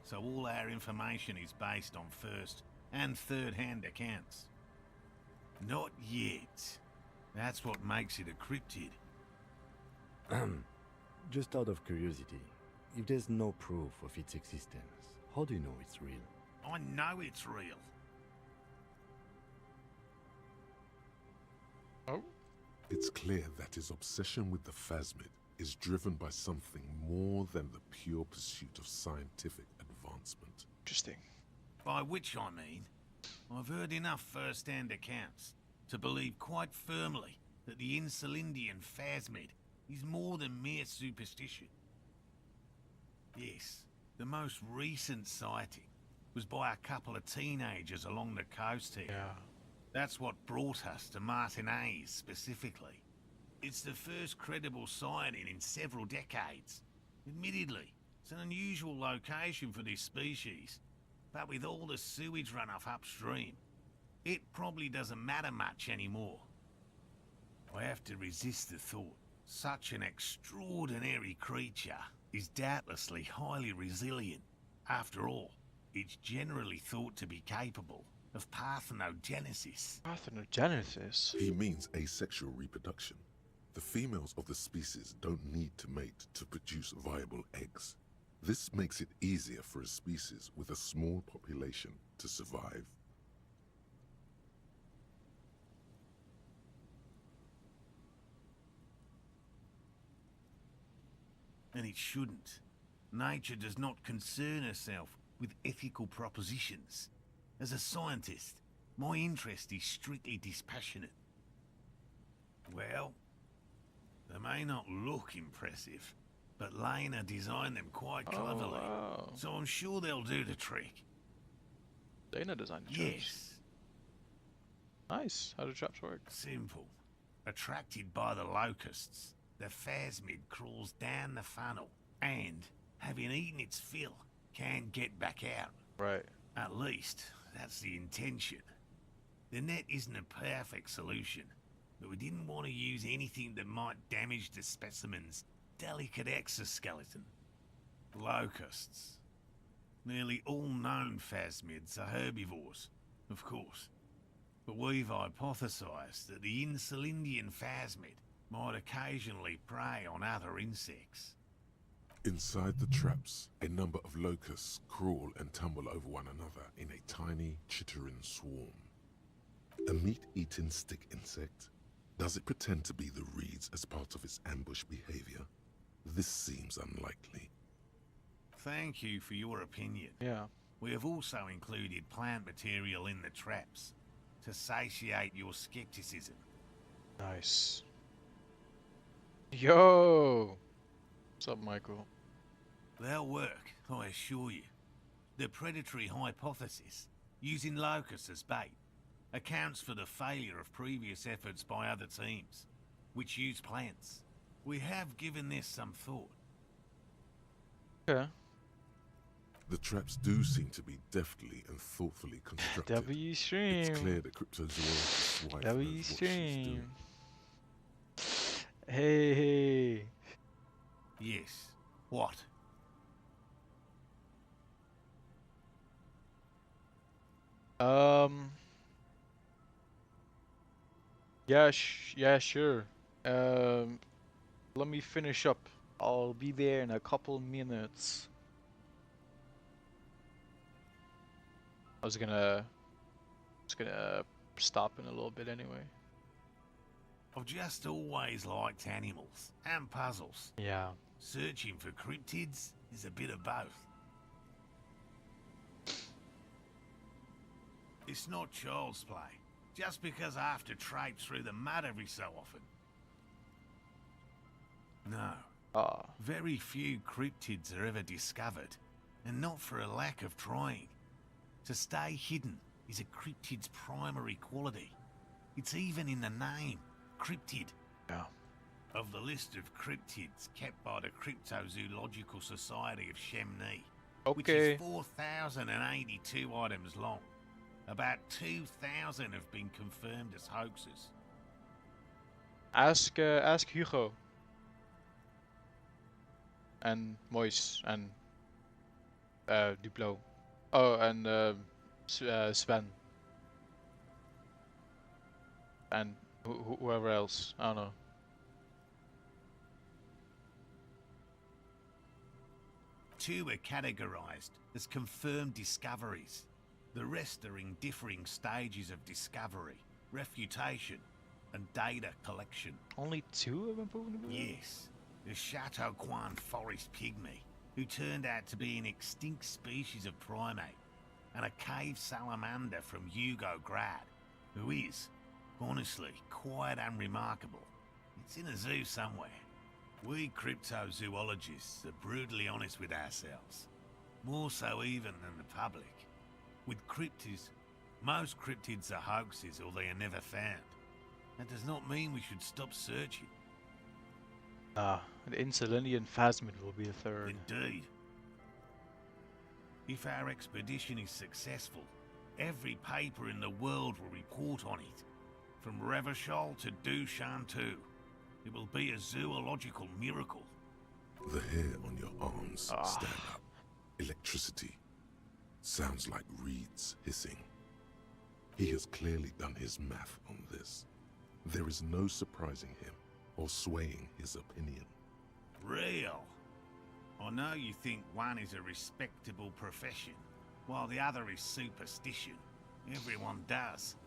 so all our information is based on first and third-hand accounts. Not yet. That's what makes it a cryptid. Just out of curiosity, if there's no proof of its existence, how do you know it's real? I know it's real. Oh? It's clear that his obsession with the phasmid is driven by something more than the pure pursuit of scientific advancement. Interesting. By which I mean, I've heard enough first-hand accounts to believe quite firmly that the Insulindian phasmid is more than mere superstition. Yes, the most recent sighting was by a couple of teenagers along the coast here. Yeah. That's what brought us to Martinez specifically. It's the first credible sighting in several decades. Admittedly, it's an unusual location for this species, but with all the sewage runoff upstream, it probably doesn't matter much anymore. I have to resist the thought such an extraordinary creature is doubtlessly highly resilient. After all, it's generally thought to be capable of parthenogenesis. Parthenogenesis? He means asexual reproduction. The females of the species don't need to mate to produce viable eggs. This makes it easier for a species with a small population to survive. And it shouldn't. Nature does not concern herself with ethical propositions. As a scientist, my interest is strictly dispassionate. Well, they may not look impressive, but Lena designed them quite cleverly, wow. so I'm sure they'll do the trick. Lena designed the traps. Yes. Nice. How do traps work? Simple. Attracted by the locusts, the phasmid crawls down the funnel and, having eaten its fill, can get back out. Right. At least, that's the intention. The net isn't a perfect solution, but we didn't want to use anything that might damage the specimen's delicate exoskeleton. Locusts. Nearly all known phasmids are herbivores, of course. But we've hypothesized that the Insulindian phasmid might occasionally prey on other insects. Inside the traps, a number of locusts crawl and tumble over one another in a tiny, chittering swarm. A meat-eating stick insect? Does it pretend to be the reeds as part of its ambush behavior? This seems unlikely. Thank you for your opinion. Yeah. We have also included plant material in the traps to satiate your skepticism. Nice. Yo! What's up, Michael? They'll work, I assure you. The predatory hypothesis, using locusts as bait, accounts for the failure of previous efforts by other teams, which use plants. We have given this some thought. Okay. The traps do seem to be deftly and thoughtfully constructed. W stream. It's clear the cryptozoologist's wife W knows what she's stream. doing. Hey. Yes. What? Yeah, yeah, sure. Let me finish up. I'll be there in a couple minutes. I was gonna stop in a little bit anyway. I've just always liked animals and puzzles. Yeah. Searching for cryptids is a bit of both. It's not child's play, just because I have to traipse through the mud every so often. No. Very few cryptids are ever discovered, and not for a lack of trying. To stay hidden is a cryptid's primary quality. It's even in the name, cryptid. Yeah. Of the list of cryptids kept by the Cryptozoological Society of Chemnee, which Okay. is 4,082 items long, about 2,000 have been confirmed as hoaxes. Ask Hugo. And Mois and Duplo. Oh, and Sven. And whoever else. I don't know. Two are categorized as confirmed discoveries. The rest are in differing stages of discovery, refutation, and data collection. Only 2 have been proven to be right? Yes, the Chateau Quan forest pygmy, who turned out to be an extinct species of primate, and a cave salamander from Hugo Grad, who is, honestly, quite unremarkable. It's in a zoo somewhere. We cryptozoologists are brutally honest with ourselves, more so even than the public. With cryptids, most cryptids are hoaxes or they are never found. That does not mean we should stop searching. Ah, the Insulinian Phasmid will be the 3rd. Indeed. If our expedition is successful, every paper in the world will report on it. From Revachol to Dushan too. It will be a zoological miracle. The hair on your arms stand up. Electricity. Sounds like reeds hissing. He has clearly done his math on this. There is no surprising him or swaying his opinion. Real. I know you think one is a respectable profession, while the other is superstition. Everyone does.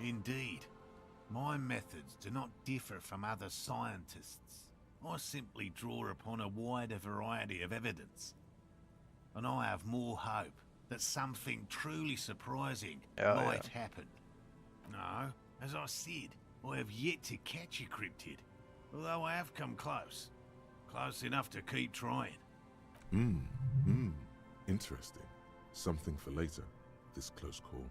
Indeed, my methods do not differ from other scientists. I simply draw upon a wider variety of evidence. And I have more hope that something truly surprising might happen. No, as I said, I have yet to catch a cryptid, although I have come close. Close enough to keep trying. Interesting. Something for later, this close call.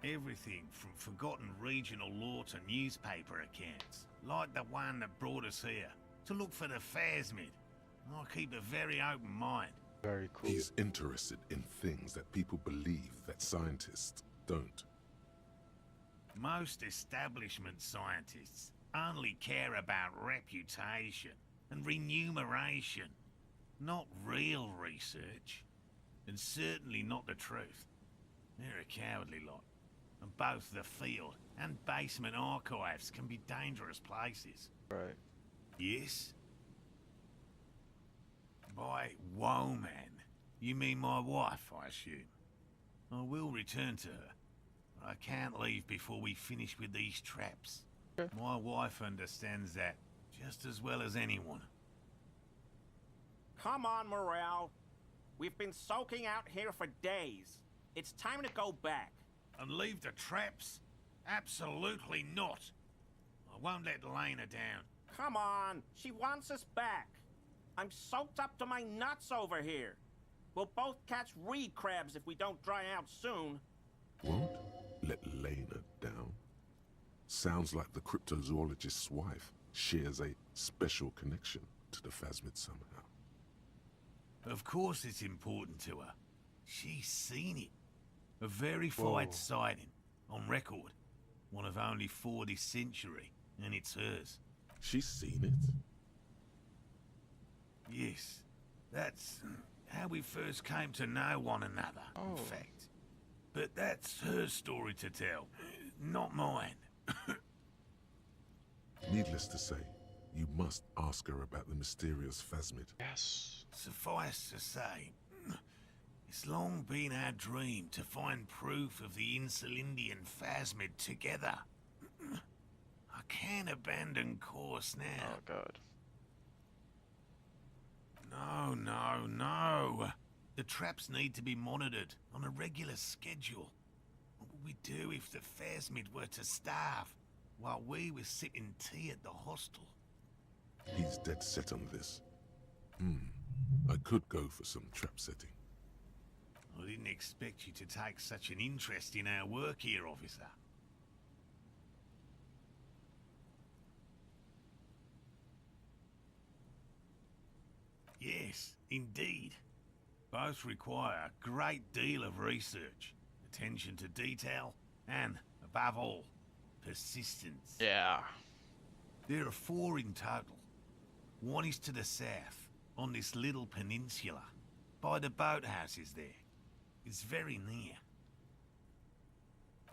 Everything from forgotten regional lore to newspaper accounts, like the one that brought us here, to look for the Phasmid. I keep a very open mind. Very cool. He's interested in things that people believe that scientists don't. Most establishment scientists only care about reputation and remuneration, not real research, and certainly not the truth. They're a cowardly lot, and both the field and basement archives can be dangerous places. Right. Yes? By woman, you mean my wife, I assume? I will return to her. I can't leave before we finish with these traps. My wife understands that just as well as anyone. Come on, Morel. We've been soaking out here for days. It's time to go back. And leave the traps? Absolutely not. I won't let Lena down. Come on, she wants us back. I'm soaked up to my nuts over here. We'll both catch reed crabs if we don't dry out soon. Won't let Lena down? Sounds like the cryptozoologist's wife shares a special connection to the Phasmid somehow. Of course it's important to her. She's seen it. A verified sighting, on record. One of only 4 this century, and it's hers. She's seen it? Yes. That's how we first came to know one another, in fact. But that's her story to tell, not mine. Needless to say, you must ask her about the mysterious Phasmid. Yes. Suffice to say, it's long been our dream to find proof of the Insulindian Phasmid together. I can't abandon course now. Oh, God. No. The traps need to be monitored on a regular schedule. What would we do if the Phasmid were to starve? while we were sipping tea at the hostel. He's dead set on this. I could go for some trap setting. I didn't expect you to take such an interest in our work here, officer. Yes, indeed. Both require a great deal of research, attention to detail, and, above all, persistence. Yeah. There are 4 in total. One is to the south, on this little peninsula, by the boathouses there. It's very near.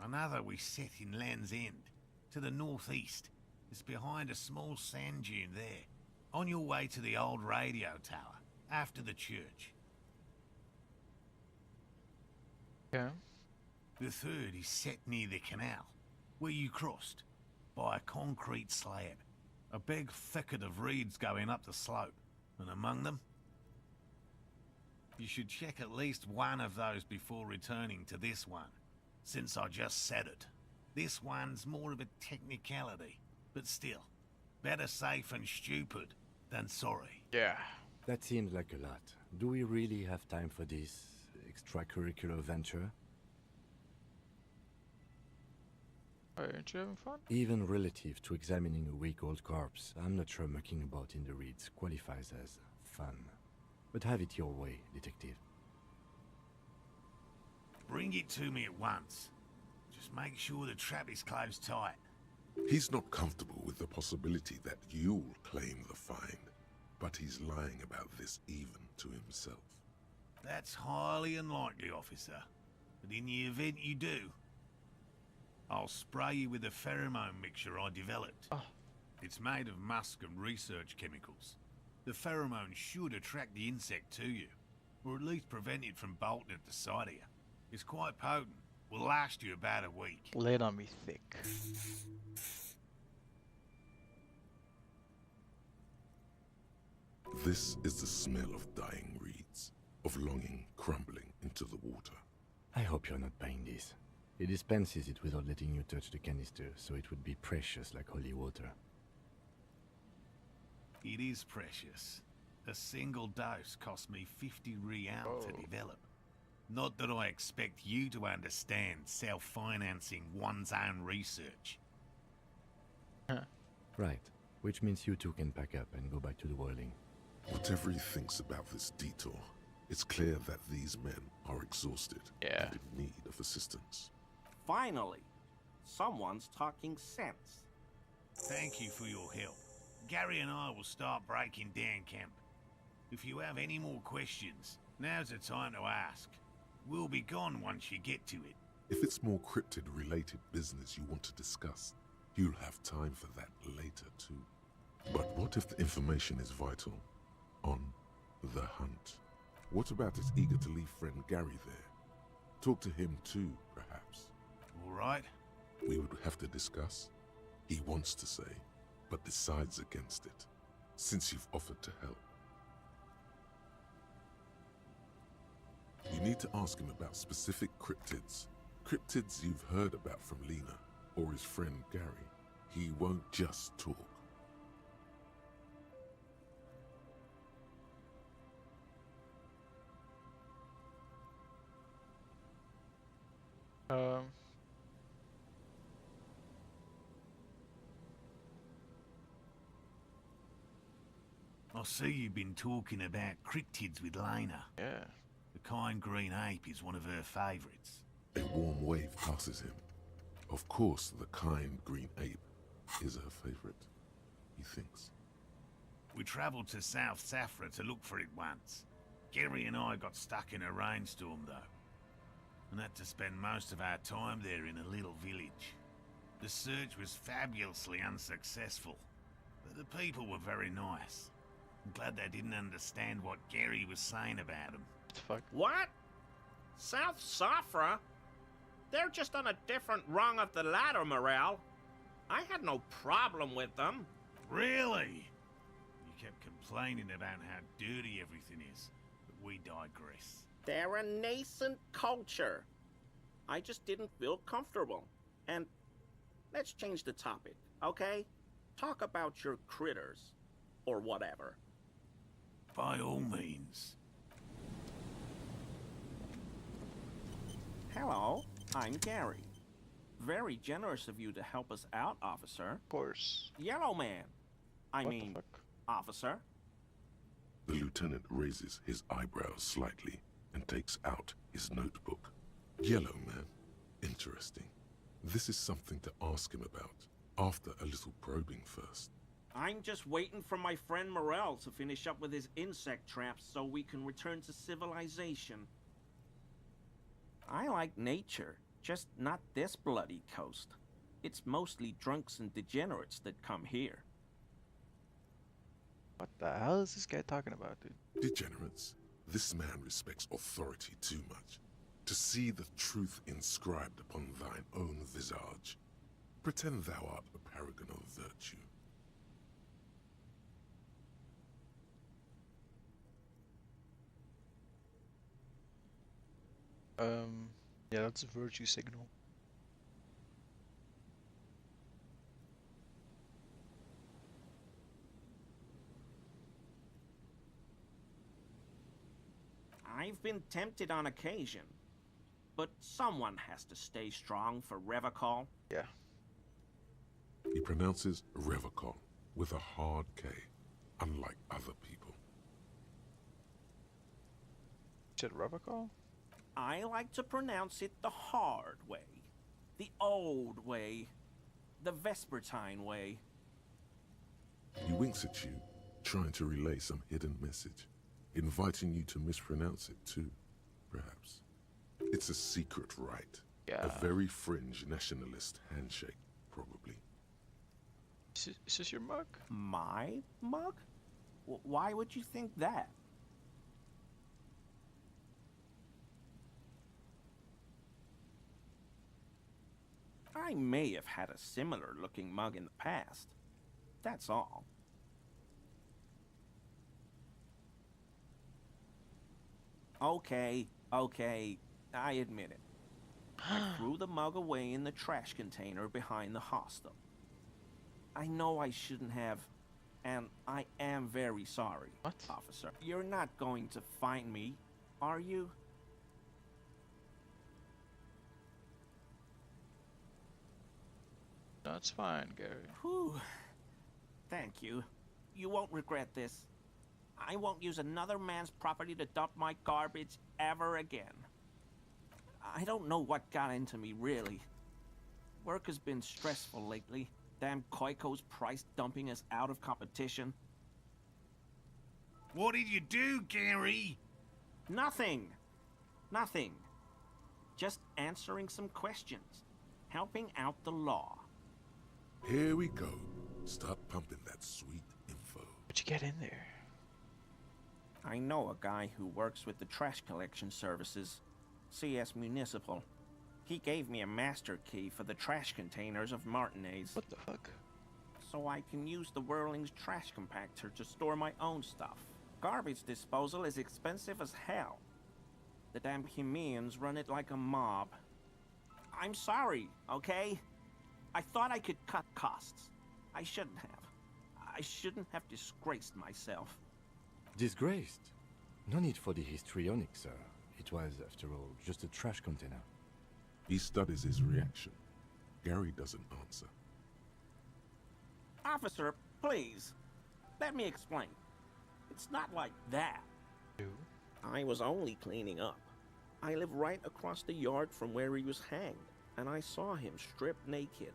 Another we set in Land's End, to the northeast. It's behind a small sand dune there, on your way to the old radio tower, after the church. Yeah. The third is set near the canal, where you crossed, by a concrete slab. A big thicket of reeds going up the slope, and among them... You should check at least one of those before returning to this one, since I just said it. This one's more of a technicality, but still, better safe and stupid than sorry. Yeah. That seems like a lot. Do we really have time for this extracurricular venture? Aren't you having fun? Even relative to examining a week-old corpse, I'm not sure mucking about in the reeds qualifies as fun. But have it your way, detective. Bring it to me at once. Just make sure the trap is closed tight. He's not comfortable with the possibility that you'll claim the find, but he's lying about this even to himself. That's highly unlikely, officer. But in the event you do, I'll spray you with a pheromone mixture I developed. It's made of musk and research chemicals. The pheromone should attract the insect to you, or at least prevent it from bolting at the sight of you. It's quite potent. Will last you about a week. Lay it on me thick. This is the smell of dying reeds, of longing crumbling into the water. I hope you're not buying this. He dispenses it without letting you touch the canister, so it would be precious like holy water. It is precious. A single dose cost me 50 real to develop. Not that I expect you to understand self-financing one's own research. Right, which means you two can pack up and go back to the whirling. Whatever he thinks about this detour, it's clear that these men are exhausted and in need of assistance. Finally, someone's talking sense. Thank you for your help. Gary and I will start breaking down camp. If you have any more questions, now's the time to ask. We'll be gone once you get to it. If it's more cryptid-related business you want to discuss, you'll have time for that later too. But what if the information is vital? On the hunt. What about his eager-to-leave friend Gary there? Talk to him too, perhaps. All right. We would have to discuss. He wants to say, but decides against it, since you've offered to help. You need to ask him about specific cryptids. Cryptids you've heard about from Lena, or his friend Gary. He won't just talk. I see you've been talking about cryptids with Lena. Yeah. The kind green ape is one of her favourites. A warm wave passes him. Of course, the kind green ape is her favourite, he thinks. We travelled to South Safra to look for it once. Gary and I got stuck in a rainstorm, though, and had to spend most of our time there in a little village. The search was fabulously unsuccessful, but the people were very nice. I'm glad they didn't understand what Gary was saying about them. What? South Safra? They're just on a different rung of the ladder, Morale. I had no problem with them. Really? You kept complaining about how dirty everything is, but we digress. They're a nascent culture. I just didn't feel comfortable. And let's change the topic, okay? Talk about your critters. Or whatever. By all means. Hello, I'm Gary. Very generous of you to help us out, officer. Of course. Yellow man. I What mean, the fuck? officer. The lieutenant raises his eyebrows slightly and takes out his notebook. Yellow man. Interesting. This is something to ask him about, after a little probing first. I'm just waiting for my friend Morel to finish up with his insect traps so we can return to civilization. I like nature, just not this bloody coast. It's mostly drunks and degenerates that come here. What the hell is this guy talking about, dude? Degenerates. This man respects authority too much. To see the truth inscribed upon thine own visage. Pretend thou art a paragon of virtue. Yeah, that's a virtue signal. I've been tempted on occasion, but someone has to stay strong for Revachol. Yeah. He pronounces Revachol with a hard K, unlike other people. Said Revachol? I like to pronounce it the hard way, the old way, the Vespertine way. He winks at you, trying to relay some hidden message, inviting you to mispronounce it too, perhaps. It's a secret rite. Yeah. A very fringe nationalist handshake, probably. Is this your mug? My mug? Why would you think that? I may have had a similar looking mug in the past. That's all. Okay, I admit it. I threw the mug away in the trash container behind the hostel. I know I shouldn't have, and I am very sorry, officer. You're not going to find me, are you? That's fine, Gary. Whew. Thank you. You won't regret this. I won't use another man's property to dump my garbage ever again. I don't know what got into me, really. Work has been stressful lately. Damn Koiko's price dumping us out of competition. What did you do, Gary? Nothing. Nothing. Just answering some questions. Helping out the law. Here we go. Start pumping that sweet info. How'd you get in there? I know a guy who works with the trash collection services, CS Municipal. He gave me a master key for the trash containers of Martinez. What the fuck? So I can use the Whirling's trash compactor to store my own stuff. Garbage disposal is expensive as hell. The damn Hemians run it like a mob. I'm sorry, okay? I thought I could cut costs. I shouldn't have. I shouldn't have disgraced myself. Disgraced? No need for the histrionic, sir. It was, after all, just a trash container. He studies his reaction. Gary doesn't answer. Officer, please. Let me explain. It's not like that. I was only cleaning up. I live right across the yard from where he was hanged, and I saw him stripped naked.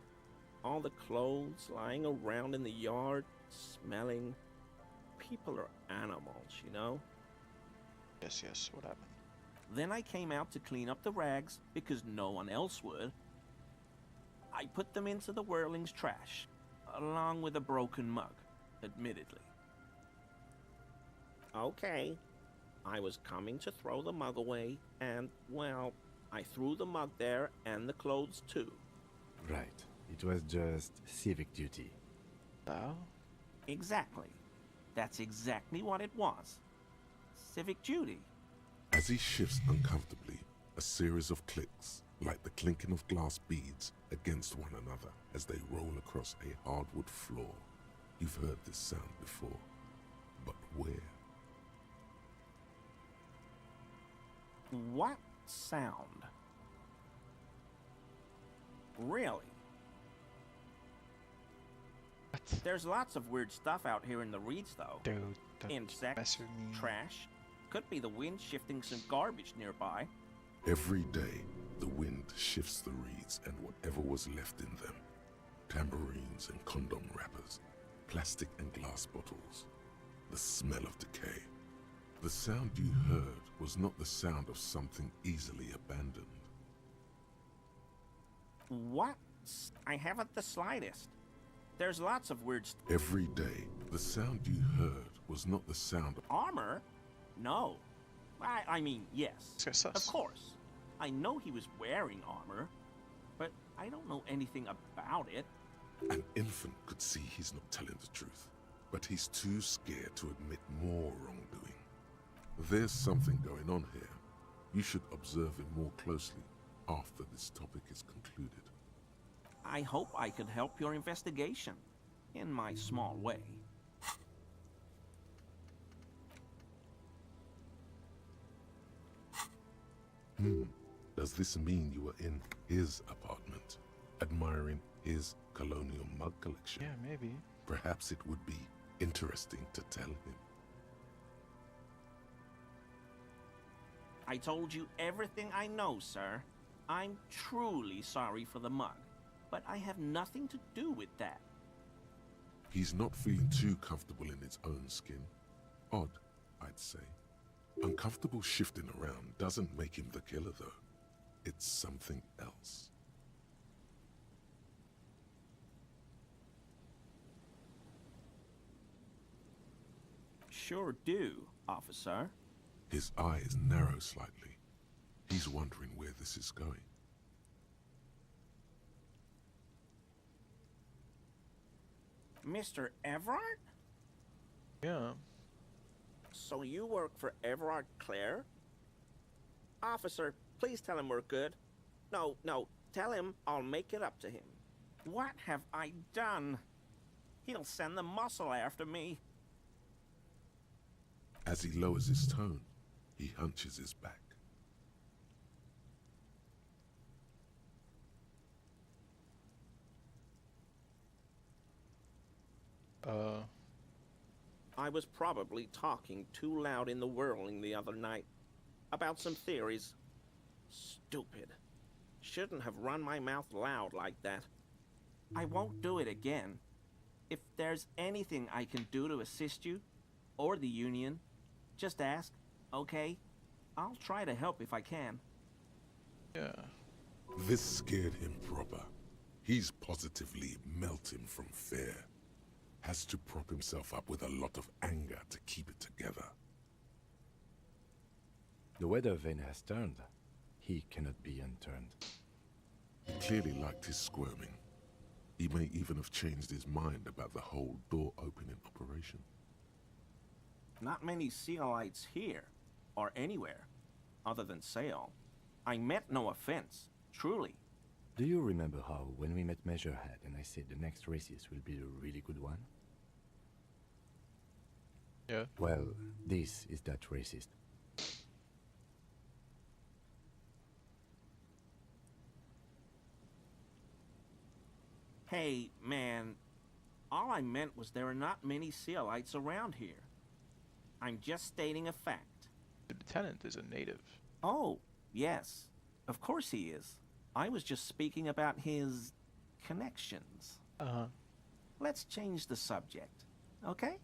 All the clothes lying around in the yard, smelling. People are animals, you know? Yes, what happened? Then I came out to clean up the rags, because no one else would. I put them into the Whirling's trash, along with a broken mug, admittedly. Okay, I was coming to throw the mug away, and, well, I threw the mug there and the clothes too. Right. It was just civic duty. Oh? Exactly. That's exactly what it was. Civic duty. As he shifts uncomfortably, a series of clicks like the clinking of glass beads against one another as they roll across a hardwood floor. You've heard this sound before, but where? What sound? Really? What? There's lots of weird stuff out here in the reeds, though. Dude, don't mess Insects, with me. trash. Could be the wind shifting some garbage nearby. Every day, the wind shifts the reeds and whatever was left in them. Tambourines and condom wrappers, plastic and glass bottles. The smell of decay. The sound you heard was not the sound of something easily abandoned. What? I haven't the slightest. There's lots of weird Every day, the sound you heard was not the sound of Armor? No. I mean, yes. Of course. I know he was wearing armor, but I don't know anything about it. An infant could see he's not telling the truth, but he's too scared to admit more wrongdoing. There's something going on here. You should observe him more closely after this topic is concluded. I hope I could help your investigation, in my small way. Does this mean you were in his apartment, admiring his colonial mug collection? Yeah, maybe. Perhaps it would be interesting to tell him. I told you everything I know, sir. I'm truly sorry for the mug, but I have nothing to do with that. He's not feeling too comfortable in his own skin. Odd, I'd say. Uncomfortable shifting around doesn't make him the killer, though. It's something else. Sure do, officer. His eyes narrow slightly. He's wondering where this is going. Mr. Everard? Yeah. So you work for Everard Clare? Officer, please tell him we're good. No, tell him I'll make it up to him. What have I done? He'll send the muscle after me. As he lowers his tone, he hunches his back. I was probably talking too loud in the whirling the other night about some theories. Stupid. Shouldn't have run my mouth loud like that. I won't do it again. If there's anything I can do to assist you, or the Union, just ask, okay? I'll try to help if I can. Yeah. This scared him proper. He's positively melting from fear. Has to prop himself up with a lot of anger to keep it together. The weather vane has turned. He cannot be unturned. He clearly liked his squirming. He may even have changed his mind about the whole door-opening operation. Not many Sealites here, or anywhere, other than Sale. I meant no offense, truly. Do you remember how, when we met Measurehead and I said the next racist will be a really good one? Yeah. Well, this is that racist. Hey, man, all I meant was there are not many Sealites around here. I'm just stating a fact. The lieutenant is a native. Oh, yes, of course he is. I was just speaking about his connections. Uh-huh. Let's change the subject, okay?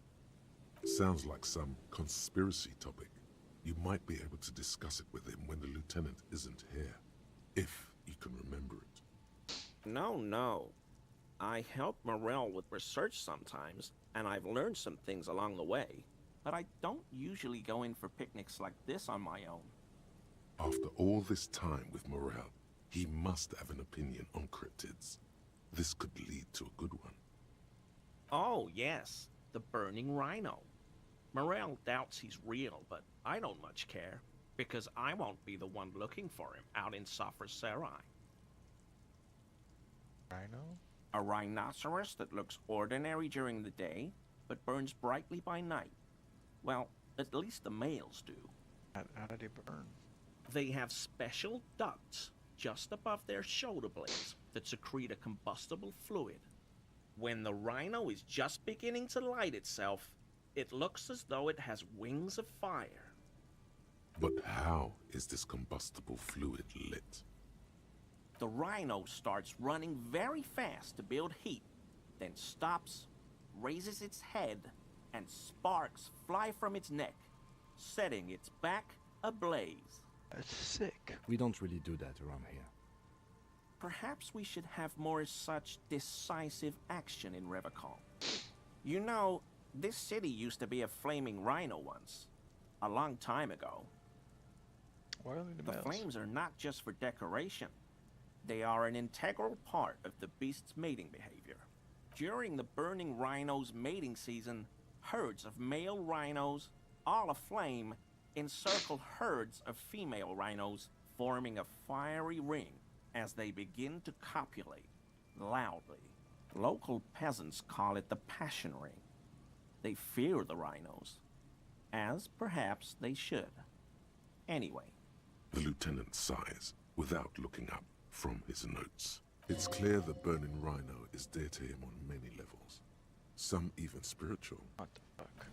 Sounds like some conspiracy topic. You might be able to discuss it with him when the lieutenant isn't here, if you can remember it. No. I help Morell with research sometimes, and I've learned some things along the way, but I don't usually go in for picnics like this on my own. After all this time with Morell, he must have an opinion on cryptids. This could lead to a good one. Oh, yes, the burning rhino. Morell doubts he's real, but I don't much care. Because I won't be the one looking for him out in Safra Serai. Rhino? A rhinoceros that looks ordinary during the day, but burns brightly by night. Well, at least the males do. How do they burn? They have special ducts just above their shoulder blades that secrete a combustible fluid. When the rhino is just beginning to light itself, it looks as though it has wings of fire. But how is this combustible fluid lit? The rhino starts running very fast to build heat, then stops, raises its head, and sparks fly from its neck, setting its back ablaze. That's sick. We don't really do that around here. Perhaps we should have more such decisive action in Revachol. You know, this city used to be a flaming rhino once. A long time ago. Why only the The males? flames are not just for decoration. They are an integral part of the beast's mating behavior. During the burning rhino's mating season, herds of male rhinos, all aflame, encircle herds of female rhinos, forming a fiery ring as they begin to copulate loudly. Local peasants call it the passion ring. They fear the rhinos, as perhaps they should. Anyway. The lieutenant sighs without looking up from his notes. It's clear the burning rhino is dear to him on many levels, some even spiritual. What the fuck?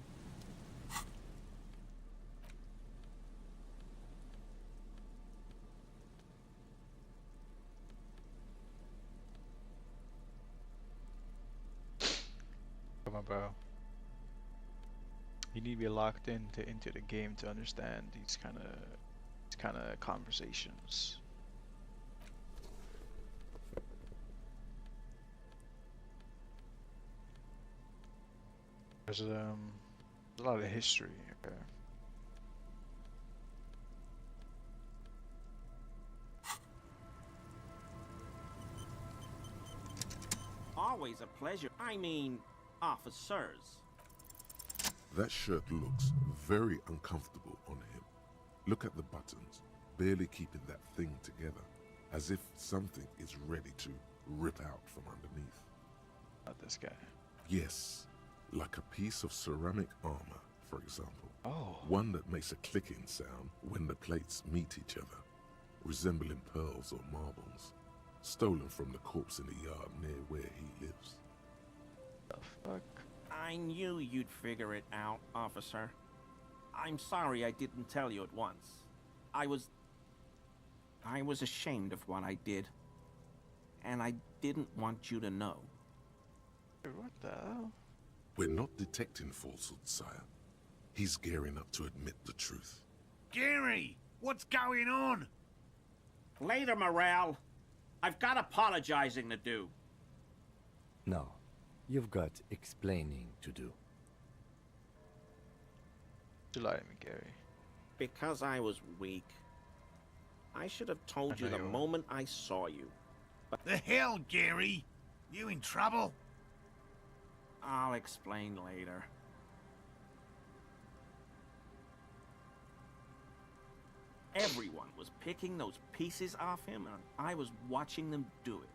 Come on, bro. You need to be locked into the game to understand these kind of conversations. There's a lot of history. Okay. Always a pleasure. I mean, officers. That shirt looks very uncomfortable on him. Look at the buttons, barely keeping that thing together, as if something is ready to rip out from underneath. Not this guy. Yes, like a piece of ceramic armor, for example. Oh. One that makes a clicking sound when the plates meet each other, resembling pearls or marbles, stolen from the corpse in the yard near where he lives. The fuck? I knew you'd figure it out, officer. I'm sorry I didn't tell you at once. I was ashamed of what I did. And I didn't want you to know. What the hell? We're not detecting falsehood, sire. He's gearing up to admit the truth. Gary, what's going on? Later, Morale. I've got apologizing to do. No, you've got explaining to do. You lied to me, Gary. Because I was weak. I should have told you the moment I saw you. But The hell, Gary? You in trouble? I'll explain later. Everyone was picking those pieces off him, and I was watching them do it.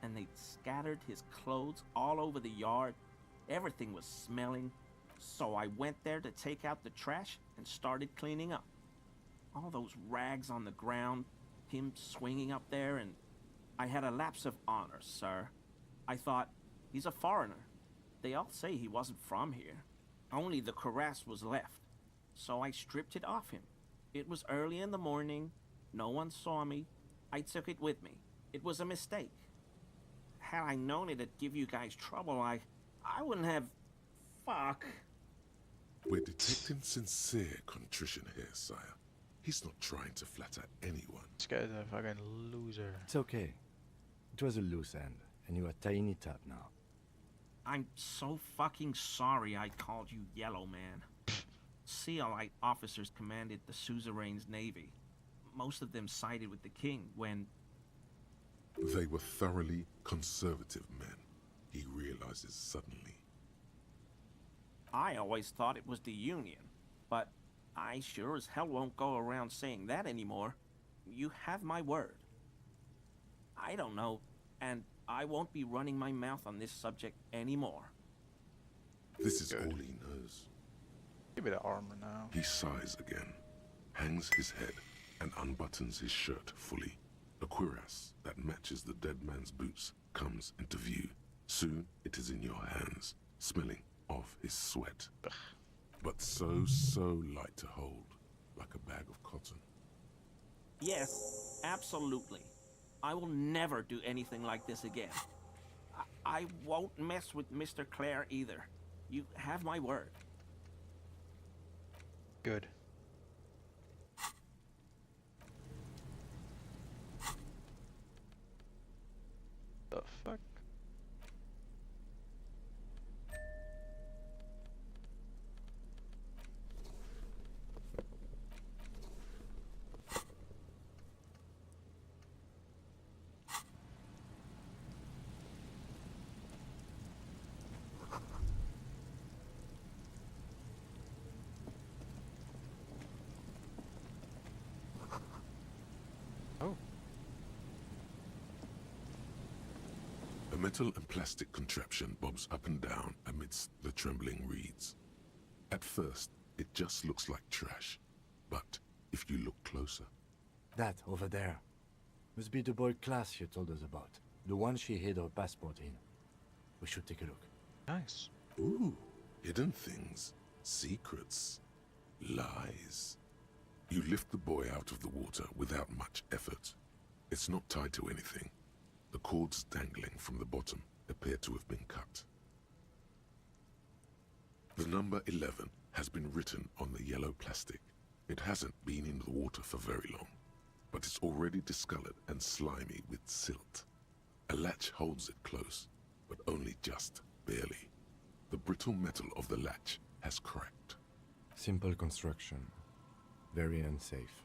And they'd scattered his clothes all over the yard. Everything was smelling. So I went there to take out the trash and started cleaning up. All those rags on the ground, him swinging up there, and I had a lapse of honor, sir. I thought, he's a foreigner. They all say he wasn't from here. Only the cuirass was left. So I stripped it off him. It was early in the morning. No one saw me. I took it with me. It was a mistake. Had I known it'd give you guys trouble, I wouldn't have... Fuck. We're detecting sincere contrition here, sire. He's not trying to flatter anyone. This guy's a fucking loser. It's okay. It was a loose end, and you are tying it up now. I'm so fucking sorry I called you Yellow Man. Sealite officers commanded the suzerain's navy. Most of them sided with the king when... They were thoroughly conservative men, he realizes suddenly. I always thought it was the Union, but I sure as hell won't go around saying that anymore. You have my word. I don't know, and I won't be running my mouth on this subject anymore. This is all he knows. Give me the armor now. He sighs again, hangs his head, and unbuttons his shirt fully. A cuirass that matches the dead man's boots comes into view. Soon it is in your hands, smelling of his sweat. But so light to hold, like a bag of cotton. Yes, absolutely. I will never do anything like this again. I won't mess with Mr. Clare either. You have my word. Good. The fuck? Oh. A metal and plastic contraption bobs up and down amidst the trembling reeds. At first, it just looks like trash, but if you look closer... That over there must be the boy class you told us about. The one she hid her passport in. We should take a look. Nice. Ooh, hidden things, secrets, lies. You lift the boy out of the water without much effort. It's not tied to anything. The cords dangling from the bottom appear to have been cut. The number 11 has been written on the yellow plastic. It hasn't been in the water for very long, but it's already discolored and slimy with silt. A latch holds it close, but only just barely. The brittle metal of the latch has cracked. Simple construction. Very unsafe.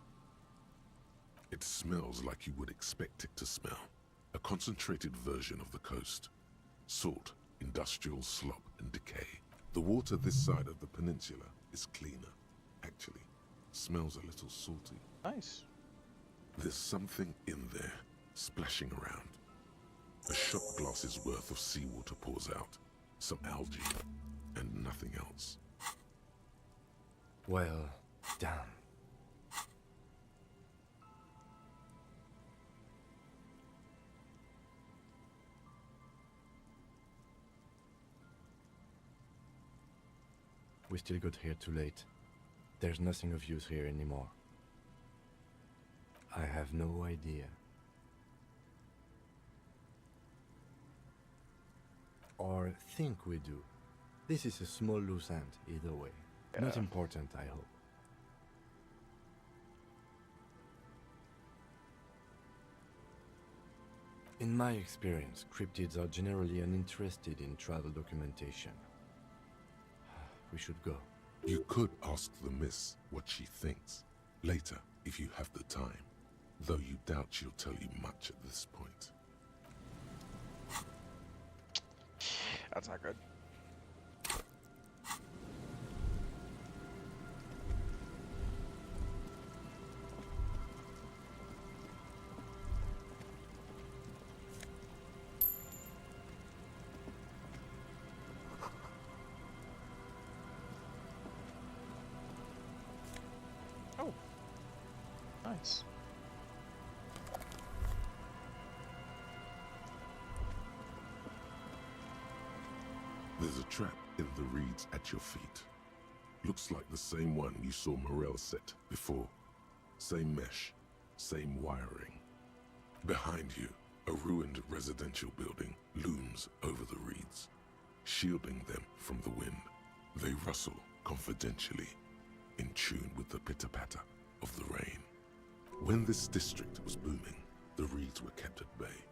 It smells like you would expect it to smell. A concentrated version of the coast. Salt, industrial slop, and decay. The water this side of the peninsula is cleaner. Actually, smells a little salty. Nice. There's something in there, splashing around. A shot glass's worth of seawater pours out. Some algae, and nothing else. Well, damn. We still got here too late. There's nothing of use here anymore. I have no idea. Or think we do. This is a small loose end, either way. Yeah. Not important, I hope. In my experience, cryptids are generally uninterested in travel documentation. We should go. You could ask the miss what she thinks. Later, if you have the time. Though you doubt she'll tell you much at this point. That's not good. Oh. Nice. There's a trap in the reeds at your feet. Looks like the same one you saw Morel set before. Same mesh, same wiring. Behind you, a ruined residential building looms over the reeds, shielding them from the wind. They rustle confidentially, in tune with the pitter-patter of the rain. When this district was booming, the reeds were kept at bay.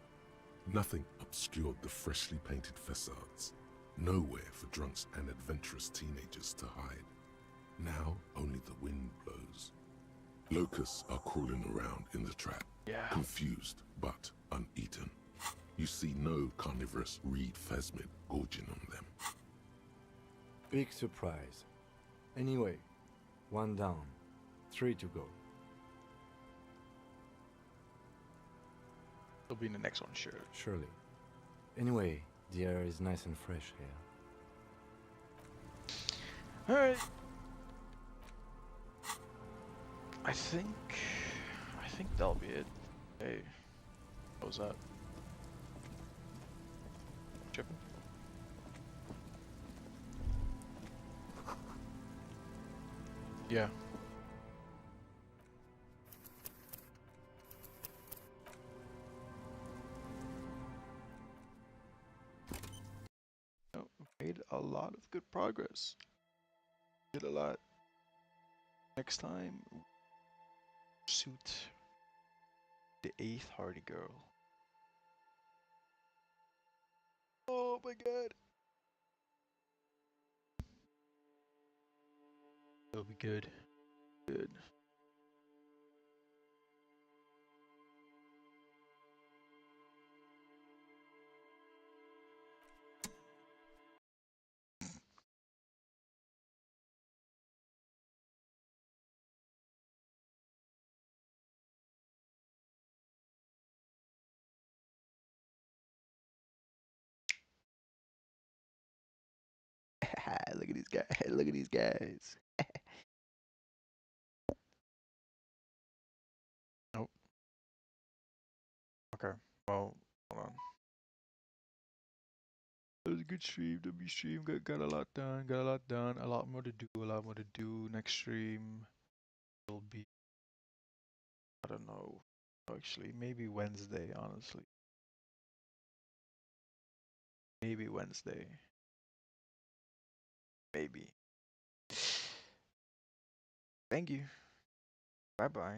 Nothing obscured the freshly painted facades. Nowhere for drunks and adventurous teenagers to hide. Now only the wind blows. Locusts are crawling around in the trap, confused but uneaten. You see no carnivorous reed phasmid gorging on them. Big surprise. Anyway, One down. 3 to go. It'll be in the next one, sure. Surely. Anyway, the air is nice and fresh here. Alright. I think that'll be it. Hey. What was that? Tripping? Yeah. Oh, made a lot of good progress. Did a lot. Next time, suit the 8th Hardy girl. Oh my god. It'll be good. Good. Look at these guys. Look at these guys. Nope. Okay. Well, hold on. It was a good stream. W stream. Got a lot done. Got a lot done. A lot more to do. A lot more to do. Next stream will be, I don't know. Actually, maybe Wednesday, honestly. Maybe Wednesday. Maybe. Thank you. Bye bye.